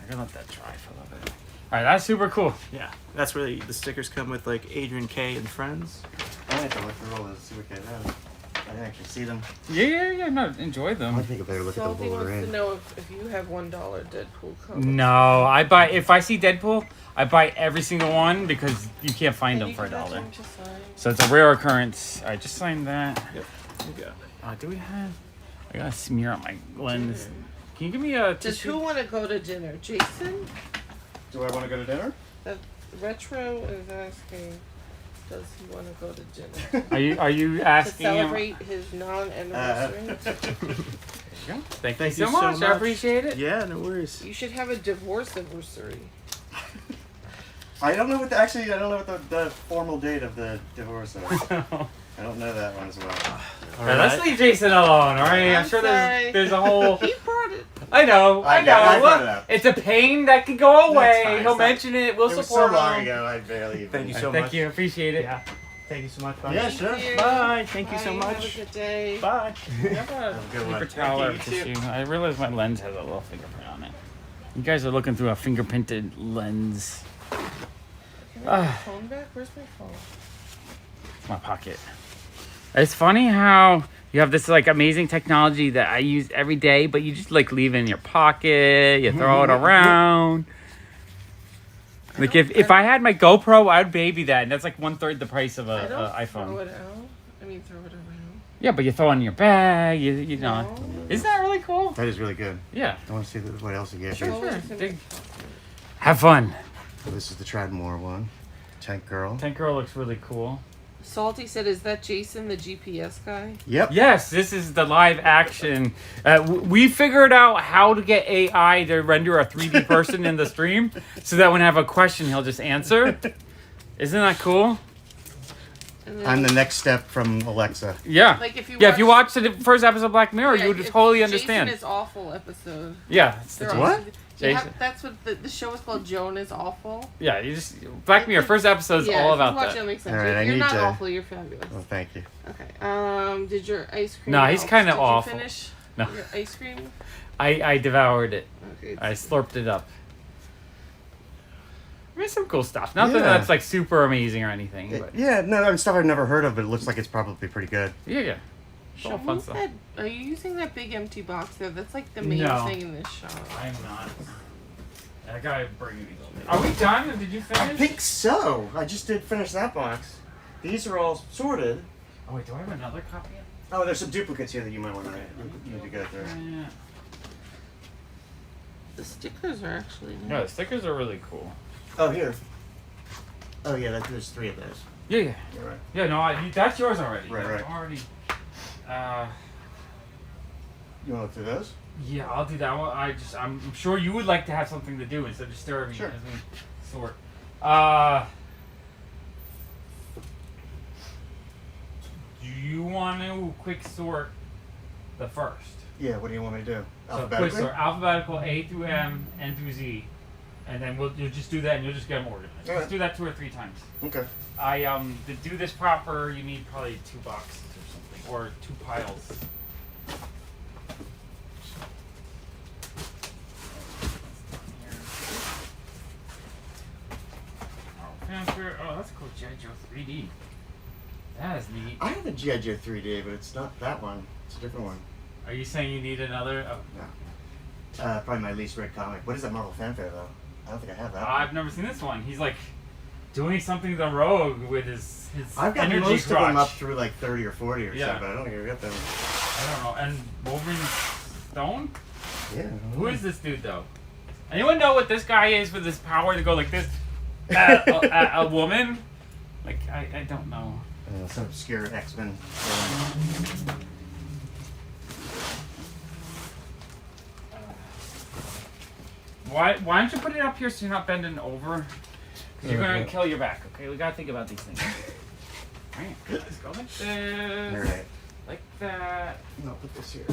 gonna let that dry for a little bit. All right, that's super cool. Yeah, that's where the stickers come with, like Adrian K and friends. I have to look through all those to see what they have. I didn't actually see them. Yeah. No, enjoy them. I think I better look at Salty the wants to Wolverine. know if you have $1 Deadpool comics. No, I buy if I see Deadpool, I buy every single one because you can't find Can them you for give that to $1. him to sign? So it's a rare occurrence. All right, just sign that. Yep. You got it. Do we have? I gotta smear on my lens. Can you give me a Does tissue? who want to go to dinner? Jason? Do I want to go to dinner? Retro is asking, does he want to go to dinner? Are you To asking him? celebrate his non-anniversary? Thank Thank you you so so much. I much. appreciate it. Yeah, no worries. You should have a divorce anniversary. I don't know what the formal date of the divorce is. I don't know that one as well. All right, let's leave Jason alone. All right, I'm I'm sure sorry. there's a whole. He brought it. I know. I brought it Look, up. it's a pain that can go away. fine, He'll it's not- mention it. We'll It was so support long him. ago, I barely even. Thank you so Thank much. you. Appreciate it. Yeah. Thank you so much. Bye. Yeah, sure. Thank you. Bye. Thank you so Bye, much. Have a good day. Bye. Have a good one. paper towel or Thank you, you tissue. I realize my lens has a little fingerprint on it. You guys are looking through a fingerprinted lens. Can I get my phone back? Where's my phone? My pocket. It's funny how You have this like amazing technology that I use every day, but you just like leave it in your pocket, you throw it around. Like if I had my GoPro, I'd baby that, and that's like 1/3 the price of I a don't iPhone. throw it out. I mean, throw it around. Yeah, but you throw it in your bag. You know, isn't that really cool? That is really good. Yeah. I want to see what else you get. Sure, here. sure. Have fun. So this is the Tradmore one. Tank Girl. Tank Girl looks really cool. Salty said, "Is that Jason, the GPS guy?" Yep. Yes, this is the live action. We figured out how to get AI to render a 3D person in the stream, so that when I have a question, he'll just answer. Isn't that cool? I'm the next step from Alexa. Yeah. Like if you if you watch the first episode of Black Mirror, Yeah, you would if totally understand. Jason is awful episode. Yeah. It's the They're Jason. all- you have- Jason. that's what the show is called. Joan is awful. Yeah, you just Black Mirror first episode is Yeah, all if you about watch that. It makes sense. All right, I You're need not to- awful. You're fabulous. Oh, thank you. Okay. Did your ice cream? No, he's help? kinda Did you awful. Finish No. your ice cream. I devoured it. Okay. I slurped it up. There's some cool stuff. Nothing Yeah. that's like super amazing or anything. But Yeah, no, I mean, stuff I've never heard of, but it looks like it's probably pretty good. yeah. It's all fun Who's stuff. that? Are you using that big empty box there? That's like the main No. thing in this shop. I'm not. I gotta bring these. Are we done? Or did you finish? I think so. I just did finish that box. These are all sorted. Oh wait, do I have another copy? Oh, there's some duplicates here that you might want to need to go through. Yeah. The stickers are actually nice. No, the stickers are really cool. Oh, here. Oh, yeah, there's 3 of those. Yeah. You're right. Yeah, no, that's yours already. Right, That's right. already. You want to look through those? Yeah, I'll do that one. I'm sure you would like to have something to do instead of disturbing Sure. as we sort. Do you want to quick sort the first? Yeah, what do you want me to do? So quick Alphabetically? sort alphabetical A through M, N through Z, and then you'll just do that and you'll just get them organized. All right. Just do that 2 or 3 times. Okay. To do this proper, you need probably 2 boxes or something, or 2 piles. Oh, that's cool. G.I. Joe 3D. That is neat. I have a G.I. Joe 3D, but it's not that one. It's a different one. Are you saying you need another? Oh. No. Probably my least read comic. What is that Marvel Fanfare, though? I don't think I have that. I've never seen this one. He's like doing something the rogue with his I've got energy most crotch. of them up through like 30 or 40 or Yeah. so, but I don't think I've got them. I don't know. And Wolverine Stone? Yeah. Who is this dude though? Anyone know what this guy is with his power to go like this at a woman? Like I don't know. Some obscure X-Men. Why don't you put it up here so you're not bending over? Because you're gonna Okay. kill your back. Okay, we gotta think about these things. Alright, let's go like this. Alright. Like that. No, put this here.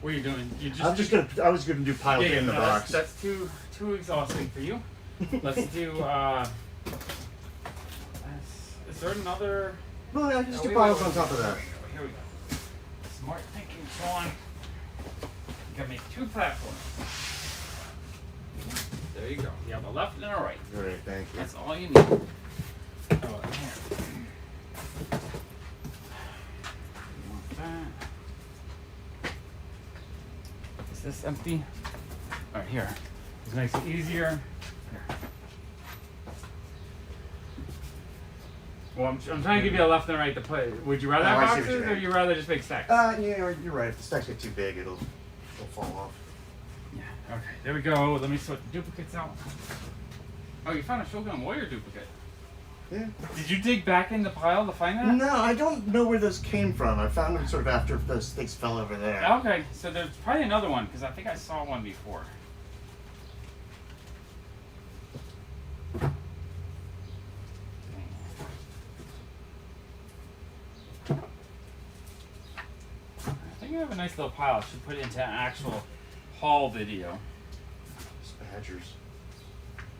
What are you doing? You just I was gonna do piled in the no, box. That's too exhausting for you. Let's do is there another No, I just do wait, piles wait, on top of that. Here we go. Smart thinking, Sean. You gotta make 2 platforms. There you go. You have a left and a right. Great, thank you. That's all you need. Oh, here. You want that. Is this empty? Alright, here. This makes it easier. Here. Well, I'm trying to give you a left and a right to put. Would you rather Oh, have I see what boxes you or mean. would you rather just make stacks? Yeah, you're right. If the stacks get too big, it'll fall off. Yeah, okay. There we go. Let me sort the duplicates out. Oh, you found a Shogun Warrior duplicate. Yeah. Did you dig back in the pile to find that? No, I don't know where those came from. I found them sort of after those things fell over there. Okay, so there's probably another one because I think I saw one before. I think I have a nice little pile. I should put it into an actual haul video. Badgers.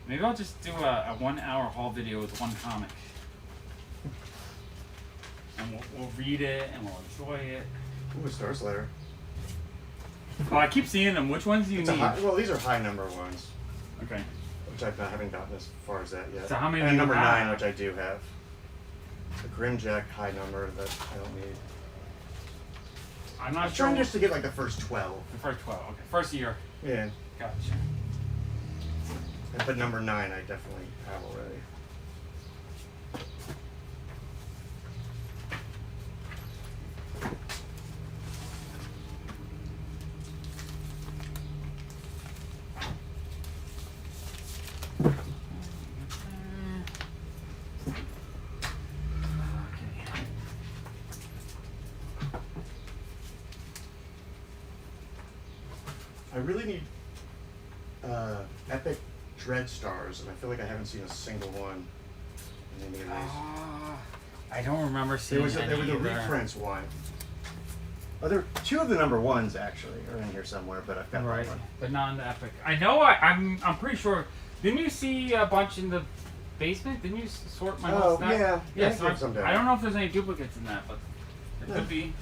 Maybe I'll just do a 1 hour haul video with 1 comic. And we'll read it and we'll enjoy it. Ooh, a Star Slayer. Oh, I keep seeing them. Which ones do you It's a need? well, these are high number ones, Okay. which I haven't gotten as far as that yet. So how many and do you number have? 9, which I do have. The Grimjack high number that I don't need. I'm not I'm sure. trying just to get like the first 12. The first 12. Okay. First year. Yeah. Gotcha. But number 9, I definitely have already. I really need Epic Dread Stars, and I feel like I haven't seen a single one in any of these. I don't remember seeing There was a either. reprints one. Oh, there were 2 of the number 1s actually are in here somewhere, but I've got Right, that one. but not in the Epic. I know. I'm pretty sure. Didn't you see a bunch in the basement? Didn't you sort my whole stack? Yeah. Yeah. I So think some down. I don't know if there's any duplicates in that, but there could be.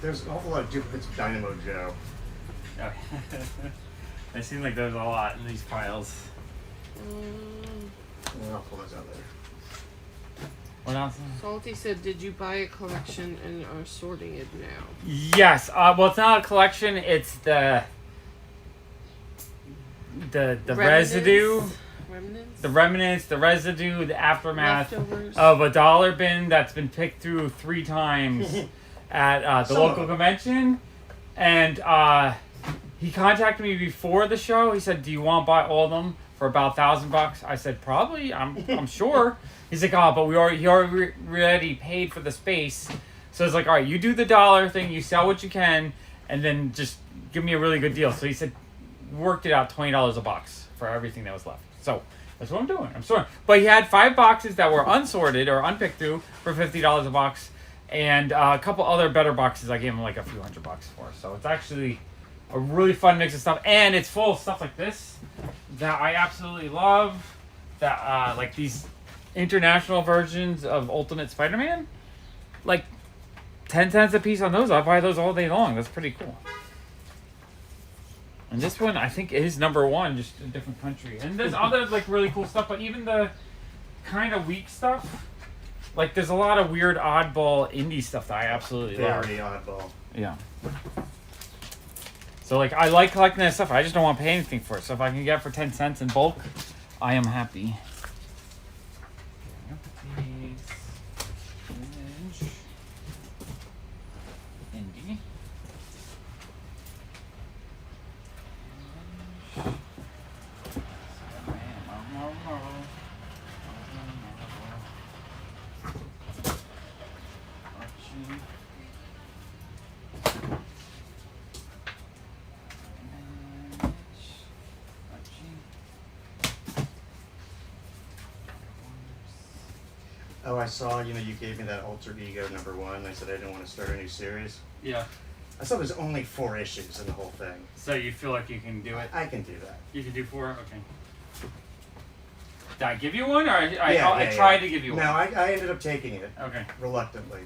There's an awful lot of duplicates of Dynamo Joe. Oh. It seems like there's a lot in these piles. I'll pull those out later. What else? Salty said, "Did you buy a collection and are sorting it now?" Yes. Well, it's not a collection. It's the residue. Remnants? The remnants, the residue, the aftermath Leftovers. of a dollar bin that's been picked through 3 times at the Some of local them. convention. And he contacted me before the show. He said, "Do you want to buy all of them for about $1,000?" I said, "Probably. I'm sure." He's like, "Oh, but he already paid for the space." So it's like, "All right, you do the dollar thing. You sell what you can, and then just give me a really good deal." So he said, worked it out $20 a box for everything that was left. So that's what I'm doing. I'm sorting. But he had 5 boxes that were unsorted or unpicked through for $50 a box, and a couple other better boxes I gave him like a few $100 for. So it's actually a really fun mix of stuff, and it's full of stuff like this that I absolutely love. That like these international versions of Ultimate Spider-Man, like 10 cents a piece on those. I'll buy those all day long. That's pretty cool. And this one, I think, is number 1, just a different country. And there's other like really cool stuff, but even the kind of weak stuff, like there's a lot of weird, oddball indie stuff that I absolutely love. Very oddball. Yeah. So like, I like collecting that stuff. I just don't want to pay anything for it. So if I can get it for 10 cents in bulk, I am happy. Indie. Oh, I saw, you gave me that Alter Ego number 1. I said I didn't want to start a new series. Yeah. I saw there's only 4 issues in the whole thing. So you feel like you can do it? I can do that. You can do 4? Okay. Did I give you one, or I tried to give you one? No, I ended up taking it. Okay. Reluctantly.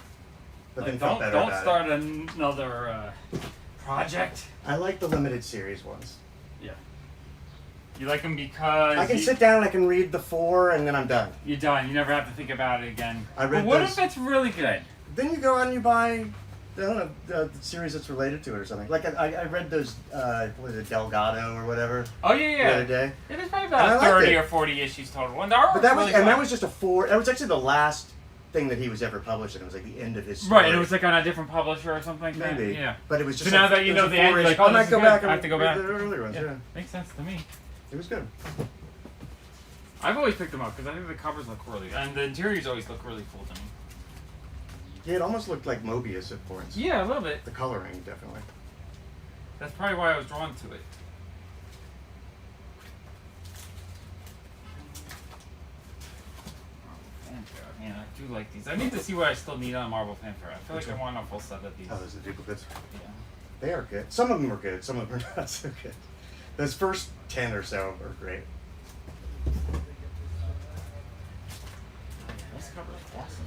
But Like, then felt better about start another project. I like the limited series ones. Yeah. You like them because I can sit down, I can read the 4, and then I'm done. You're done. You never have to think about it again. I read but what those- if it's really good? Then you go out and you buy, I don't know, the series that's related to it or something. Like I read those, what is it, Delgado or whatever. Oh yeah, yeah. The other day. It is probably And I about liked 30 it. or 40 issues total. And But that was really and that fun. was just a 4. That was actually the last thing that he was ever publishing. It was like the end of his story. Right, and it was like on a different publisher or something like that. Maybe. Yeah. But it was just so now like- that you it was know a the end, you're 4-ish. like, oh, I this might is go good. back I have and to go read back. the earlier ones. Yeah. Makes sense to me. It was good. I've always picked them up because I think the covers look really, and the interiors always look really cool to me. Yeah, it almost looked like Mobius at points. Yeah, a little bit. The coloring, definitely. That's probably why I was drawn to it. Fanfare, man, I do like these. I need to see what I still need on Marvel Fanfare. I feel like I want a full set of these. Oh, those are the duplicates. Yeah. They are good. Some of them are good. Some of them are not so good. Those first 10 or so are great. This cover is awesome.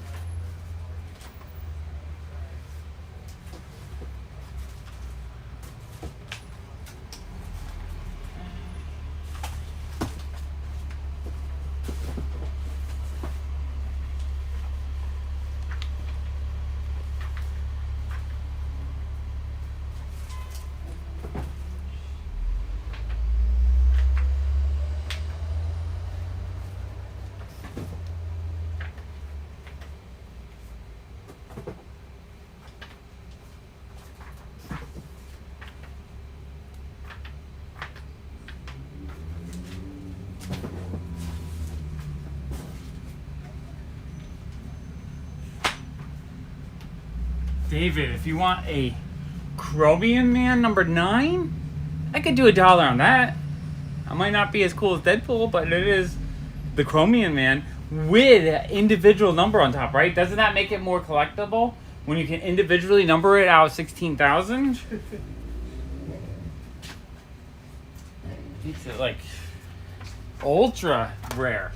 David, if you want a Chromium Man number 9, I could do $1 on that. I might not be as cool as Deadpool, but it is the Chromium Man with an individual number on top, right? Doesn't that make it more collectible when you can individually number it out of 16,000? It's like ultra rare.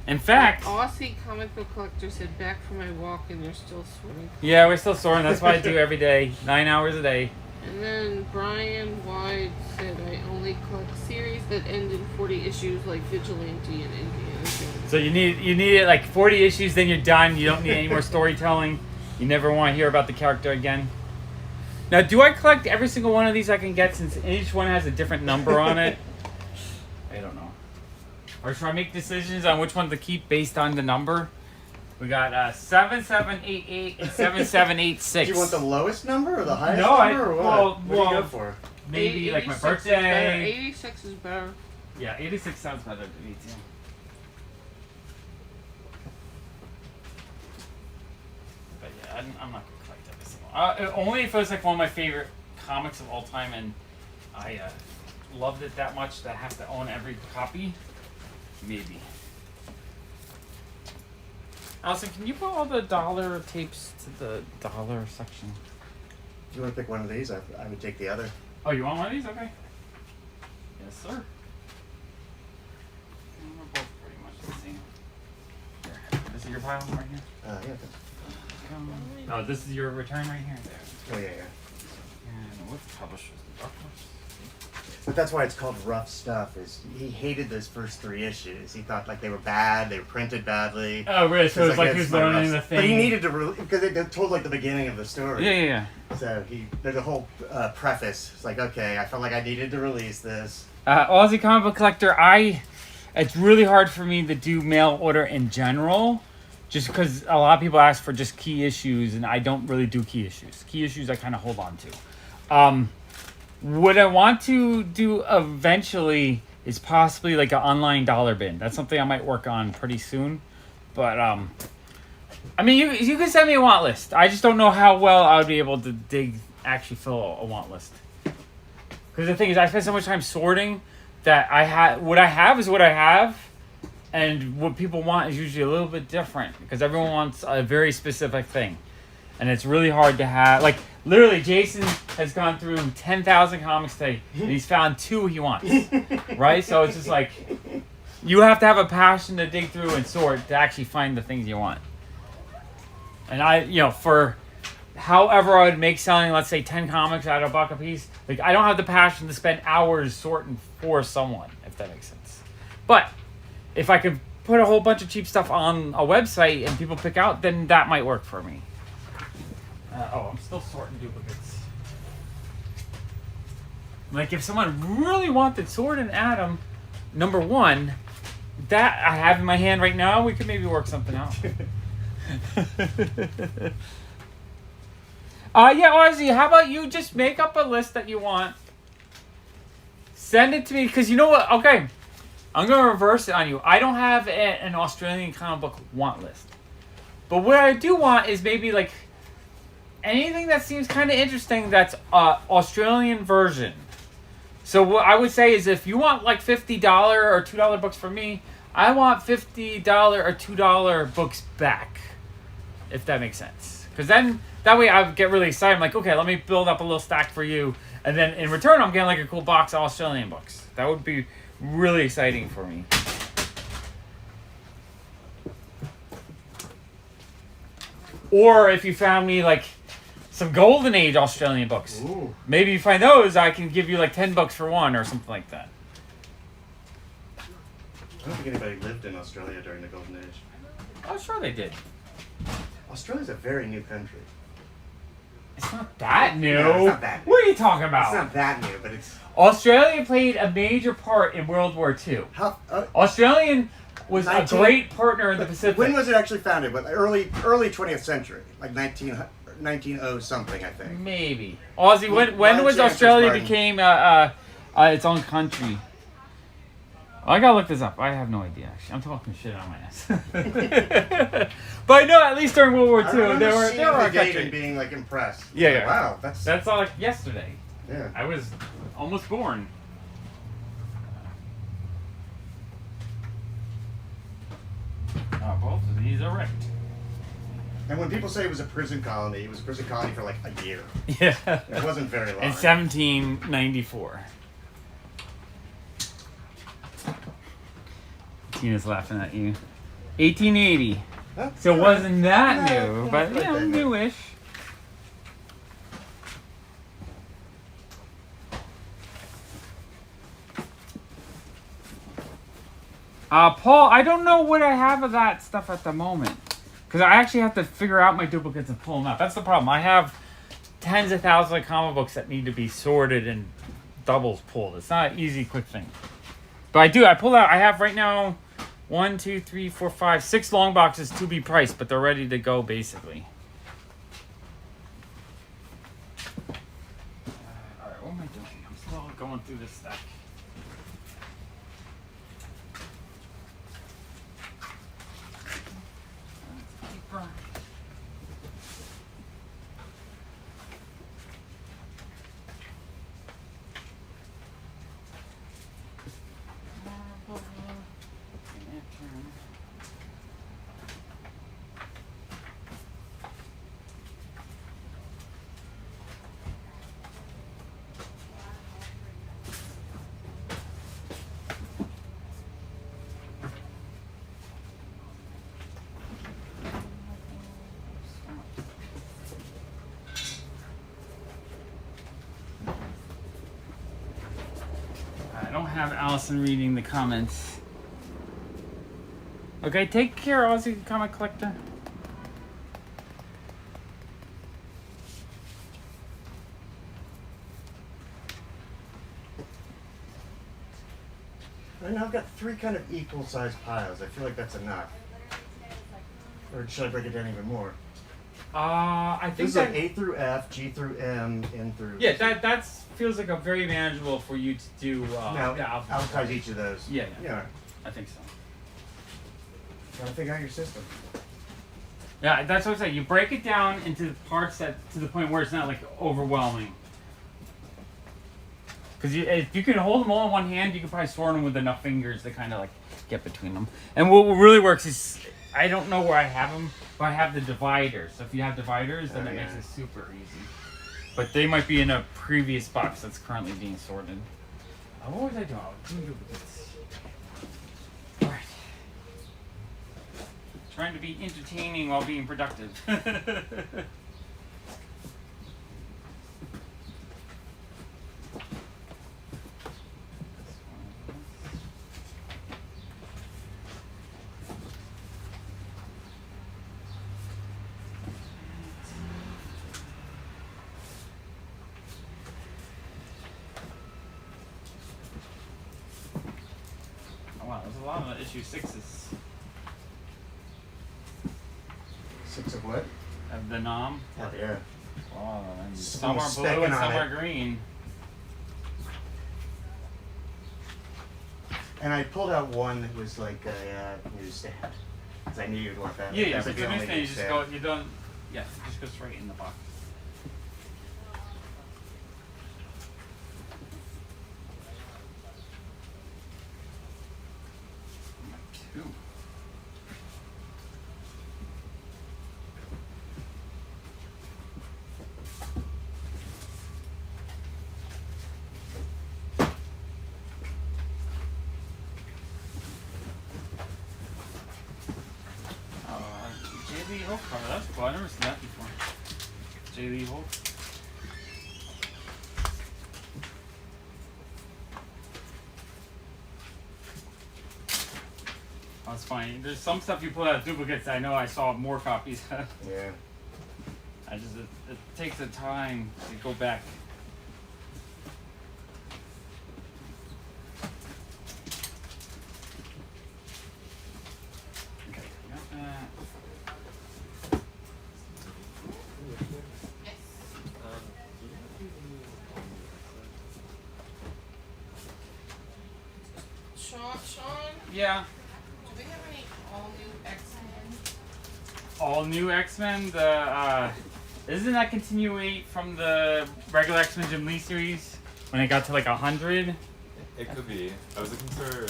In fact, Aussie comic book collector said, back from my walk and you're still swimming. yeah, we're still soaring. That's what I do every day, 9 hours a day. And then Brian Wythe said, I only collect series that end in 40 issues like Vigilante and Indiana Jones. So you need it like 40 issues, then you're done. You don't need any more storytelling. You never want to hear about the character again. Now, do I collect every single one of these I can get since each one has a different number on it? I don't know. Or should I make decisions on which one to keep based on the number? We got 7788 and 7786. Do you want the lowest number or the highest No, number or what? What do you go well, for? maybe like my 86 is better. birthday. 86 is better. Yeah, 86 sounds better to me too. But yeah, I'm not gonna collect every single. Only if it was like one of my favorite comics of all time, and I loved it that much that I have to own every copy. Maybe. Allison, can you put all the dollar tapes to the dollar section? If you want to pick one of these, I would take the other. Oh, you want one of these? Okay. Yes, sir. We're both pretty much the same. Here. This is your pile right here? Yeah. Oh, this is your return right here? There. Oh, yeah. And what publishers? But that's why it's called Rough Stuff. Is he hated those first 3 issues. He thought like they were bad, they were printed badly. Oh, really? So it's like he was learning the thing. But he needed to because it told like the beginning of the story. Yeah. So there's a whole preface. It's like, okay, I felt like I needed to release this. Aussie comic book collector. It's really hard for me to do mail order in general, just because a lot of people ask for just key issues, and I don't really do key issues. Key issues I kind of hold on to. What I want to do eventually is possibly like an online dollar bin. That's something I might work on pretty soon. But I mean, you can send me a want list. I just don't know how well I would be able to actually fill a want list. Because the thing is, I spend so much time sorting that what I have is what I have, and what people want is usually a little bit different because everyone wants a very specific thing. And it's really hard to have, like, literally, Jason has gone through 10,000 comics today, and he's found 2 he wants, right? So it's just like, you have to have a passion to dig through and sort to actually find the things you want. And for however I would make selling, let's say, 10 comics at $1 a piece, like, I don't have the passion to spend hours sorting for someone, if that makes sense. But if I could put a whole bunch of cheap stuff on a website and people pick out, then that might work for me. I'm still sorting duplicates. Like, if someone really wanted Sword and Atom number 1, that I have in my hand right now, we could maybe work something out. Yeah, Ozzy, how about you just make up a list that you want, send it to me, because you know what? Okay, I'm going to reverse it on you. I don't have an Australian comic book want list. But what I do want is maybe, like, anything that seems kind of interesting that's Australian version. So what I would say is if you want like $50 or $2 books from me, I want $50 or $2 books back, if that makes sense. Because then that way I get really excited. I'm like, okay, let me build up a little stack for you. And then in return, I'm getting like a cool box of Australian books. That would be really exciting for me. Or if you found me like some Golden Age Australian books. Ooh. Maybe you find those, I can give you like $10 for one or something like that. I don't think anybody lived in Australia during the Golden Age. Oh, sure they did. Australia's a very new country. It's not that new. No, it's not that new. What are you talking about? It's not that new, but it's... Australia played a major part in World War II. Australian was a great partner in the Pacific. When was it actually founded? But early 20th century, like 1900 something, I think. Maybe. Aussie, when was Australia became its own country? I gotta look this up. I have no idea. Actually, I'm talking shit on my ass. But I know at least during World War II, there were the gate countries. and being like impressed. Yeah, Like, yeah. wow, That's all like yesterday. yeah. I was almost born. Both of these are right. And when people say it was a prison colony, it was a prison colony for like a year. Yeah. It wasn't very long. In 1794. Tina's laughing at you. 1880. Huh? So it wasn't that No, new, but not you know, that new. newish. Paul, I don't know what I have of that stuff at the moment. Because I actually have to figure out my duplicates and pull them out. That's the problem. I have tens of thousands of comic books that need to be sorted and doubles pulled. It's not an easy, quick thing. But I do. I pull out. I have right now 1, 2, 3, 4, 5, 6 long boxes to be priced, but they're ready to go basically. Alright, what am I doing? I'm still going through this stack. I don't have Allison reading the comments. Okay, take care, Aussie comic collector. Right now I've got 3 kind of equal sized piles. I feel like that's enough. Or should I break it down even more? I think This is that like A through F, G through M, N through... yeah, that feels like a very manageable for you to do. Now, yeah, advertise each of those. Yeah, Yeah. I think so. Trying to figure out your system. Yeah, that's what I'm saying. You break it down into parts that to the point where it's not like overwhelming. Because if you can hold them all in one hand, you can probably sort them with enough fingers to kind of like get between them. And what really works is, I don't know where I have them, but I have the dividers. So if you have dividers, then it makes it super easy. But they might be in a previous box that's currently being sorted. What was I doing? I was doing duplicates. Alright. Trying to be entertaining while being productive. Oh, wow, there's a lot of issue 6s. 6 of what? Of the nom. Oh, yeah. Wow, and Some some are specking blue and on some it. are green. And I pulled out one that was like a newsstand. Because I knew you'd want that. Yeah, yeah. That's But the the only newsstand, you just newsstand. go. You don't. Yeah, it just goes straight in the box. Two. J.Lee Hulk cover. That's cool. I've never seen that before. J.Lee Hulk. Oh, that's fine. There's some stuff you pull out of duplicates. I know I saw more copies. Yeah. I just it takes the time to go back. Okay, got that. Sean Yeah. Do they have any all-new X-Men? All new X-Men. The isn't that continuate from the regular X-Men Jim Lee series when it got to like 100? It could be. I was looking for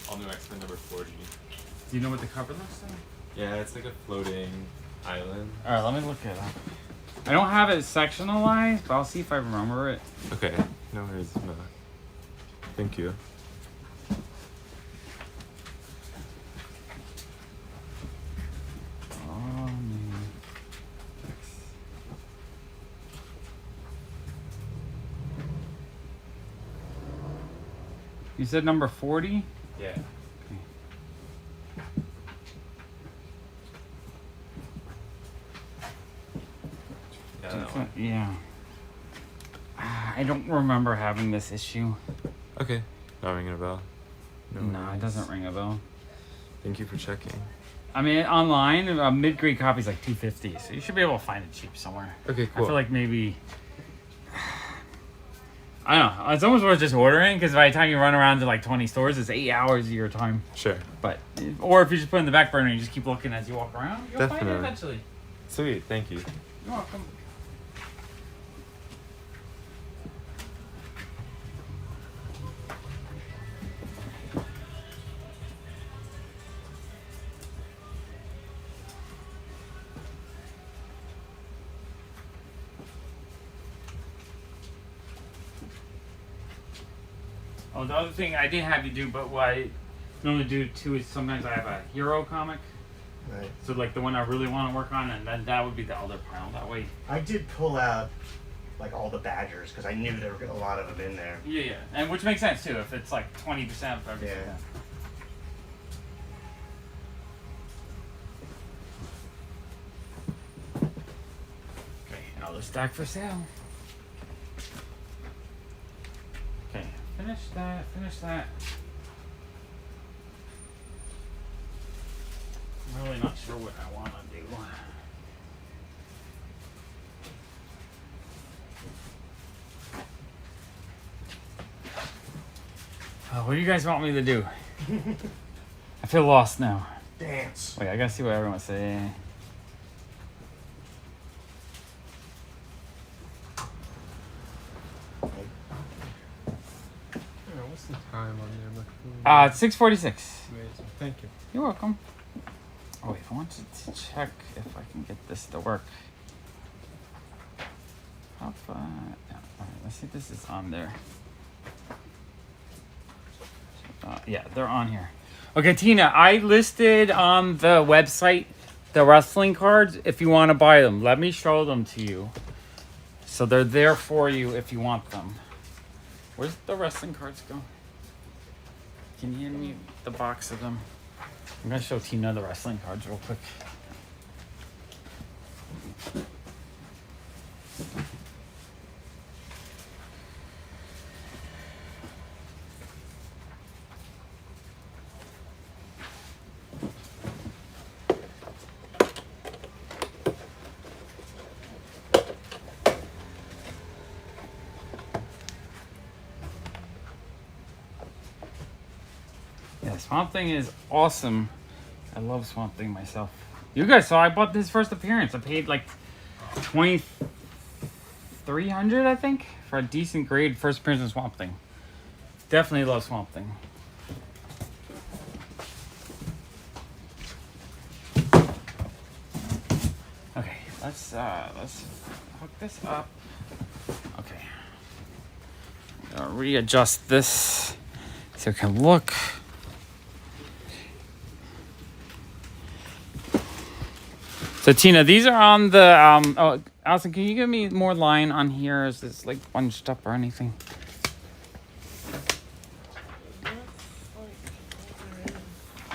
all new X-Men number 40. Do you know what the cover looks like? Yeah, it's like a floating island. All right, let me look it up. I don't have it sectionalized, but I'll see if I remember it. Okay, no worries. No. Thank you. Oh, man. You said number 40? Yeah. Yeah, that one. Yeah. I don't remember having this issue. Okay. Not ringing a bell. No, worries. it doesn't ring a bell. Thank you for checking. I mean, online, a mid-grade copy is like $250, so you should be able to find it cheap somewhere. Okay, cool. I feel like maybe... I don't know. It's almost worth just ordering, because by the time you run around to like 20 stores, it's 8 hours of your time. Sure. But, or if you just put it in the back burner and you just keep looking as you walk around, you'll find it Definitely. eventually. Sweet, thank you. You're welcome. Oh, the other thing I didn't have you do, but what I normally do too is sometimes I have a hero comic. Right. So like the one I really want to work on, and then that would be the other pile. That way. I did pull out like all the Badgers because I knew there were a lot of them in there. Yeah, yeah, and which makes sense too if it's like 20% of everything. Yeah. Okay, another stack for sale. Okay, finish that. Finish that. I'm really not sure what I want to do. What do you guys want me to do? I feel lost now. Dance. Wait, I gotta see what everyone's saying. What's the time on there? It's 6:46. Amazing. Thank you. You're welcome. Oh wait, I wanted to check if I can get this to work. Yeah, alright, let's see if this is on there. Yeah, they're on here. Okay, Tina, I listed on the website the wrestling cards if you want to buy them. Let me show them to you. So they're there for you if you want them. Where's the wrestling cards go? Can you hand me the box of them? I'm going to show Tina the wrestling cards real quick. Yeah, Swamp Thing is awesome. I love Swamp Thing myself. You guys saw I bought his first appearance. I paid like $2,300, I think, for a decent grade first appearance of Swamp Thing. Definitely love Swamp Thing. Okay, let's hook this up. Okay, readjust this so it can look. So Tina, these are on the oh, Allison, can you give me more line on here? Is this like bunched up or anything?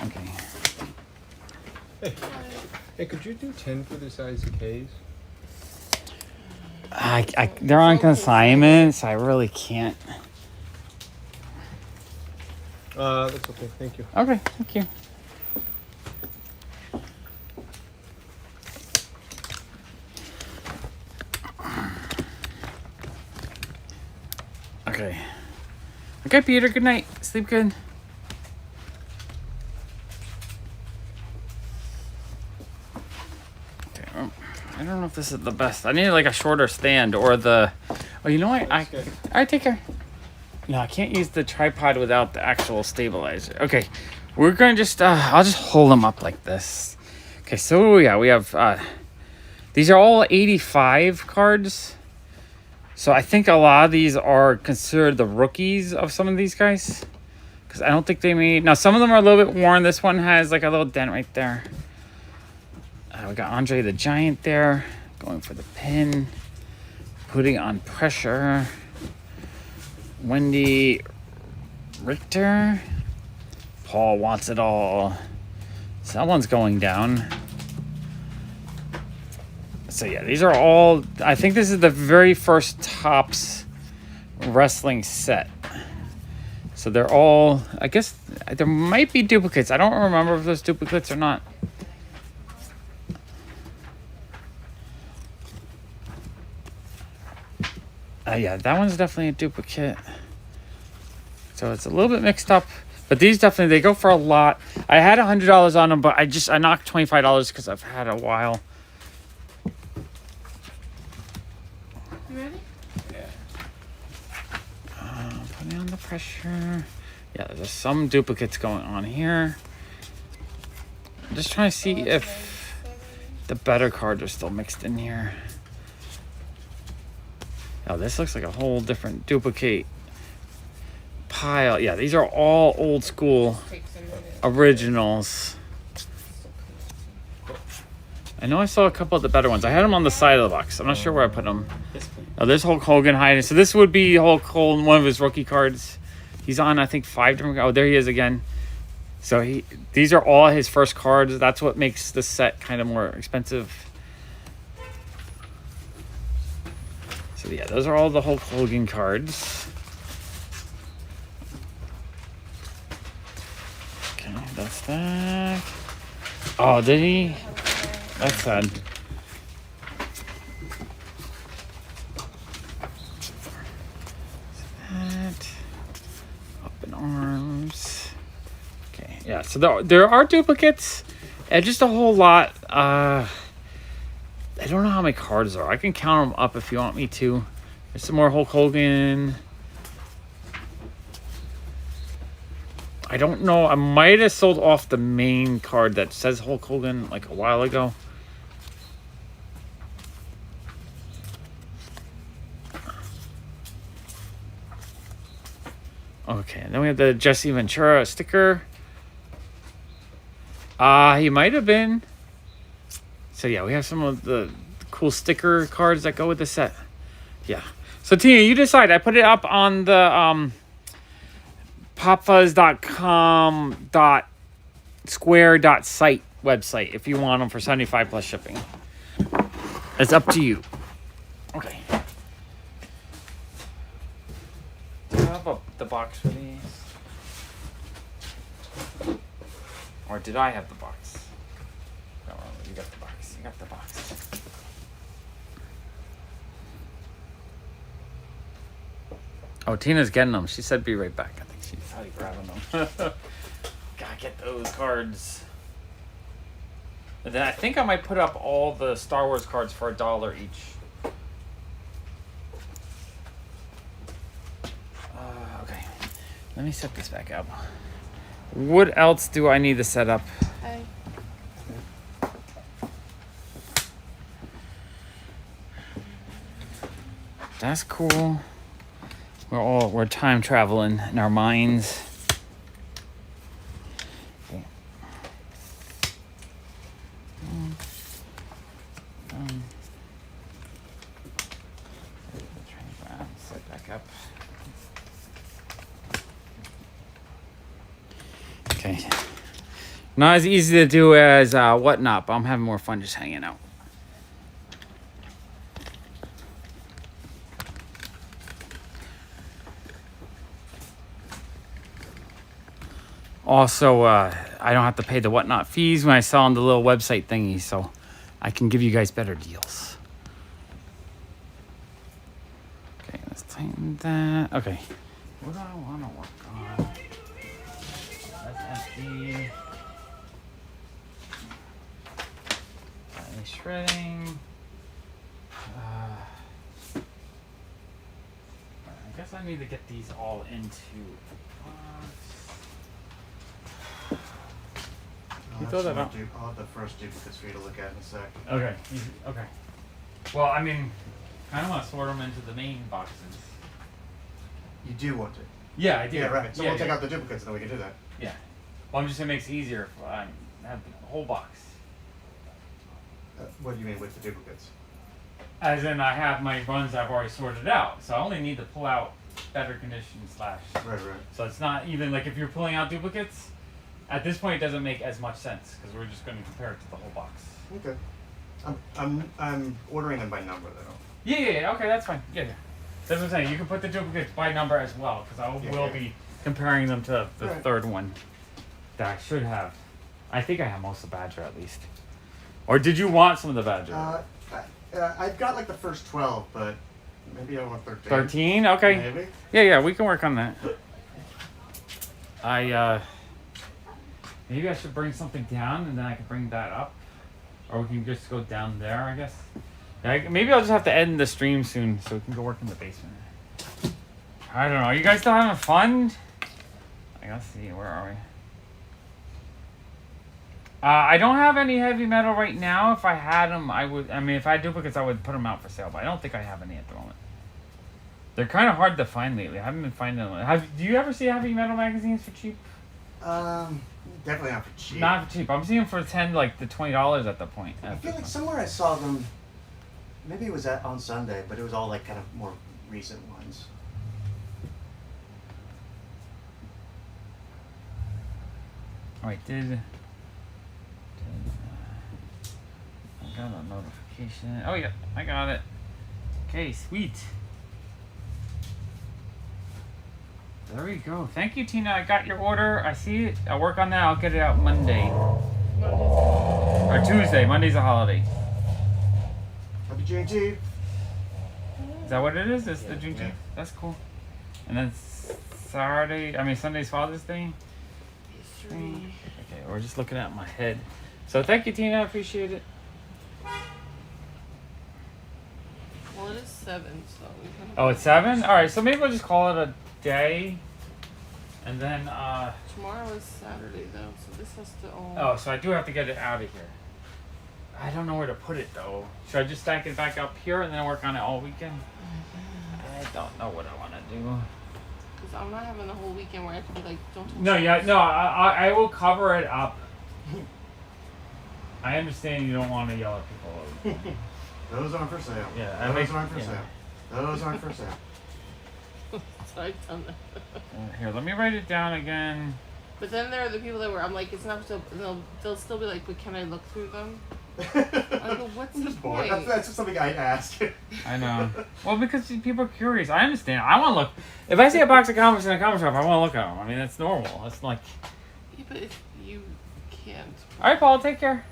Okay. Hey, could you do 10 for the size of K's? They're on consignment, so I really can't. That's okay. Thank you. Okay, thank you. Okay. Okay, Peter, good night. Sleep good. I don't know if this is the best. I need like a shorter stand or the. Oh, you know what? I take care. No, I can't use the tripod without the actual stabilizer. Okay, we're gonna just. I'll just hold them up like this. Okay, so yeah, we have. These are all 85 cards. So I think a lot of these are considered the rookies of some of these guys. Because I don't think they made... Now, some of them are a little bit worn. This one has like a little dent right there. We got Andre the Giant there. Going for the pin. Putting on pressure. Wendy Richter. Paul wants it all. Someone's going down. So yeah, these are all... I think this is the very first Topps wrestling set. So they're all... I guess there might be duplicates. I don't remember if there's duplicates or not. Yeah, that one's definitely a duplicate. So it's a little bit mixed up. But these definitely, they go for a lot. I had $100 on them, but I knocked $25 because I've had a while. You ready? Putting on the pressure. Yeah, there's some duplicates going on here. I'm just trying to see if the better cards are still mixed in here. Oh, this looks like a whole different duplicate pile. Yeah, these are all old school originals. I know I saw a couple of the better ones. I had them on the side of the box. I'm not sure where I put them. Oh, there's Hulk Hogan hiding. So this would be Hulk Hogan, one of his rookie cards. He's on, I think, 5 different... Oh, there he is again. So these are all his first cards. That's what makes the set kind of more expensive. So yeah, those are all the Hulk Hogan cards. Okay, that's that. Oh, did he? That's sad. That. Up in arms. Okay, yeah, so there are duplicates. And just a whole lot. I don't know how many cards there are. I can count them up if you want me to. There's some more Hulk Hogan. I don't know. I might have sold off the main card that says Hulk Hogan like a while ago. Okay, and then we have the Jesse Ventura sticker. He might have been. So yeah, we have some of the cool sticker cards that go with the set. Yeah. So Tina, you decide. I put it up on the popfuzz.com.square.site website if you want them for 75 plus shipping. It's up to you. Okay. Do you have the box for these? Or did I have the box? No, you got the box. You got the box. Oh, Tina's getting them. She said be right back. I think she's probably grabbing them. Gotta get those cards. And then I think I might put up all the Star Wars cards for $1 each. Okay. Let me set this back up. What else do I need to set up? Hi. That's cool. We're time traveling in our minds. Okay. Set back up. Okay. Not as easy to do as whatnot, but I'm having more fun just hanging out. Also, I don't have to pay the whatnot fees when I sell on the little website thingy, so I can give you guys better deals. Okay, let's tighten that. Okay. What do I want to work on? That's empty. Any shredding. I need to get these all into. You throw that out. I'll have the first duplicates for you to look at in a sec. Okay. Okay. Well, I mean, I kind of want to sort them into the main boxes. You do want to? Yeah, I do. Yeah, right. So Yeah, we'll take yeah. out the duplicates and then we can do that. Yeah. Well, I'm just saying it makes it easier if I have the whole box. What do you mean with the duplicates? As in, I have my runs I've already sorted out, so I only need to pull out better condition slash. Right. So it's not even like if you're pulling out duplicates. At this point, it doesn't make as much sense because we're just going to compare it to the whole box. Okay. I'm ordering them by number though. Yeah. Okay, that's fine. Yeah. That's what I'm saying. You can put the duplicates by number as well because I will be comparing them to the third one that I should have. I think I have most of the Badger at least. Or did you want some of the Badger? I've got like the first 12, but maybe I want 13. 13? Okay. Maybe. Yeah, we can work on that. Maybe I should bring something down and then I can bring that up. Or we can just go down there, I guess. Yeah, maybe I'll just have to end the stream soon so we can go work in the basement. I don't know. Are you guys still having fun? I gotta see. Where are we? I don't have any heavy metal right now. If I had them, I would. I mean, if I had duplicates, I would put them out for sale. But I don't think I have any at the moment. They're kind of hard to find lately. I haven't been finding them. Do you ever see heavy metal magazines for cheap? Definitely not for cheap. Not for cheap. I'm seeing them for like the $20 at the point. I feel like somewhere I saw them. Maybe it was on Sunday, but it was all like kind of more recent ones. Alright, I got a notification. Oh yeah, I got it. Okay, sweet. There we go. Thank you, Tina. I got your order. I see it. I'll work on that. I'll get it out Monday. Or Tuesday. Monday's a holiday. Happy Juneteenth. Is that what it is? It's the Juneteenth? Yeah. That's cool. And then Sunday's Father's Day? Okay, we're just looking at my head. So thank you, Tina. I appreciate it. Well, it is 7, so we can. Oh, it's 7? Alright, so maybe we'll just call it a day. And then, tomorrow is Saturday, though, so this has to all. Oh, so I do have to get it out of here. I don't know where to put it, though. Should I just stack it back up here and then work on it all weekend? I don't know what I want to do. Because I'm not having the whole weekend where I have to be like, don't touch I will cover it up. I understand you don't want to yell at people. Those aren't for sale. Yeah, Those aren't for sale. Those aren't for sale. So I've done that. Here, let me write it down again. But then there are the people that were, I'm like, it's not so, they'll still be like, but can I look through them? I go, what's the point? That's just something I ask. I know. Well, because people are curious. I understand. I want to look. If I see a box of comics in a comic shop, I want to look at them. I mean, that's normal. It's like. Yeah, but if you can't. All right, Paul. Take care.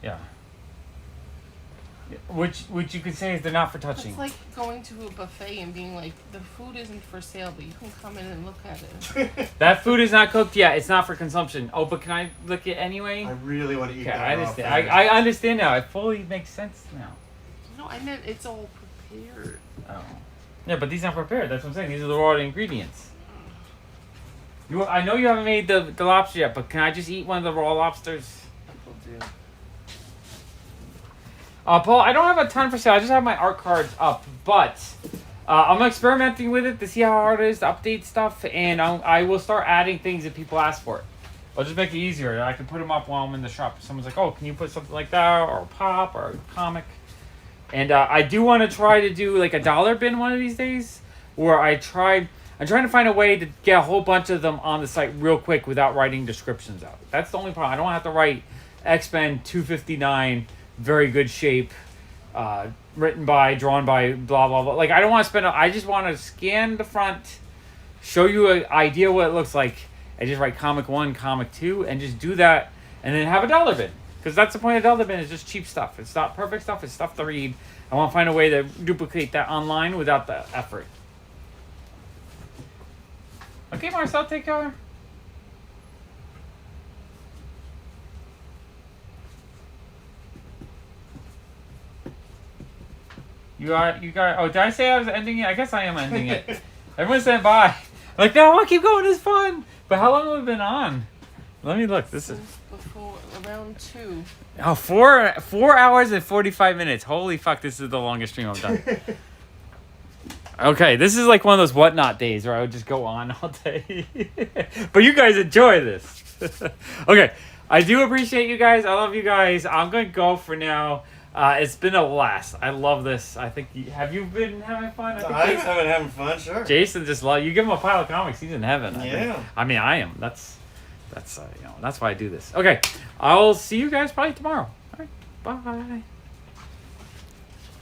Yeah. Which you could say is they're not for touching. It's like going to a buffet and being like, the food isn't for sale, but you can come in and look at it. That food is not cooked yet. It's not for consumption. Oh, but can I look it anyway? I really want to eat that. I understand. I understand now. It fully makes sense now. No, I meant it's all prepared. Oh. Yeah, but these aren't prepared. That's what I'm saying. These are the raw ingredients. I know you haven't made the lobster yet, but can I just eat one of the raw lobsters? People do. Paul, I don't have a ton for sale. I just have my art cards up, but I'm experimenting with it to see how hard it is to update stuff, and I will start adding things that people ask for. I'll just make it easier. I can put them up while I'm in the shop. If someone's like, oh, can you put something like that, or a pop, or a comic? And I do want to try to do like a dollar bin one of these days, where I'm trying to find a way to get a whole bunch of them on the site real quick without writing descriptions out. That's the only problem. I don't have to write X-Men 259, very good shape, written by, drawn by, blah, blah, blah. Like, I don't want to spend, I just want to scan the front, show you an idea what it looks like, and just write comic 1, comic 2, and just do that, and then have a dollar bin. Because that's the point of dollar bin, is just cheap stuff. It's not perfect stuff, it's stuff to read. I want to find a way to duplicate that online without the effort. Okay, Marcel, take care. You got. Oh, did I say I was ending it? I guess I am ending it. Everyone said bye. Like, no, I want to keep going. It's fun. But how long have we been on? Let me look. This is before around 2. Oh, 4 hours and 45 minutes. Holy fuck, this is the longest stream I've done. Okay, this is like one of those whatnot days where I would just go on all day. But you guys enjoy this. Okay, I do appreciate you guys. I love you guys. I'm going to go for now. It's been a blast. I love this. I think have you been having fun? I've been having fun, sure. Jason just love you. Give him a pile of comics. He's in heaven. Yeah. I mean, I am. That's that's why I do this. Okay, I'll see you guys probably tomorrow. All right, bye.